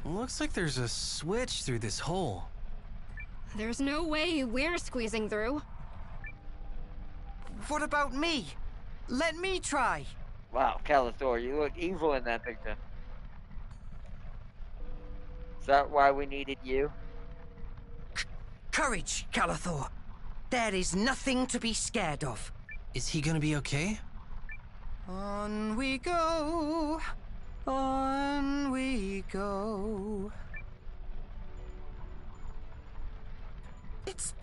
Looks like there's a switch through this hole. There's no way we're squeezing through. What about me? Let me try. Wow, Calathor, you look evil in that picture. Is that why we needed you? Courage, Calathor. There is nothing to be scared of. Is he gonna be okay? On we go. On we go. It's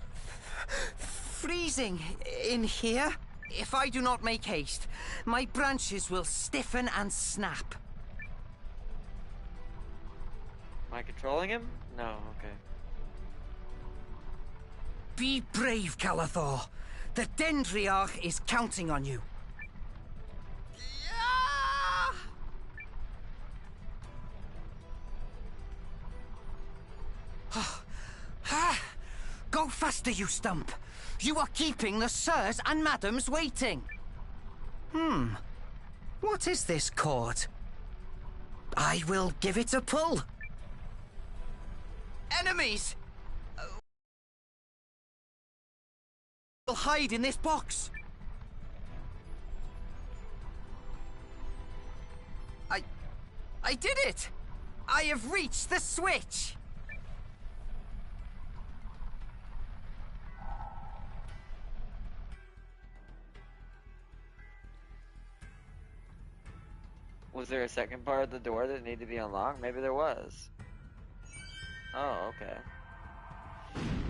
freezing in here. If I do not make haste, my branches will stiffen and snap. Am I controlling him? No, okay. Be brave, Calathor. The Dendriarch is counting on you. Go faster, you stump. You are keeping the sirs and madams waiting. What is this cord? I will give it a pull. Enemies! Will hide in this box. I did it! I have reached the switch! Was there a second part of the door that needed to be unlocked? Maybe there was. Oh, okay.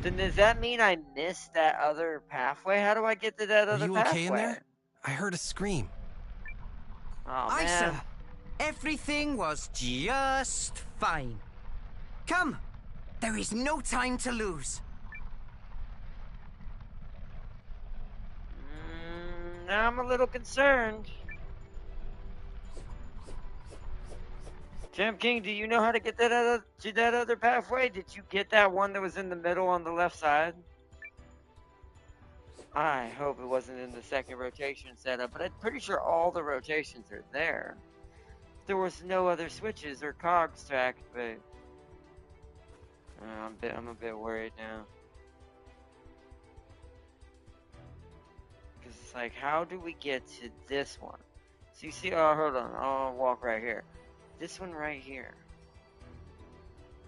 Then does that mean I missed that other pathway? How do I get to that other pathway? Are you okay in there? I heard a scream. Oh, man. Isa, everything was just fine. Come, there is no time to lose. Now I'm a little concerned. Champ King, do you know how to get to that other pathway? Did you get that one that was in the middle on the left side? I hope it wasn't in the second rotation setup, but I'm pretty sure all the rotations are there. There was no other switches or cogs to activate. I'm a bit worried now. Because it's like, how do we get to this one? So you see, oh, hold on, I'll walk right here. This one right here.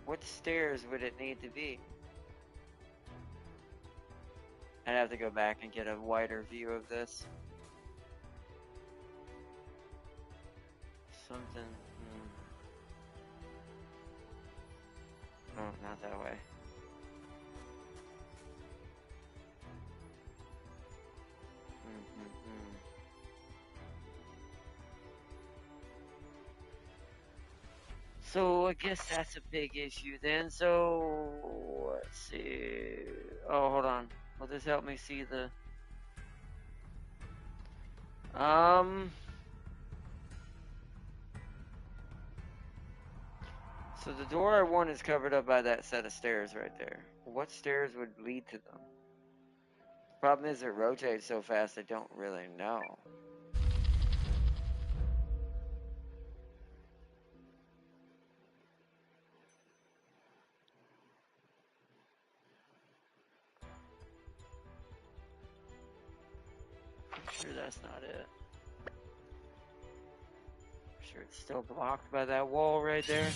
What stairs would it need to be? I'd have to go back and get a wider view of this. Something. Oh, not that way. So I guess that's a big issue then. So let's see. Oh, hold on. Will this help me see the? So the door I want is covered up by that set of stairs right there. What stairs would lead to them? The problem is it rotates so fast I don't really know. I'm sure that's not it. I'm sure it's still blocked by that wall right there.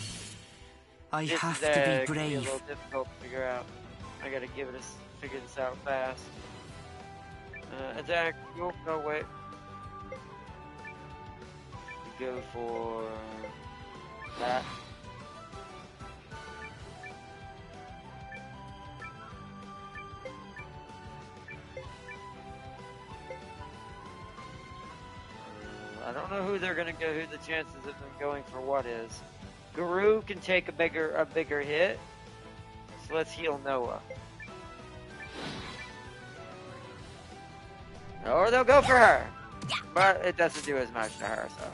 I This have is, to be It can be a brave. little difficult to figure out. I gotta figure this out fast. Attack. Nope, no, wait. Go for that. I don't know who they're gonna go. Who the chances of them going for what is? Guru can take a bigger hit. So let's heal Noah. Or they'll go for her, but it doesn't do as much to her. So.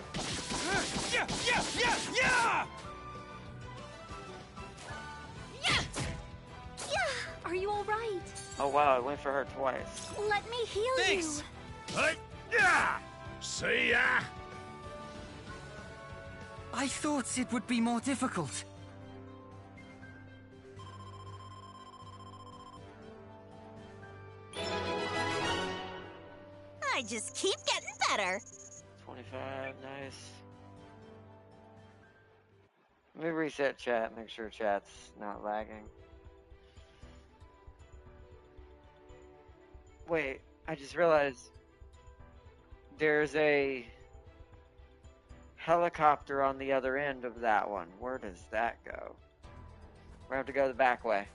Yeah! Are you all right? Oh wow, I went for her twice. Let me heal Thanks. you. See ya! I thought it would be more difficult. I just keep getting better. 25, nice. Let me reset chat, make sure chat's not lagging. Wait, I just realized there's a helicopter on the other end of that one. Where does that go? We have to go the back way.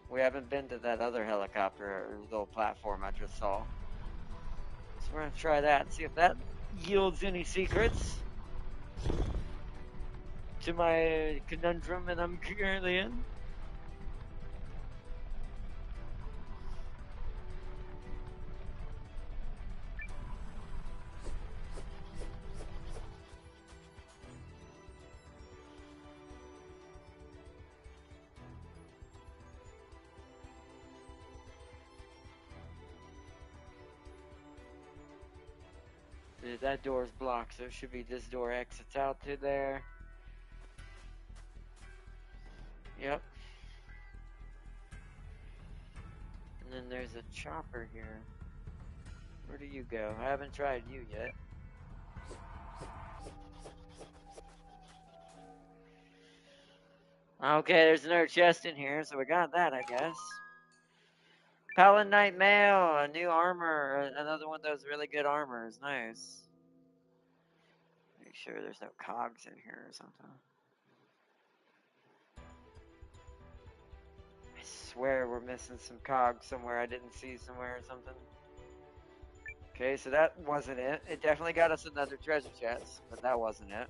We haven't been to that other helicopter or little platform I just saw. So we're gonna try that and see if that yields any secrets to my conundrum that I'm currently in. That door's blocked, so it should be this door exits out to there. Yep. And then there's a chopper here. Where do you go? I haven't tried you yet. Okay, there's another chest in here, so we got that, I guess. Paladin Knight Mail, a new armor, another one of those really good armors, nice. Make sure there's no cogs in here or something. I swear we're missing some cogs somewhere I didn't see somewhere or something. Okay, so that wasn't it. It definitely got us another treasure chest, but that wasn't it.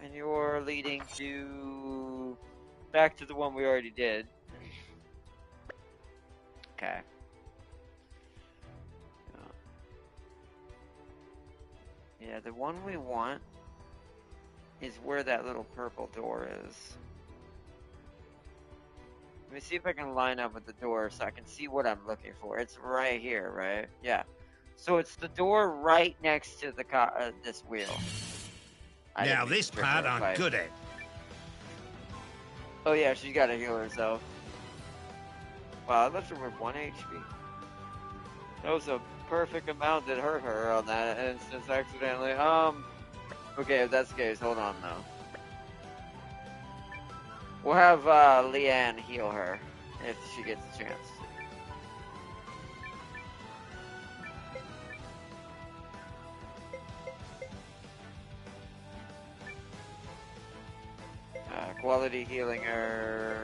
And you're leading to... back to the one we already did. Okay. Yeah, the one we want is where that little purple door is. Let me see if I can line up with the door so I can see what I'm looking for. It's right here, right? Yeah. So it's the door right next to the this wheel. Now this part I'm good at. Oh yeah, she's got to heal herself. Wow, I left her with 1 HP. That was a perfect amount that hurt her on that instance accidentally. Okay, if that's the case, hold on though. We'll have Leanne heal her if she gets a chance. Quality healing her.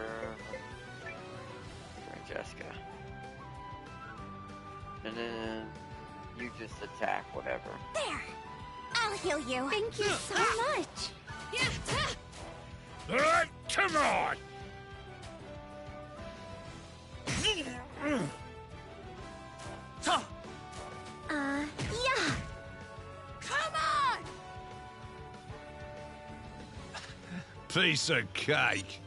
Jessica. And then you just attack whatever. There! I'll heal you. Thank you so much. Come on! Yeah. Come on! Piece of cake.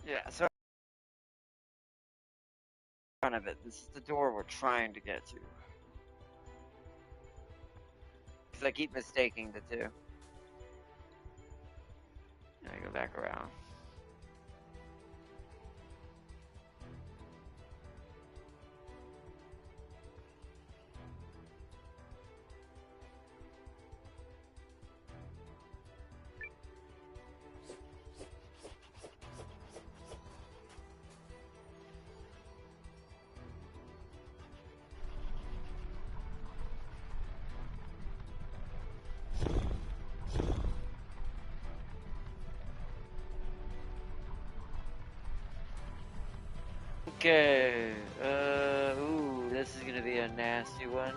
Yeah, so front of it. This is the door we're trying to get to. Because I keep mistaking the two. And I go back around. Okay. Ooh, this is gonna be a nasty one.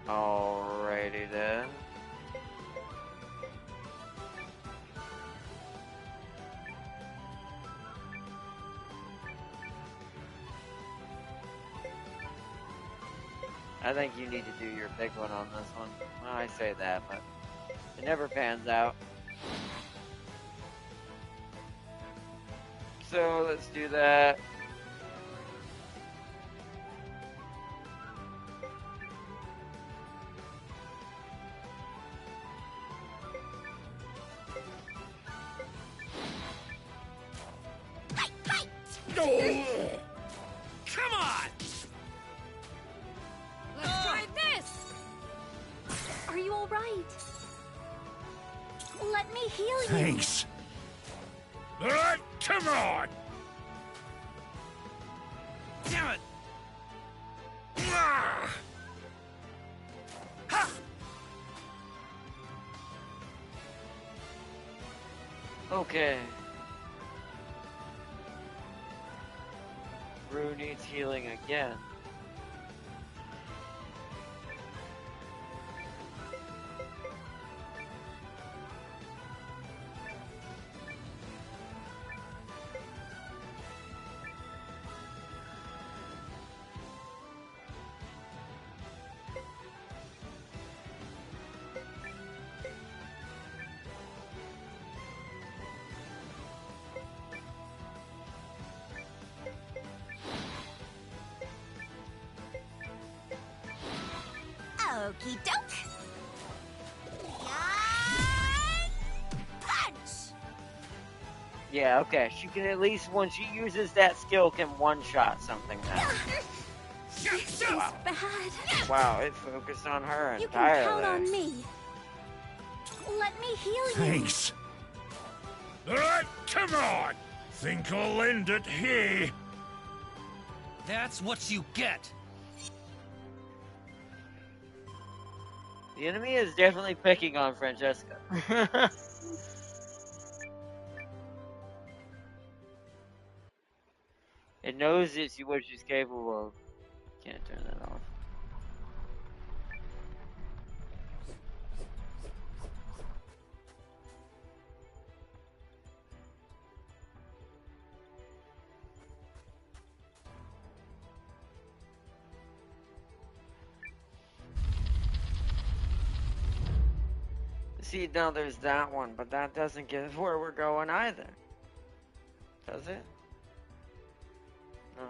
Alrighty then. I think you need to do your big one on this one. Well, I say that, but it never pans out. So let's do that. Come on! Let's try this! Are you all right? Let me heal you. Thanks. Come on! Damn it! Ah! Ha! Okay. Rue needs healing again. Okie doke. Punch! Yeah, okay. She can at least, when she uses that skill, can one-shot something now. This is bad. Wow, it focused on her You entirely. can count on me. Let me heal you. Thanks. Come on! Think I'll end it here. That's what you get. The enemy is definitely picking on Francesca. It knows what she's capable of. Can't turn that off. See, now there's that one, but that doesn't get us where we're going either. Does it? No.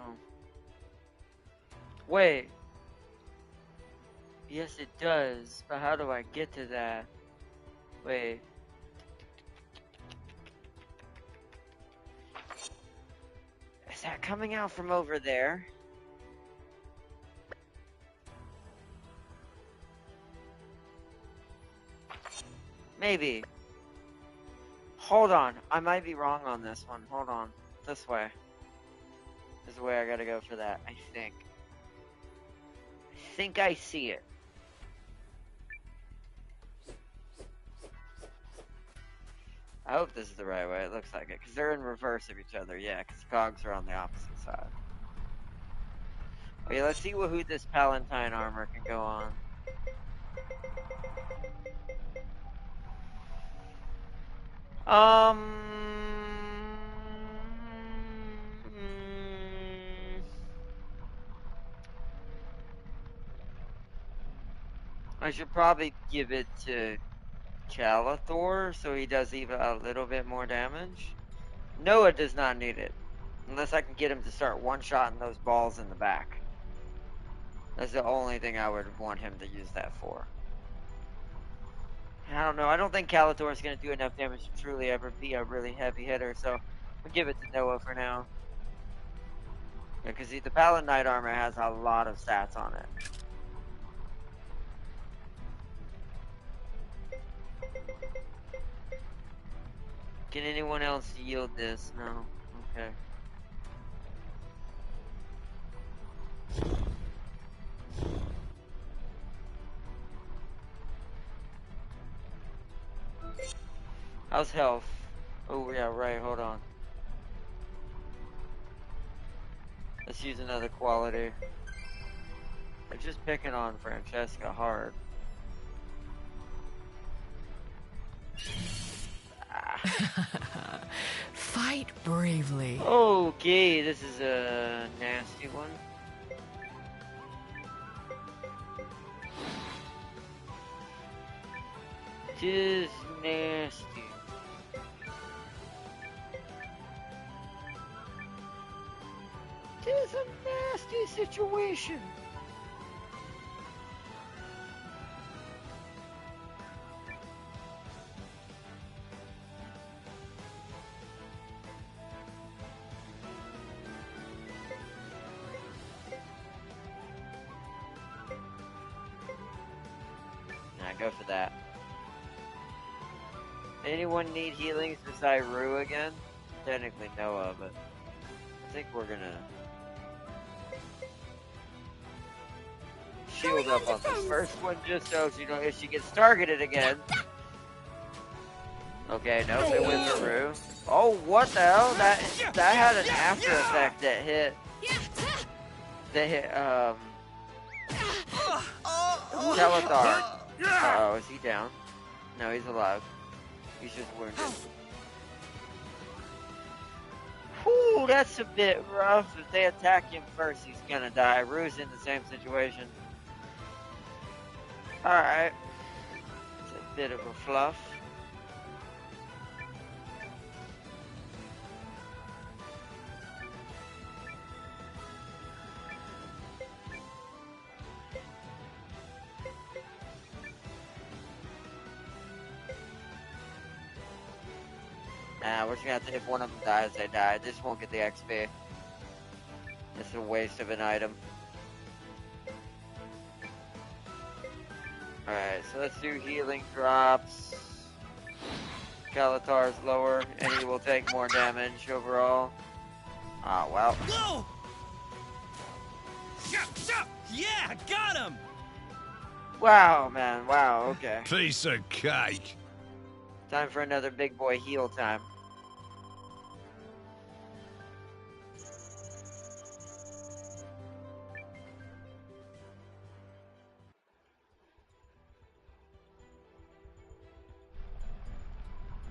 Wait. Yes, it does, but how do I get to that? Wait. Is that coming out from over there? Maybe. Hold on. I might be wrong on this one. Hold on. This way. This is the way I gotta go for that, I think. I think I see it. I hope this is the right way. It looks like it. Because they're in reverse of each other. Yeah, because the cogs are on the opposite side. Okay, let's see who this Palatine armor can go on. I should probably give it to Calathor so he does even a little bit more damage. Noah does not need it. Unless I can get him to start one-shotting those balls in the back. That's the only thing I would want him to use that for. I don't know. I don't think Calathor is going to do enough damage to truly ever be a really heavy hitter, so we'll give it to Noah for now. Because the Paladin Knight armor has a lot of stats on it. Can anyone else yield this? No. Okay. How's health? Oh, yeah, right, hold on. Let's use another quality. I'm just picking on Francesca hard. Fight bravely. Okay, this is a nasty one. Tis nasty. Tis a nasty situation. Go for that. Anyone need healings beside Rue again? Technically no of it. I think we're gonna shield up on the first one just so you know if she gets targeted again. Okay, no, they went for Rue. Oh, what the hell? That had an after effect that hit. Teletar. Uh-oh, is he down? No, he's alive. He's just wounded. Whew, that's a bit rough. If they attack him first, he's gonna die. Rue's in the same situation. Alright. It's a bit of a fluff. We're just gonna have to, if one of them dies, they die. This won't get the XP. It's a waste of an item. Alright, so let's do healing drops. Kalatar's lower, and he will take more damage overall. Oh, well. Whoa! Yeah, got him! Wow, man, wow, okay. Piece of cake. Time for another big boy heal time.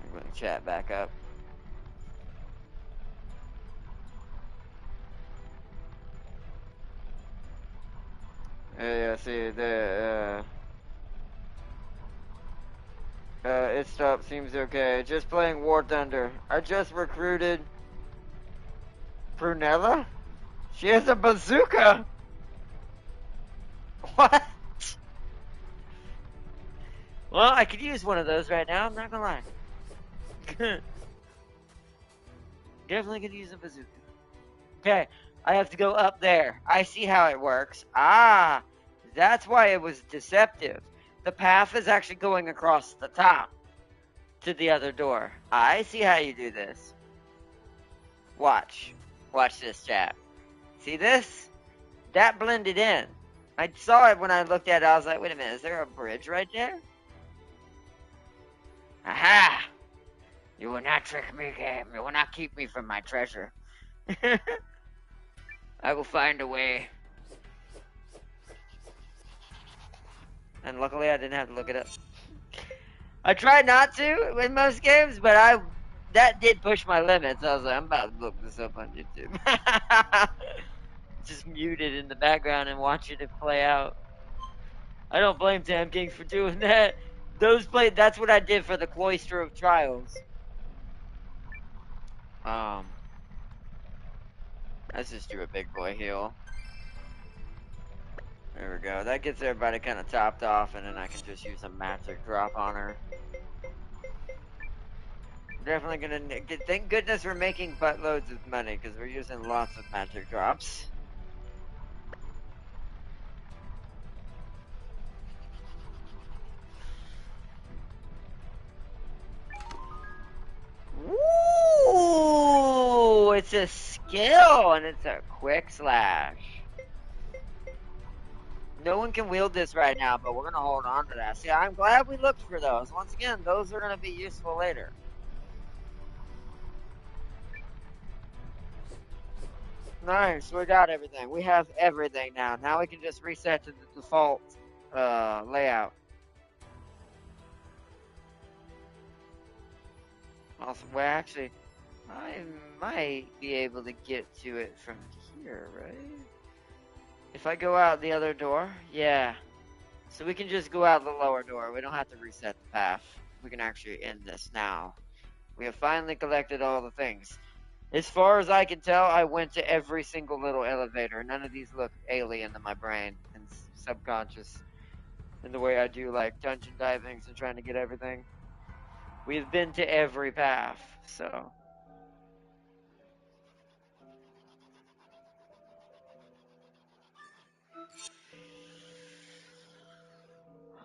I'm going to chat back up. Yeah, see, it stopped, seems okay. Just playing War Thunder. I just recruited Prunella? She has a bazooka! What? Well, I could use one of those right now, I'm not gonna lie. Definitely could use a bazooka. Okay, I have to go up there. I see how it works. Ah, that's why it was deceptive. The path is actually going across the top to the other door. I see how you do this. Watch. Watch this, chat. See this? That blended in. I saw it when I looked at it. I was like, wait a minute, is there a bridge right there? Aha! You will not trick me, game. You will not keep me from my treasure. I will find a way. And luckily I didn't have to look it up. I try not to in most games, but that did push my limits. I was like, I'm about to look this up on YouTube. Just muted in the background and watching it play out. I don't blame Tam Kings for doing that. That's what I did for the Cloister of Trials. Let's just do a big boy heal. There we go. That gets everybody kind of topped off, and then I can just use a magic drop on her. Definitely gonna. Thank goodness we're making buttloads of money because we're using lots of magic drops. Ooh, it's a skill and it's a quick slash. No one can wield this right now, but we're gonna hold on to that. See, I'm glad we looked for those. Once again, those are gonna be useful later. Nice, we got everything. We have everything now. Now we can just reset to the default layout. Awesome. Well, actually, I might be able to get to it from here, right? If I go out the other door, yeah. So we can just go out the lower door. We don't have to reset the path. We can actually end this now. We have finally collected all the things. As far as I can tell, I went to every single little elevator. None of these look alien to my brain and subconscious in the way I do like dungeon divings and trying to get everything. We've been to every path, so.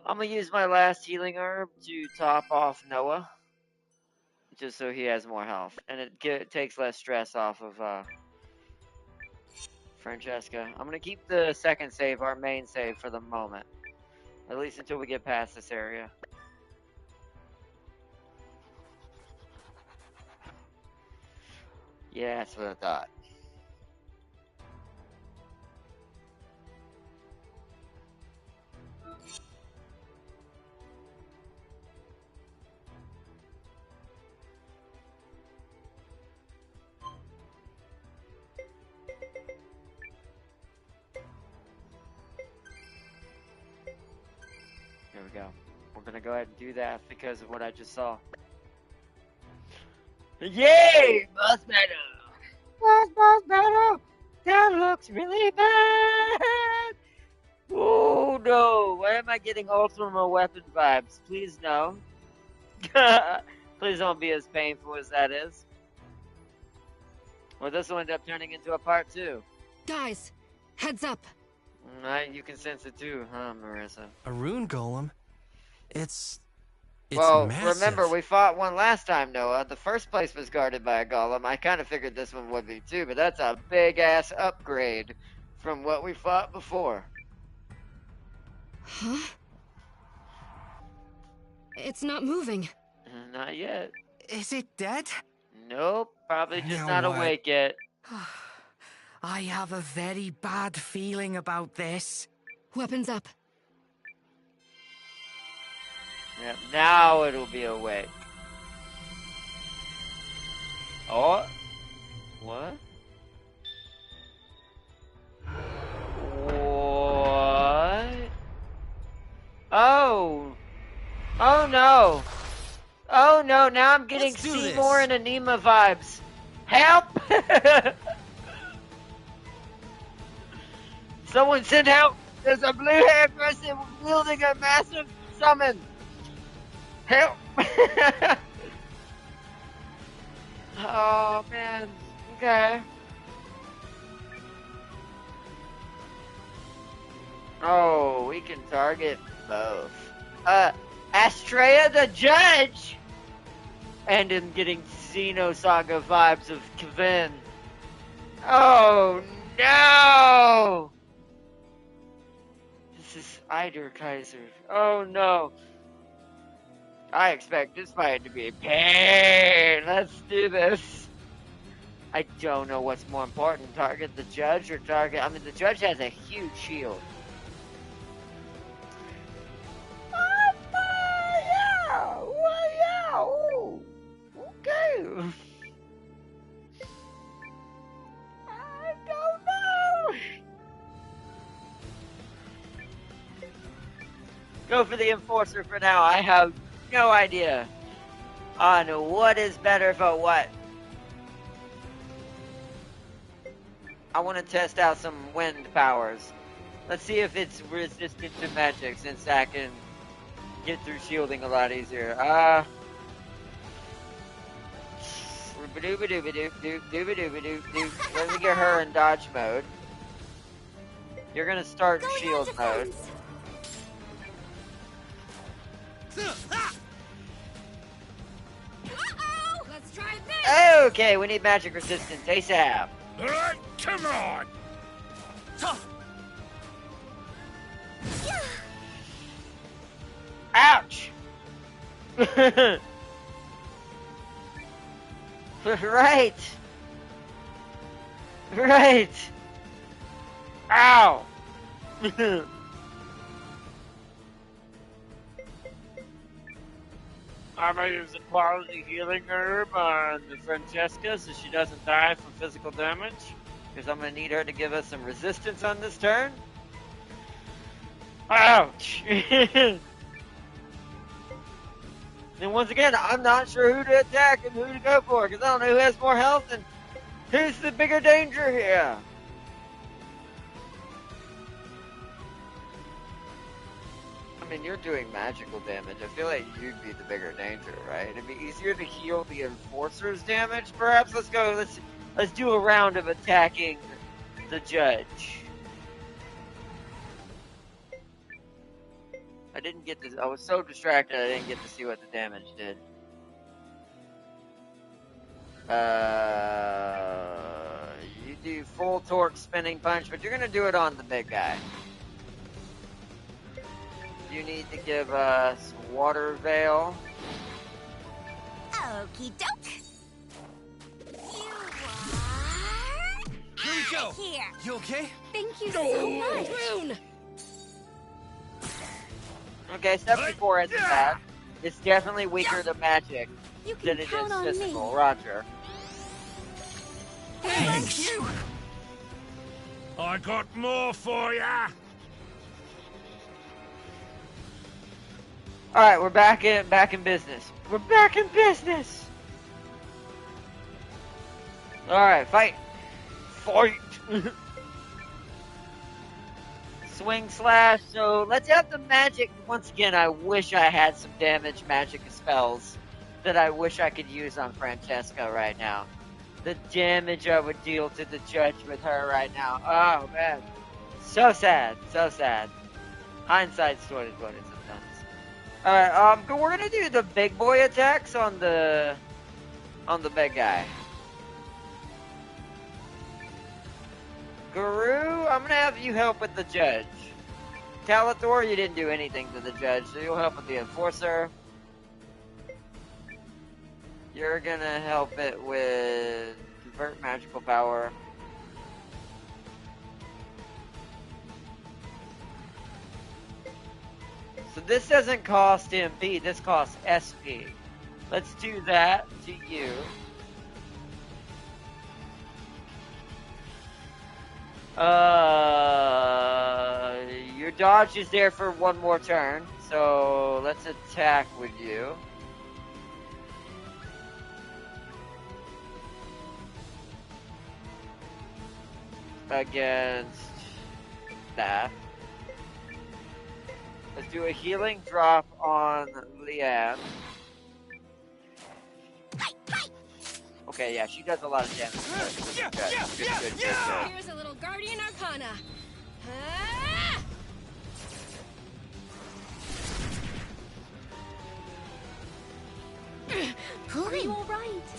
I'm gonna use my last healing herb to top off Noah. Just so he has more health. And it takes less stress off of Francesca. I'm gonna keep the second save, our main save, for the moment. At least until we get past this area. Yeah, that's what I thought. Here we go. We're gonna go ahead and do that because of what I just saw. Yay! Boss battle! Boss battle! That looks really bad! Oh no! Why am I getting Ultima weapon vibes? Please no. Please don't be as painful as that is. Well, this will end up turning into a part 2. Guys, heads up. You can sense it too, huh, Marissa? A rune golem? It's well, massive. Remember, we fought one last time, Noah. The first place was guarded by a golem. I kind of figured this one would be too, but that's a big-ass upgrade from what we fought before. Huh? It's not moving. Not yet. Is it dead? Nope, probably just Now not what? awake yet. I have a very bad feeling about this. Weapons up. Yep, now it'll be awake. Oh? What? What? Oh! Oh no! Oh no, now I'm getting Seymour and Anima vibes. Help! Someone send help! There's a blue-haired person wielding a massive summon! Help! Oh man, okay. Oh, we can target both. Astrea the Judge! And I'm getting Xenosaga vibes of Kevin. Oh no! This is Eider Kaiser. Oh no. I expect this fight to be pain. Let's do this. I don't know what's more important. Target the judge or target... I mean, the judge has a huge shield. Yeah. Well, yeah. Ooh. Okay. I don't know. Go for the enforcer for now. I have no idea on what is better for what. I want to test out some wind powers. Let's see if it's resistant to magic, since I can get through shielding a lot easier. Let me get her in dodge mode. You're gonna start shield mode. Let's try this. Okay, we need magic resistance ASAP. Come on! Ouch! Right! Right! Ow! I'm gonna use a quality healing herb on Francesca so she doesn't die from physical damage. Because I'm gonna need her to give us some resistance on this turn. Ouch! And once again, I'm not sure who to attack and who to go for, because I don't know who has more health and who's the bigger danger here. I mean, you're doing magical damage. I feel like you'd be the bigger danger, right? It'd be easier to heal the Enforcer's damage, perhaps? Let's do a round of attacking the judge. I was so distracted I didn't get to see what the damage did. You do full torque spinning punch, but you're gonna do it on the big guy. You need to give us water veil. Okie doke. Here we go. Here. You okay? Thank you so much. Rune! Okay, 74 isn't bad. It's definitely weaker to magic You than can it count is on physical. me. Roger. Thanks. I got more for ya. All right, we're back in business. We're back in business. All right, fight. Swing slash. So let's have the magic. Once again, I wish I had some damage magic spells that I wish I could use on Francesca right now. The damage I would deal to the judge with her right now. Oh man, so sad, so sad. Hindsight's 20/20 sometimes. All right, we're gonna do the big boy attacks on the big guy. Guru, I'm gonna have you help with the judge. Calathor, you didn't do anything to the judge, so you'll help with the enforcer. You're gonna help it with convert magical power. So this doesn't cost MP, this costs SP. Let's do that to you. Your dodge is there for one more turn, so let's attack with you. Against that. Let's do a healing drop on Leanne. Okay, yeah, she does a lot of damage. Good. Here's a little Guardian Arcana. Are you all right?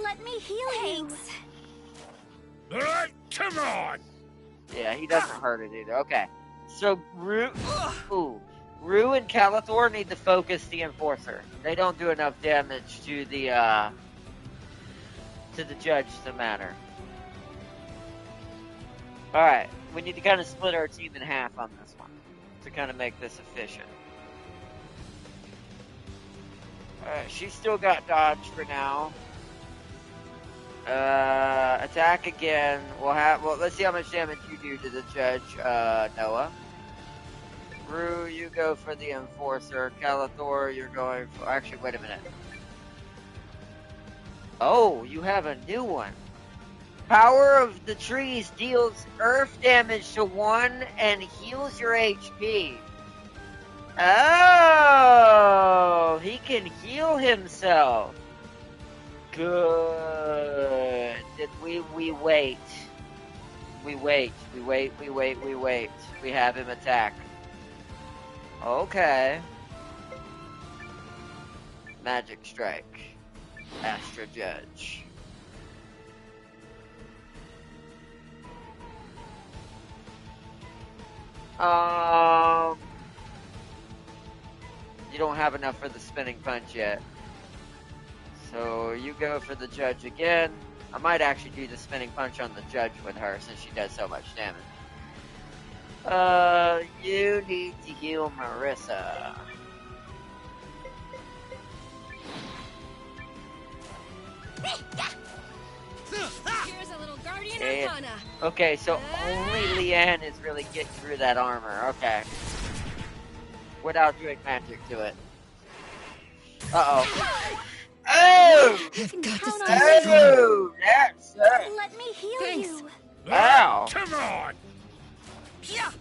Let me heal you. Come on! Yeah, he doesn't hurt it either. Okay. So, Rue and Calathor need to focus the Enforcer. They don't do enough damage to the judge to matter. Alright, we need to kind of split our team in half on this one to kind of make this efficient. Alright, she's still got dodge for now. Attack again. Well, let's see how much damage you do to the judge, Noah. Rue, you go for the Enforcer. Calathor, you're going for... Actually, wait a minute. Oh, you have a new one. Power of the trees deals earth damage to 1 and heals your HP. Oh, he can heal himself. Good. We wait. We wait. We have him attack. Okay. Magic Strike. Astra Judge. You don't have enough for the spinning punch yet. So you go for the judge again. I might actually do the spinning punch on the judge with her since she does so much damage. You need to heal Marissa. Here's a little guardian arcana. Okay, so only Leanne is really getting through that armor. Okay. Without doing magic to it. Uh-oh. Oh! I've got to stay Oh! That's it. Let me heal you. Ow! Come on! Yeah.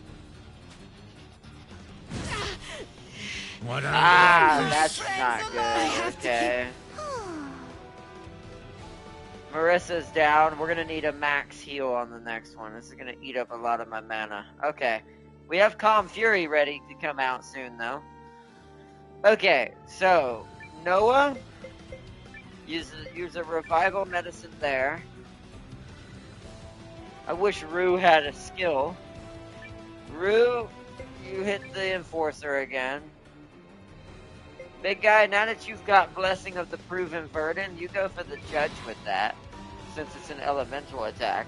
What that's not good. Okay. Marissa's down. We're gonna need a max heal on the next one. This is gonna eat up a lot of my mana. Okay. We have Calm Fury ready to come out soon, though. Okay, so Noah, use a revival medicine there. I wish Rue had a skill. Rue, you hit the Enforcer again. Big guy, now that you've got Blessing of the Proven Verdant, you go for the Judge with that, since it's an elemental attack.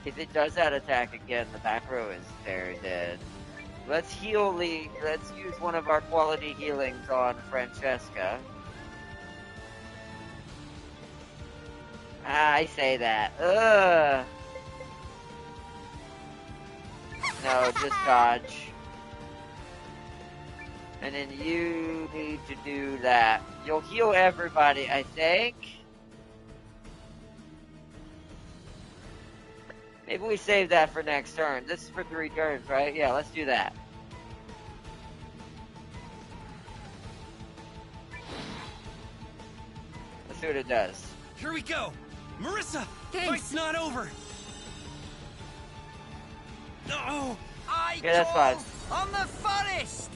If it does that attack again, the back row is very dead. Let's heal let's use one of our quality healings on Francesca. I say that. Ugh. No, just dodge. And then you need to do that. You'll heal everybody, I think. Maybe we save that for next turn. This is for 3 turns, right? Yeah, let's do that. Let's see what it does. Here we go. Marissa, thanks. Fight's not over. No. Yeah, that's fine. I'm the funnest.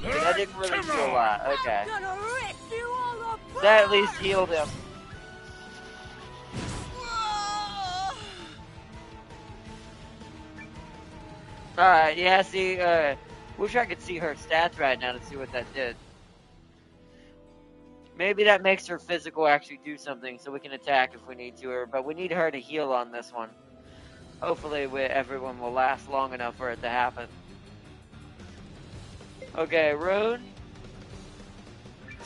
That didn't really do a lot. Okay. I'm gonna rip you all apart. That at least healed him. Alright, yeah, see, wish I could see her stats right now to see what that did. Maybe that makes her physical actually do something so we can attack if we need to, but we need her to heal on this one. Hopefully everyone will last long enough for it to happen. Okay, Rune.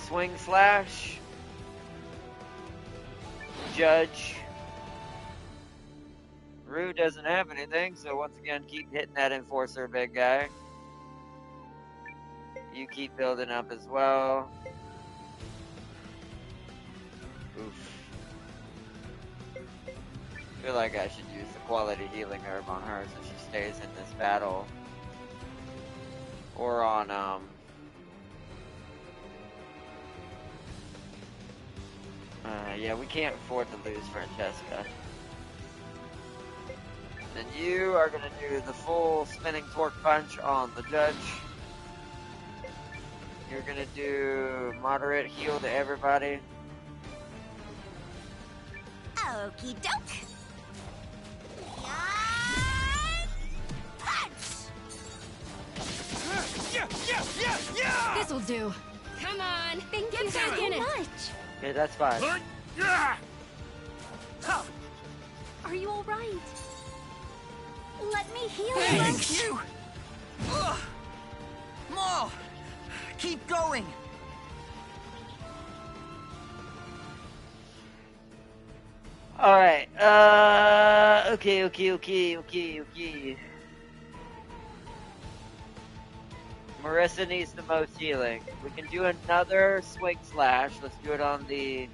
Swing slash. Judge. Rue doesn't have anything, so once again, keep hitting that Enforcer, big guy. You keep building up as well. Oof. I feel like I should use the quality healing herb on her so she stays in this battle. Or on, yeah, we can't afford to lose Francesca. Then you are going to do the full spinning torque punch on the judge. You're going to do moderate heal to everybody. Okie doke. Yeah. This'll do. Come on. Thank Get you back so in it. much. Okay, that's fine. Are you all right? Let me heal Thank you. More. Keep going. Alright, okay. Marissa needs the most healing. We can do another swing slash. Let's do it on the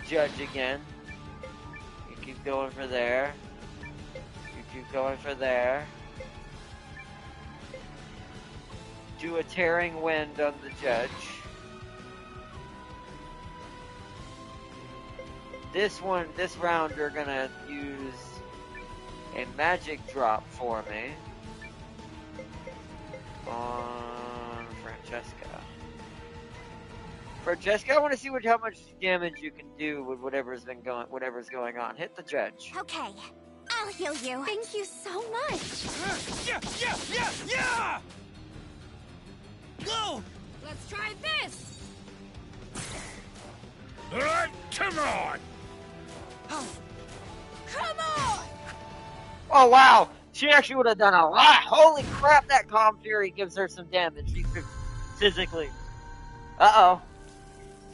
judge again. You keep going for there. You keep going for there. Do a tearing wind on the judge. This round you're gonna use a magic drop for me on Francesca. Francesca, I want to see how much damage you can do with whatever's going on. Hit the judge. Okay, I'll heal you. Thank you so much. Yeah! Go! Let's try this! Come on! Come on! Oh, wow! She actually would have done a lot! Holy crap, that Calm Fury gives her some damage physically. Uh-oh.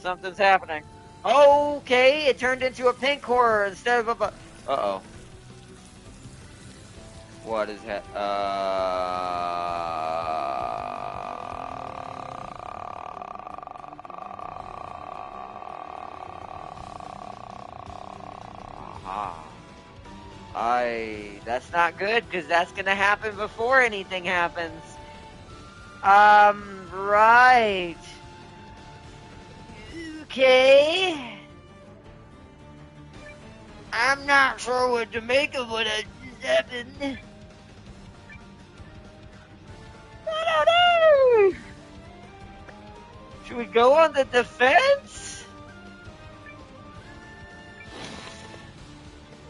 Something's happening. Okay, it turned into a pink horror instead of a uh-oh. What is that? That's not good, because that's gonna happen before anything happens. Right. Okay. I'm not sure what to make of what just happened. I don't know. Should we go on the defense?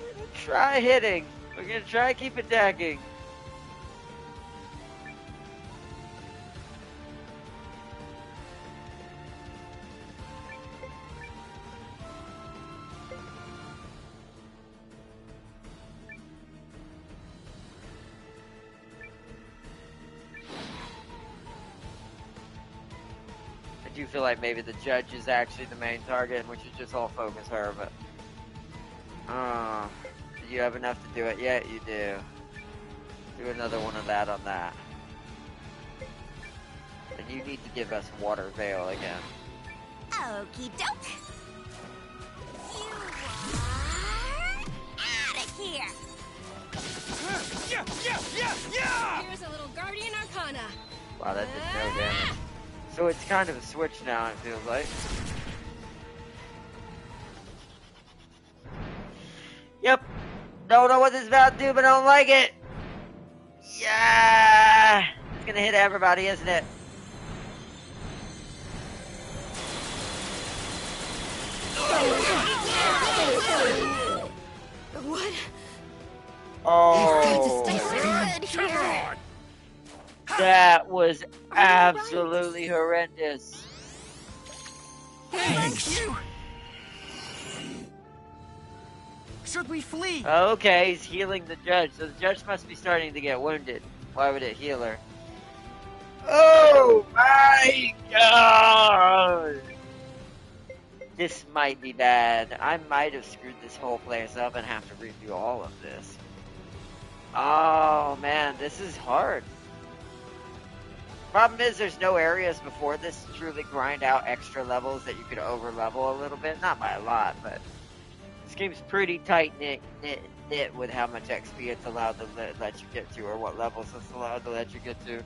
We're gonna try hitting. We're gonna try keep attacking. I do feel like maybe the judge is actually the main target and we should just all focus her, but do you have enough to do it yet? You do. Do another one of that on that. And you need to give us Water Veil again. Okie doke. You are out of here. Yeah! Here's a little Guardian Arcana. Wow, that did no damage. So it's kind of a switch now, it feels like. Yep. Don't know what this is about to do, but I don't like it. Yeah. It's gonna hit everybody, isn't it? What? Oh. Good here. That was absolutely horrendous. Thanks. Should we flee? Okay, he's healing the judge, so the judge must be starting to get wounded. Why would it heal her? Oh my god! This might be bad. I might have screwed this whole place up and have to redo all of this. Oh man, this is hard. Problem is, there's no areas before this to truly grind out extra levels that you could over level a little bit. Not by a lot, but this game's pretty tight knit with how much XP it's allowed to let you get to, or what levels it's allowed to let you get to.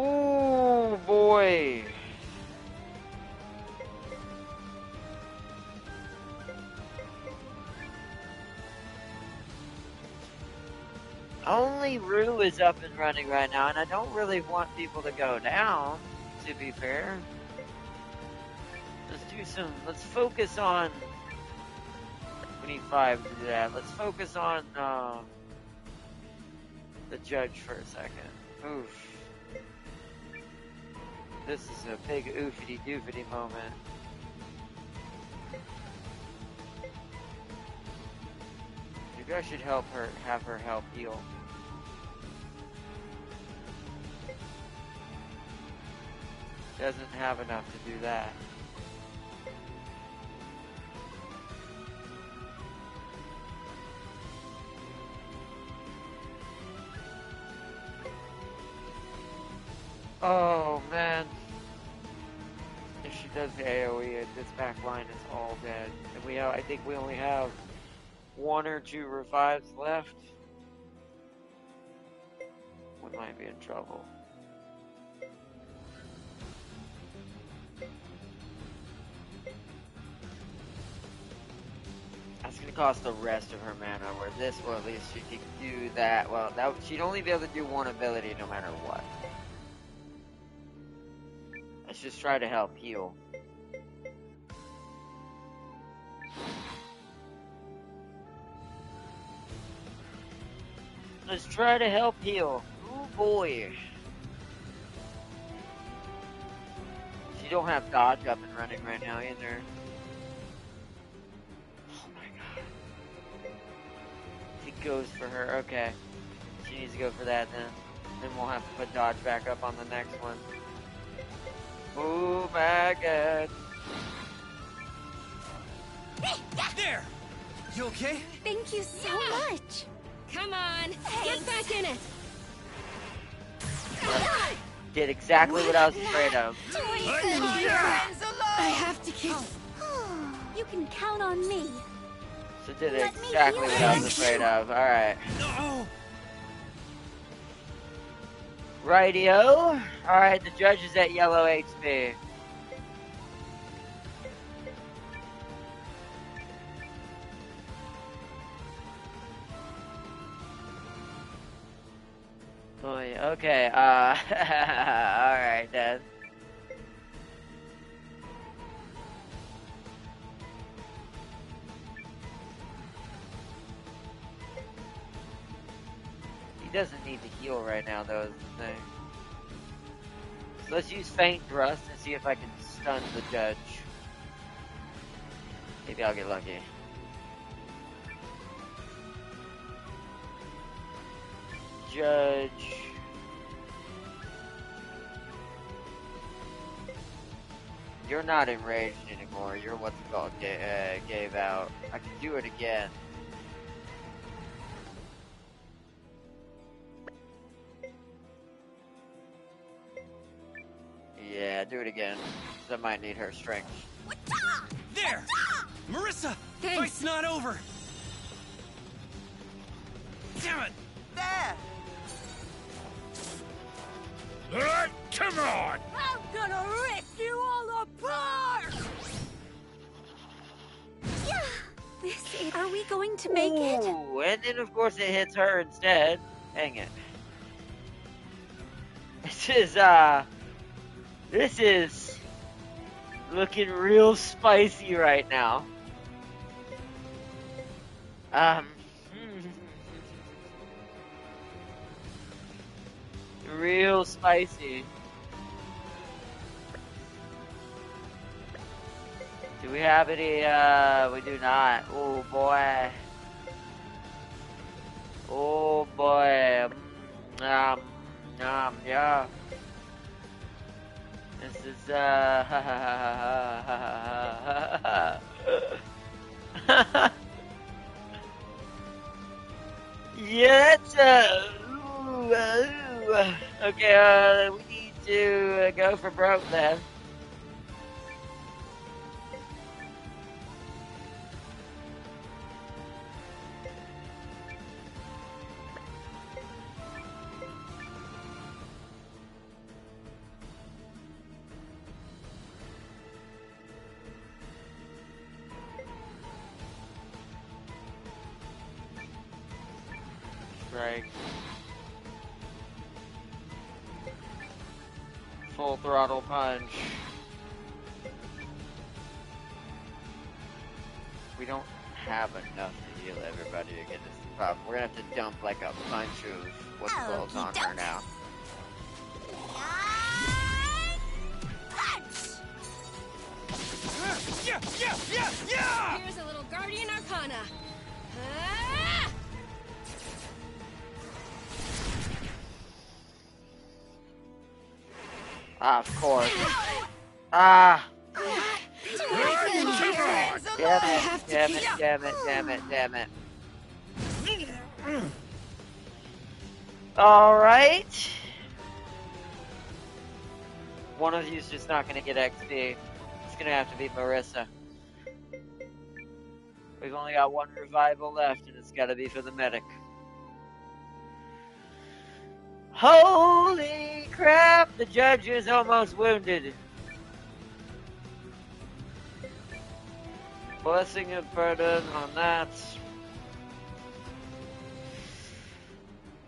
Ooh boy. Only Rue is up and running right now, and I don't really want people to go down, to be fair. Let's focus on... We need 5 to do that. Let's focus on the judge for a second. Oof. This is a big oofity doofity moment. You guys should have her help heal. Doesn't have enough to do that. Oh man. If she does the AoE, this back line is all dead. And I think we only have 1 or 2 revives left. We might be in trouble. That's gonna cost the rest of her mana, where this, well, at least she can do that. Well, she'd only be able to do 1 ability no matter what. just try to help heal. Let's try to help heal. Oh boy. She don't have dodge up and running right now either. Oh my god. She goes for her. Okay. She needs to go for that then. Then we'll have to put dodge back up on the next one. Oh my god. There! You okay? Thank you so much. Come on, get back in it. Did exactly what I was afraid of. I have to keep. You can count on me. So did exactly what I was afraid of. Alright. No! Rightio. Alright, the judge is at yellow HP. Boy, okay, alright then. He doesn't need to heal right now, though, is the thing. So let's use Faint Thrust and see if I can stun the judge. Maybe I'll get lucky. Judge. You're not enraged anymore. You're what's it called gave out. I can do it again. Yeah, do it again. 'Cause I might need her strength. There! Marissa! Fight's not over! Damn it! There! Come on! I'm gonna rip you all apart! Yeah! This is... Are we going to make it? Ooh, and then of course it hits her instead. Dang it. This is looking real spicy right now. Real spicy. Do we have any, we do not. Oh boy. Oh boy. Yeah. This is, yeah, that's, okay, we need to go for broke then. Strike. Full throttle punch. We don't have enough to heal everybody to get this problem. We're gonna have to dump like a bunch of what's called on her now. Yeah! Here's a little Guardian Arcana. Of course. Ah! Damn it. Alright. One of you's just not gonna get XP. It's gonna have to be Marissa. We've only got one revival left, and it's gotta be for the medic. Holy crap! The judge is almost wounded. Blessing of burden on that.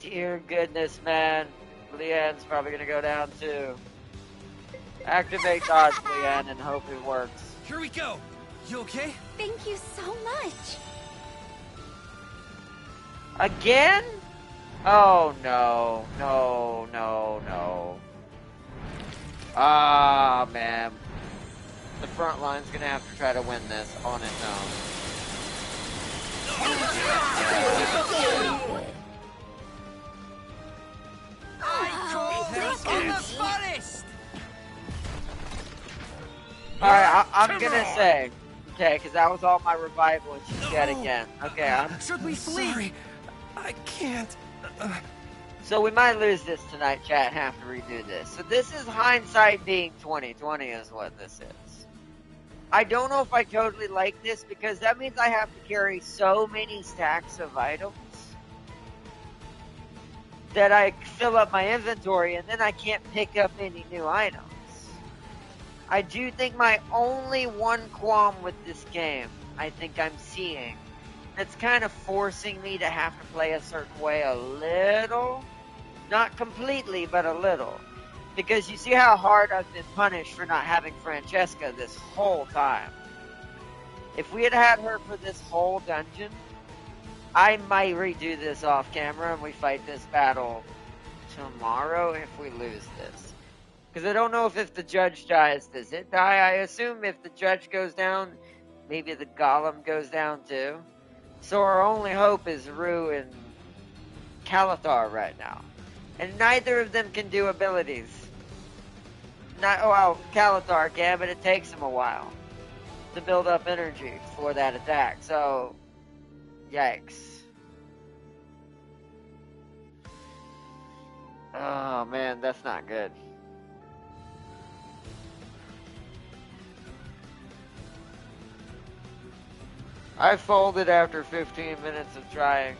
Dear goodness, man. Leanne's probably gonna go down too. Activate dodge, Leanne, and hope it works. Here we go. You okay? Thank you so much. Again? Oh no, no, no, no. Ah, man. The front line's gonna have to try to win this on its own. I call this on the forest! Alright, I'm gonna say, okay, because that was all my revival and she's dead again. Okay, Should we flee? Sorry, I can't. So we might lose this tonight, chat, and have to redo this. So this is hindsight being 2020 is what this is. I don't know if I totally like this because that means I have to carry so many stacks of items that I fill up my inventory and then I can't pick up any new items. I do think my only one qualm with this game, I think I'm seeing, that's kind of forcing me to have to play a certain way a little. Not completely, but a little. Because you see how hard I've been punished for not having Francesca this whole time. If we had had her for this whole dungeon, I might redo this off camera and we fight this battle tomorrow if we lose this. Because I don't know if the judge dies, does it die? I assume if the judge goes down, maybe the golem goes down too. So our only hope is Rue and Calathar right now. And neither of them can do abilities. Well, Calathar can, but it takes him a while to build up energy for that attack. So, yikes. Oh man, that's not good. I folded after 15 minutes of trying.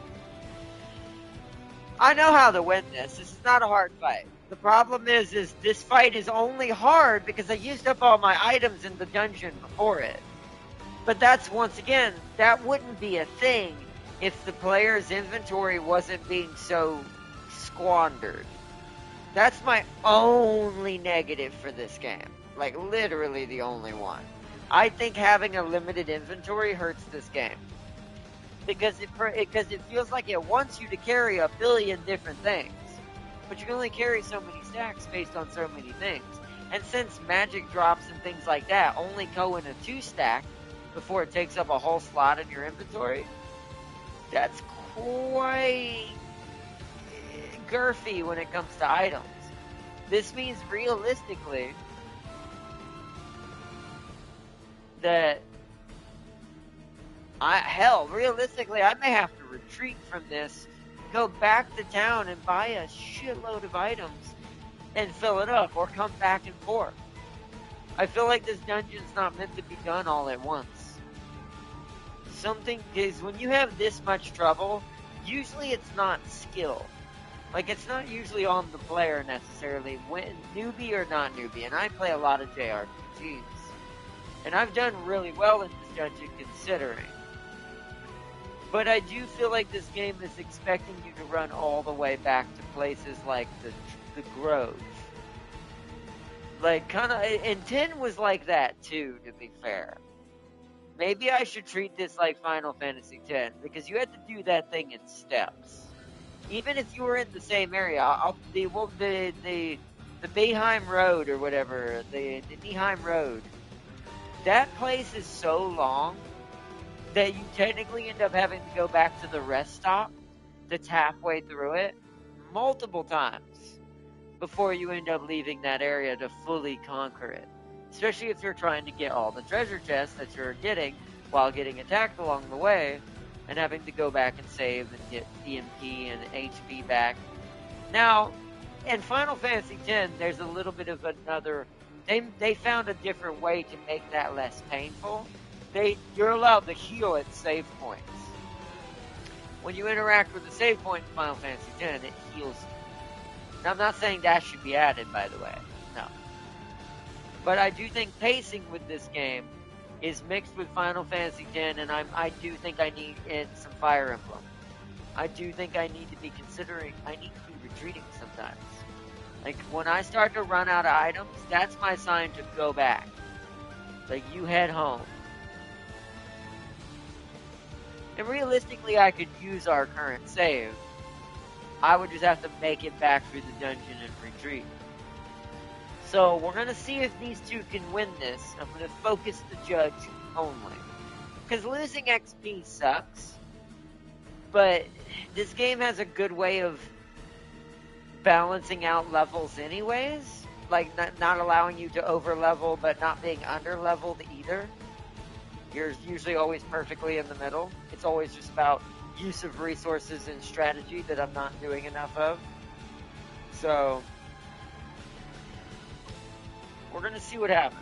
I know how to win this. This is not a hard fight. The problem is this fight is only hard because I used up all my items in the dungeon before it. But that's, once again, that wouldn't be a thing if the player's inventory wasn't being so squandered. That's my only negative for this game. Like, literally the only one. I think having a limited inventory hurts this game. Because it feels like it wants you to carry a billion different things. But you can only carry so many stacks based on so many things. And since magic drops and things like that only go in a 2-stack before it takes up a whole slot in your inventory, that's quite girthy when it comes to items. This means realistically that realistically, I may have to retreat from this, go back to town and buy a shitload of items and fill it up, or come back and forth. I feel like this dungeon's not meant to be done all at once. Something is, when you have this much trouble, usually it's not skill. Like, it's not usually on the player necessarily, when newbie or not newbie, and I play a lot of JRPGs. And I've done really well in this dungeon considering. But I do feel like this game is expecting you to run all the way back to places like the Grove. Like, kinda, and 10 was like that too, to be fair. Maybe I should treat this like Final Fantasy X, because you had to do that thing in steps. Even if you were in the same area, the Beheim Road or whatever, the Neheim Road, that place is so long that you technically end up having to go back to the rest stop that's halfway through it multiple times before you end up leaving that area to fully conquer it. Especially if you're trying to get all the treasure chests that you're getting while getting attacked along the way and having to go back and save and get EMP and HP back. Now, in Final Fantasy X, there's a little bit of another... They found a different way to make that less painful. You're allowed to heal at save points. When you interact with the save point in Final Fantasy X, it heals you. Now, I'm not saying that should be added, by the way. No. But I do think pacing with this game is mixed with Final Fantasy X, and I do think I need in some Fire Emblem. I do think I need to be retreating sometimes. Like, when I start to run out of items, that's my sign to go back. Like, you head home. And realistically, I could use our current save. I would just have to make it back through the dungeon and retreat. So, we're going to see if these two can win this. I'm going to focus the judge only. Because losing XP sucks. But this game has a good way of balancing out levels anyways. Like, not allowing you to over-level, but not being under-leveled either. You're usually always perfectly in the middle. It's always just about use of resources and strategy that I'm not doing enough of. So, we're going to see what happens.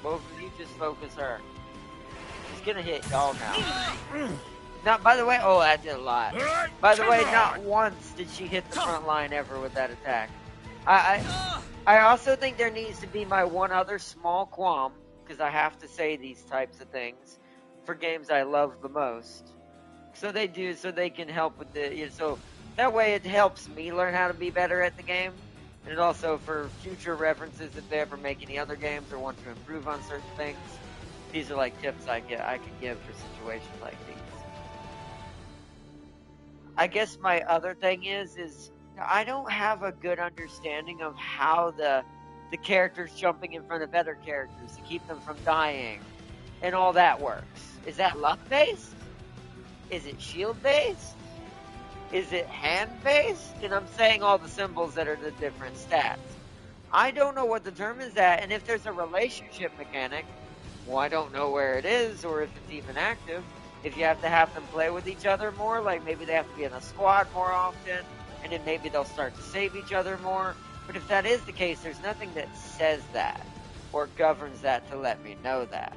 Both of you just focus her. She's going to hit y'all now. Now, by the way, oh, that did a lot. By the way, not once did she hit the front line ever with that attack. I also think there needs to be my one other small qualm, because I have to say these types of things for games I love the most. So they do, so they can help with the, you know, so that way it helps me learn how to be better at the game. And also for future references, if they ever make any other games or want to improve on certain things, these are like tips I can give for situations like these. I guess my other thing is I don't have a good understanding of how the characters jumping in front of other characters to keep them from dying and all that works. Is that luck based? Is it shield based? Is it hand based? And I'm saying all the symbols that are the different stats. I don't know what determines that, and if there's a relationship mechanic, well, I don't know where it is or if it's even active. If you have to have them play with each other more, like maybe they have to be in a squad more often, and then maybe they'll start to save each other more. But if that is the case, there's nothing that says that or governs that to let me know that.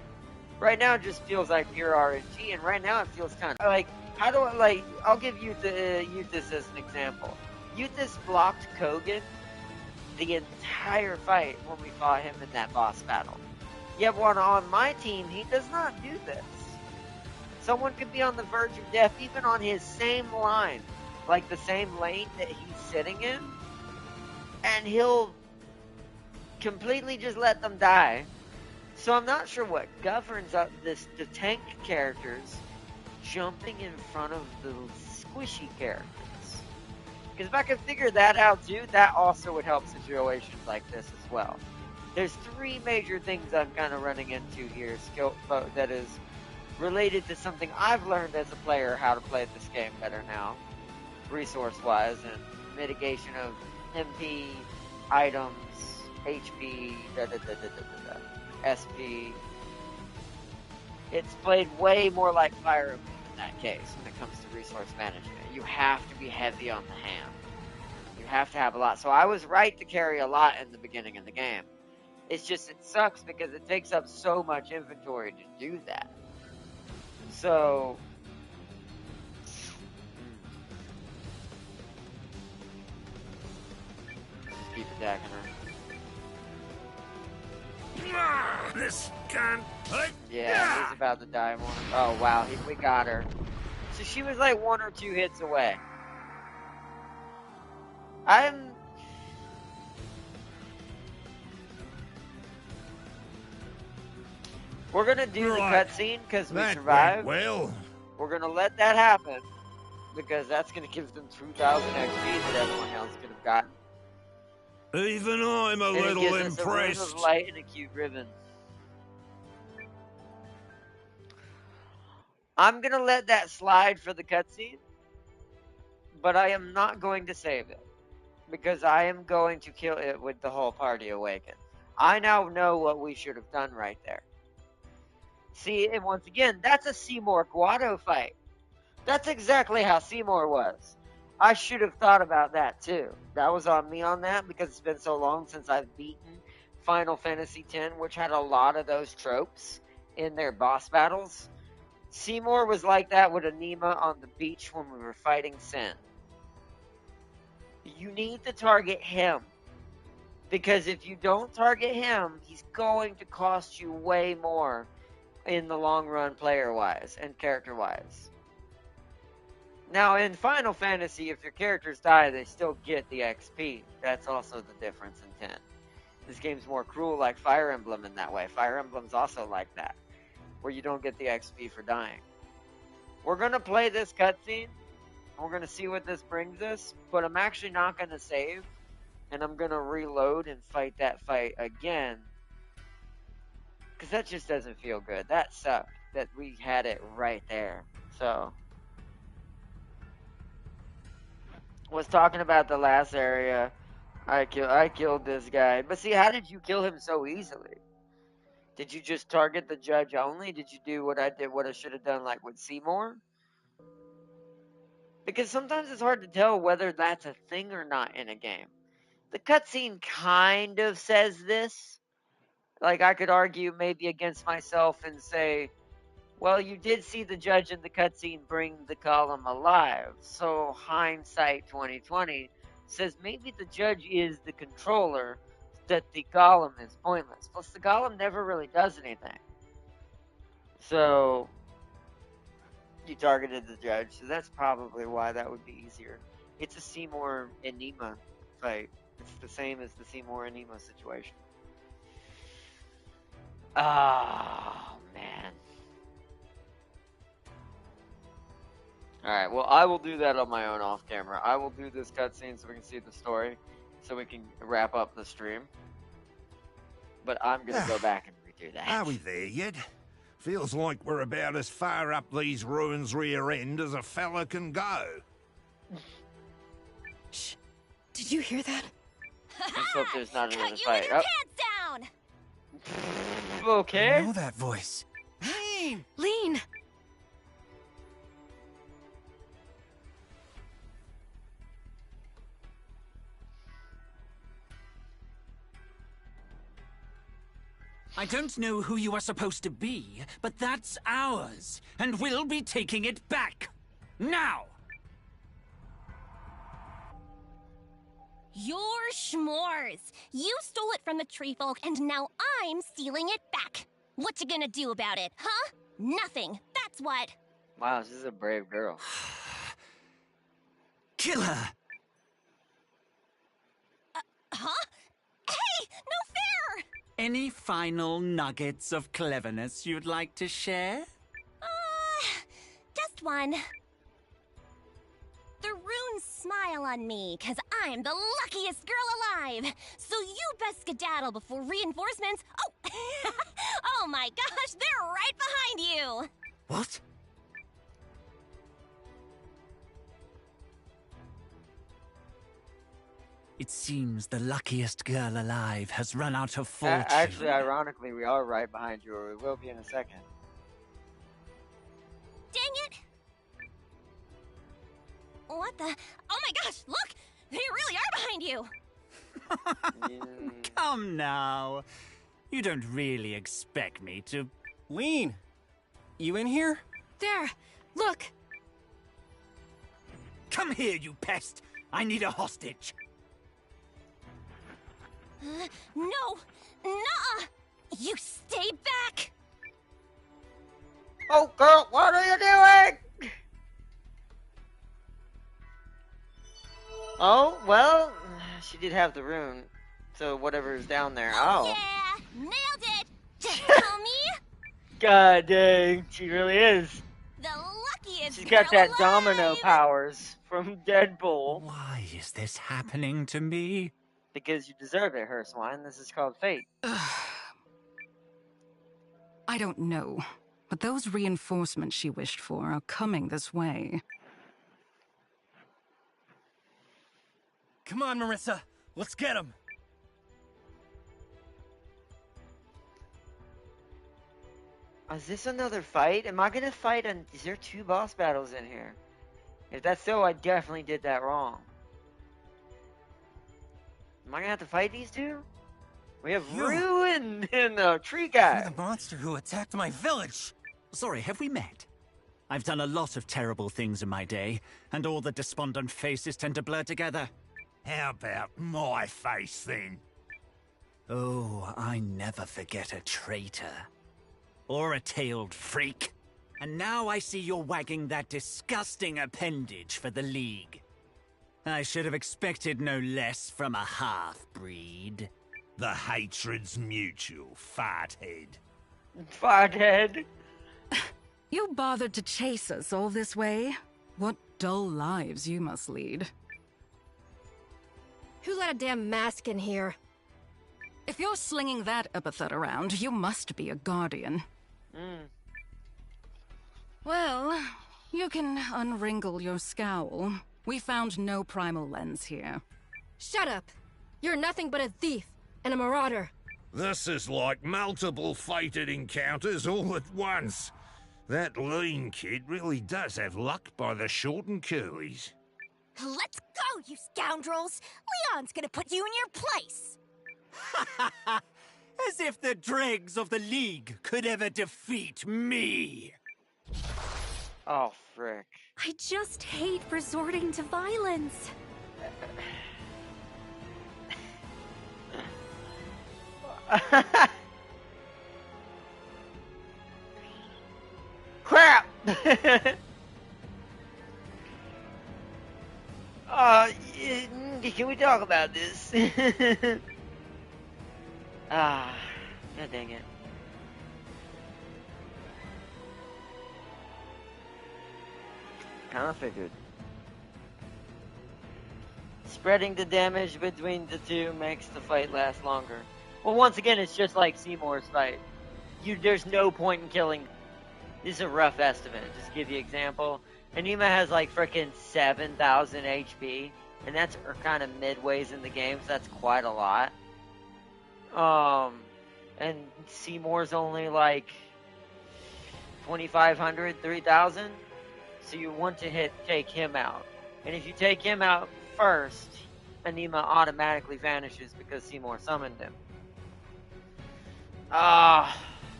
Right now it just feels like pure RNG, and right now it feels kind of like, how do I, like, I'll give Euthys as an example. Euthys blocked Kogan the entire fight when we fought him in that boss battle. Yet on my team, he does not do this. Someone could be on the verge of death, even on his same line, like the same lane that he's sitting in, and he'll completely just let them die. So I'm not sure what governs the tank characters jumping in front of the squishy characters. Because if I could figure that out too, that also would help situations like this as well. There's three major things I'm kind of running into here, that is related to something I've learned as a player, how to play this game better now, resource-wise, and mitigation of MP, items, HP, SP. It's played way more like Fire Emblem in that case when it comes to resource management. You have to be heavy on the hand. You have to have a lot. So I was right to carry a lot in the beginning of the game. It's just, it sucks because it takes up so much inventory to do that. So, just keep attacking her. This can't. Yeah, he's about to die. Oh wow, we got her. So she was like 1 or 2 hits away. We're gonna do the cutscene because we survived. Well, we're gonna let that happen because that's gonna give them 2,000 XP that everyone else could have gotten. Even I'm a little impressed. Us a light and a cute ribbon. I'm gonna let that slide for the cutscene, but I am not going to save it because I am going to kill it with the whole party awakened. I now know what we should have done right there. See, and once again, that's a Seymour Guado fight. That's exactly how Seymour was. I should have thought about that too. That was on me on that because it's been so long since I've beaten Final Fantasy X, which had a lot of those tropes in their boss battles. Seymour was like that with Anima on the beach when we were fighting Sin. You need to target him. Because if you don't target him, he's going to cost you way more in the long run player-wise and character-wise. Now, in Final Fantasy, if your characters die, they still get the XP. That's also the difference in 10. This game's more cruel like Fire Emblem in that way. Fire Emblem's also like that, where you don't get the XP for dying. We're going to play this cutscene. We're going to see what this brings us, but I'm actually not going to save, and I'm going to reload and fight that fight again, because that just doesn't feel good. That sucked that we had it right there. So, was talking about the last area. I killed this guy. But see, how did you kill him so easily? Did you just target the judge only? Did you do what I did, what I should have done, like with Seymour? Because sometimes it's hard to tell whether that's a thing or not in a game. The cutscene kind of says this. Like, I could argue maybe against myself and say, well, you did see the judge in the cutscene bring the golem alive. So hindsight 2020 says maybe the judge is the controller, that the golem is pointless. Plus, the golem never really does anything. So, you targeted the judge, so that's probably why that would be easier. It's a Seymour and Nima fight. It's the same as the Seymour and Nima situation. Oh, man. Alright, well, I will do that on my own off camera. I will do this cutscene so we can see the story, so we can wrap up the stream. But I'm going to go back and redo that. Are we there yet? Feels like we're about as far up these ruins' rear end as a fella can go. Shh. Did you hear that? Let's hope there's not another Cut you fight. with your pants down! Okay. I know that voice. Lean! Lean! I don't know who you are supposed to be, but that's ours, and we'll be taking it back. Now! Your schmores! You stole it from the tree folk, and now I'm stealing it back. What you gonna do about it, huh? Nothing. That's what. Wow, this is a brave girl. Kill her! Huh? Hey! No fair! Any final nuggets of cleverness you'd like to share? Just one. The runes smile on me, 'cause I'm the luckiest girl alive. So you best skedaddle before reinforcements. Oh! Oh my gosh, they're right behind you! What? It seems the luckiest girl alive has run out of fortune. Actually, ironically, we are right behind you, or we will be in a second. Dang it! What the? Oh my gosh, look! They really are behind you! Come now. You don't really expect me to... Lean! You in here? There! Look! Come here, you pest! I need a hostage! No! Nuh-uh! You stay back! Oh, girl, what are you doing? Oh, well, she did have the rune, so whatever is down there. Oh. Yeah! Nailed it! Just tell me! God dang, she really is. The luckiest She's got girl that alive. domino powers from Deadpool. Why is this happening to me? Because you deserve it, her swine. This is called fate. I don't know, but those reinforcements she wished for are coming this way. Come on, Marissa. Let's get him. Is this another fight? Am I gonna fight is there 2 boss battles in here? If that's so, I definitely did that wrong. Am I gonna have to fight these 2? We have Ruin and the tree guy. You're the monster who attacked my village. Sorry, have we met? I've done a lot of terrible things in my day, and all the despondent faces tend to blur together. How about my face, then? Oh, I never forget a traitor. Or a tailed freak. And now I see you're wagging that disgusting appendage for the League. I should have expected no less from a half-breed. The hatred's mutual, farthead. Farthead? You bothered to chase us all this way? What dull lives you must lead. Who let a damn mask in here? If you're slinging that epithet around, you must be a guardian. Well, you can unwrinkle your scowl. We found no primal lens here. Shut up! You're nothing but a thief and a marauder. This is like multiple fated encounters all at once. That lean kid really does have luck by the short and curlies. Let's go, you scoundrels! Leon's gonna put you in your place! As if the dregs of the League could ever defeat me! Oh, frick. I just hate resorting to violence. Crap! Can we talk about this? God dang it. Kinda figured. Spreading the damage between the two makes the fight last longer. Well, once again, it's just like Seymour's fight. There's no point in killing. This is a rough estimate. Just to give you an example. Anima has like frickin' 7,000 HP, and that's kind of midways in the game, so that's quite a lot. And Seymour's only like 2,500, 3,000. So you want to take him out. And if you take him out first, Anima automatically vanishes because Seymour summoned him.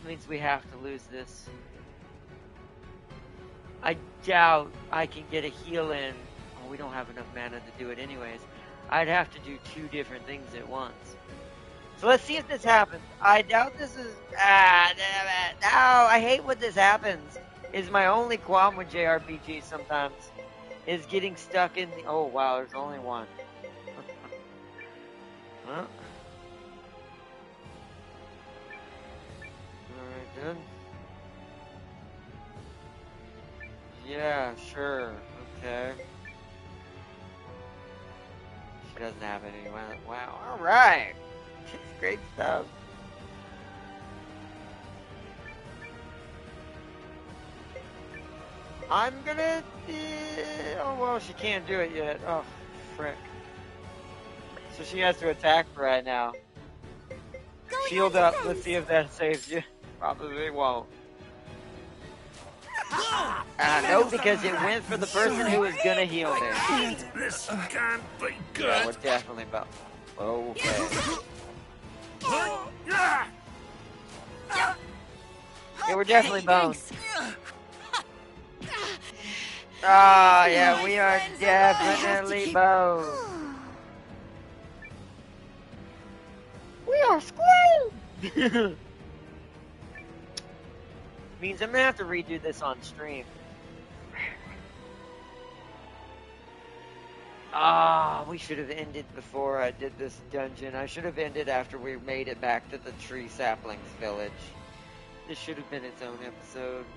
Means we have to lose this. I doubt I can get a heal in. Oh, we don't have enough mana to do it anyways. I'd have to do 2 different things at once. So let's see if this happens. I doubt this is... damn it. No, I hate when this happens. Is my only qualm with JRPG sometimes. Is getting stuck in the... Oh, wow, there's only one. Huh? Alright, then. Yeah, sure. Okay. She doesn't have any. Wow. Alright. Great stuff. I'm gonna... oh, well, she can't do it yet. Oh, frick. So she has to attack right now. Shield up. Let's see if that saves you. Probably won't. No, because it went for the person who was gonna heal there. This can't be good. Yeah, we're definitely about... Okay. Yeah, we're definitely boned. Oh, yeah, we are definitely boned. We are screwed! Means I'm gonna have to redo this on stream. We should have ended before I did this dungeon. I should have ended after we made it back to the Tree Saplings Village. This should have been its own episode.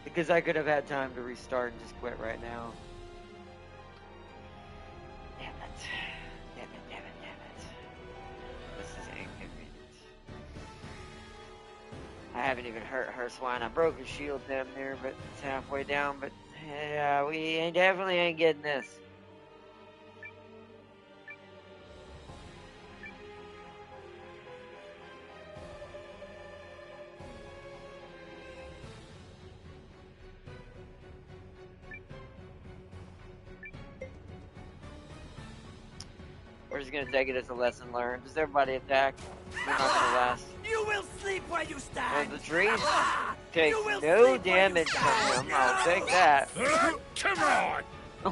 Because I could have had time to restart and just quit right now. Damn it. Damn it. This is inconvenient. I haven't even hurt her swine. I broke his shield down there, but it's halfway down. But yeah, we definitely ain't getting this. We're just gonna take it as a lesson learned. Just everybody attack. We're not gonna last. You will sleep where you stand. Well, the trees take no damage from him. I'll take that. Come on!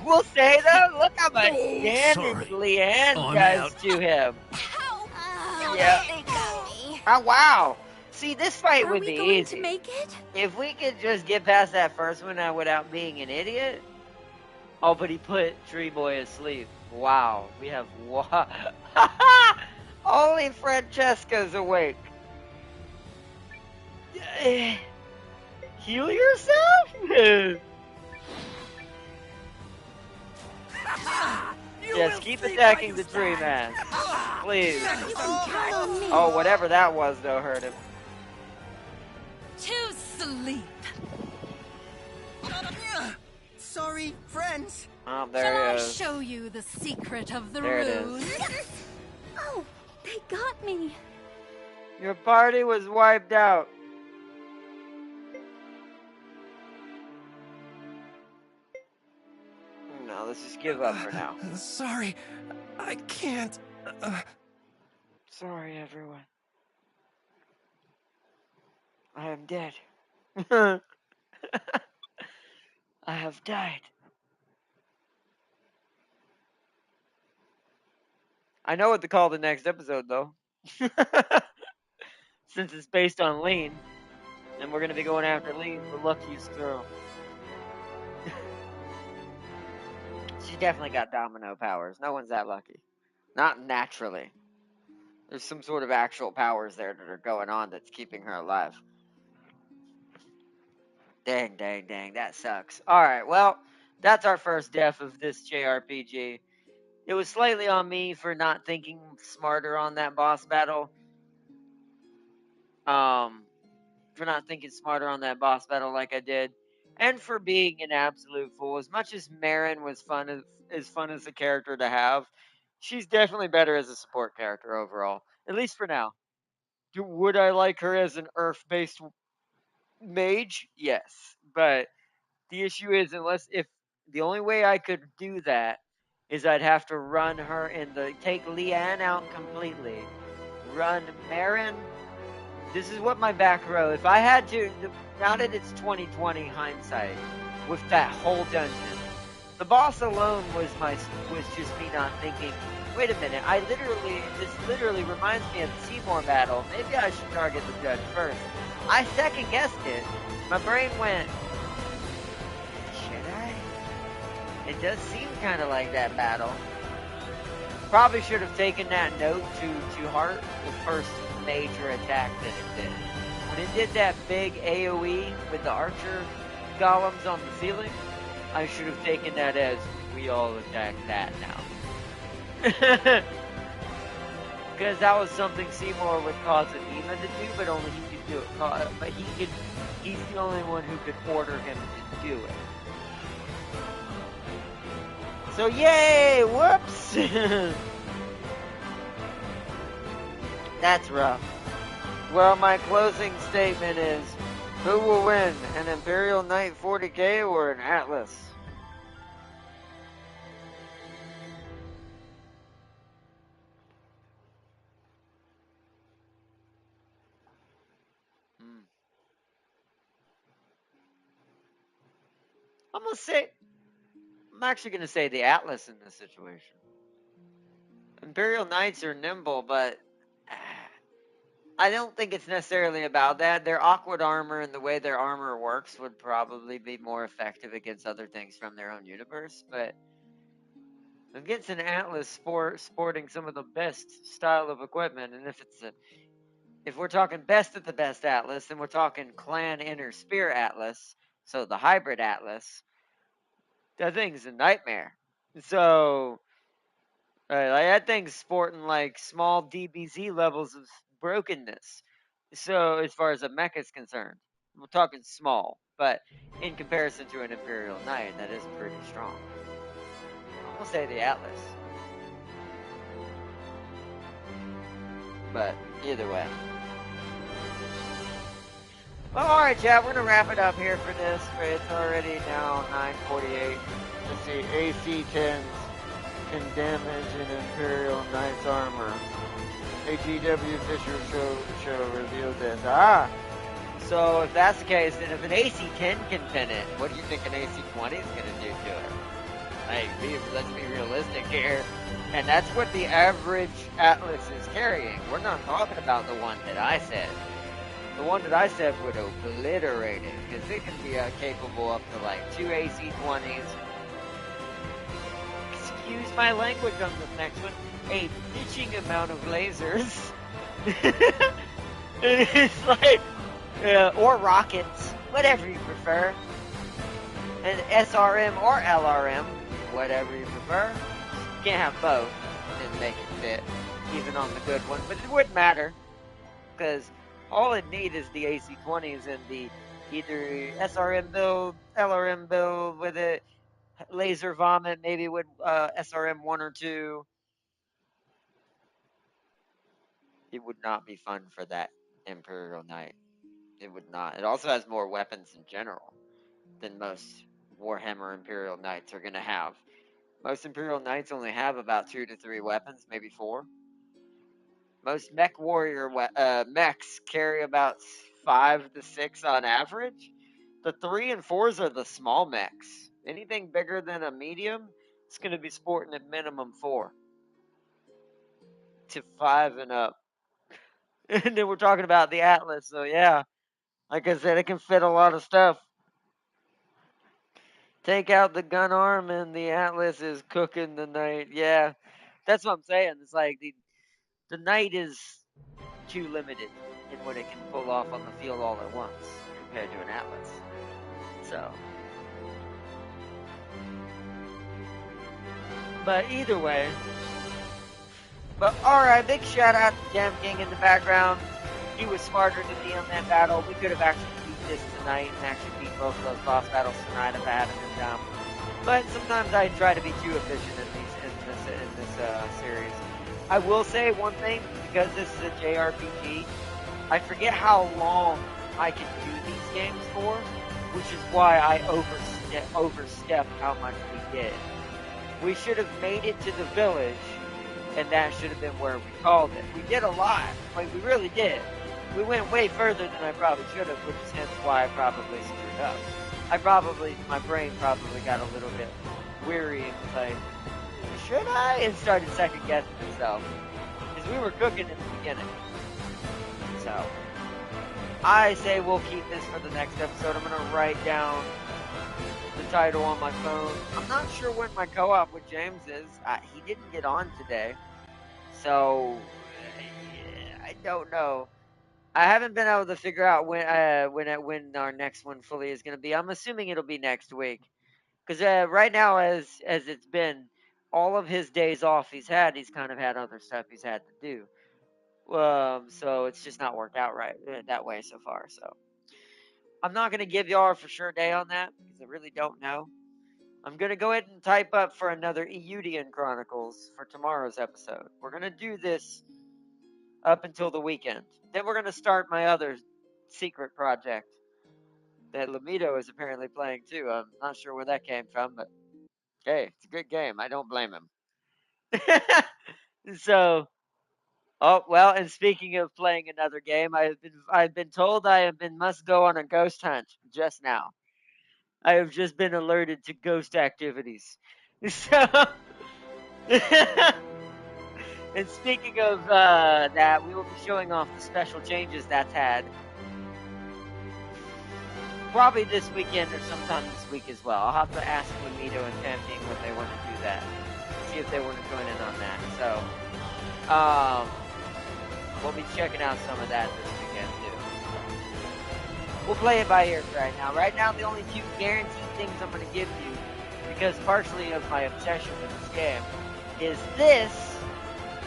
We'll say though, look how much damage Leanne does to him. Yeah. Oh wow! See, this fight Are would we be going easy. to make it? If we could just get past that first one without being an idiot. Oh, but he put Tree Boy asleep. Wow. We have... Only Francesca's awake. Heal yourself? Yes, keep attacking the tree, man. Please. Oh, whatever that was, though, hurt him. To sleep. Sorry, friends. Oh, there Shall I he is. show you the secret of the There it rune? is. Oh, they got me. Your party was wiped out. No, let's just give up for now. Sorry, I can't. Sorry, everyone. I am dead. I have died. I know what to call the next episode, though. Since it's based on Lean, and we're going to be going after Lean, the luckiest girl. She definitely got domino powers. No one's that lucky. Not naturally. There's some sort of actual powers there that are going on that's keeping her alive. Dang, dang, dang. That sucks. Alright, well, that's our first death of this JRPG. It was slightly on me for not thinking smarter on that boss battle. For not thinking smarter on that boss battle like I did. And for being an absolute fool. As much as Marin was fun as a character to have, she's definitely better as a support character overall. At least for now. Would I like her as an Earth-based mage? Yes. But the issue is, if the only way I could do that is I'd have to run her take Leanne out completely. Run Marin. This is what my back row, if I had to, now that it's 2020 hindsight, with that whole dungeon, the boss alone was just me not thinking, wait a minute, this literally reminds me of the Seymour battle, maybe I should target the judge first. I second guessed it, my brain went, should I? It does seem kind of like that battle. Probably should have taken that note to heart the first major attack that it did. When it did that big AoE with the archer golems on the ceiling, I should have taken that as, we all attack that now. Because that was something Seymour would cause Anima to do, but only he could do it. But he's the only one who could order him to do it. So yay! Whoops! That's rough. Well, my closing statement is, who will win, an Imperial Knight 40k or an Atlas? I'm actually going to say the Atlas in this situation. Imperial Knights are nimble, but I don't think it's necessarily about that. Their awkward armor and the way their armor works would probably be more effective against other things from their own universe, but against an Atlas sporting some of the best style of equipment, and if we're talking best of the best Atlas, then we're talking Clan Inner Spear Atlas, so the hybrid Atlas, that thing's a nightmare. So, that thing's sporting like small DBZ levels of brokenness. So, as far as a mech is concerned, we're talking small, but in comparison to an Imperial Knight, that is pretty strong. I'll say the Atlas. But either way. Well, alright, chat, we're going to wrap it up here for this. It's already now 9:48. Let's see, AC-10s can damage an Imperial Knight's armor. AGW Fisher show revealed this. So if that's the case, then if an AC-10 can pin it, what do you think an AC-20 is going to do to it? Let's be realistic here. And that's what the average Atlas is carrying. We're not talking about the one that I said. The one that I said would obliterate it, because it can be capable up to like 2 AC-20s. Excuse my language on this next one. A bitching amount of lasers. It's like, or rockets, whatever you prefer. An SRM or LRM, whatever you prefer. You can't have both and make it fit, even on the good one. But it wouldn't matter, because all it needs is the AC-20s and the either SRM build, LRM build with a laser vomit, maybe with SRM 1 or 2. It would not be fun for that Imperial Knight. It would not. It also has more weapons in general than most Warhammer Imperial Knights are going to have. Most Imperial Knights only have about 2 to 3 weapons, maybe 4. Most mech warrior mechs carry about 5 to 6 on average. The 3 and 4s are the small mechs. Anything bigger than a medium, it's going to be sporting at minimum 4 to 5 and up. And then we're talking about the Atlas, so yeah. Like I said, it can fit a lot of stuff. Take out the gun arm and the Atlas is cooking the Knight. Yeah, that's what I'm saying. It's like the Knight is too limited in what it can pull off on the field all at once compared to an Atlas. So, but either way. But alright, big shout out to Jam King in the background. He was smarter than me on that battle. We could have actually beat this tonight and actually beat both of those boss battles tonight if I hadn't been down. But sometimes I try to be too efficient in this series. I will say one thing, because this is a JRPG, I forget how long I can do these games for, which is why I overstep how much we did. We should have made it to the village, and that should have been where we called it. We did a lot, like we really did. We went way further than I probably should have, which is hence why I probably screwed up. My brain probably got a little bit weary and was like, should I? And started second guessing myself. Because we were cooking in the beginning. So, I say we'll keep this for the next episode. I'm going to write down the title on my phone. I'm not sure when my co-op with James is. He didn't get on today. So, I don't know. I haven't been able to figure out when our next one fully is going to be. I'm assuming it'll be next week. Because right now, as it's been, all of his days off he's kind of had other stuff he's had to do. So it's just not worked out right that way so far. So I'm not going to give y'all a for sure day on that because I really don't know. I'm going to go ahead and type up for another Eiyuden Chronicles for tomorrow's episode. We're going to do this up until the weekend. Then we're going to start my other secret project that Lamito is apparently playing too. I'm not sure where that came from, but hey, it's a good game. I don't blame him. So, oh well. And speaking of playing another game, I've been told must go on a ghost hunt just now. I have just been alerted to ghost activities. So, and speaking of that, we will be showing off the special changes that's had. Probably this weekend or sometime this week as well. I'll have to ask Lamito and Tamping if they want to do that. See if they want to join in on that. So, we'll be checking out some of that this weekend too. We'll play it by ear right now. Right now, the only few guaranteed things I'm going to give you, because partially of my obsession with this game, is this,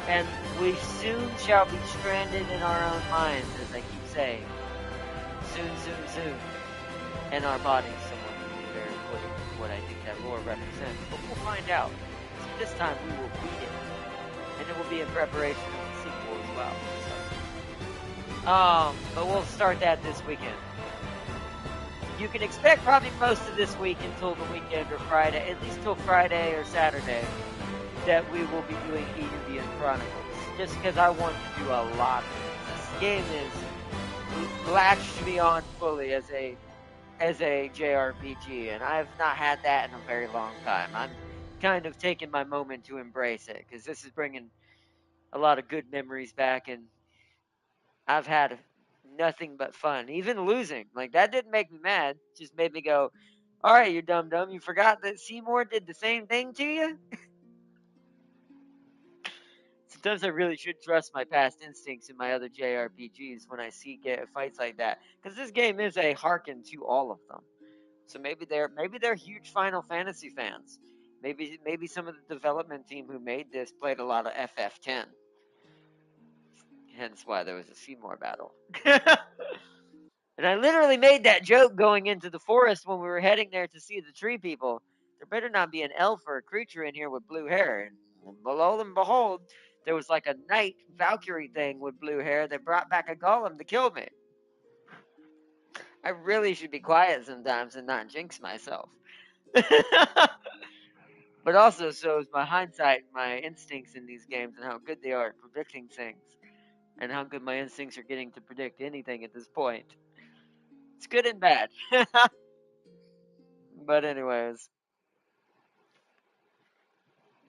and we soon shall be stranded in our own minds, as I keep saying. Soon, soon, soon. And our bodies, someone will be very important to what I think that lore represents. But we'll find out. So this time we will beat it. And it will be in preparation of the sequel as well. So. But we'll start that this weekend. You can expect probably most of this week until the weekend or Friday, at least till Friday or Saturday, that we will be doing Eiyuden Chronicles. Just because I want to do a lot of it. This game is latched me on fully as a JRPG, and I've not had that in a very long time. I'm kind of taking my moment to embrace it, because this is bringing a lot of good memories back, and I've had nothing but fun. Even losing. Like, that didn't make me mad. It just made me go, all right, you dumb. You forgot that Seymour did the same thing to you? Sometimes I really should trust my past instincts in my other JRPGs when I see fights like that. Because this game is a hearken to all of them. So maybe they're huge Final Fantasy fans. Maybe some of the development team who made this played a lot of FF10. Hence why there was a Seymour battle. And I literally made that joke going into the forest when we were heading there to see the tree people. There better not be an elf or a creature in here with blue hair. And below and behold, there was like a knight Valkyrie thing with blue hair that brought back a golem to kill me. I really should be quiet sometimes and not jinx myself. But also shows my hindsight and my instincts in these games and how good they are at predicting things. And how good my instincts are getting to predict anything at this point. It's good and bad. But anyways.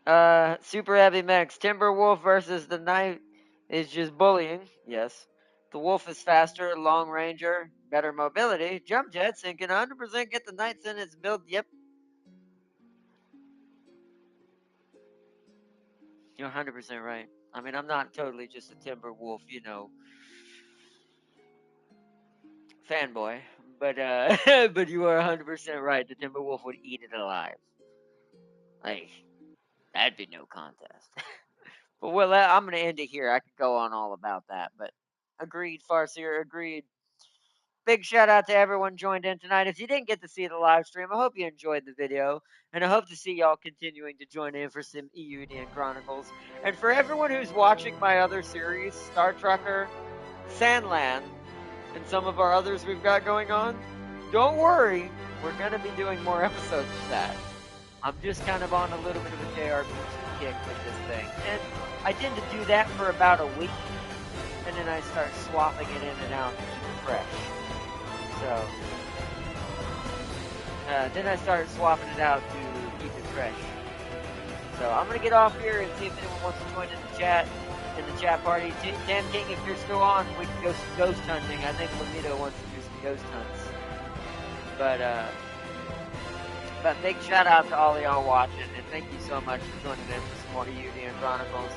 Super Heavy Mechs. Timberwolf versus the Knight is just bullying. Yes. The Wolf is faster, long ranger, better mobility, jump jets, and can 100% get the Knights in its build. Yep. You're 100% right. I mean, I'm not totally just a Timberwolf, fanboy. But but you are 100% right. The Timberwolf would eat it alive. Like, that'd be no contest. But well, I'm going to end it here. I could go on all about that. But agreed, Farseer, agreed. Big shout out to everyone joined in tonight. If you didn't get to see the live stream, I hope you enjoyed the video. And I hope to see y'all continuing to join in for some Eiyuden Chronicles. And for everyone who's watching my other series, Star Trucker, Sandland, and some of our others we've got going on, don't worry. We're going to be doing more episodes of that. I'm just kind of on a little bit of a JRPG kick with this thing. And I tend to do that for about a week. And then I start swapping it in and out to keep it fresh. So, then I started swapping it out to keep it fresh. So I'm going to get off here and see if anyone wants to join in the chat party. Tam King, if you're still on, we can go some ghost hunting. I think Lamito wants to do some ghost hunts. But big shout out to all of y'all watching, and thank you so much for joining in for some more Eiyuden Chronicles.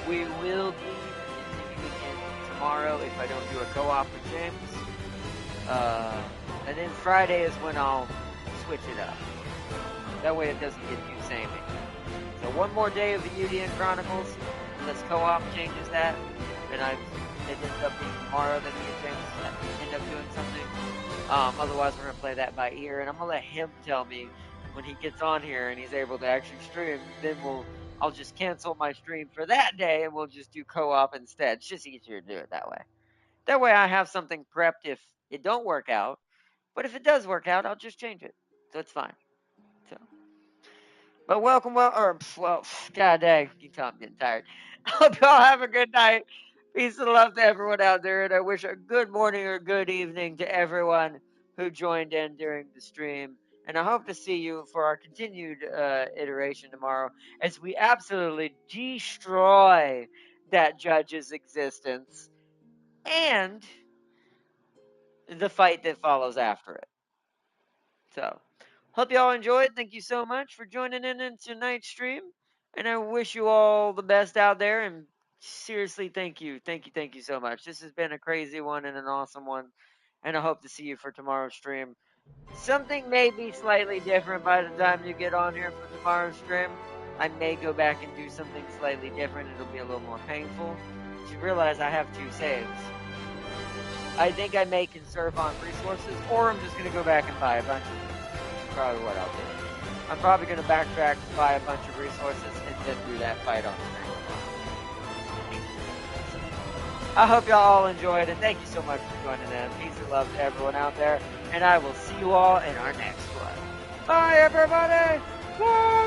We will be continuing in tomorrow if I don't do a co-op with James. And then Friday is when I'll switch it up. That way it doesn't get you samey. So one more day of Eiyuden Chronicles, unless co-op changes that, and it ends up being tomorrow that me and James end up doing something. Otherwise we're going to play that by ear, and I'm going to let him tell me when he gets on here and he's able to actually stream. Then I'll just cancel my stream for that day and we'll just do co-op instead. It's just easier to do it that way. That way I have something prepped if it don't work out. But if it does work out, I'll just change it. So it's fine. So, but god dang, I'm getting tired. Hope y'all have a good night. Peace and love to everyone out there, and I wish a good morning or good evening to everyone who joined in during the stream. And I hope to see you for our continued iteration tomorrow as we absolutely destroy that judge's existence and the fight that follows after it. So, hope y'all enjoyed. Thank you so much for joining in tonight's stream. And I wish you all the best out there. And seriously, thank you. Thank you so much. This has been a crazy one and an awesome one. And I hope to see you for tomorrow's stream. Something may be slightly different by the time you get on here for tomorrow's stream. I may go back and do something slightly different. It'll be a little more painful. But you realize I have 2 saves. I think I may conserve on resources, or I'm just going to go back and buy a bunch of them. That's probably what I'll do. I'm probably going to backtrack, buy a bunch of resources, and then do that fight on screen. I hope y'all all enjoyed, and thank you so much for joining in. Peace and love to everyone out there, and I will see you all in our next one. Bye, everybody! Bye!